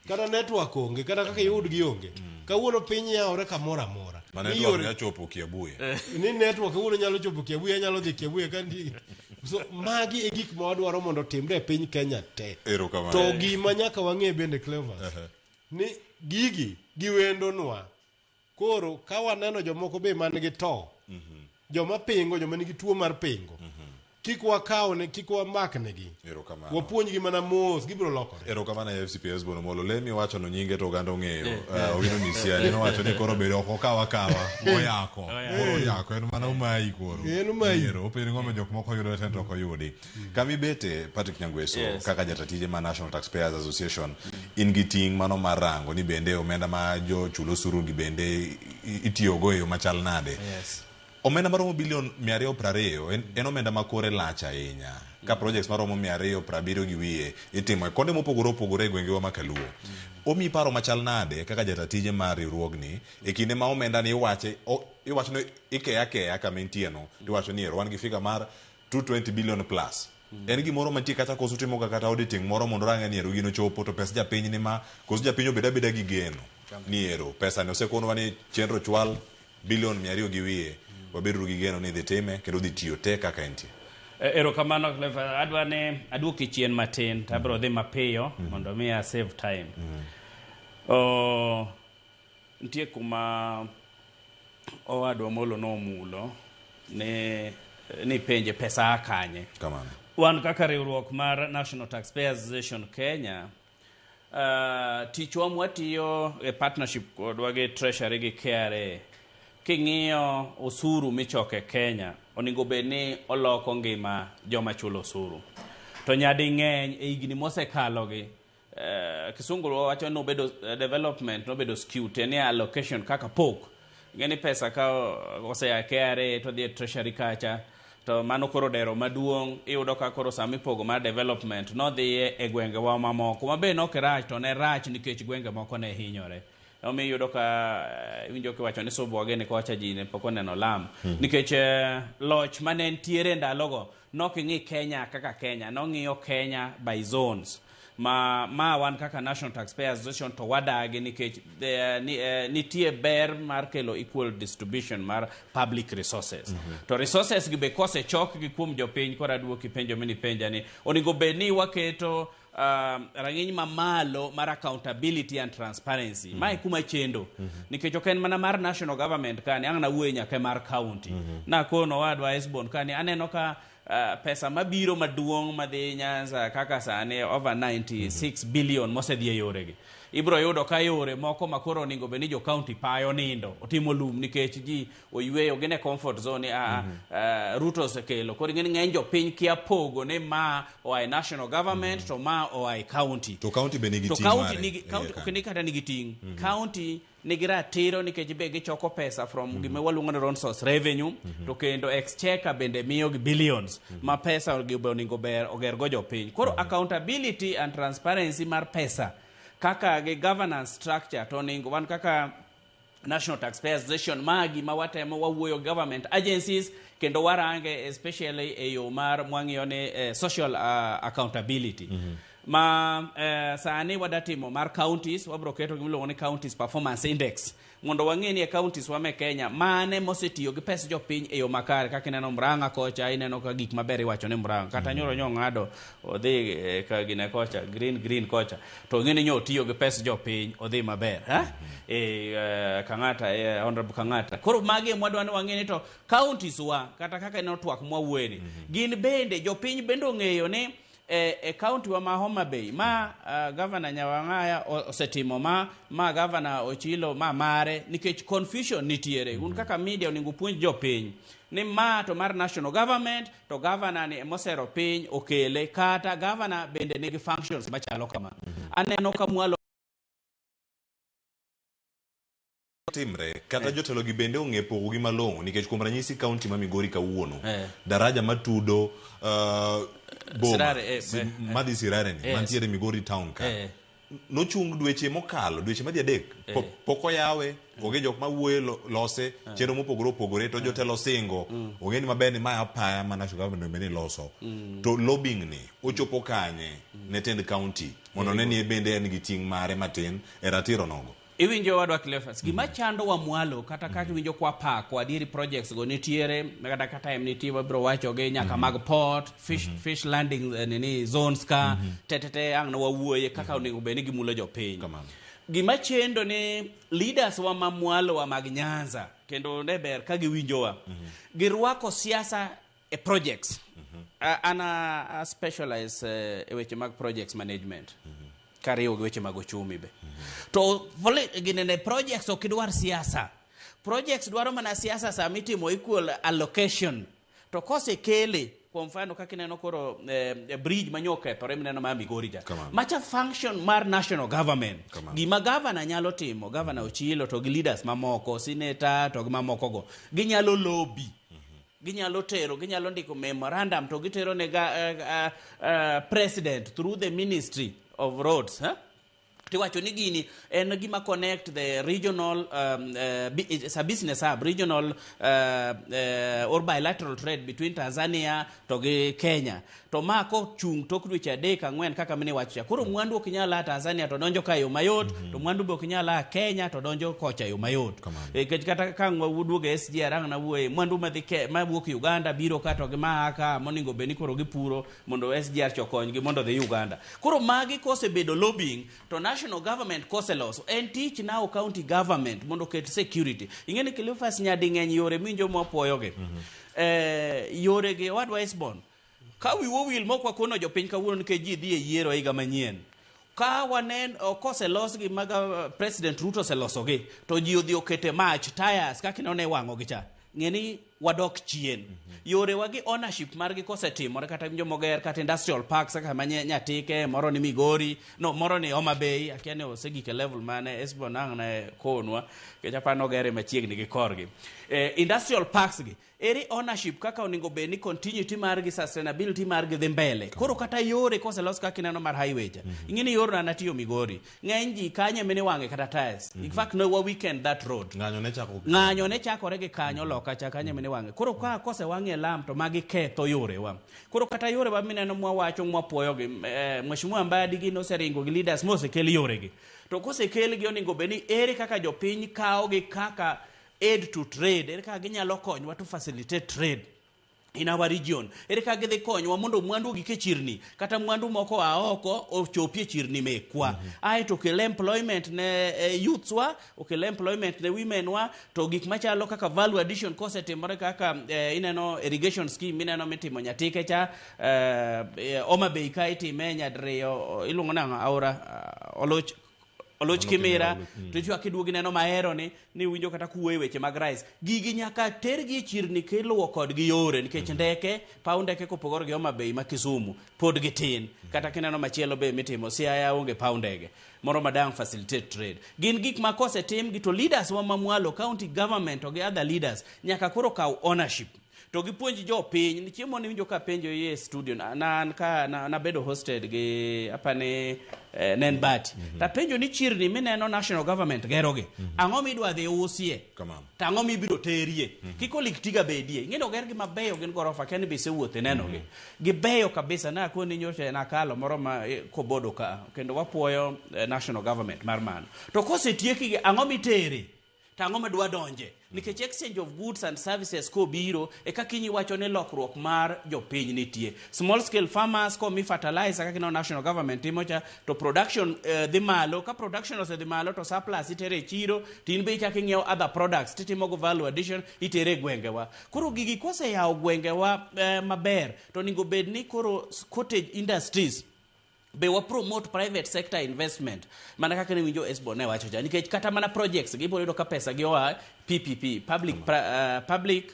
kata network onge kata kaka yudgi onge kawuono piny yawore kamoro amora network nyalo chopo Kiabuye ni network kawuono nyalo chopo Kiabuye nyalo dhi Kiabuye kandi so magi e gik ma wadwaro mondo timre e piny Kenya te to gima nyaka wang'e bende Clever ni gigi giwendonwa koro ka waneno jomoko be man gi to joma pingo joma nigi tuo mar pingo kik wakaw ne kik wamak negi wapuonj gi mana mos gibiro lokore erokamano FCPS Bono Molo lemi wacho no nyinge to oganda ong'eyo Owino Misiani nowacho ni koro bedo ok okawa oyako koro yako en mana umayi koro en umayi openi ng'ome jok moko yudo tento ok oyudi kami bete Patrick Nyangweso kaka jatatije ma National Taxpayers Association in gi ting' mano mar rango ni bende omenda ma jo chulo osuru gi bende itiyogo e yo machal nade omenda maromo bilion 220 en omenda makore lach ahinya ka projects maromo 270 gi wiye itimo konde mopogore opogore e gwengewa makaluo omi paro machal nade kaka jatatije mar riwruogni e kinde ma omenda ni iwacho ni ikeya kama entie no iwacho ni wan gi figa mar 220 billion plus en gimoro mantie kata koso timo kata auditing moro mondo rang'e ni ero gino chopo to pesa japiny ni ma koso japiny obeda gi geno ni ero pesa ne osekonwa ni chenro chwal bilion 200 gi wiye wabedo gi geno ni dhi time kendo dhi tiyo te kaka entie erokamano aduoki chien matin tabro dhi mapiyo mondo mi a save time nitie kuma owadwa Molo nomulo ni penje pesa akanye kamano wan kaka riwruok mar National Taxpayers Association Kenya tichwa mwatiyo e partnership kodwa gi treasury gi KRA king'iyo osuru michoke Kenya onego bed ni oloko ngima joma chulo osuru. To nyadi ng'eny e higni mosekalogi kisungu wacho no bedo development no bedo skewed ni allocation kaka pok ngeni pesa ka osea KRA to the treasury kacha to mano koro dero maduong' iyudo ka koro sami pogo mar development no dhi e gwenge wa mamoko mabe no kirach to ne rach nikech gwenge moko ne hinyore. Omi iyudo ka winjo kiwacho ni Sobwage ni kocha ji ne pok oneno lam nikech loch mane ntiere ndalogo noking'i Kenya kaka Kenya, nong'iyo Kenya by zones. Ma wan kaka National Taxpayers Association to wadagi nikech nitie ber mar kelo equal distribution mar public resources. To resources gi be kose chok gi kuom jopiny kora duoki penjo mini penja ni onego bed ni waketo rang'iny mamalo mar accountability and transparency. Mae kuma chendo nikech ok en mana mar national government kani ang' na wuoye nyaka mar county. Na kono wadwa Esbon kani aneno ka pesa mabiro maduong' madhi Nyanza kaka sane over 96 billion mosedhi e yoregi. Ibro yudo ka yore moko makoro onego bed ni jo county payo nindo otimo lum nikech ji oyweyo gine comfort zone Ruto osekelo. Koro ng'eny jopiny kia pogo ni ma oae national government to ma oae county. To county be nigi ting' mare. County ok ni kata nigi ting'. County nigi ratiro nikech be gichoko pesa from gima waluongo ni resource revenue to kendo exchequer bende miyo gi billions ma pesa onego ber ogergo jopiny. Koro accountability and transparency mar pesa kaka ge governance structure to ningo wan kaka National Taxpayers Association magi mawatemo wawuoyo government agencies kendo warange especially e yo mar mwang'iyo ne social accountability. Sani wadatimo mar counties wabro keto gimiluongo ni counties performance index mondo wang'e ni counties wa me Kenya mane mosetiyo gi pes jopiny e yo makare kaka ineno Murang'a kocha ineno ka gik maber iwacho ni Murang'a kata nyoro nyong'ado odhi ka gine kocha green kocha to ng'eni nyo tiyo gi pes jopiny odhi maber Kang'ata honorable Kang'ata. Koro magi mwadwa ni wang'e ni to counties wa kata kaka ineno twak mwawueni gin bende jopiny bende ong'eyo ni county wa Homa Bay ma governor Nyawang'aya osetimo ma governor Ochilo ma mare nikech confusion nitiere un kaka media oningo puonj jopiny ni ma to mar national government to governor ni mosero piny okele kata governor bende nigi functions machalo kama aneno ka mwalo timre kata jotelo gi bende ong'e pogo gi malong'o nikech kuom ranyisi county ma Migori kawuono daraja matudo boma madhi Sirare ni mantiere Migori town ka nochung dweche mokalo dweche madhi 3 pok oyawe oge jok mawuoye lose chenro mopogore opogore to jotelo singo oge ni maber ni ma apaya ma national government bende loso to lobbying ni ochopo kanye ne tend county mondo ne ni bende en gi ting' mare matin e ratiro nogo. Iwinjo wadwa Cleophas gima chando wa mwalo kata kaka winjo kwa pako adieri projects go nitiere kata time nitie wabro wacho ge nyaka mag port fish landing nini zones ka tetete ang na wawuoye kaka onego bed ni gimulo jopiny. Gima chendo ni leaders wa mamwalo wa mag Nyanza kendo ne ber ka giwinjowa girwako siasa e projects ana specialize e weche mag projects management kariyo weche mag uchumi be to vole ginene projects okidwar siasa projects dwaro mana siasa sa mitimo equal allocation to kose kele kwa mfano kaka ineno koro bridge manyoke to remneno ma Migori ja macha function mar national government gima governor nyalo timo governor Ochilo to gi leaders mamoko senator to gi mamoko go ginyalo lobby ginyalo tero ginyalo ndiko memorandum to gitero ne president through the ministry of roads tiwacho ni gini en gima connect the regional it's a business hub regional or bilateral trade between Tanzania to Kenya to mako chung tok dweche 3-4 kaka mine wacha koro mwandu okinyala Tanzania to donjo kayo mayot to mwandu be okinyala Kenya to donjo kocha yo mayot kata kan wuduoge SGR ang na wuoye mwandu mawuok Uganda biro kato gi maaka moningo beni koro gipuro mondo SGR chokony gi mondo the Uganda koro magi kose bedo lobbying to national government kose loso en tich now county government mondo ket security ingeni Cleophas nyadi ng'eny yore minjo mopoyoge yore ge wadwa Esbon ka wiwo wil mokwa kono jopiny kawuono nikech ji dhi e yiero higa manyien ka wanen koselos gi maga President Ruto oselosogi to ji odhi okete mach tires kaka ne wang'o gi cha ng'eni wadok chien yore wagi ownership margi kosetimore kata Jomoger kata industrial parks kaka Nyatike moro ni Migori no moro ni Homa Bay akia ne osegike level mane Esbo nang ne konwa ke japano gere machiegni gi korgi industrial parks gi eri ownership kaka oningo be ni continuity margi sustainability margi dhi mbele koro kata yore koselos kaka ineno mar highway ingini yore na tiyo Migori ng'eny ji kanye mene wang'e kata tires in fact no weekend that road ng'anyo ne chakore gi kanyo loka chakanye mene wang'e koro ka kose wang'e lam to magi ketho yore wa koro kata yore ba mineno mwawacho mwapuoyo gi Mheshimiwa Mbadi gi noseringo gi leaders mosekeli yore gi to kosekeli gi oningo be ni ere kaka jopiny kawo gi kaka aid to trade ere kaka ginyalo konywa to facilitate trade in our region ere kaka gidhi konywa mondo mwandu gi ke chirni kata mwandu moko aoko ochopie chirni mekwa ai to kel employment ne youths wa okel employment ne women wa to gik machalo kaka value addition kosetimore kaka ineno irrigation scheme ineno mitimo Nyatike cha Homa Bay ka itime nyadriyo iluongo nang'o aora Oloch Kimira to chwa kiduogi neno mahero ni winjo kata kuwe weche mag rice gigi nyaka tergi chirni keluwo kod gi yore nikech ndeke paw ndeke kopogore gi Homa Bay ma Kisumu pod gitin kata kineno machielo be mitimo Siaya onge paw ndege moro madang facilitate trade gin gik ma kosetim gi to leaders wa mamwalo county government to gi other leaders nyaka koro kaw ownership to gipuonji jo piny ni chiemo ni winjo ka penjo ye studio nan ka na bedo hosted gi apane nen bati ta penjo ni chirni mineno national government geroge ang'o midwa dhi usie ta ang'o mibiro terie kiko liktiga bedie ng'eno ger gi mabeyo gin gorofa ken bi se wuothe neno gi beyo kabisa na ko ni nyoche na kalo moro ma kobodo ka kendo wapuoyo national government mar mano to kosetieki gi ang'o mitere tango madwa donje nikech exchange of goods and services ko biro e kakinyi wacho ne lokruok mar jopiny nitie small scale farmers ko mi fertilizer kaka no national government timocha to production dhi malo ka production ose dhi malo to surplus itere chiro tin be chaki ngiew other products titimo go value addition itere gwengewa koro gigi kose yawo gwengewa maber to ningo bed ni koro cottage industries be wa promote private sector investment mana kaka ni winjo Esbo ne wacho ja nikech kata mana projects gibo yudo ka pesa gi oa PPP public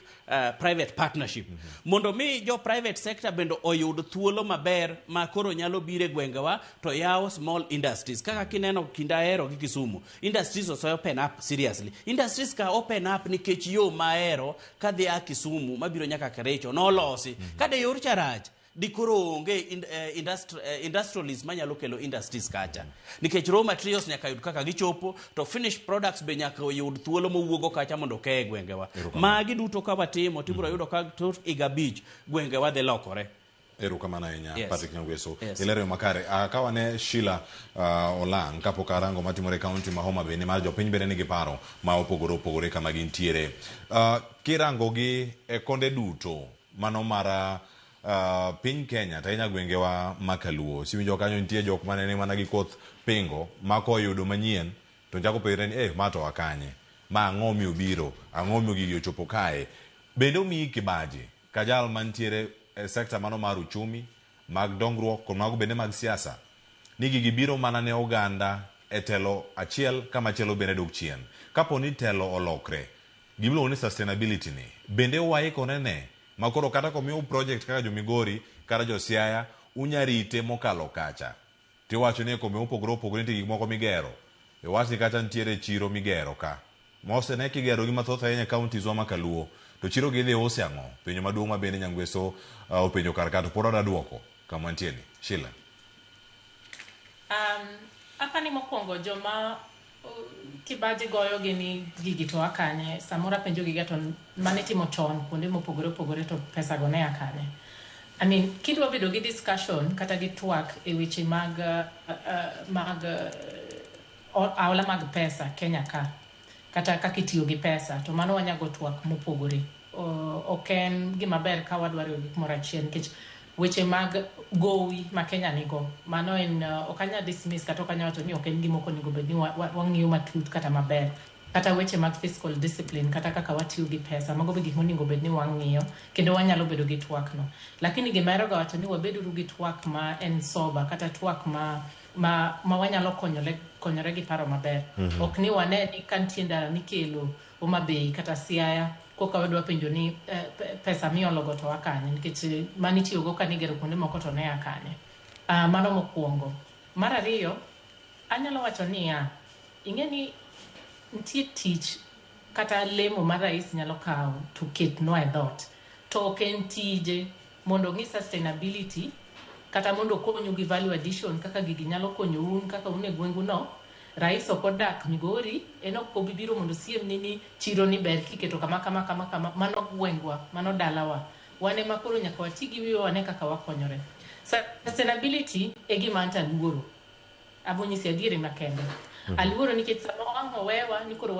private partnership mondo mi jo private sector bendo oyud thuolo maber ma koro nyalo bire gwengewa to yawo small industries kaka kineno Kindaero gi Kisumu industries also open up seriously industries ka open up nikech yo maero kadhi a Kisumu mabiro nyaka Kericho no losi kada yor charach dikoro onge industrialism manyalo kelo industries kacha nikech raw materials nyaka yud kaka gichopo to finished products be nyaka yud thuolo mowuogo kacha mondo ke gwengewa magi duto ka watimo tibiro yudo ka to igabich gwengewa de lokore erokamano ahinya Patrick Nyongweso ilero makare akawa ne Sheila Olang kapok arango matimore kaunti ma Homa Bay ni mar jopiny bende nigi paro ma opogore kama gintiere kirango gi e konde duto mano mara piny Kenya tainya gwengewa makaluo siwinjo kanyo nitie jok manene mana gi koth pingo mako yudo manyien to njako pere ni mato akanye ma ang'o mi obiro ang'o mi gigi ochopo kae bende omiyi kibaji kajal mantiere sekta mano mar uchumi mag dongruok kod mago bende mag siasa ni gigi biro mana ne oganda e telo achiel kama chielo bende dok chien kapo ni telo olokre gimiluongo ni sustainability ni bende waikore ne makoro kata komiu project kaka jo Migori kata jo Siaya unyarite mokalo kacha tiwacho ni komiu opogore nitie gik moko migero wasi kata ntiere chiro migero ka mose ne kigero gi mathoth ahinya counties wa makaluo to chiro gi dhi use ang'o penjo maduong' ma bende Nyangweso openjo kar kato pod oda duoko kama ntiere Sheila apani mokwongo joma kibaji goyo gini gigi to akanye samora penjo giga to mane timo chon kuonde mopogore to pesa go ne akanye I mean kidwa bedo gi discussion kata gi twak e weche mag aula mag pesa Kenya ka kata kaka itiyo gi pesa to mano wanyago twak mopogore oken gima ber ka wadwaro gik moro achiel nikech weche mag gowi ma Kenya nigo mano en okanya dismiss kata okanya wacho ni ok en gima ok onego bed ni wang'iyo matut kata maber kata weche mag fiscal discipline kata kaka watiyo gi pesa mago be gik monego bed ni wang'iyo kendo wanyalo bedo gi twak no. Lakini gimero ga wacho ni wabedo gi twak ma en soba kata twak ma wanyalo konyore gi paro maber. Ok ni wane ni kantie ndara mikelo Homabay kata Siaya koka wadwa penjo ni pesa miologo to wakanye nikech manitiyo go kanigero kuonde moko to ne akanye. Mano mokwongo. Mar ariyo, anyalo wacho ni ing'eni nitie tich kata lemo ma rais nyalo kawo to ketnwa e dhot. To ok en tije mondo ng'i sustainability kata mondo konyo gi value addition kaka gigi nyalo konyo un kaka un e gwengu no. Rais ok odak Migori, en ok obibiro mondo siem ni chiro ni ber kiketo kama mano gwengwa, mano dalawa. Wane makoro nyaka wati gi wiwa wane kaka wakonyore. Sustainability e gima anta luoro. Abonyisi adieri makende. Aluoro nikech sama wang'o wewa ni koro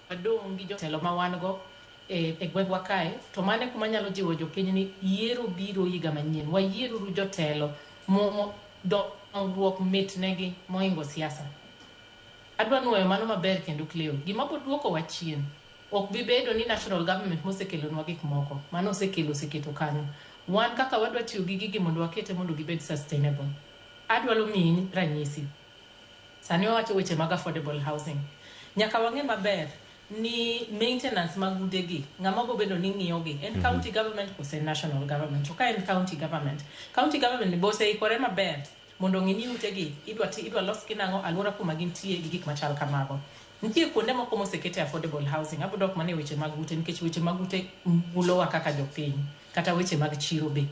wadong' gi jotelo ma wan go e gwengwa kae, to mane kuma nyalo jiwo jopiny ni yiero biro higa manyien. Wayieruru jotelo dongruok mitnegi moingo siasa. Adwa nuoyo mano maber kendo kleo. Gima boduoko wa chien. Ok bibedo ni national government mosekelo nwa gik moko. Mano oseketo kanyo. Wan kaka wadwa tiyo gi gigi mondo wakete mondo gibed sustainable. Adwa lo mini ranyisi. Sani wawacho weche mag affordable housing. Nyaka wang'e maber ni maintenance mag udegi ng'ama bobedo ni ng'iyo gi en county government kose national government. To ka en county government ni bose ikore maber mondo ng'ini utegi idwa los kinang'o alwora kuma gintie gi gik machal kamago. Nitie kuonde moko mosekete affordable housing. Abudok mane weche mag ute nikech weche mag ute mulowa kaka jopiny kata weche mag chiro be.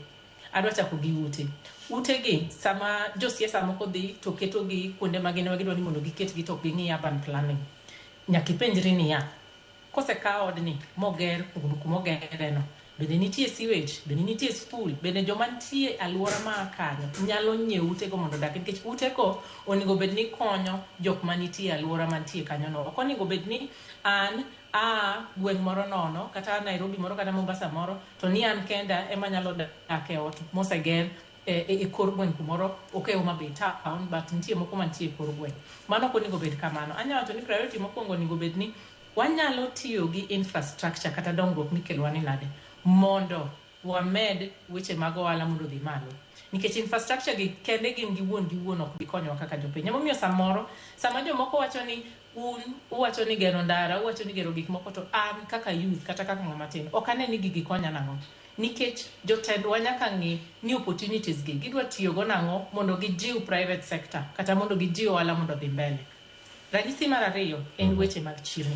Adwa chako gi ute. Utegi sama josiasa moko dhi to keto gi kuonde magine wagidwa ni mondo giket gi to ging'i urban planning. Nyaka ipenjri ni kose ka odni moger kumogere no bende nitie sewage, bende nitie school, bende joma nitie alwora ma kanyo nyalo nyiewo utego mondo dak nikech utego onego bed ni konyo jok manitie alwora mantie kanyo no. Ok onego bed ni an gweng' moro nono kata Nairobi moro kata Mombasa moro to ni an kenda ema nyalo dak e ot moseger e kor gweng' kumoro ok e Homabay town but nitie moko mantie e kor gweng'. Mano onego bed kamano. Anyalo wacho ni priority mokwongo onego bed ni wanyalo tiyo gi infrastructure kata dongruok mikelwa ni nade mondo wamed weche mag ohala mondo dhi malo. Nikech infrastructure gi kende gin giwuon ok bikonyowa kaka jopiny. Emomiyo sama jomoko wacho ni uwacho ni gero ndara, uwacho ni gero gik moko to an kaka youth kata kaka ng'ama tin ok ane ni gigi konya nang'o. Nikech jotendwa nyaka ng'i ni opportunities gi gidwa tiyogo nang'o mondo gijiw private sector kata mondo gijiw ohala mondo dhi mbele. Ranyisi mar ariyo en weche mag chiro.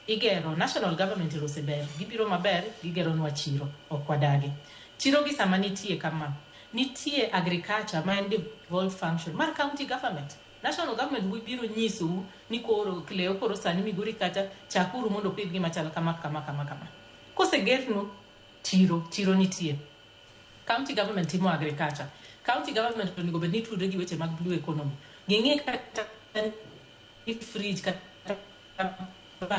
Igero national government rose ber, gibiro maber, gigero nwa chiro, ok wadagi. Chiro gi sama nitie kama, nitie agriculture ma en devolved function mar county government. National government biro nyisu ni koro sani Migori kata chakuru mondo pidh gi machal kama. Kose gernu chiro nitie. County government timo agriculture. County government onego bed ni tude gi weche mag blue economy. Ging'e kata fridge kata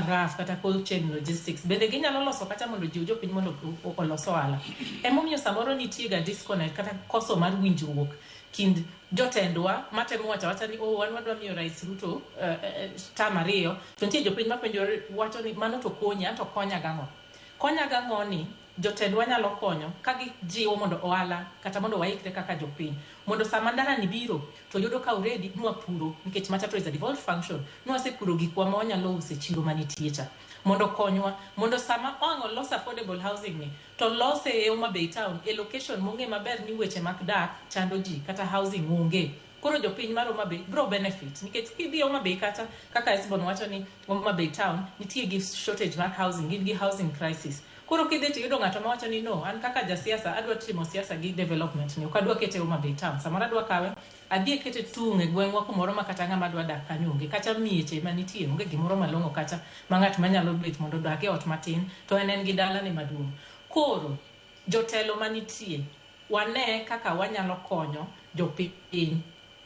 raf kata cold chain logistics bende ginyalo loso kata mondo jiw jopiny mondo oloso ohala. Emomiyo samoro nitie ga disconnect kata koso mar winjruok kind jotendwa matemo wacha ni wan wadwa miyo Rais Ruto tam ariyo to nitie jopiny mapenjo wacho ni mano to konya gang'o ni jotendwa nyalo konyo ka gijiwo mondo ohala kata mondo waikre kaka jopiny mondo sama ndara ni biro to yudo ka already nwa puro nikech matatu is a devolved function nwa se puro gikwa ma wanyalo use chiro manitie cha mondo konywa mondo sama los affordable housing ni to lose e Homabay town e location monge maber ni weche mag dak chando ji kata housing onge. Koro jopiny mar Homabay bro benefit nikech kidhi Homabay kata kaka Esbon wacho ni Homabay town nitie gi shortage mar housing, gin gi housing crisis. Koro kidhi to yudo ng'ato mawacho ni no an kaka jasiasa adwa timo siasa gi development ni ok adwa kete Homabay town. Samara adwa kawe adhi kete tung e gweng'wa kumoro ma kata ng'ama adwa dak kanyo onge kata mieche manitie onge gimoro malong'o kata ma ng'at manyalo bet mondo dak e ot matin to en gi dala ne maduong'. Koro jotelo manitie wane kaka wanyalo konyo jopiny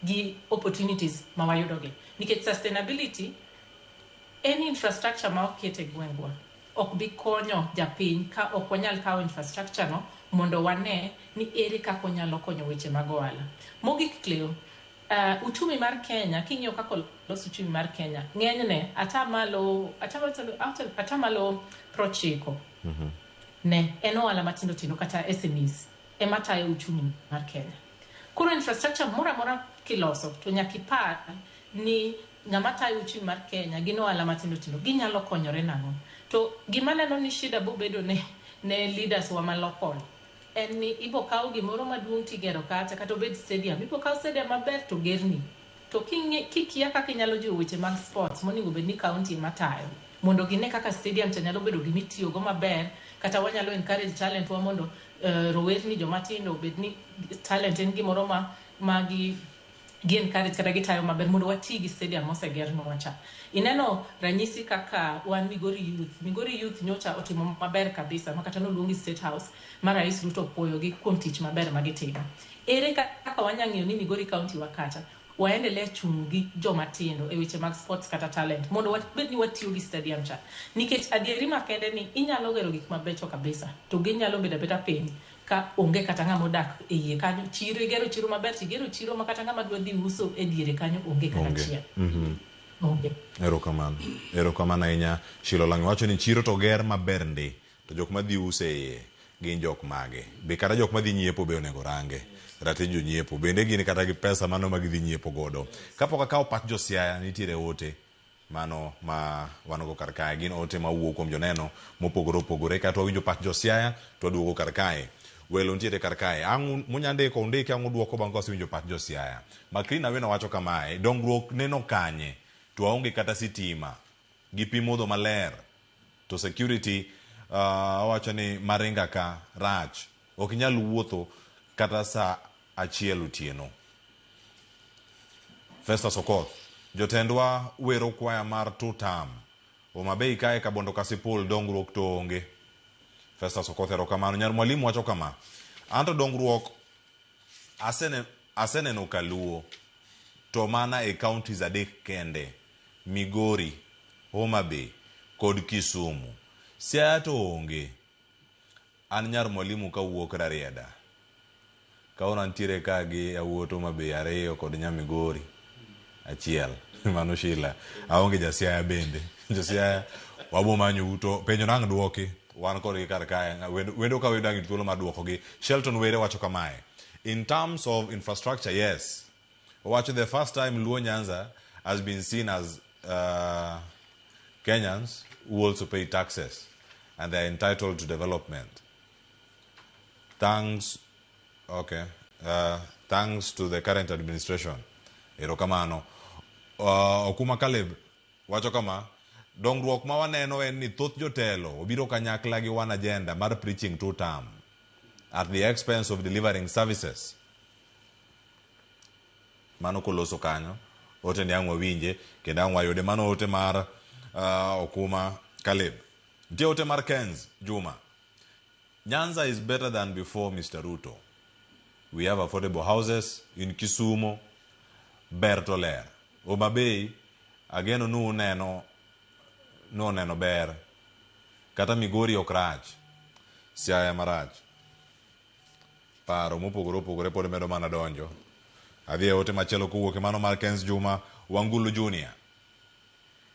gi opportunities ma wayudogi nikech sustainability en infrastructure ma okete gweng'wa ok bi konyo japiny ka ok wanyal kawo infrastructure no mondo wane ni ere kaka wanyalo konyo weche mag ohala. Mogik Cleo, uchumi mar Kenya, king'iyo kaka los uchumi mar Kenya, ng'enyne atamalo 90 ne en ohala matindo tindo kata SMEs ema tayo uchumi mar Kenya. Koro infrastructure mora mora kiloso to nyaka ipar ni ng'ama tayo uchumi mar Kenya gin ohala matindo tindo ginyalo konyore nang'o. To gima neno ni shida bo bedo ne leaders wa local en ni ibo kawo gimoro maduong' tigero kata obed stadium, ibo kawo stadium maber to gerni to kikia kaka inyalo jiwo weche mag sports monego bed ni county matayo mondo gine kaka stadium to nyalo bedo gimitiyo go maber, kata wanyalo encourage talent wa mondo rowerni jomatindo obed ni talent en gimoro magi encourage kata gitayo maber mondo wati gi stadium moseger wacha. Ineno ranyisi kaka wan Migori Youth nyocha otimo maber kabisa, makata noluongi State House ma Rais Ruto puoyogi kuom tich maber magitimo. Ere kaka wanyang'iyo ni Migori County wakacha waendelee chungi jomatindo e weche mag sports kata talent mondo wabed ni watiyo gi stadium cha, nikech adieri makende ni inyalo gero gik mabecho kabisa to ginyalo beda piny ka onge kata ng'ama odak e iye kanyo. Chiro igero chiro maber, tigero chiro makata ng'ama dwa dhi uso e diere kanyo onge kata chiel. Erokamano ahinya. Shilo Lang wacho ni chiro to ger maber ndi, to jok madhi use iye gin jok mage? Be kata jok madhi nyiepo be onego range ratich jonyiepo bende gin kata gi pesa mano magidhi nyiepo godo. Kapok akawo pach Josiaya, nitiere ote mano ma wanogo kar kae, gin ote mawuok kuom joneno mopogore opogore, kata wawinjo pach Josiaya to waduogo kar kae. Welo nitiere kar kae, ang' munyandiko undike ang' uduoko bang' kosewinjo pach Josiaya. Maklin Awino wacho kamae, dongruok neno kanye to waonge kata sitima gi pi modho maler, to security wacho ni maringa ka rach, ok inyal wuotho kata sa achiel otieno. Festus Okoth, jotendwa wero kwaya mar tutam Homa Bay kae Kabondo Kasipul dongruok to onge. Festus Okoth erokamano. Nyar Mwalimu wacho kama, anto dongruok aseneno kaluo to mana e counties adek kende: Migori, Homa Bay kod Kisumu. Siaya to onge. An Nyar Mwalimu kawuok Rarieda, kaona ntiere ka gi awuot Homa Bay 2 kod Nyamigori 1 mano Shila. Aonge Jasiaya bende. Jasiaya wabomanyo uto penjo nang' duoki wan kod kar kae wendo ka wendo thuolo mar duoko gi. Shelton Were wacho kamae, in terms of infrastructure, yes, wacho the first time Luo Nyanza has been seen as Kenyans who also pay taxes and they are entitled to development. Thanks to the current administration. Erokamano. Okuma Caleb wacho kama, dongruok ma waneno en ni thoth jotelo obiro kanyakla gi one agenda mar preaching two term at the expense of delivering services. Mano koloso kanyo ote ni ang'wa winje kendo ang'wa yude. Mano ote mar Okuma Caleb. Ntie ote mar Kenz Juma. Nyanza is better than before Mr. Ruto. We have affordable houses in Kisumu, Bertoler. Homa Bay, ageno nu neno ber. Kata Migori okrach. Siaya marach. Paro mopogore opogore pod medo mana donjo. Adhi ote machielo kowuok e mano mar Kenz Juma Wangulu Junior.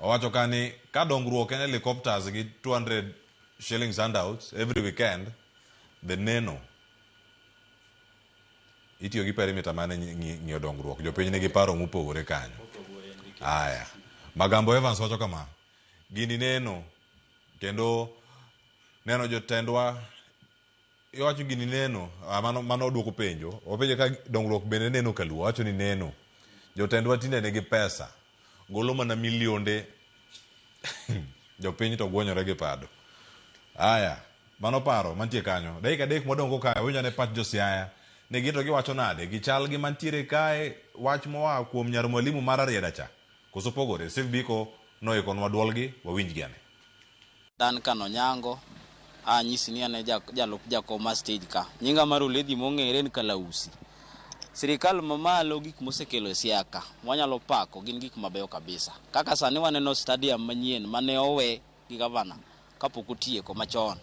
Owacho kani ka dongruok en helicopters gi 200 shillings handouts every weekend, the neno itiyo gi perimeter mane ng'iyo dongruok. Jopiny nigi paro mopogore kanyo. Aya. Magambo Evans wacho kama, gini neno kendo neno jotendwa iwacho gini neno mano duoko penjo. Openjo ka dongruok bende neno kaluo. Wacho ni neno. Jotendwa tinde nigi pesa. Golo mana milionde. Jopiny to gwonyore gi pado. Aya. Mano paro mantie kanyo. Dakika 3 modongo kae winjo ne pach Josiaya. Ne gito giwacho nade gichal gi mantiere kae wach moa kuom Nyar Mwalimu mar Rarieda cha. Koso pogore. Steve Biko noikonwa duolgi wawinj giane. Dan Kano Nyango anyisi ni ane jalup jakoma stage ka. Nyinga mar Uledhi mong'ere en Kalausi. Sirikal mamalo gik mosekelo Siaka wanyalo pako gin gik mabeyo kabisa. Kaka sani waneno stadium manyien mane owe gi gavana kapok otieko machon.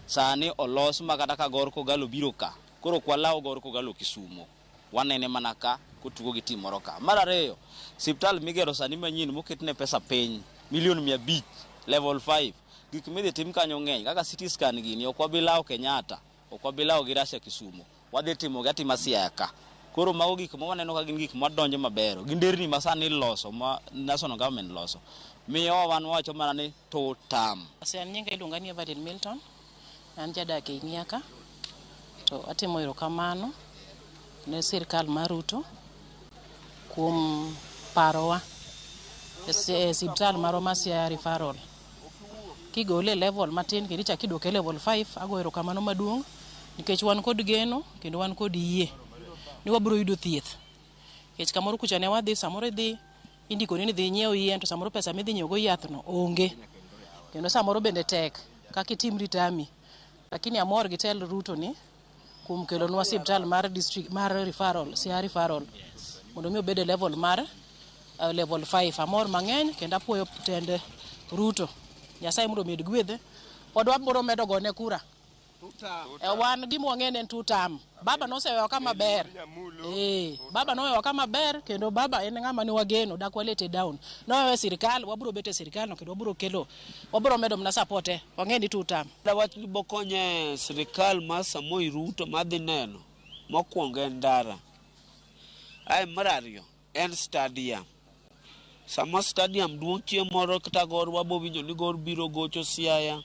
Sani olos makata ka Gor Kogalo biro ka. Koro kwalawo Gor Kogalo Kisumo. Wanene mana ka kotugo gi tim moro ka. Mar ariyo, siptal migero sani manyien moketne pesa piny $500,000 level 5. Gik midhi tim kanyo ng'eny kaka CT scan gini ok wabilawo Kenyatta, ok wabilawo gi Russia Kisumu. Wadhi timo gatima Siaya ka. Koro mago gik ma waneno ka gin gik madonjo maber. Gin nderni ma sani loso ma national government loso. Miyo wan wacho mana ni to tam. An nyinga iluonga ni Evelyn Milton. An jadak e Ng'iaka. To atimo erokamano ne sirkal mar Ruto kuom parowa e siptal maro ma Siaya referral. Kigole level matin kendo ichak iduoke level 5, ago erokamano maduong' nikech wan kod geno kendo wan kod yie ni wabiro yudo thieth. Nikech kamoro kucha ne wadhi, samoro idhi indiko ni dhi nyiewo yien to samoro pesa midhi nyiewo go yath no onge. Kendo samoro bende tek kaka itimri tami. Lakini amor gi tel Ruto ni kuom kelonwa siptal mar district mar referral, Siaya referral. Mondo mi obed level mar level 5. Amor mang'eny kendo apuoyo tende Ruto. Nyasaye mondo med gwedhe. Pod wabiro medo gone kura. Wan gima wang'en en tutam. Baba nosewewa kama ber. Baba nowewa kama ber kendo baba en ng'ama ne wageno dak walete down. Nowewa sirkal, wabiro bete sirkal no kendo wabiro medo mna support wang'en ni tutam. Wach bokonye sirkal ma Samoei Ruto madhi neno mokwongo en ndara. Mar ariyo en stadium. Sama stadium duong' chieng' moro kata gor wabo winjo ni gor biro gocho Siaya.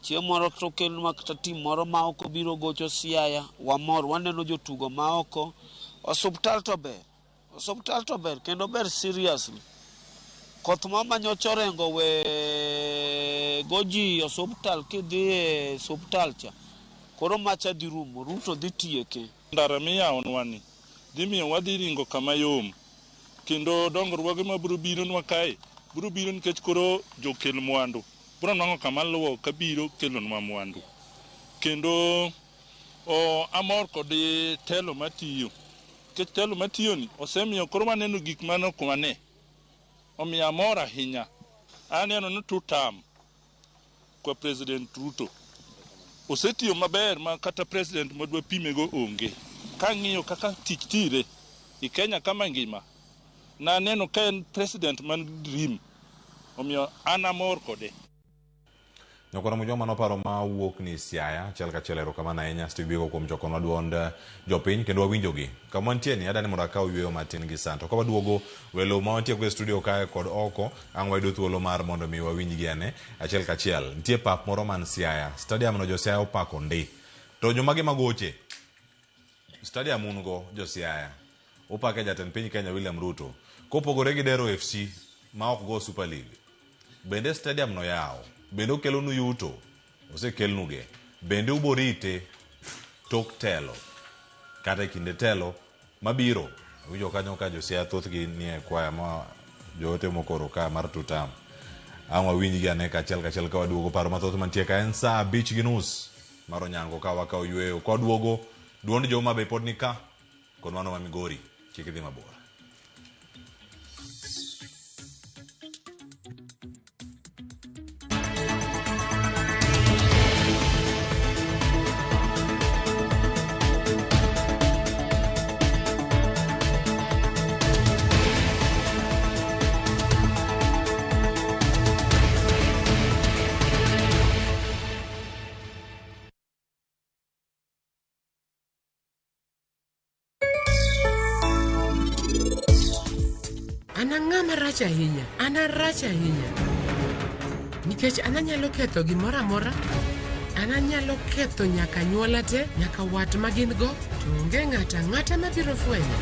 Chieng' moro to kelnwa kata tim moro ma oko biro gocho Siaya. Wamor waneno jotugo ma oko. Osuptal to ber kendo ber seriously. Koth mama nyocha rengo we goji osuptal kidhi e osuptal cha. Koro macha dhi rumo, Ruto dhi tieke. Ndara miyawonwa ni dhi miyo wadhi ringo kama yom. Kendo dongruoge ma biro biro nwa kae biro biro nikech koro jokel mwandu biro nwang'o kama luwo kabiro kelonwa mwandu. Kendo amor kod telo matiyo nikech telo matiyo ni osemiyo koro waneno gik mano kwane. Omiyo amor ahinya. Aneno ni tutam kwa President Ruto osetiyo maber ma kata president madwa pimego onge. Kang'iyo kaka tich tire i Kenya kama ngima na neno ka en president man dream. Omiyo an amor kode. Nyakora mujoma noparo ma wuok ni Siaya chel ka chel erokamano ahinya stibigo kuom chokonwa duond jopiny kendo wawinjogi kama nitie ni adani mondo akaw yweyo matin gi santo ka waduogo welo ma wantie go e studio kae kod oko ang' wayudo thuolo mar mondo mi wawinjgi ane achiel ka chiel. Nitie pap moro man Siaya, stadium no jo Siaya opako ndi to jomagi magoche stadium ungo jo Siaya upake jatend piny Kenya William Ruto kopogore gi Dero FC ma ok go Super League. Bende stadium no yawo bende okelonu yuto osekelnuge bende uborite tok telo kata kinde telo mabiro winjo kanyo ka jo Siaya thothgi nie kwaya ma joote mokoro ka mar tutam ang' wawinjgi ane kachiel ka waduogo paro mathoth mantie ka en saa 5:30 mar onyango ka wakaw yweyo ka waduogo duond joma be pod nika kod mano ma Migori chik dhi mabor. Ana rach ahinya nikech ananyalo ketho gimoro amora. Ananyalo ketho nyaka nyuola te, nyaka wat ma gin go, to onge ng'ata ng'ata mabiro fwenyo.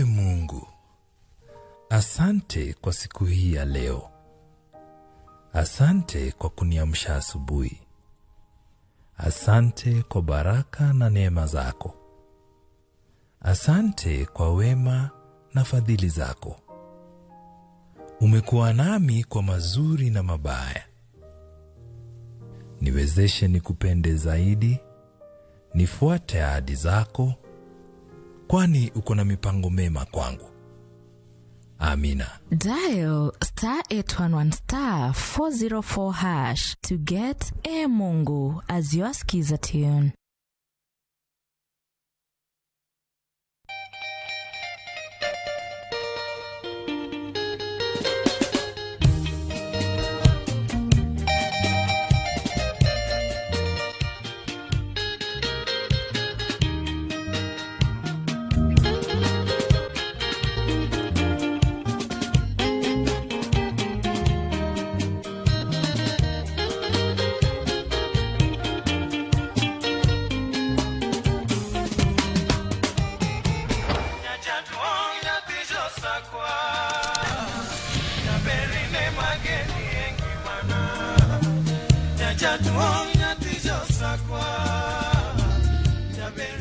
Mungu, asante kwa siku hii ya leo. Asante kwa kuniamsha asubuhi. Asante kwa baraka na neema zako. Asante kwa wema na fadhili zako. Umekuwa nami kwa mazuri na mabaya. Niwezeshe nikupende zaidi, nifuate ahadi zako, kwani uko na mipango mema kwangu. Amina. Dial *811*404# to get Mungu as your skiza tune.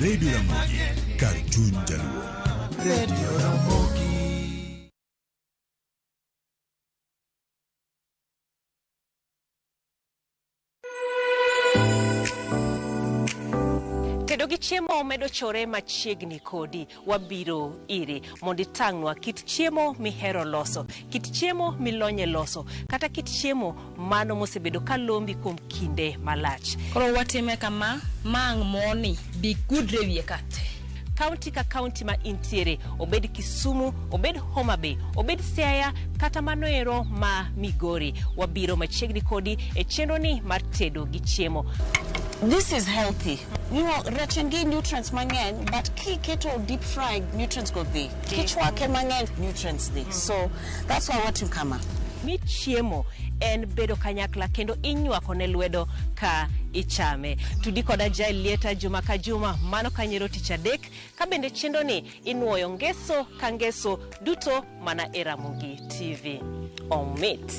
Radio Ramogi, Cartoon Jaluo. Radio Ramogi. Tedo gi chiemo medo chore machiegni kodi, wabiro iri mondi tang'wa kit chiemo mihero loso, kit chiemo milonye loso, kata kit chiemo mano mosebedo kalombi kuom kinde malach. Koro watime kama, mang moni bi gudre wiye kate. County ka county ma intiere, obed Kisumu, obed Homa Bay, obed Siaya, kata manoero ma Migori, wabiro machiegni kodi e chenro ni mar tedo gi chiemo. This is healthy. You know, rachengi nutrients mangen, but keto deep fried nutrients go there. Kichwa ke mangen nutrients there. So that's why what you come. Mi chiemo en bedo kanyakla kendo inywako ne lwedo ka ichame. Tudi koda Jael Lieta juma ka juma, mano kanyero tich adek, ka bende chendo ni inwoyo ngeso ka ngeso duto mana e Ramogi TV. Omit.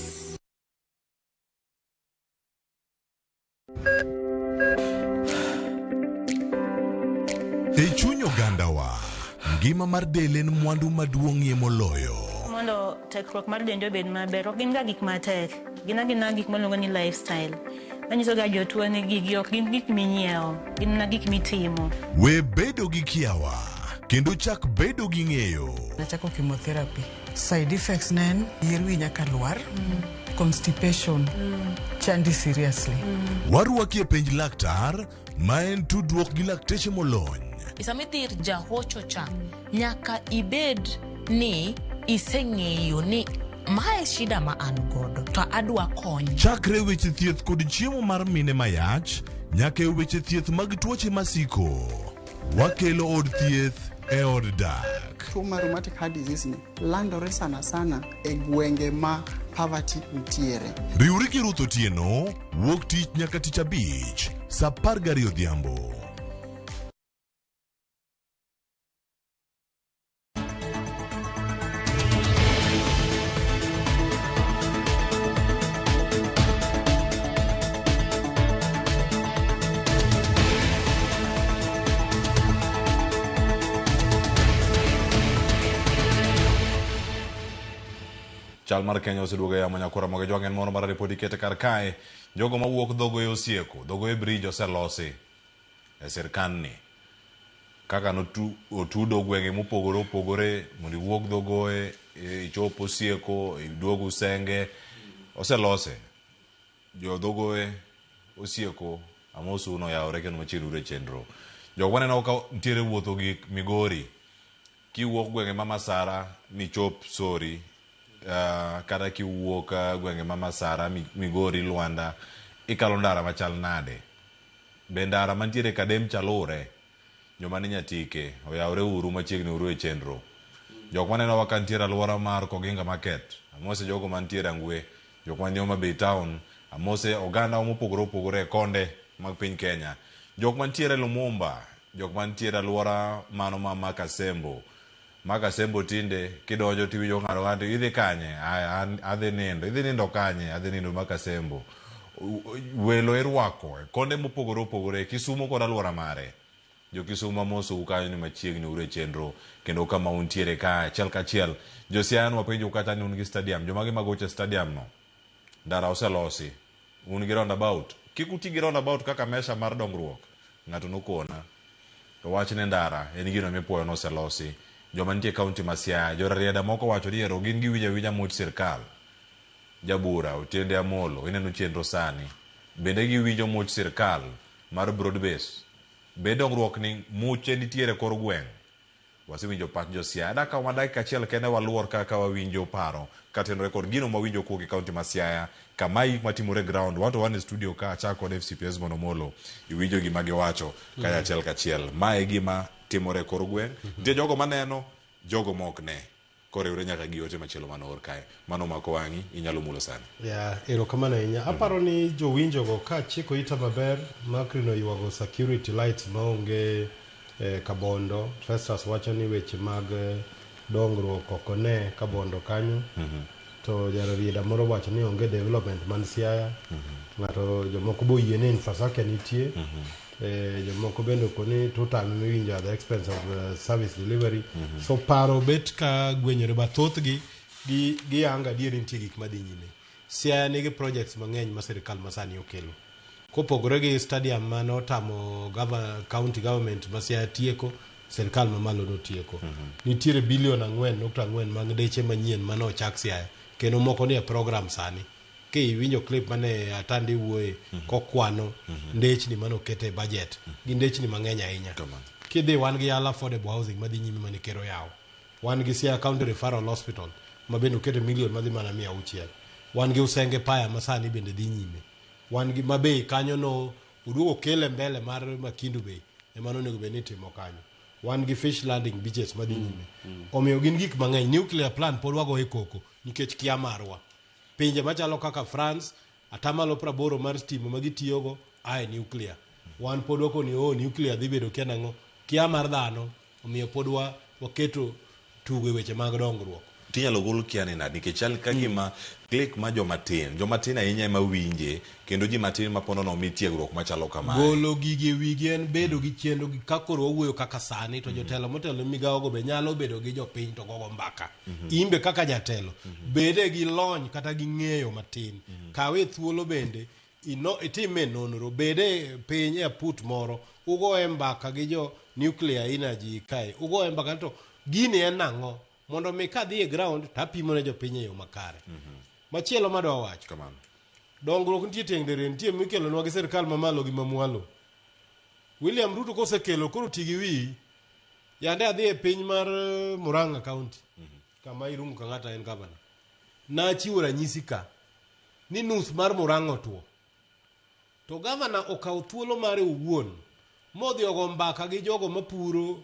E chuny ogandawa, ngima mar del en mwandu maduong'ie moloyo. Mondo tekruok mar dende obed maber, ok gin ga gik matek, gin gik maluongo ni lifestyle. Manyiso ga jotuo ni gigi ok gin gik minyiewo, gin na gik mitimo. We bedo gi kiawa, kendo chak bedo gi ng'eyo. Nachako chemotherapy. Side effects nen, yier wi nyaka lwar, constipation, chandi seriously. Waruaki e penj laktar, ma en tudruok gi lakteche molony. Isamidhir jahocho cha, nyaka ibed ni iseng'eyo ni mae shida ma an godo, to adwa kony. Chakre weche thieth kod chiemo mar mine mayach, nyaka weche thieth mag tuoche masiko. Wakelo od thieth e od dak. Tuo mar rheumatic heart disease ni landore sana e gwenge ma poverty ntiere. Riwri gi Ruth Otieno, wuok tich nyaka tich abich, saa 12 odhiambo. Chal mar Kenya oseduogo ya manyakura moge jwangen mono mar ripodi kete kar kae. Jogo mawuok dhogo e Osieko, dhogo e Bridge oselosi e sirkan ni. Kaka otudo gwenge mopogore opogore, mondo iwuok dhogo e ichop Osieko, iduog Usenge, oselose. Jo dhogo e Osieko, amosu no yaore kendo machiegni ure chenro. Jogo waneno ka ntiere wuotho gi Migori. Kiwuok gwenge ma Masara michop Sori, kata kiwuok gwenge ma Masara Migori Luanda, ikalo ndara machal nade. Be ndara mantiere Kadem chalure, joma ni Nyatike oyawre uru machiegni uru e chenro. Jok maneno wa kantiere alwora mar Koginga Market, amose jogo mantiere Angwe, jok manyo Homa Bay Town, amose oganda mopogore opogore konde mag piny Kenya. Jok mantiere Lumumba, jok mantiere alwora mano ma Makasembo. Makasembo tinde kidonjo tiwinjo ng'ato ng'ato idhi kanye, adhi nindo kanye, adhi nindo Makasembo. Welo irwako konde mopogore opogore, Kisumu kod alwora mare. Jo Kisumu amosu kanyo ni machiegni ure chenro, kendo kama untiere ka achiel kachiel. Jo Siaya wapenjo kata ni un gi stadium, jomage magoche stadium no. Ndara oselosi, un gi roundabout. Kik uti gi roundabout kaka mesha mar dongruok, ng'ato nokona. To wachne ndara en gino mipuoyo noselosi joma nitie kaunti ma Siaya, jorarieda moko wacho ni ero gin giwinjo winja much sirkal. Jabura Otiende Amollo ineno chenro sani bende giwinjo much sirkal mar broad base. Be dongruok ni muche nitiere kor gweng'. Wasewinjo pach jo Siaya. Daka wadakika achiel kende waluor kaka wawinjo paro katenore kod gino mawinjo kuogi kaunti ma Siaya. Kama gik matimore ground. Wanto wane studio ka chako kod FCPS Monomolo. Iwinjo gima giwacho kaya achiel kachiel. Mae gima timore kor gweng'. Nitie jogo maneno, jogo mok ne. Koriwre nyaka gi ote machielo manor kae. Mano mako wang'i inyalo mulo sana. Erokamano ahinya. Aparo ni jowinjogo ka chiko ita maber makrino yuago security lights maonge Kabondo. Festus wacho ni weche mag dongruok okone Kabondo kanyo. To jararieda moro wacho ni onge development man Siaya. Ng'ato jomoko bo yie ni infrastructure nitie. Jomoko bende koni total miwinjo at the expense of service delivery. So paro bet ka gwenyore ba thothgi gi anga diere nitie gik madhi nyime. Siaya nigi projects mang'eny ma sirkal masani okelo. Kopogore gi stadium mane otamo county government ma Siaya tieko, sirkal mamalo notieko. Nitiere bilion 4.4 mag deche manyien mane ochak Siaya. Kendo moko nie program sani. Ke iwinjo clip mane Atandi wuoye kokwano ndechni mane okete budget. Gi ndechni mang'eny ahinya. Kidhi wan gi Yala affordable housing madhi nyime mane kero yawo. Wan gi Siaya County Referral Hospital ma bende okete milion madhi mana 600. Wan gi Usenge Paya masani bende dhi nyime. Wan gi Mabei kanyo no uduogo kele mbele mar Makindu Bay ema nonego bed ni timo kanyo. Wan gi fish landing beaches madhi nyime. Omiyo gin gik mang'eny. Nuclear plant pod wago e koko nikech kia marwa. Pinje machalo kaka France atamalo 80 mar stima magitiyogo ae nuclear. Wan pod wako ni nuclear dhi bedo kia nang'o kia mar dhano. Omiyo pod waketo tugo weche mag dongruok. Tinyalo gol kiani na nikech chal ka gima click ma jomatin ahinya ema winje kendo ji matin ma pondo no mi tiegruok machalo kamae. Golo gige wigien bedo gi chenro gi kakoro owuoyo kaka sani to jotelo motelo migawo go be nyalo bedo gi jopiny to gogo mbaka. Imbe kaka jatelo bede gi lony kata gi ng'eyo matin. Kawe thuolo bende itime nonro bede piny e put moro ugo e mbaka gi jo nuclear energy kae ugo e mbaka to gini en nang'o mondo mi ka dhi e ground tapimo ne jopiny e yo makare. Machielo madwa wacho kamano. Dongruok nitie tengdere nitie mikelo nwa gi sirkal mamalo gi mamwalo. William Ruto kosekelo koro tigi wi yande adhi e piny mar Murang'a County kama Irungu Kang'ata en gavana. Na chiwo ranyisi ka ni nus mar Murang'a tuo. To gavana okaw thuolo mare owuon modhi ogo mbaka gi jogo mapuro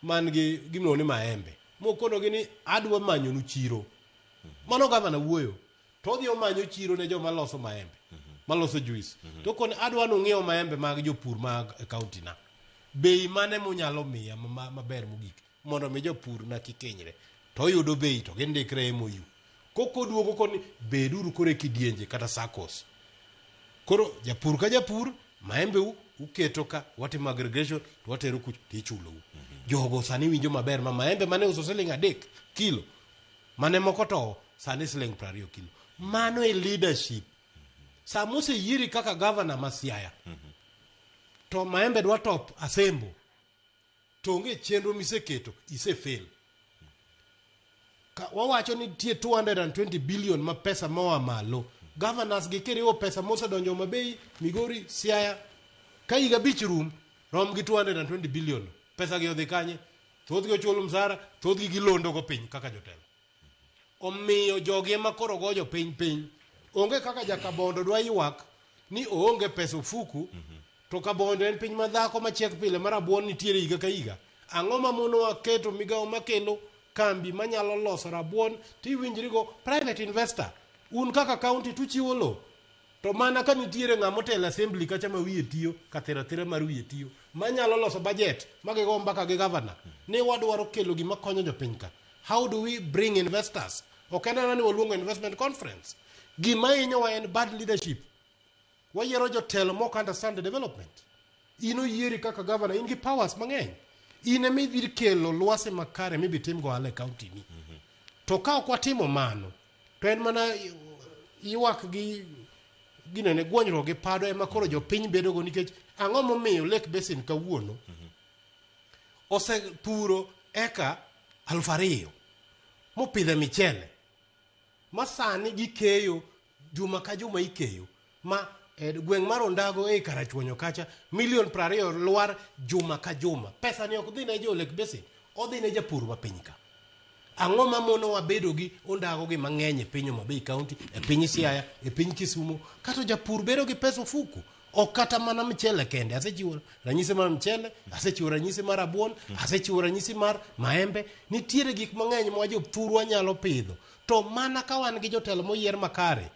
man gi gimno ni maembe. Mokono gini adwa manyo nu chiro. Mano gavana wuoyo. To odhi omanyo chiro ne joma loso maembe. Maloso juice. To kon adwa no ng'iewo maembe mag jopur mag county na. Bei mane munyalo miya maber mogik mondo mi jopur na kikenyre. To yudo bei to gendikre MOU. Koko duogo koni beduru kore kidienje kata sakos. Koro japur ka japur maembe uketo ka watimo aggregation to watero kuch tichulo. Jogo sani winjo maber maembe mane uso siling 3 kilo mane moko to sani siling 20 kilo. Mano e leadership. Samose yiri kaka governor ma Siaya. To maembe dwa top asembo. Tonge chenro miseketo fail. Wawacho ni tie 220 billion ma pesa moa malo. Governors gi kiriwo pesa mose donjo Mabei, Migori, Siaya. Ka higa bich rum rom gi 220 billion. Pesa gi odhi kanye. Thoth gi ochulo msara, thoth gi gilondo go piny kaka jotelo. Omiyo jogi ema koro gojo piny. Onge kaka jakabondo dwa ywak ni oonge pesa ofuku. To Kabondo en piny madhako machiek pile marabuon nitiere higa ka higa. Ang'o ma mono waketo migawo makelo kambi manyalo loso rabuon tiwinjri go private investor. Un kaka county tuchiwo lo. To mana ka nitiere ng'ama otelo assembly kacha ma wiye tiyo kathira mar wiye tiyo manyalo loso budget magigo mbaka gi governor ni wadwaro kelo gima konyo jopiny ka. How do we bring investors? Okena ni waluongo investment conference. Gima inyowa en bad leadership. Wayiero jotelo mok understand the development. Ino yieri kaka governor in gi powers mang'eny. In ema idhi kelo lwase makare mibi tim go ale county ni. To ka ok watimo mano to en mana ywak gi ginene gwonyruok gi pado ema koro jopiny bedo go nikech ang'o momiyo Lake Basin kawuono osepuro eka 2,000 mopidhe michele masani gikeyo juma ka juma ikeyo ma gweng' mar Ondago Karachuonyo kacha $20,000,000 lwar juma ka juma. Pesa ni ok dhi ne jo Lake Basin, odhi ne japur ma piny ka. Ang'o ma mono wabedo gi Ondago gi mang'eny e piny Homa Bay County, e piny Siaya, e piny Kisumu, kata japur bedo gi pesa ofuku. Ok kata mana mchele kende, asechiwo ranyisi mar mchele, asechiwo ranyisi mar rabuon, asechiwo ranyisi mar maembe. Nitiere gik mang'eny ma jopurwa nyalo pidho. To mana ka wan gi jotelo moyier makare,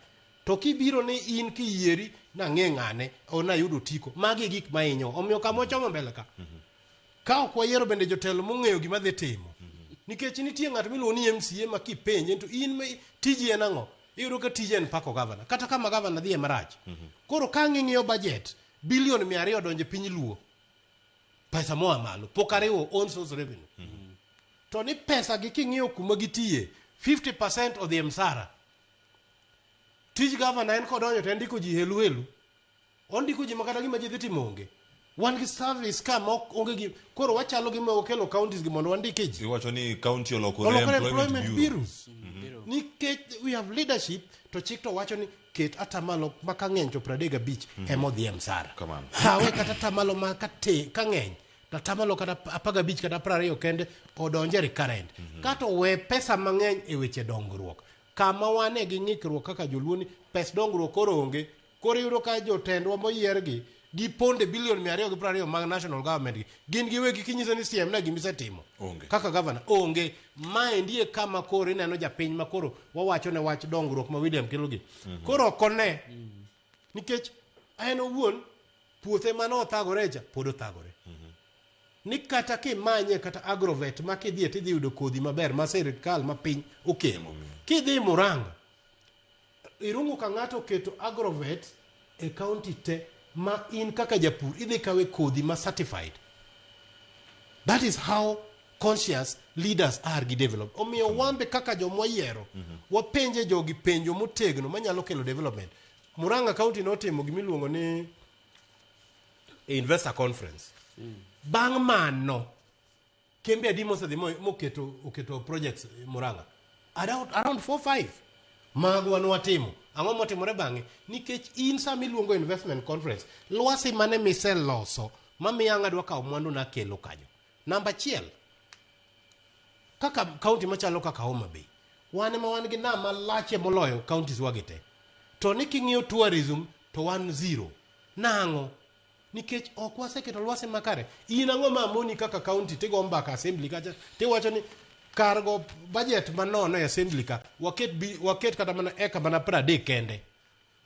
to kibiro ni in kiyieri na ng'e ng'ane ona yudo tiko, magi gik ma hinyo. Omiyo kama ochomo mbele ka, ka ok wayiero bende jotelo mong'eyo gima dhi timo. Nikech nitie ng'at miluongo ni MCA ma kipenje to in tiji en ang'o, iyudo ka tiji en pako gavana, kata kama gavana dhi e marach. Koro ka ng'iyo budget $200 donje piny Luo, pesa moa malo, pok ariwo own source revenue. To ni pesa gi king'iyo kuma gitiye 50% odhi e msara. Tij gavana en kodonjo to ndiko ji helu. Ondiko ji makata gima ji dhi timo onge. Wan gi service kama onge gi, koro wachalo gi mokelo counties gi mondo wandike ji. Iwacho ni county olokore employment bureaus. Nikech we have leadership to chik to wacho ni ket atamalo maka ng'eny to 35 emodhi e msara. Hawe kata atamalo maka ka ng'eny, atamalo kata 15 kata 20 kende odonje recurrent. Kato we pesa mang'eny e weche dongruok. Kama wane gi ng'ikruok kaka joluoni, pes dongruok koro onge. Koro yuro ka jotendwa moyiergi gi ponde $220 mag national government gin giwegi kinyiso ni siem na gimisetimo kaka governor onge. Mae ndie kama koro ineno japiny ma koro wawacho ne wach dongruok ma William Kilugi koro kone nikech en owuon puothe mano othagore cha pod othagore. Ni kata kimanye kata agrovet ma kidhie tidhi yudo kodhi maber ma sirikal ma piny okelo. Kidhi Murang'a irungu ka ng'ato keto agrovet e county te ma in kaka japur idhi kawe kodhi ma certified. That is how conscious leaders are gi develop. Omiyo wambe kaka jomwayiero wapenje jogi penjo motegno manyalo kelo development. Murang'a county notimo gimiluongo ni investor conference. Bang' mano kembe adi mosedhi moketo projects Murang'a around 4-5 magwa nwatimo. Ang'o motimore bang'e? Nikech in sama iluongo investment conference, lwasi mane miseloso mamiyo ng'adwa kawo mwandu na kelo kanyo. Namba 1, kaka county machalo kaka Homa Bay, wan gi nam malache moloyo counties wagite. To ni king'iyo tourism to wan 0. Nang'o? Nikech ok waseketo lwasi makare. In ang'o ma moni kaka county tigo mbaka assembly kacha tiwacho ni kargo budget manono e assembly ka waket kata mana eka mana 30 kende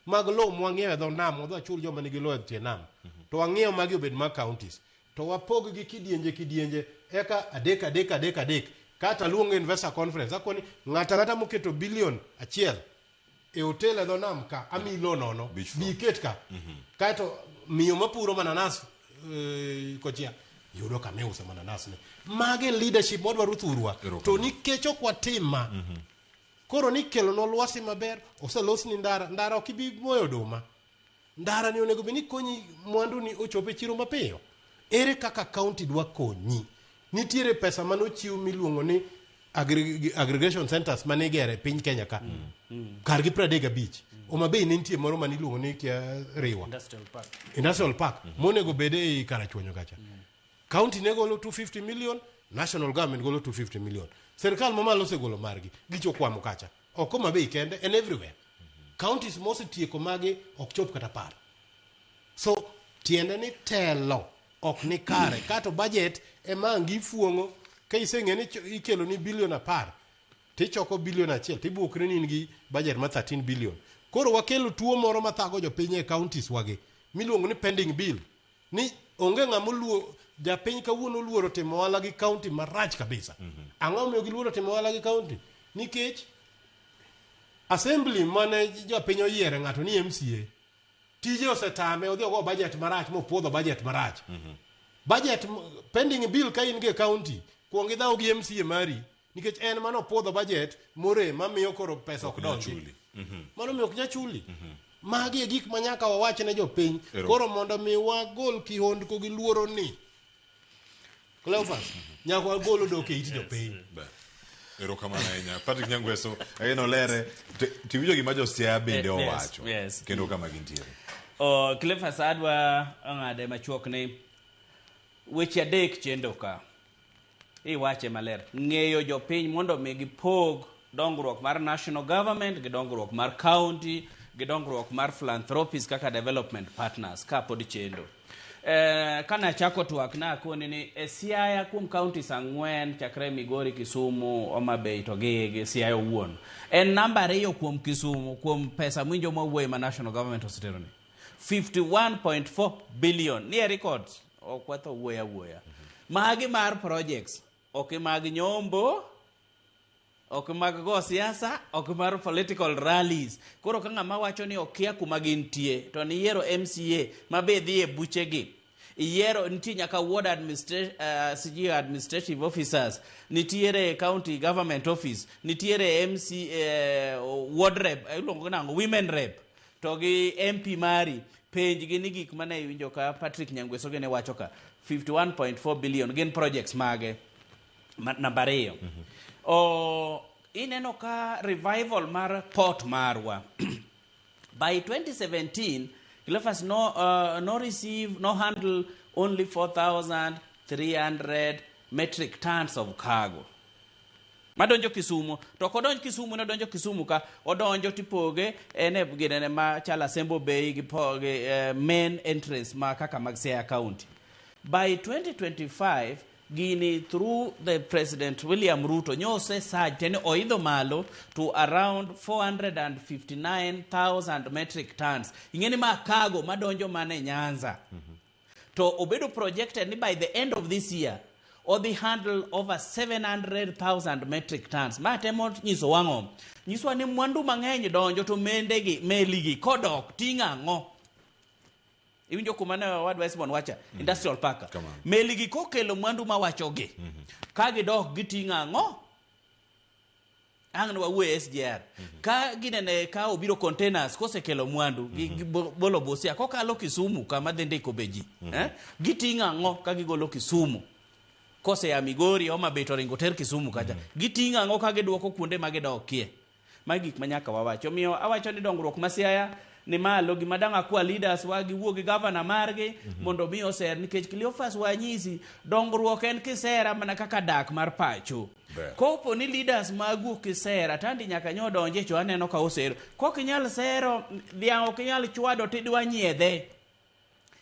mag lo mwang'iewe dho nam odho chul joma nigi lo e tie nam to wang'iew magi obed mag counties to wapog gi kidienje eka 3 kata luongo investor conference akoni ng'ata moketo $1 billion e hotel e dho nam ka ami lo nono bi ket ka kato miyo mapuro mananas kochia yudo kame uso mananas ne mage leadership modwa ruthurwa to nikech ok watima koro ni kelo no lwasi maber oselos ni ndara ok ibi moyo duma ndara ni onego bini konyi mwandu ni ochope chiro mapiyo. Ere kaka county dwa konyi? Nitiere pesa manochiw miluongo ni aggregation centers manigere piny Kenya ka kargi 35. Homa Bay nitie moro maniluongo ni Riwa Industrial Park monego bede e Karachuonyo kacha. County ne golo 250 million, national government golo 250 million. Serikal mamalo osegolo margi gichokwamo kacha. Ok Homa Bay kende and everywhere. Counties mosetieko mage ok chop kata par. So tiende ni telo ok ni kare kato budget ema ngifuongo ka iseng'e ni ikelo ni $1 billion tichoko $1 billion tibuokre ni gi budget ma 13 billion. Koro wakelo tuo moro mathago jopiny e counties wage miluongo ni pending bill. Ni onge ng'ama luo japiny kawuono luoro timo wala gi county marach kabisa. Ang'o miyo giluoro timo wala gi county? Nikech assembly mane jopiny oyiere ng'ato ni MCA tije osetame odhi ogo budget marach mopuodho budget marach. Budget pending bill ka in ge county kuong idhaw gi MCA mari nikech en mano puodho budget more mamiyo koro pesa ok donji. Mano miyo ok nyachuli. Magi e gik manyaka wawach ne jopiny koro mondo mi wagol kihondko gi luoro ni Cleophas nyako golo dok e it jopiny. Ero kamano ahinya Patrick Nyangweso ageno lere tiwinjo gima Josiaya bende owacho kendo kama gintiere. Cleophas adwa ng'ade machuok ni weche adek chendo ka iwache maler ng'eyo jopiny mondo mi gipog dongruok mar national government gi dongruok mar county gi dongruok mar philanthropies kaka development partners ka pod chendo. Kana chako twak na koni ni Siaya kuom counties 4 chakre Migori, Kisumu, Homa Bay to gi Siaya owuon en namba 2 kuom Kisumu kuom pesa mwinjo mawuoye ma national government osetero ni 51.4 billion ni records okwatho wuoya magi mar projects ok mag nyombo ok mag go siasa ok mar political rallies. Koro ka ng'ama wacho ni okia kuma gintie to ni yiero MCA mabe dhi e buchegi yiero nitie nyaka ward administrative officers nitiere county government office nitiere ward rep iluongo nango women rep to gi MP mari penj gi ni gik mane iwinjo ka Patrick Nyangweso gene wacho ka 51.4 billion gin projects mage namba 2. Ineno ka revival mar port marwa by 2017 Cleophas no handle only 4,300 metric tons of cargo madonjo Kisumu to kodonjo Kisumu ne donjo Kisumu ka odonjo tipoge ene ginene ma chala Sembo Bay gi main entrance ma kaka mag Siaya County. By 2025 gini through the President William Ruto nyose saj tene oidho malo to around 459,000 metric tons. Ingeni ma cargo madonjo mane Nyanza. To obedo projected ni by the end of this year or the handle over 700,000 metric tons. Ma temo nyiso wang'o. Nyiso ni mwandu mang'eny donjo to mendegi meligi kodok tinga ng'o. Iwinjo kumane wadwa Esbon wacha industrial park meligi kokelo mwandu mawachoge ka gidok gitinga ng'o ang'no wawuoye SGR ka ginene ka obiro containers kosekelo mwandu bolo Busia kokalo Kisumu kama dhi ndiko beji gitinga ng'o ka gigolo Kisumu kose ya Migori Homa Bay to ringo ter Kisumu kacha gitinga ng'o ka gidwoko kuonde ma gidokie magik manyaka wawacho miyo awacho ni dongruok ma Siaya ni malo gima danga kwa leaders wagi wuogi governor margi mondo mi oser nikech Cleophas wanyisi dongruok en kisera mana kaka dak mar pacho kopo ni leaders magu kisera tandi nyaka nyodonje cho aneno ka osero kokinyal sero dhiang' okinyal chwado tidwa nyiedhe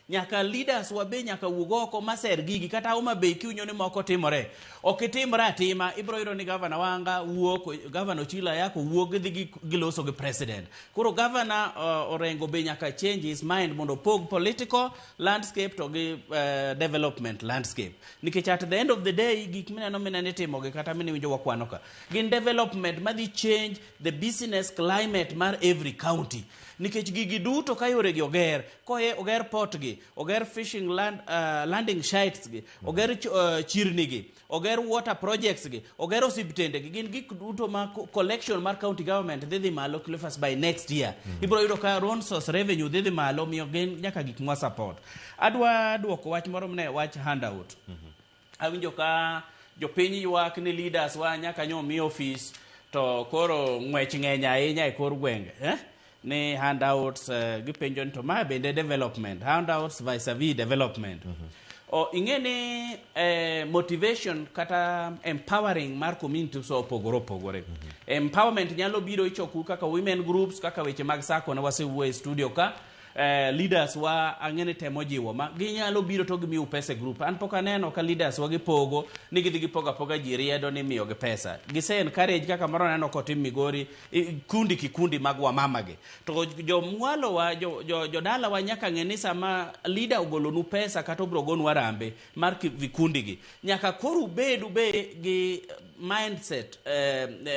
nyaka leaders wabe nyaka wugoko maser gigi kata Homa Bay kiunyo ni moko timore okitimra atima ibro yiro ni governor wanga wuok governor Chila yako wuok dhi giloso gi president kuro governor orengo be nyaka change his mind mondo pog political landscape to gi development landscape nikech at the end of the day gik mineno minene timo gi kata mini winjo wakwano ka gin development madhi change the business climate mar every county nikech gigi duto ka yore gi oger oger port gi oger fishing landing sites gi oger chirni gi oger water projects gi oger osiptende gi gin gik duto ma collection mar county government dhi malo Cleophas by next year ibro yudo ka own source revenue dhi malo miyo gen nyaka gik mwa support adwa duoko wach moro mne wach handout awinjo ka jopiny ywak ni leaders wa nyaka nyomi office to koro ng'wech ng'eny ahinya e kor gwenge ni handouts gipenjo to ma bende development handouts vis-a-vis development ingeni motivation kata empowering mar community so opogore empowerment nyalo biro ichoku kaka women groups kaka weche mag sako na wasewuoye studio ka leaders wa ang'ene temo jiwo ma ginyalo biro to gimiu pesa group an poka neno ka leaders wa gipogo ni gidhi gipoga ji riedo ni miyo gi pesa gise encourage kaka moro neno kotim Migori kikundi mag wamama gi to jomwalo wa jodala wa nyaka ng'eni sama leader ogolo nu pesa kata obro gonu arambe mar vikundi gi nyaka koru bedu be gi mindset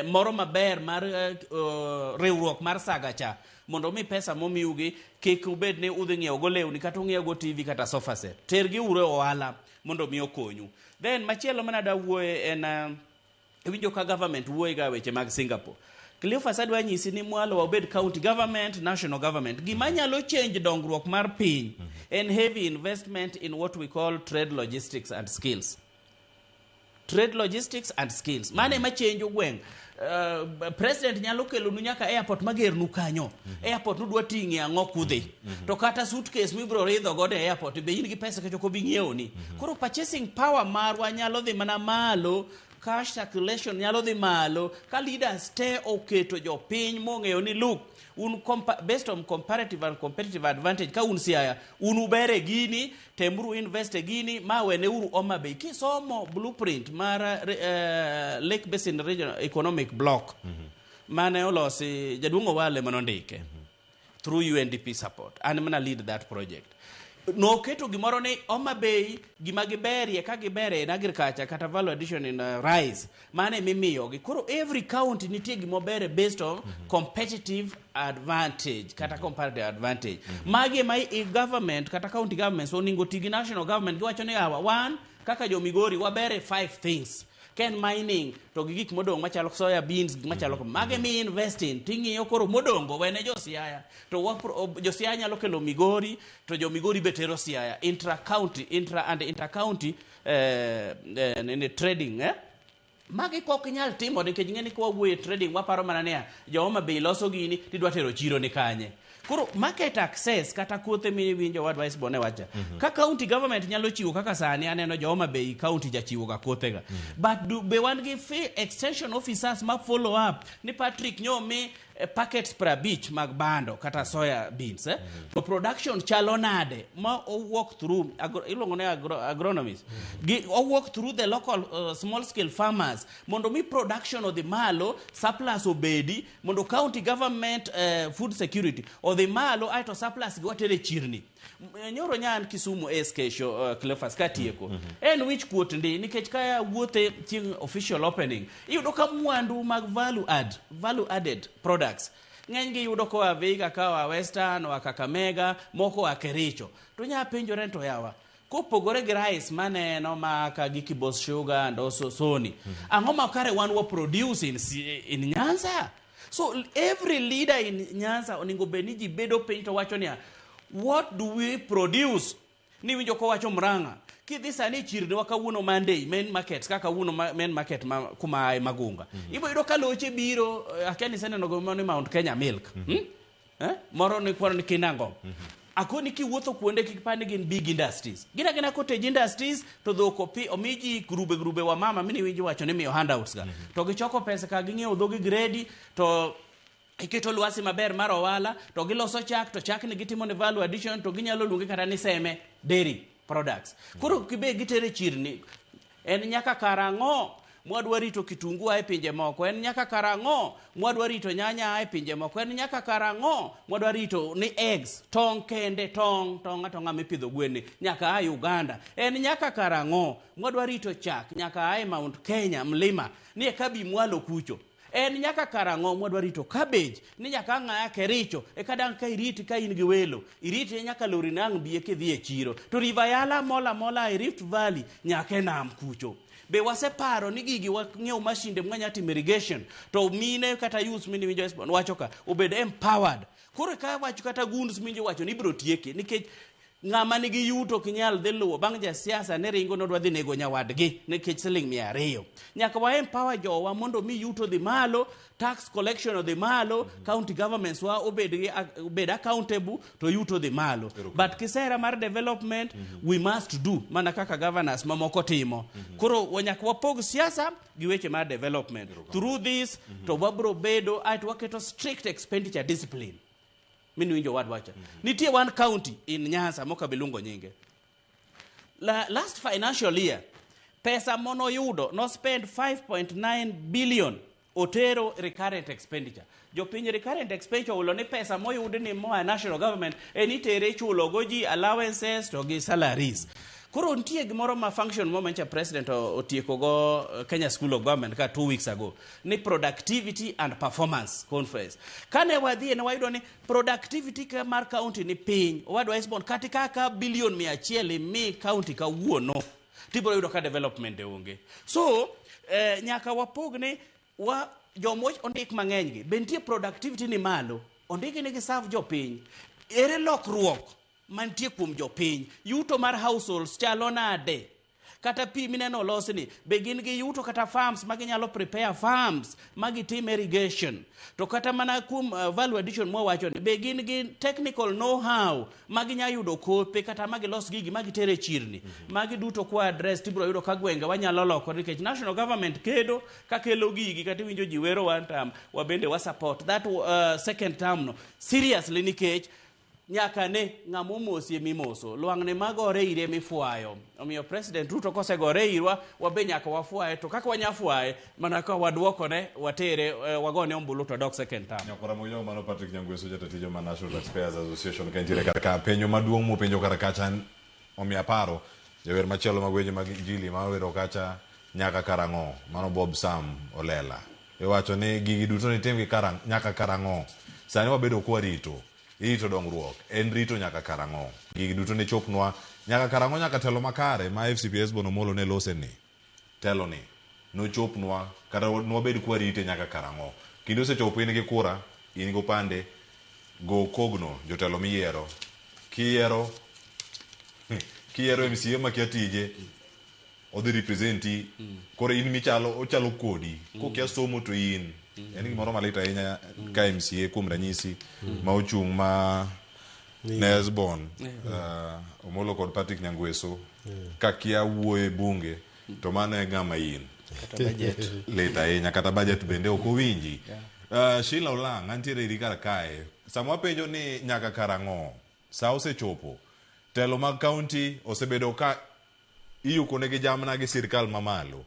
moro maber mar riwruok mar sagacha mondo mi pesa momiugi kik ubed ni udhi ng'iewo go lewni kata ung'iewo go TV kata sofa set tergi ure ohala mondo mi okonyu then machielo manada wuoye en winjo ka government wuoye ga weche mag Singapore Cleophas adwa nyisi ni mwalo obed county government national government gima nyalo change dongruok mar piny en heavy investment in what we call trade logistics and skills trade logistics and skills mane ma change gweng president nyalo kelo nu nyaka airport mager nu kanyo airport nu dwa tingi ango kudhi to kata suitcase mibro ridho godo e airport be in gi pesa kecho ko bi ngiewo ni koro purchasing power marwa nyalo dhi mana malo cash circulation nyalo dhi malo ka leaders te oketo jopiny mong'eyo ni look un based on comparative and competitive advantage ka un Siaya un ubere gini temuru invest gini ma wene uru Homa Bay kisomo blueprint mar Lake Basin Regional Economic Block mane olosi jaduong' Wale manondike through UNDP support and I'm gonna lead that project no keto gimoro ni Homa Bay gima giberie ka gibere in agriculture kata value addition in rice mane mimiyo gi koro every county nitie gimobere based on competitive advantage kata comparative advantage magi mai government kata county government so ningo tigi national government giwacho ni awa one kaka jo Migori wabere 5 things ken mining to gik modong machalo soya beans machalo mage mi investing tingiyo koro modongo wene jo Siaya to jo Siaya nyalo kelo Migori to jo Migori betero Siaya intra county trading magi pok nyal timo nikech ng'eni kwa wuoye trading waparo mana ne jo Homa Bay loso gini tidwa tero chiro ni kanye koro market access kata kothe mi winjo advice bone wacha ka county government nyalo chiwo kaka sani aneno jo Homa Bay county jachiwo ga kothega but be wan gi extension officers ma follow up ni Patrick nyomi packets per beach mag bando kata soya beans to production chalo nade ma walk through ilongo ne agronomists walk through the local small scale farmers mondo mi production of the malo surplus obedi mondo county government food security o the malo aito surplus gwatere chirni nyoro nyan Kisumu kesho Cleophas katieko en which quote ndi nikech kaya wuothe ting official opening iyudo ka mwandu mag value added products ng'eny gi yudo ko Vihiga kawa Western wa Kakamega moko wa Kericho to nya penjo rento yawa kopogore gi rice maneno maka gi Kibos Sugar and also Sony ang'o makare wan wa produce in Nyanza so every leader in Nyanza oningo beniji bedo piny to wacho ni what do we produce ni winjo ko wacho Murang'a kidhi sani chirni wakawuono Monday main market kaka wuono main market kuma ai Magunga ibo yudo ka loche biro akeni sene no ni Mount Kenya Milk moro ni kwaro ni Kinango akoni kiwuotho kuonde kipande gin big industries gina cottage industries to dhoko pi omiji grube wa mama mini winjo wacho ni miyo handouts ga to gichoko pesa ka ging'iewo dhogi gredi to iketo lwasi maber mar ohala to giloso chak to chak ni gitimo ne value addition to ginyalo luonge kata ni Seme dairy products koro kibe gitere chirni en nyaka karang'o mwadwa rito kitungu ai pinje moko en nyaka karang'o mwadwa rito nyanya ai pinje moko en nyaka karang'o mwadwa rito ni eggs tong kende tong mipidho gwen nyaka ai Uganda en nyaka karang'o mwadwa rito chak nyaka ai Mount Kenya mlima ni kabi mwalo kucho en nyaka karang'o mwadwa rito cabbage ni nyaka ng'aya Kericho kadang ka iriti ka in gi welo iriti nyaka lori nang bie kidhi e chiro to River Yala mola e Rift Valley nyaka nam kucho be waseparo ni gigi wang'iew mashinde mwanya timo irrigation to mine kata youth mini winjo wacho ka obed empowered koro ka wacho kata gunds minjo wacho ni biro tieke nikech ng'ama nigi yuto kinyal dhi luwo bang' ja siasa ne ringo nodwa dhi nego nyawadgi nikech siling 200 nyaka wa empower jowa mondo mi yuto dhi malo tax collection dhi malo county governments wa obed accountable to yuto dhi malo but kisera mar development we must do mana kaka governors mamoko timo koro nyaka wapog siasa gi weche mar development through this to wabro bedo at waketo strict expenditure discipline mini winjo wadwacha nitie one county in Nyanza moka bilungo nyinge last financial year pesa mono yudo no spend 5.9 billion otero recurrent expenditure jopiny recurrent expenditure ulo ni pesa moyudi ni moa national government enitere chulo goji allowances to gi salaries koro nitie gimoro ma function moment president otieko go Kenya School of Government ka 2 weeks ago ni productivity and performance conference kane wadhi ne wayudo ni productivity ka mar county ni piny wadwa isbon katika ka billion 100 mi county ka wuono tibro yudo ka development onge so nyaka wapogne wa jomoch ondik mang'eny gi bentie productivity ni malo ondiki ni gi serve jopiny ere lokruok mantie kuom jopiny yuto mar households chalo nade kata pi mineno losni be gin gi yuto kata farms ma ginyalo prepare farms ma gitim irrigation to kata mana kuom value addition mwawacho ni be gin gi technical know how ma ginya yudo kothe kata ma gilos gigi ma gitere chirni magi duto kwa address tibro yudo ka gwenge wanyalo loko nikech national government kedo ka kelo gigi kata winjo ji wero one time wa bende wa support that second term no seriously nikech nyaka ne ng'amo mosie mimoso lwang'ne magore ire mifuayo omiyo president Ruto kosegore irwa wabe nyaka wafuaye to kaka wanyafwaye mana ka wadwoko ne watere wagone ombulu to dok second term nyakora moyo mano Patrick Nyangweso jatatijo ma National Taxpayers Association kentire kaka penjo maduong' mopenjo kar kacha omiya paro jawer machielo magwenye mag injili ma wero kacha nyaka karang'o mano Bob Sam Olela iwacho ni gigi duto ni timgi nyaka karang'o sani wabedo kwa rito dongruok en rito nyaka karang'o gigi duto ne chopnwa nyaka karang'o nyaka telo makare ma FCPS bono molo ne loseni telo ni no chopnwa kata nwabed kwa rite nyaka karang'o kinde osechopo in gi kura in go pande go kogno jotelo miyiero kiyiero MCA makia tije odhi representi kore in ochalo kodi kokia somo to in en gimoro malit ahinya ka MCA kuom ranyisi ma ochung' ma Nesbon Omolo kod Patrick Nyangweso ka kia wuoye bunge to mano e ng'ama in lit ahinya kata budget bende ok owinji Sheila Olang antiere iri kar kae sama penjo ni nyaka karang'o sa osechopo telo mag county osebedo ka iyukonegi jamna gi sirkal mamalo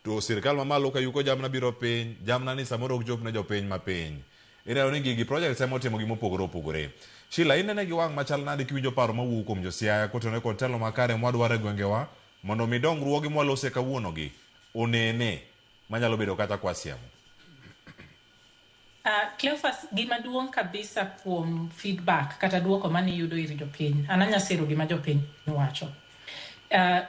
to sirkal mamalo ka yuko jamna biro piny jamna ni samoro ok chop ne jopiny mapiny ineno ni gigi project motimo gi mopogore opogore Sheila inene gi wang' machal nade kiwinjo paro mawuok kuom josiaya kotone kod telo makare mwadwaro e gwengewa mondo mi dongruoge mwalose kawuono gi onene manyalo bedo kata kwa siamo Cleophas gima duong' kabisa kuom feedback kata duoko mane yudo iri jopiny ananya siro gima jopiny wacho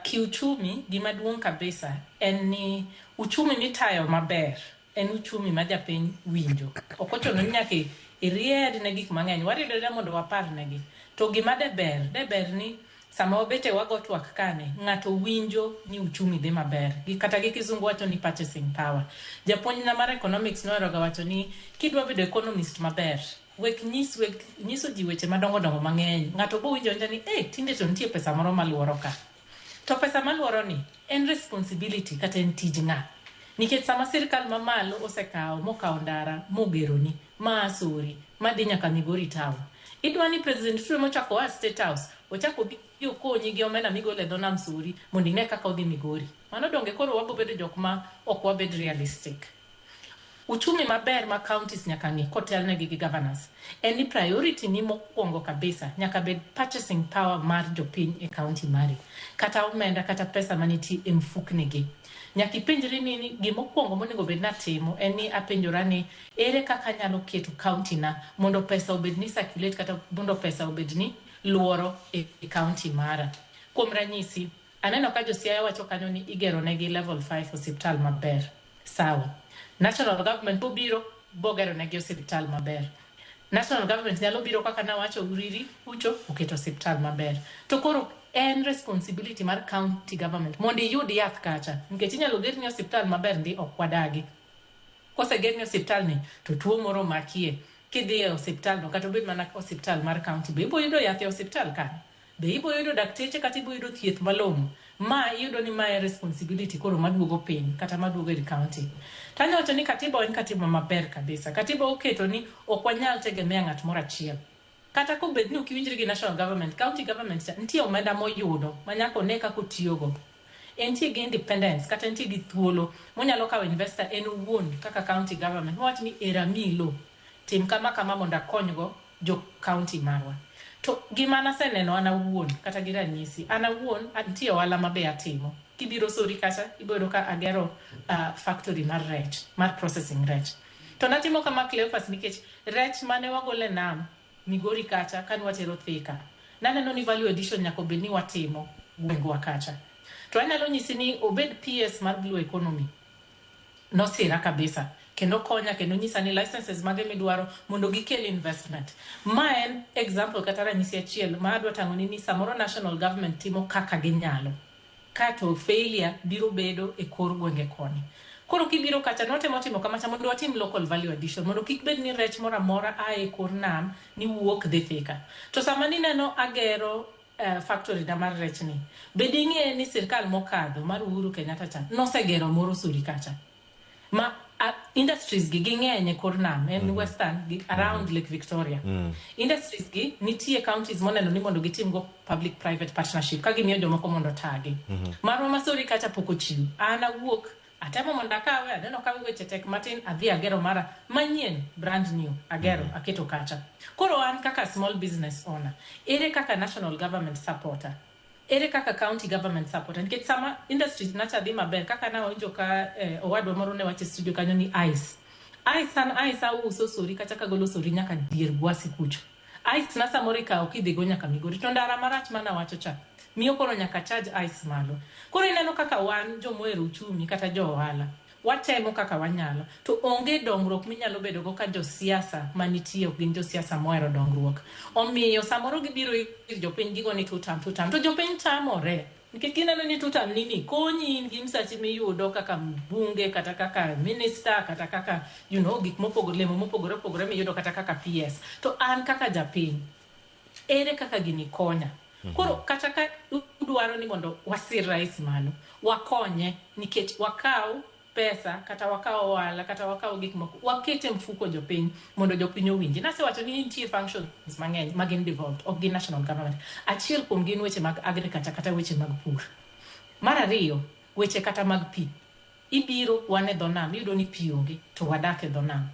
kiuchumi gima duong' kabisa en ni uchumi mitayo maber en uchumi ma japiny winjo ok ochuno ni nyaka iried ne gik mang'eny waridore mondo wapar negi to gima deber ni sama wabete wago twak kane ng'ato winjo ni uchumi dhi maber kata gi kizungu wacho ni purchasing power japuonj na mar economics noeroga wacho ni kidwa bedo economist maber wek nyiso ji weche madongo mang'eny ng'ato bo winjo ni tinde to nitie pesa moro maluoro ka to pesa maluoro ni en responsibility kata en tij ng'a nikech sama sirkal mamalo osekawo mokawo ndara mogeroni ma asori madhi nyaka Migori town idwa ni president Ruto mochako wa State House ochako bio konyi gi omena migole dho nam Suri mondo ine kaka odhi Migori mano donge koro wabo bedo jok ma ok wabed realistic uchumi maber ma counties nyaka ng'i kotelne gi governors en ni priority ni mokwongo kabisa nyaka bed purchasing power mar jopiny e county mari kata omenda kata pesa maniti e mfuknigi nyaka ipenjri ni gimokwongo monego bed natimo en ni apenjora ni ere kaka nyalo keto county na mondo pesa obed ni circulate kata mondo pesa obed ni luoro e county mara kuom ranyisi aneno ka josiaya wacho kanyo ni igero negi level 5 hospital maber sawa national government bobiro bogero negi hospital maber national government nyalo biro kaka nawacho uriri ucho oketo hospital maber to koro en responsibility mar county government mondo iyud yath kacha nikech inyalo gerni hospital maber ndi ok wadagi kosegerni hospital ni to tuo moro makie kidhi e hospital no kata obed mana hospital mar county be ibo yudo yath e hospital kan be ibo yudo dakteche kata ibo yudo thieth malong'o ma iyudo ni ma responsibility koro maduogo piny kata maduogo e county tanyo wacho ni katiba en katiba maber kabisa katiba oketo ni ok wanyal tegemea ng'at moro achiel kata ko bed ni ukiwinjri gi national government county government nitie omenda moyudo manyako ne kako tiyogo entie gi independence kata entie gi thuolo monyalo kawo investor en owuon kaka county government wach ni eramilo tim kama mondo akonygo jo county marwa to gima naseneno ana wuon kata gi ranyisi ana wuon antie ohala mabe atimo kibiro sori kata ibiro ka agero factory mar rech mar processing rech to natimo kama Cleophas nikech rech mane wagole nam Migori kacha kan watero Thika naneno ni value addition nyako bedni watimo gwengwa kacha to anyalo nyisi ni obed PS mar blue economy no sira kabisa kendo konya kendo nyisa ni licenses mage midwaro mondo gikel investment ma en example kata ranyisi achiel ma adwa tang'oni ni samoro national government timo kaka ginyalo kato failure biro bedo e kor gwenge koni. Koro kibiro kacha timo kama mondo watim local value addition mondo kik bed ni rech mora mora ae kor nam ni wuok dhi Thika. To sama ni neno agero factory na mar rech ni bedi ng'e ni sirkal mokadho mar Uhuru Kenyatta cha nosegero moro Suri kacha ma industries gi ng'eny kor nam en western around Lake Victoria. Industries gi nitie counties moneno ni mondo gitim go public private partnership ka gimiyo jomoko mondo tagi. Marwa ma Suri kacha poko chiw ana wuok atemo mondo akawe aneno kawe weche tek matin adhi agero mara manyien brand new agero aketo kacha. Koro an kaka small business owner ere kaka national government supporter ere kaka county government supporter nikech sama industries nacha dhi maber kaka na onjo ka owadwa moro ne wache studio kanyo ni ice uso Suri kacha kagolo Suri nyaka dier Gwasi kucho. Ice na samoro ka okidhi go nyaka Migori to ndara marach mana wacho cha miyo koro nyaka charge ice malo. Koro ineno kaka wan jomoero uchumi kata jo ohala watemo kaka wanyalo to onge dongruok minyalo bedo go ka jo siasa manitie ok gin jo siasa moero dongruok. Omiyo samoro gibiro ir jopiny gigo ni tutam to jopiny tamore nikech gineno ni tutam nini konyi in gi msachi miyudo kaka mbunge kata kaka minister kata kaka gik mopogore miyudo kata kaka PS. To an kaka japiny ere kaka gini konya. Koro kata ka udwaro ni mondo wasir rais malo wakonye nikech wakaw pesa kata wakaw wala kata wakaw gik moko wakete mfuko jopiny mondo jopiny owinji. Nase wacho ni nitie functions mang'eny magin devolved of the national government. Achiel kuom gin weche mag agriculture kata weche mag pur. Mar ariyo weche kata mag pi. Ibiro wane dhonam yudo ni pi onge to wadake dhonam.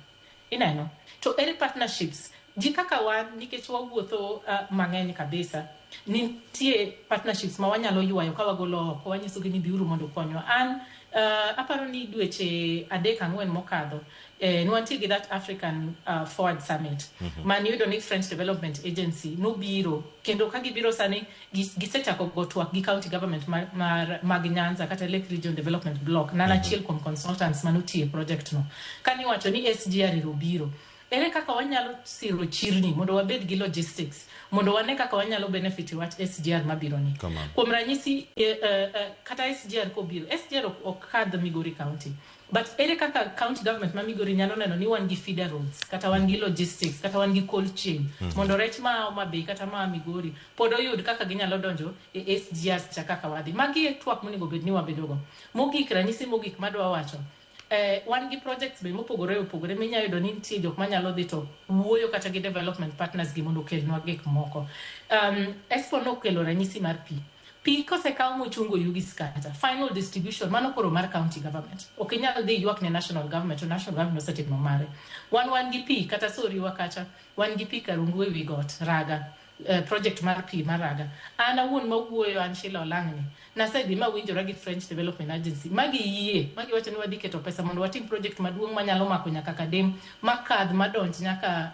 Ineno to ere partnerships jikaka wan nikech wawuotho mang'eny kabisa nitie partnerships ma wanyalo ywayo ka wagolo oko wanyiso gi ni biuru mondo konywa. An aparo ni dweche 3-4 mokadho nwantie gi that African Forward Summit man yudo ni French Development Agency nobiro kendo ka gibiro sani gisechako go twak gi county government mag Nyanza kata Lake Region Development Block na achiel kuom consultants manutie project no kani wacho ni SGR irobiro. Ere kaka wanyalo siro chirni mondo wabed gi logistics mondo wane kaka wanyalo benefit wat SGR mabiro ni. Kuom ranyisi kata SGR ko biro SGR okadh Migori County but ere kaka county government ma Migori nyalo neno ni wan gi feeder roads kata wan gi logistics kata wan gi cold chain mondo rech ma Mabei kata ma Migori pod oyud kaka ginyalo donjo e SGR cha kaka wadhi. Magi twak monego bed ni wabedogo. Mogik ranyisi mogik madwa wacho wan gi projects be mopogore minya yudo ni nitie jok manyalo dhi to wuoyo kata gi development partners gi mondo kelnwa gik moko. Expo no kelo ranyisi mar pi kosekaw mochungo Yugis kata final distribution mano koro mar county government ok inyal dhi ywak ne national government to national government osetimo mare. Wan gi pi kata Sori wakacha wan gi pi Karungu ewi got Raga project mar pi mar Raga. Ana wuon mawuoyo an Sheila Olang'ni nasedhi ma winjora gi French Development Agency magi wacho ni wadhi keto pesa mondo watim project maduong' manyalo mako nyaka Kadem makadh madonj nyaka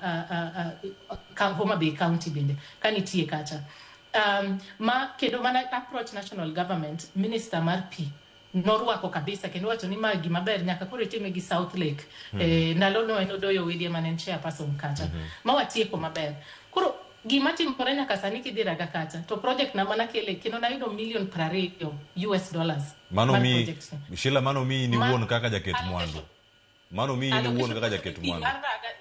Homa Bay County bende kanitie kacha. Ma kendo mana approach national government minister mar pi norwako kabisa kendo wacho ni magi maber nyaka koro itime gi South Lake ndalono en Odoyo William manen chairperson kacha ma watieko maber. Koro gima timore nyaka sani kidhi Raga kacha to project na mana kele kendo na yudo $20 mano mi Sheila mano mi ni wuon kaka jaket mwandu mano mi ni wuon kaka jaket mwandu.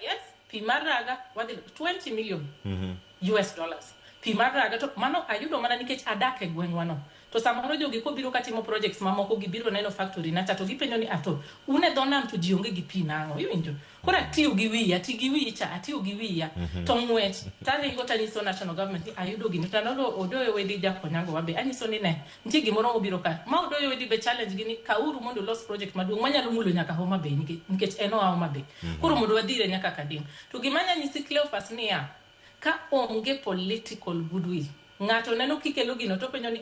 Yes, pi mar Raga wadhi $20 million pi mar Raga to mano ayudo mana nikech adak e gweng'wa no. To samoro jogi ko biro katimo projects mamoko gibiro neno factory na to gipenjo ni ato une dhonam to jionge gi pi nango iwinjo. Kora atiyo gi wiya atiyo gi wiya to ng'wech taringo tanyiso national government ayudo gini to nalo Odoyo Wedi jakonyago wabe anyiso ni ne nitie gimoro obiro ka ma Odoyo Wedi be challenge gini kauru mondo los project maduong' manyalo mulo nyaka Homa Bay nikech eno Homa Bay. Koro mondo wadhire nyaka Kadem. To gimanya nyisi Cleophas niya ka onge political goodwill ng'ato neno kikelo gino to penjo ni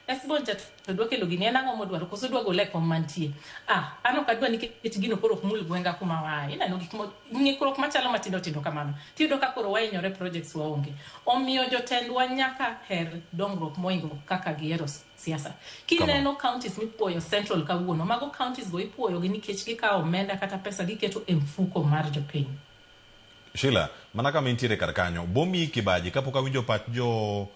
Esbonja to dwa kelo gini en ang'o modwaro koso dwa gole kom mantie ano kadwa nikech gino koro ok mul gwenga kuma wae ineno gik ng'ikruok machalo matindo kamano tiyudo ka koro wainyore projects waonge. Omiyo jotendwa nyaka her dongruok moingo kaka gihero siasa. Kineno counties mipuoyo central kawuono mago counties go ipuoyo gi nikech gikawo omenda kata pesa giketo e mfuko mar jopiny. Sheila mana kama intiere kar kanyo bomi kibaji kapok awinjo pach jo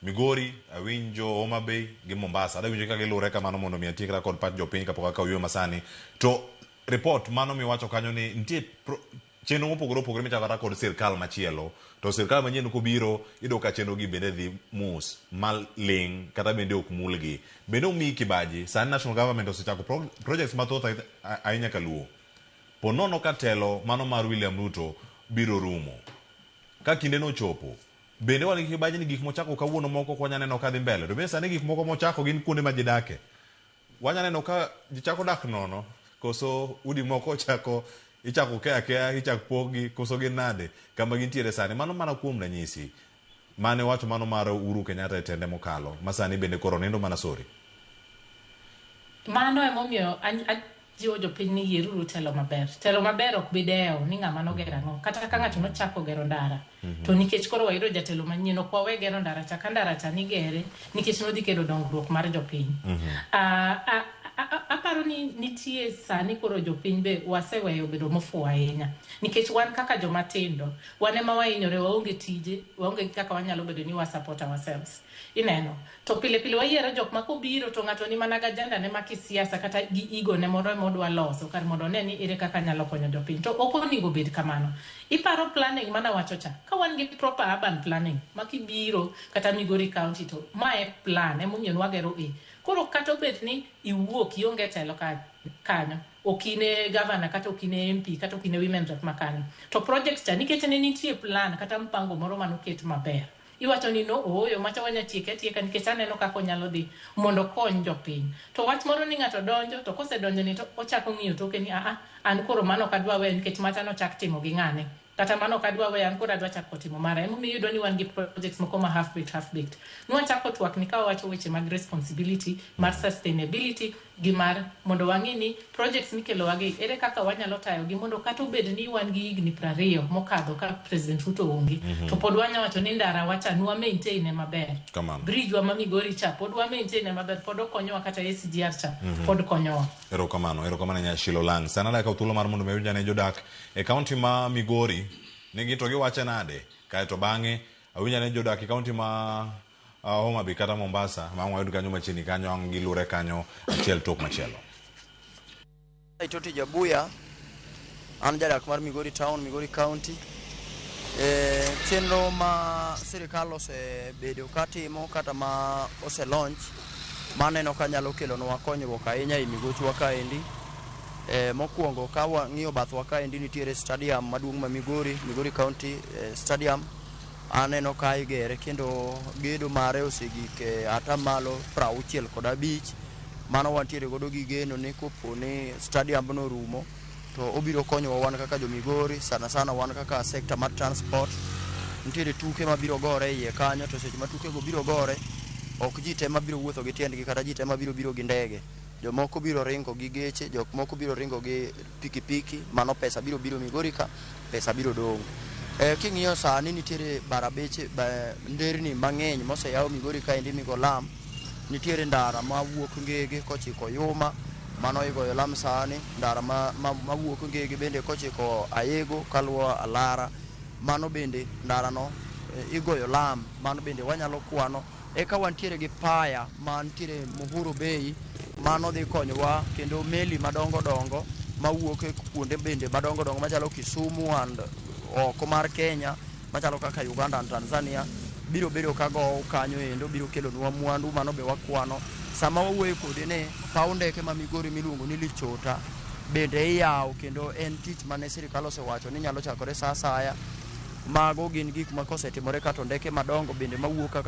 Migori, awinjo Homa Bay gi Mombasa. Ada winjo ka gilure kamano mondo mi atiekra kod pat jopiny kapok aka uywe masani. To report mano miwacho kanyo ni nitie chenro mopogore opogore michako kata kod sirkal machielo. To sirkal manyien kobiro ido ka chenro gi bende dhi mus maling kata bende ok mulgi. Bende omi kibaji sani national government osechako projects mathoth ahinya kaluo. Ponono ka telo mano mar William Ruto biro rumo. Ka kinde no chopo bende wan gi kibaji ni gik mochako kawuono moko kwa nyaneno ka dhi mbele. To bende sani gik moko mochako gin kuonde ma jidake. Wanyaneno ka jichako dak nono koso udi moko ichako kea ichako pogi koso gin nade kama gintiere sani. Mano mana kuom ranyisi mane wacho mano mar Uhuru Kenyatta e tende mokalo masani bende koro nindo mana sori. Mano emomiyo jiwo jopiny ni yieruru telo maber. Telo maber ok bideo ni ng'ama nogero ang'o. Kata ka ng'ato nochako gero ndara. To nikech koro wayudo jatelo manyien ok wawe gero ndara cha ka ndara cha nigere nikech nodhi kelo dongruok mar jopiny. Aparo ni nitie sani koro jopiny be waseweyo bedo mofuwo ahinya. Nikech wan kaka jomatindo, wan ema wahinyore, waonge tije, waonge kaka wanyalo bedo ni wa support ourselves. Ineno. To pile pile wayiero jok ma kobiro to ng'ato ni mana agenda ne ma kisiasa kata gi igo ne moro modwa loso kar mondo ne ni ere kaka nyalo konyo jopiny. To ok onego bed kamano. Iparo planning mana wacho cha. Ka wan gi proper urban planning, makibiro kata Migori County to mae plan emomiyo wagero Koro kata obet ni iwuok ionge telo kanyo, okine governor kata okine MP kata okine women rep makani. To project cha nikech ne nitie plan kata mpango moro manoket maber. Iwacho ni no oyo macha wanya tieka nikech aneno kako nyalo dhi mondo kony jopiny. To wach moro ni ng'ato donjo to kosedonjo ni to ochako ng'iyo toke ni an koro mano kadwa we nikech macha no chak timo gi ng'ane. Kata mano kadwa we an koro adwa chako timo mara. Emomiyo yudo ni wan gi projects moko ma half baked. Nwa chako twak ni ka wacho weche mag responsibility, mar sustainability gi mar mondo wang'i ni projects mikelo wagi ere kaka wanyalo tayo gi mondo kata obed ni wan gi higni 20 mokadho ka President Ruto onge. To pod wanya wacho ni ndara wacha nwa maintain e maber. Bridge wa Migori cha pod wa maintain e maber, pod okonyowa kata SGR cha pod konyowa. Erokamano Nyashilo Lang. Sana la ka utulo mar mondo mewinja ne jodak e county ma Migori negi to giwache nade kae to bang'e awinja ne jodak e county ma Homa Bay kata Mombasa ma wayud kanyo machiegni kanyo ang' gilure kanyo achiel tok machielo. Itoti Jabuya, an jadak mar Migori Town, Migori County. Chenro ma sirikal osebedo katimo kata ma ose launch maneno ka nyalo kelonwa konyruok ahinya e migochwa kaendi. Mokwongo ka wang'iyo bathwa kaendi nitiere stadium maduong' ma Migori County Stadium. Aneno ka igere kendo gedo mare osegik atamalo 65. Mano wantiere godo gi geno ni kopo ni stadium no rumo to obiro konyowa wan kaka jo-Migori, sana wan kaka sector mar transport. Nitiere tuke mabiro gore iye kanyo, to seche ma tuke go biro gore ok ji te mabiro wuotho gi tiendgi kata ji te mabiro gi ndege. Jomoko biro ringo gi geche, jok moko biro ringo gi pikipiki, mano pesa biro Migori ka, pesa biro dong'. King'iyo sani nitiere barabeche nderni mang'eny moseyaw Migori kaendi migo lam. Nitiere ndara ma wuok Ngege kochiko Yuma, mano igoyo lam sani. Ndara ma wuok Ngege bende kochiko Ayego kaluwo Alara, mano bende ndara no igoyo lam, mano bende wanyalo kwano. Eka wantiere gi paya mantiere Muhuru Bay, mano dhi konyowa kendo meli madongo mawuok e kuonde bende madongo machalo Kisumu and oko mar Kenya, machalo kaka Uganda and Tanzania, biro bedo kago kanyo endo, biro kelonwa mwandu, mano be wakwano. Sama wawuoyo kode ne paw ndeke ma Migori miluongo ni Lichota bende iyawo, kendo en tich mane sirikal osewacho ni nyalo chakore sa asaya. Mago gin gik ma kosetimore kata ndeke madongo bende mawuok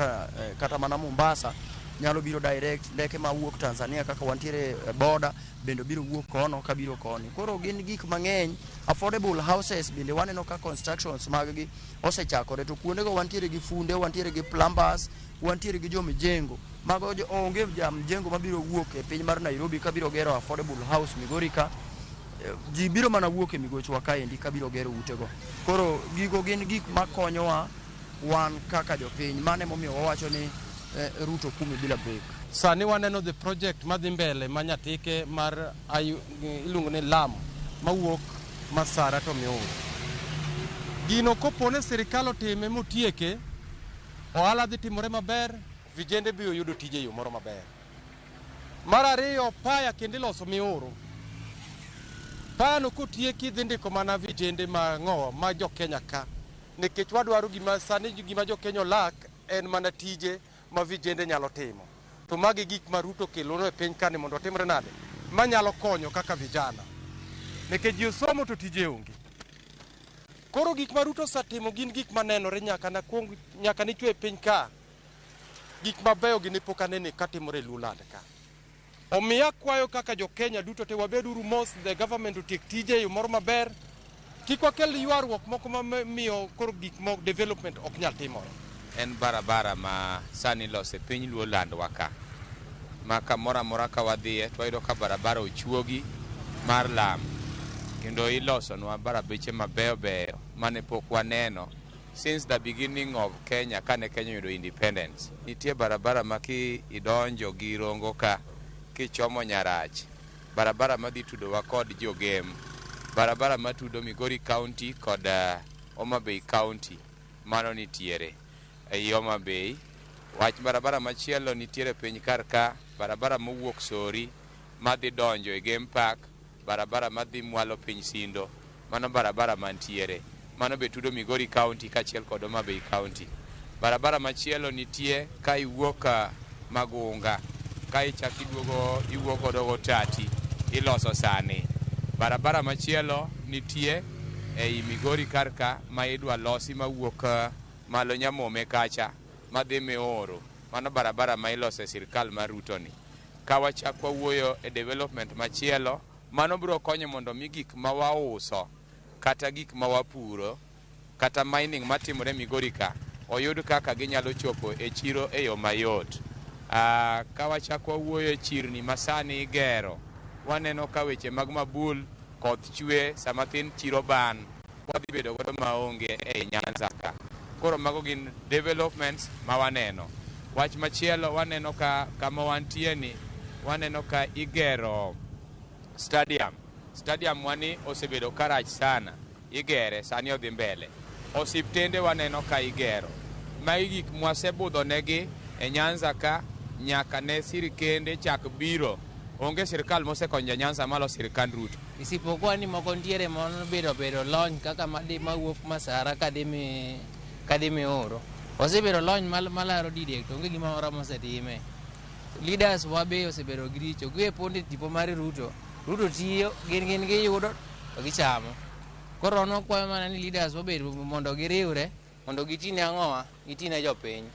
kata mana Mombasa nyalo biro direct. Ndeke mawuok Tanzania kaka wantiere border bende biro wuok kono ka biro koni. Koro gin gik mang'eny. Affordable houses bende waneno ka constructions maggi osechakore, to kuonde go wantiere gi funde, wantiere gi plumbers, wantiere gi jomijengo. Mago onge jamjengo mabiro wuok e piny mar Nairobi ka biro gero affordable house Migori ka. Ji biro mana wuok e migochwa kaendi ka biro gero utego. Koro gigo gin gik makonyowa wan kaka jopiny. Mane momiyo wawacho ni Ruto 10 bila break. Sani waneno the project madhi mbele manyatike mar iluongo ni lam mawuok Masara to Miungu. Gino kopone sirikal otime motieke ohala dhi timore maber, vijende biro yudo tije e yo moro maber. Mar ariyo, paya kendo iloso mioro. Pano kotieki dhi ndiko mana vijende ma jo Kenya ka. Nikech wadwaro sani gima jo Kenya lak en mana tije ma vijende nyalo timo. To magi gik ma Ruto kelo e piny kani mondo otimre nade, manyalo konyo kaka vijana. Nikech ji osomo to tije onge. Koro gik ma Ruto osetimo gin gik manenore nyaka nichwe e piny ka. Gik mabeyo gini pok anene katimore e Luoland ka. Omiyo akwayo kaka jo Kenya duto te wabed uru mos, the government otiek tije e yo moro maber. Kik wakel ywaruok moko mamiyo koro gik moko development ok nyal timore. En barabara ma sani lose piny Luoland waka. Ma kamoro amora ka wadhiye to wayudo ka barabara ochuogi mar lam. Kendo ilosonwa barabeche mabeyo beyo mane pok waneno since the beginning of Kenya, kane Kenya yudo independence. Nitie barabara ma idonjo gi Rongo ka kichomo Nyarach, barabara madhi tudowa kod Jogem, barabara matudo Migori County kod Homa Bay County, mano nitiere ei Homa Bay. Wach barabara machielo nitiere piny kar ka, barabara mowuok Sori madhi donjo e Game Park, barabara madhi mwalo piny Sindo, mano barabara mantiere. Mano be tudo Migori County kachiel kod Homa Bay County. Barabara machielo nitie ka iwuok Magunga, ka ichak iwuok godo Tati, iloso sani. Barabara machielo nitie ei Migori karka ma idwa losi mawuok malo Nyamome kacha madhi Meoro. Mano barabara ma iloso e sirkal mar Ruto ni. Ka wachak wawuoyo e development machielo, mano biro konyo mondo mi gik ma wauso kata gik ma wapuro kata mining matimore Migori ka oyud kaka ginyalo chopo e chiro e yo mayot. Ka wachak wawuoyo e chirni masani igero, waneno ka weche mag mabul koth chwe sama thin chiro ban, wadhi bedo godo maonge e Nyanza ka. Koro mago gin developments ma waneno. Wach machielo waneno ka kama wantie ni, waneno ka igero stadium wani osebedo karach sana, igere sani odhi mbele. Osiptende waneno ka igero. Magi gik mwasebudho negi e Nyanza ka nyaka ne sirikende chak biro. Onge sirkal mosekonyo Nyanza malo sirkand Ruto. Isipokuwa ni moko ntiere mono bedo lony kaka mawuok Masara kadhi Meoro. Osebedo lony malaro didiek to onge gima moro mosetime. Leaders wabe osebedo gricho. Gie ponde tipo mar Ruto tiyo, gin giyudo to gichamo. Koro nokwayo mana ni leaders wabed mondo giriwre, mondo gitine ang'owa, gitine jopiny.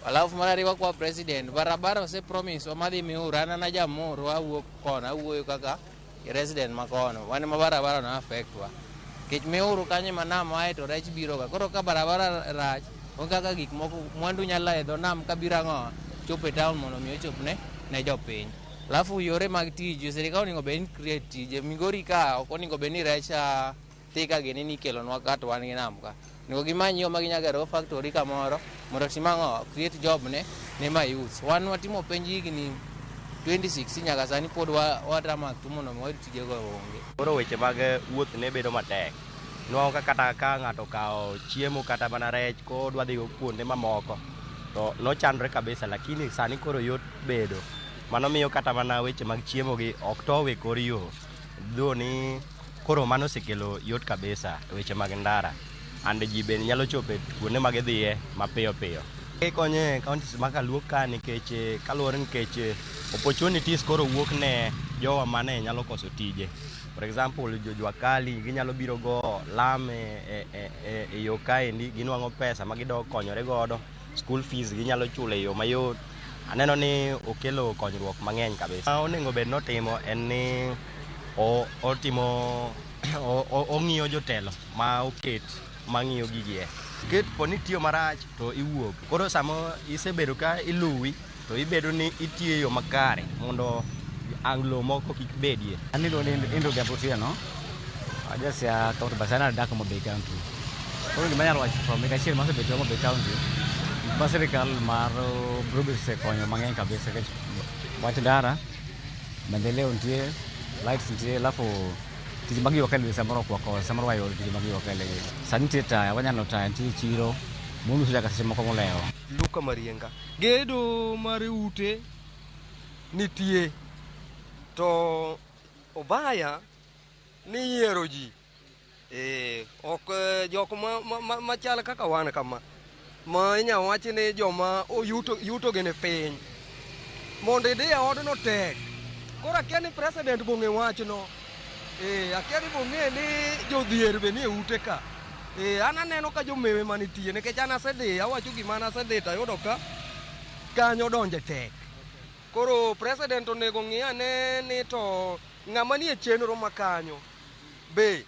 Alafu mar ariyo kwa president, barabara ose promise madhi Meoro, an jamoro awuok kono, awuoyo kaka resident ma kono. Wan ma barabara no affect wa. Kech Meoro kanyo manam ae to rech biro ga. Koro ka barabara rach, onge kaka gik moko mwandu nyalo e dho nam kabiro ang'owa, chopo e town mondo mi ochopne ne jopiny. Alafu yore mag tije, sirikal onego bed ni create tije. Migori ka ok onego bed ni rech thika gini ni kelonwa ka to wan gi nam ka. Onego gimany yo ma ginya gero factory kamoro mondo tim ang'o, create job ne ma youth. Wan watimo penj higni 26 nyaka sani pod watamak tu mondo wayud tije go onge. Koro weche mag wuoth ne bedo matek. Nwang'o ka kata ka ng'ato okawo chiemo kata mana rech ko dwa dhi kuonde mamoko to nochandre kabisa, lakini sani koro yot bedo. Mano miyo kata mana weche mag chiemo gi ok towe kor yo. Dho ni koro mano osekelo yot kabisa weche mag ndara. And ji bende nyalo chopo kuonde mag dhiye mapiyo piyo. Konyo counties ma Kaluo ka nikech kaluwore nikech opportunities koro wuok ne jowa mane nyalo koso tije. For example, Jwakali ginyalo biro go lam e yo kaendi, ginwang'o pesa ma gidok konyore godo. School fees ginyalo chulo e yo mayot. Aneno ni okelo konyruok mang'eny kabisa. Onego bed notimo en ni ong'iyo jotelo ma oket mang'iyo gigie. Ket poni tiyo marach to iwuok. Koro samo isebedo ka iluwi to ibedo ni itiyo yo makare mondo anglo moko kik bedie. Anido ni Indo Gabriel Ajasia County Basana dak Homa Bay County. Koro gima nyalo wacho from Mikachiel masebedo Homa Bay County. Sirikal mar Brubis sekonyo mang'eny kabisa kech wach ndara, maendeleo nitie, lights nitie, alafu tije mag yo kele samoro kwako, samoro wayo tije mag yo kele. Sani nitie taya, wanyalo taya nitie chiro, Mungu sudah kasih moko moleo. Luka Marienga. Gedo mari ute nitie to obaya ni yiero ji. Ok jok machal kaka wan kama. Ma inya wachi ni joma yuto gene piny. Mondo ide odno tek. Kora akia ni president bonge wachno. Akia ni bonge ni jodhier be ni ute ka. An aneno ka jomewe manitie nikech an asedhi awacho gima an asedhi tayudo ka kanyo donje tek. Koro president onego ng'i ane ni to ng'ama nie chenro makanyo be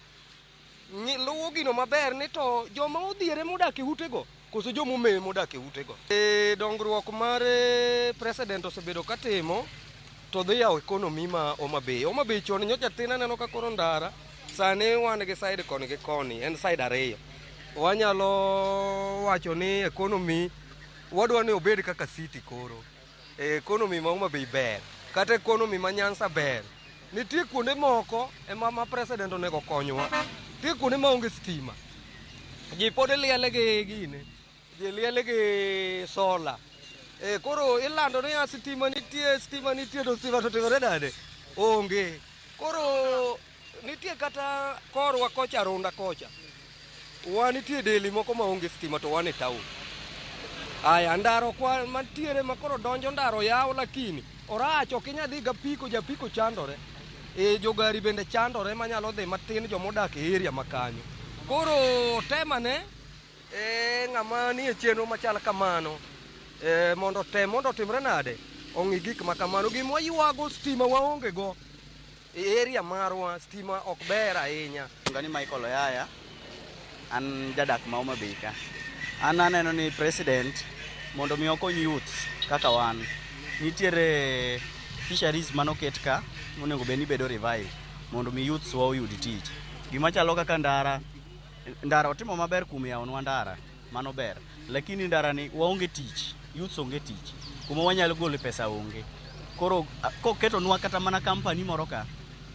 luwo gino maber ni to joma odhiere modak e utego koso joma omewe modak e utego. Dongruok mar president osebedo katimo to dhi yawo ekonomi ma Homa Bay. Homa Bay chon nyocha tin aneno ka koro ndara sani wan gi side koni gi koni, en side ariyo. Wanyalo wacho ni ekonomi wadwa ni obed kaka city koro. Ekonomi ma Homa Bay ber, kata ekonomi ma Nyanza ber. Nitie kuonde moko ma president onego konywa. Nitie kuonde ma onge stima. Ji pod liele gi gine. Ji liele gi sola. Koro ilando ni stima nitie to stima to timore nade? Onge. Koro nitie kata korwa kocha runda kocha. Wan nitie deli moko ma onge stima to wan e town. Aya ndaro kwa mantiere ma koro donjo ndaro yaw lakini orach ok inya dhi ga piko japiko chandore. Jogari bende chandore manyalo dhi matin jomodak e area makanyo. Koro temane ng'ama nie chenro machal kamano mondo timre nade ong'i gik makamano. Gima ywago stima waonge go e area marwa stima ok ber ahinya. Ngani Michael Oyaya an jadak ma Homa Bay ka. An aneno ni president mondo mi okony youth kaka wan. Nitiere fisheries manoket ka monego be ni bedo revive mondo mi youth wa oyud tich. Gima chalo kaka ndara otimo maber kuom yawonwa ndara mano ber, lakini ndara ni waonge tich, youth onge tich, kuma wanyalo gole pesa onge. Koro koketonwa kata mana company moro ka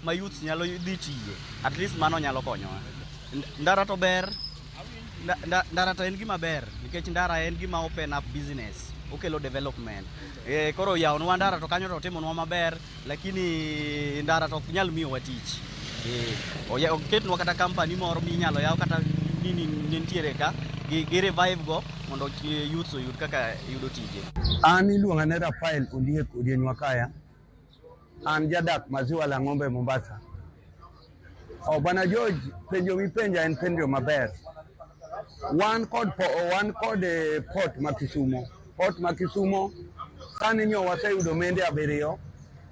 ma youth nyalo dhi tiye, at least mano nyalo konyowa. Ndara to ber, ndara to en gima ber nikech ndara en gima open up business, okelo development. Koro yawonwa ndara to kanyo to timonwa maber, lakini ndara to ok nyal miyowa tich. Oketnwa kata company moro minyalo yaw kata nini nitiere ka gi revive go mondo youth oyud kaka yudo tije. An iluonga ne Rafael Ondiek Odienwa kaya. An jadak Maziwa la Ng'ombe Mombasa. Bwana George, penjo mipenja en penjo maber. Wan kod port ma Kisumo. Port ma Kisumo sani nyo waseyudo mende 7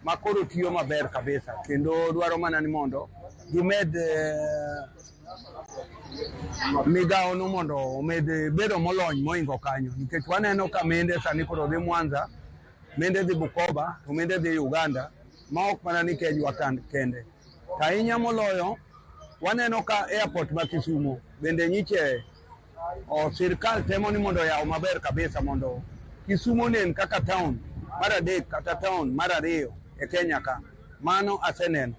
makoro tiyo maber kabisa, kendo dwaro mana ni mondo gimed migao no mondo omed bedo molony moingo kanyo, nikech waneno ka mende sani koro dhi Mwanza, mende dhi Bukoba, to mende dhi Uganda, ma ok mana ni Kenya kende. Ahinya moloyo waneno ka airport ma Kisumo bende nyiche sirkal temo ni mondo yaw maber kabisa mondo Kisumo nen kaka town mar adek kata town mar 2 e Kenya ka. Mano aseneno.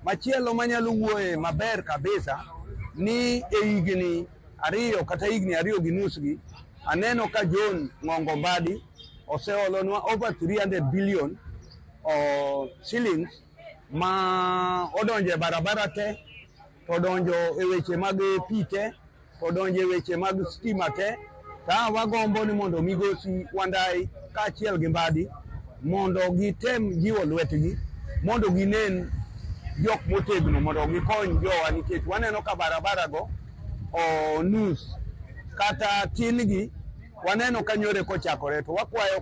Machielo manyalo wuoye maber kabisa ni e higni 2 kata higni 2 gi nus gi aneno ka John Ng'ongo Mbadi oseolonwa over 300 billion shillings ma odonje barabara te, to donjo e weche mag pi te, to donjo e weche mag stima te. Ta wagombo ni mondo migosi Wandai kaachiel gi Mbadi mondo gitem jiwo lwetgi mondo ginen jok motegno mondo gikony jowa, nikech waneno ka barabara go nus kata tin gi waneno ka nyore kochakore, to wakwayo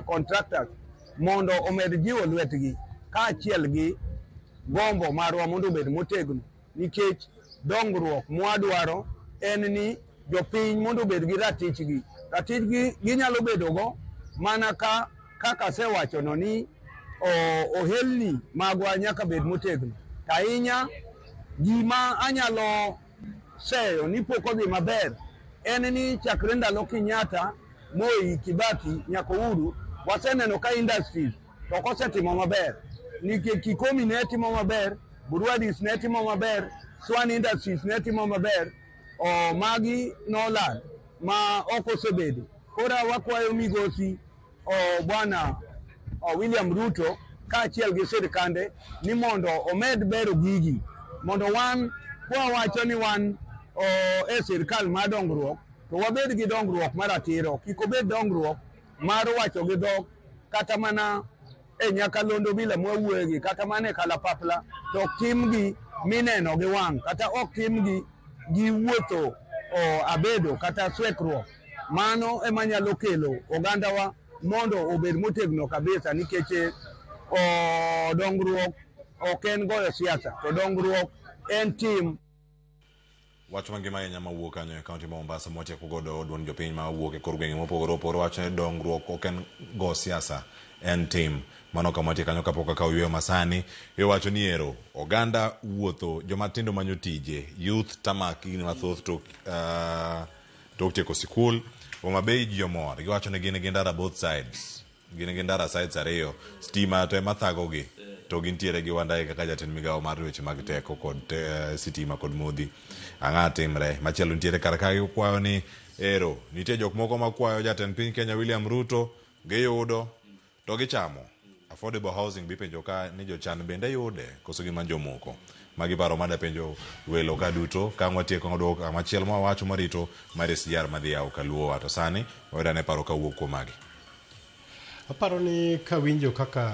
contractors mondo omed jiwo lwetgi kaachiel gi gombo marwa mondo obed motegno, nikech dongruok mwadwaro en ni jopiny mondo obed gi ratichgi ginyalo bedogo mana kaka sewachono ni ohelni magwa nyaka bed motegno. Ahinya gima anyalo seyo ni pok odhi maber en ni chakre ndalo Kenyatta, Moi, Kibaki nyaka Uhuru waseneno ka industries to kosetimo maber, nikech Kikomi ne timo maber, Burwadis ne timo maber, Swan Industries ne timo maber, magi nolal. ma ok osebedo. Koro wakwayo migosi bwana William Ruto kaachiel gi sirkande ni mondo omed bero gigi mondo wan kwawacho ni wan e sirkal mar dongruok to wabed gi dongruok mar ratiro, kik obed dongruok mar wacho gi dhok kata mana e nyakalondo bila mwawuoyogi kata mana e kalapapla to ok timgi mineno gi wang' kata ok timgi gi wuotho abedo kata swekruok. Mano ema nyalo kelo ogandawa mondo obed motegno kabisa, nikech dongruok ok en goyo siasa, to dongruok en tim. Wach mangima ahinya mawuok kanyo e kaunti ma Mombasa motieko godo duond jopiny ma wuok e kor gwenge mopogore opogore wacho ni dongruok ok en go siasa, en tim. Mano kamatie kanyo kapok akawo yweyo masani iwacho ni ero oganda wuotho joma tindo manyo tije youth tamak gini mathoth tok tieko sikul Homa Bay ji omor giwacho ni gin gi ndara both sides, gin gi ndara sides ariyo, stima to ema thagogi to gintiere gi wandae kaka jatend migawo mar weche mag teko kod sitima kod modhi. Ang'a timre machielo nitiere kar ka gikwayo ni ero nitie jok moko makwayo jatend piny Kenya William Ruto giyudo to gichamo affordable housing. Bipenjo ka ni jochan bende yude koso gimanjo jomoko magi paro mada penjo welo ka duto ka watieko ng'odok machielo ma wacho marito mares jar madhi yawo kaluo to sani wadane paro ka wuok kuom magi. Aparo ni ka winjo kaka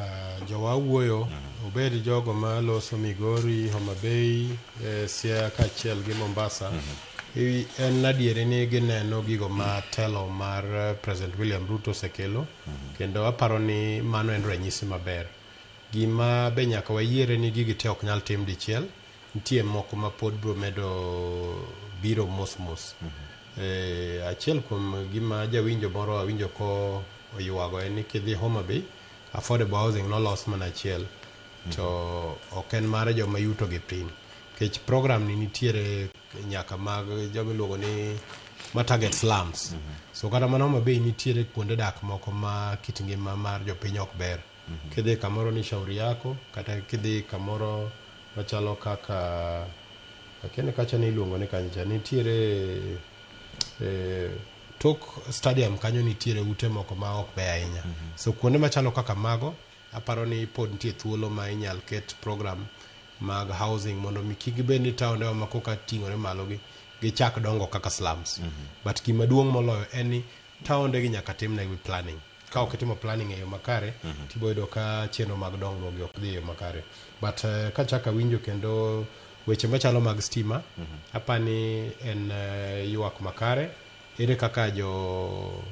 jowa wuoyo obed jogo ma loso Migori, Homa Bay, Siaya kaachiel gi Mombasa, en adieri ni gineno gigo ma telo mar President William Ruto osekelo, kendo aparo ni mano en ranyisi maber. Gima be nyaka wayiere ni gigi te ok nyal tim dichiel, nitie moko ma pod bro medo biro mos. Achiel kuom gima jawinjo moro awinjo ko oyuago en ni kidhi Homa Bay affordable housing nolos mana achiel to ok en mar joma yuto gi piny, kech program ni nitiere nyaka mag joma iluongo ni ma target slums. So kata mana Homa Bay nitiere kuonde dak moko ma kit ngima mar jopiny ok ber. Kidhi kamoro ni Shauri Yako kata kidhi kamoro machalo kaka lakini kacha ni iluongo ni kancha nitiere tok stadium kanyo nitiere ute moko ma ok be ahinya. So kuonde machalo kaka mago aparo ni pod nitie thuolo ma inyal ket program mag housing mondo mikigi bed ni taonde ma koka ting'ore malo gi chak dongo kaka slums. But gima duong' moloyo en ni taonde gi nyaka timne gi planning. Ka ok itimo planning e yo makare tiboyudo ka chenro mag dongruok gi ok dhi e yo makare. But ka chaka winjo kendo weche machalo mag stima apani en ywak makare. Ere kaka jogo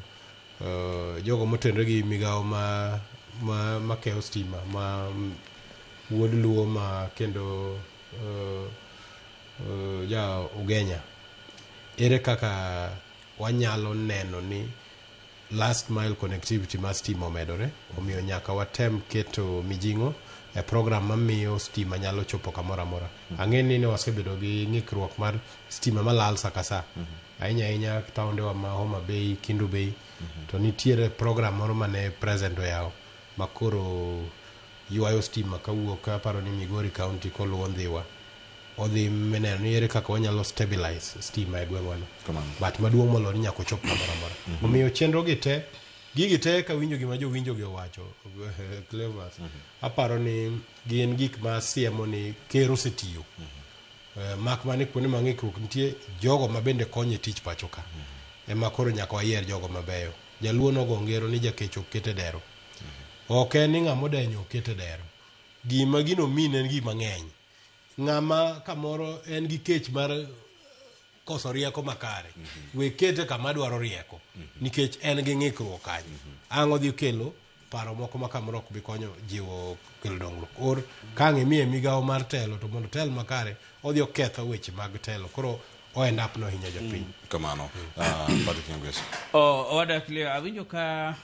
motenre gi migawo ma keyo stima ma wuod luo ma kendo ja Ugenya, ere kaka wanyalo neno ni last mile connectivity ma stima omedore, omiyo nyaka watem keto mijing'o e program mamiyo stima nyalo chopo kamoro amora. Ang'eni ne wasebedo gi ng'ikruok mar stima malal saka sa ahinya taondewa ma Homa Bay, Kindu Bay, to nitiere program moro mane present oyawo makoro ywayo stima kawuok ka paro ni Migori County koluwo Ndhiwa odhi meneno ni ere kaka wanyalo stabilize stima e gweng'wano. But maduong' molo ni nyaka chop kamoro amora. Omiyo chenro gigi te ka winjo gima jo winjo gi owacho clever. Aparo ni gin gik ma siemo ni ker osetiyo. Mak mane kuonde mang'ikruok nitie jogo ma bende konye tich pacho ka. Ema koro nyaka wayier jogo mabeyo. Jaluo nogo ngero ni jakecho kete dero. Ok en ni ng'amo denyo kete dero. Gima gino mine en gima ng'eny. Ng'ama kamoro en gi kech mar koso rieko makare. We kete kama dwaro rieko. Nikech en gi ng'ikruok kanyo. Ang'o dhi kelo paro moko ma kamoro ok bi konyo jiwo kelo dongruok. Or kang'e miye migawo mar telo to mondo tel makare odhi oketho weche mag telo. Koro o end up no hinya jopiny. Kamano. Patrick Nyongesa. Oda clear awinjo ka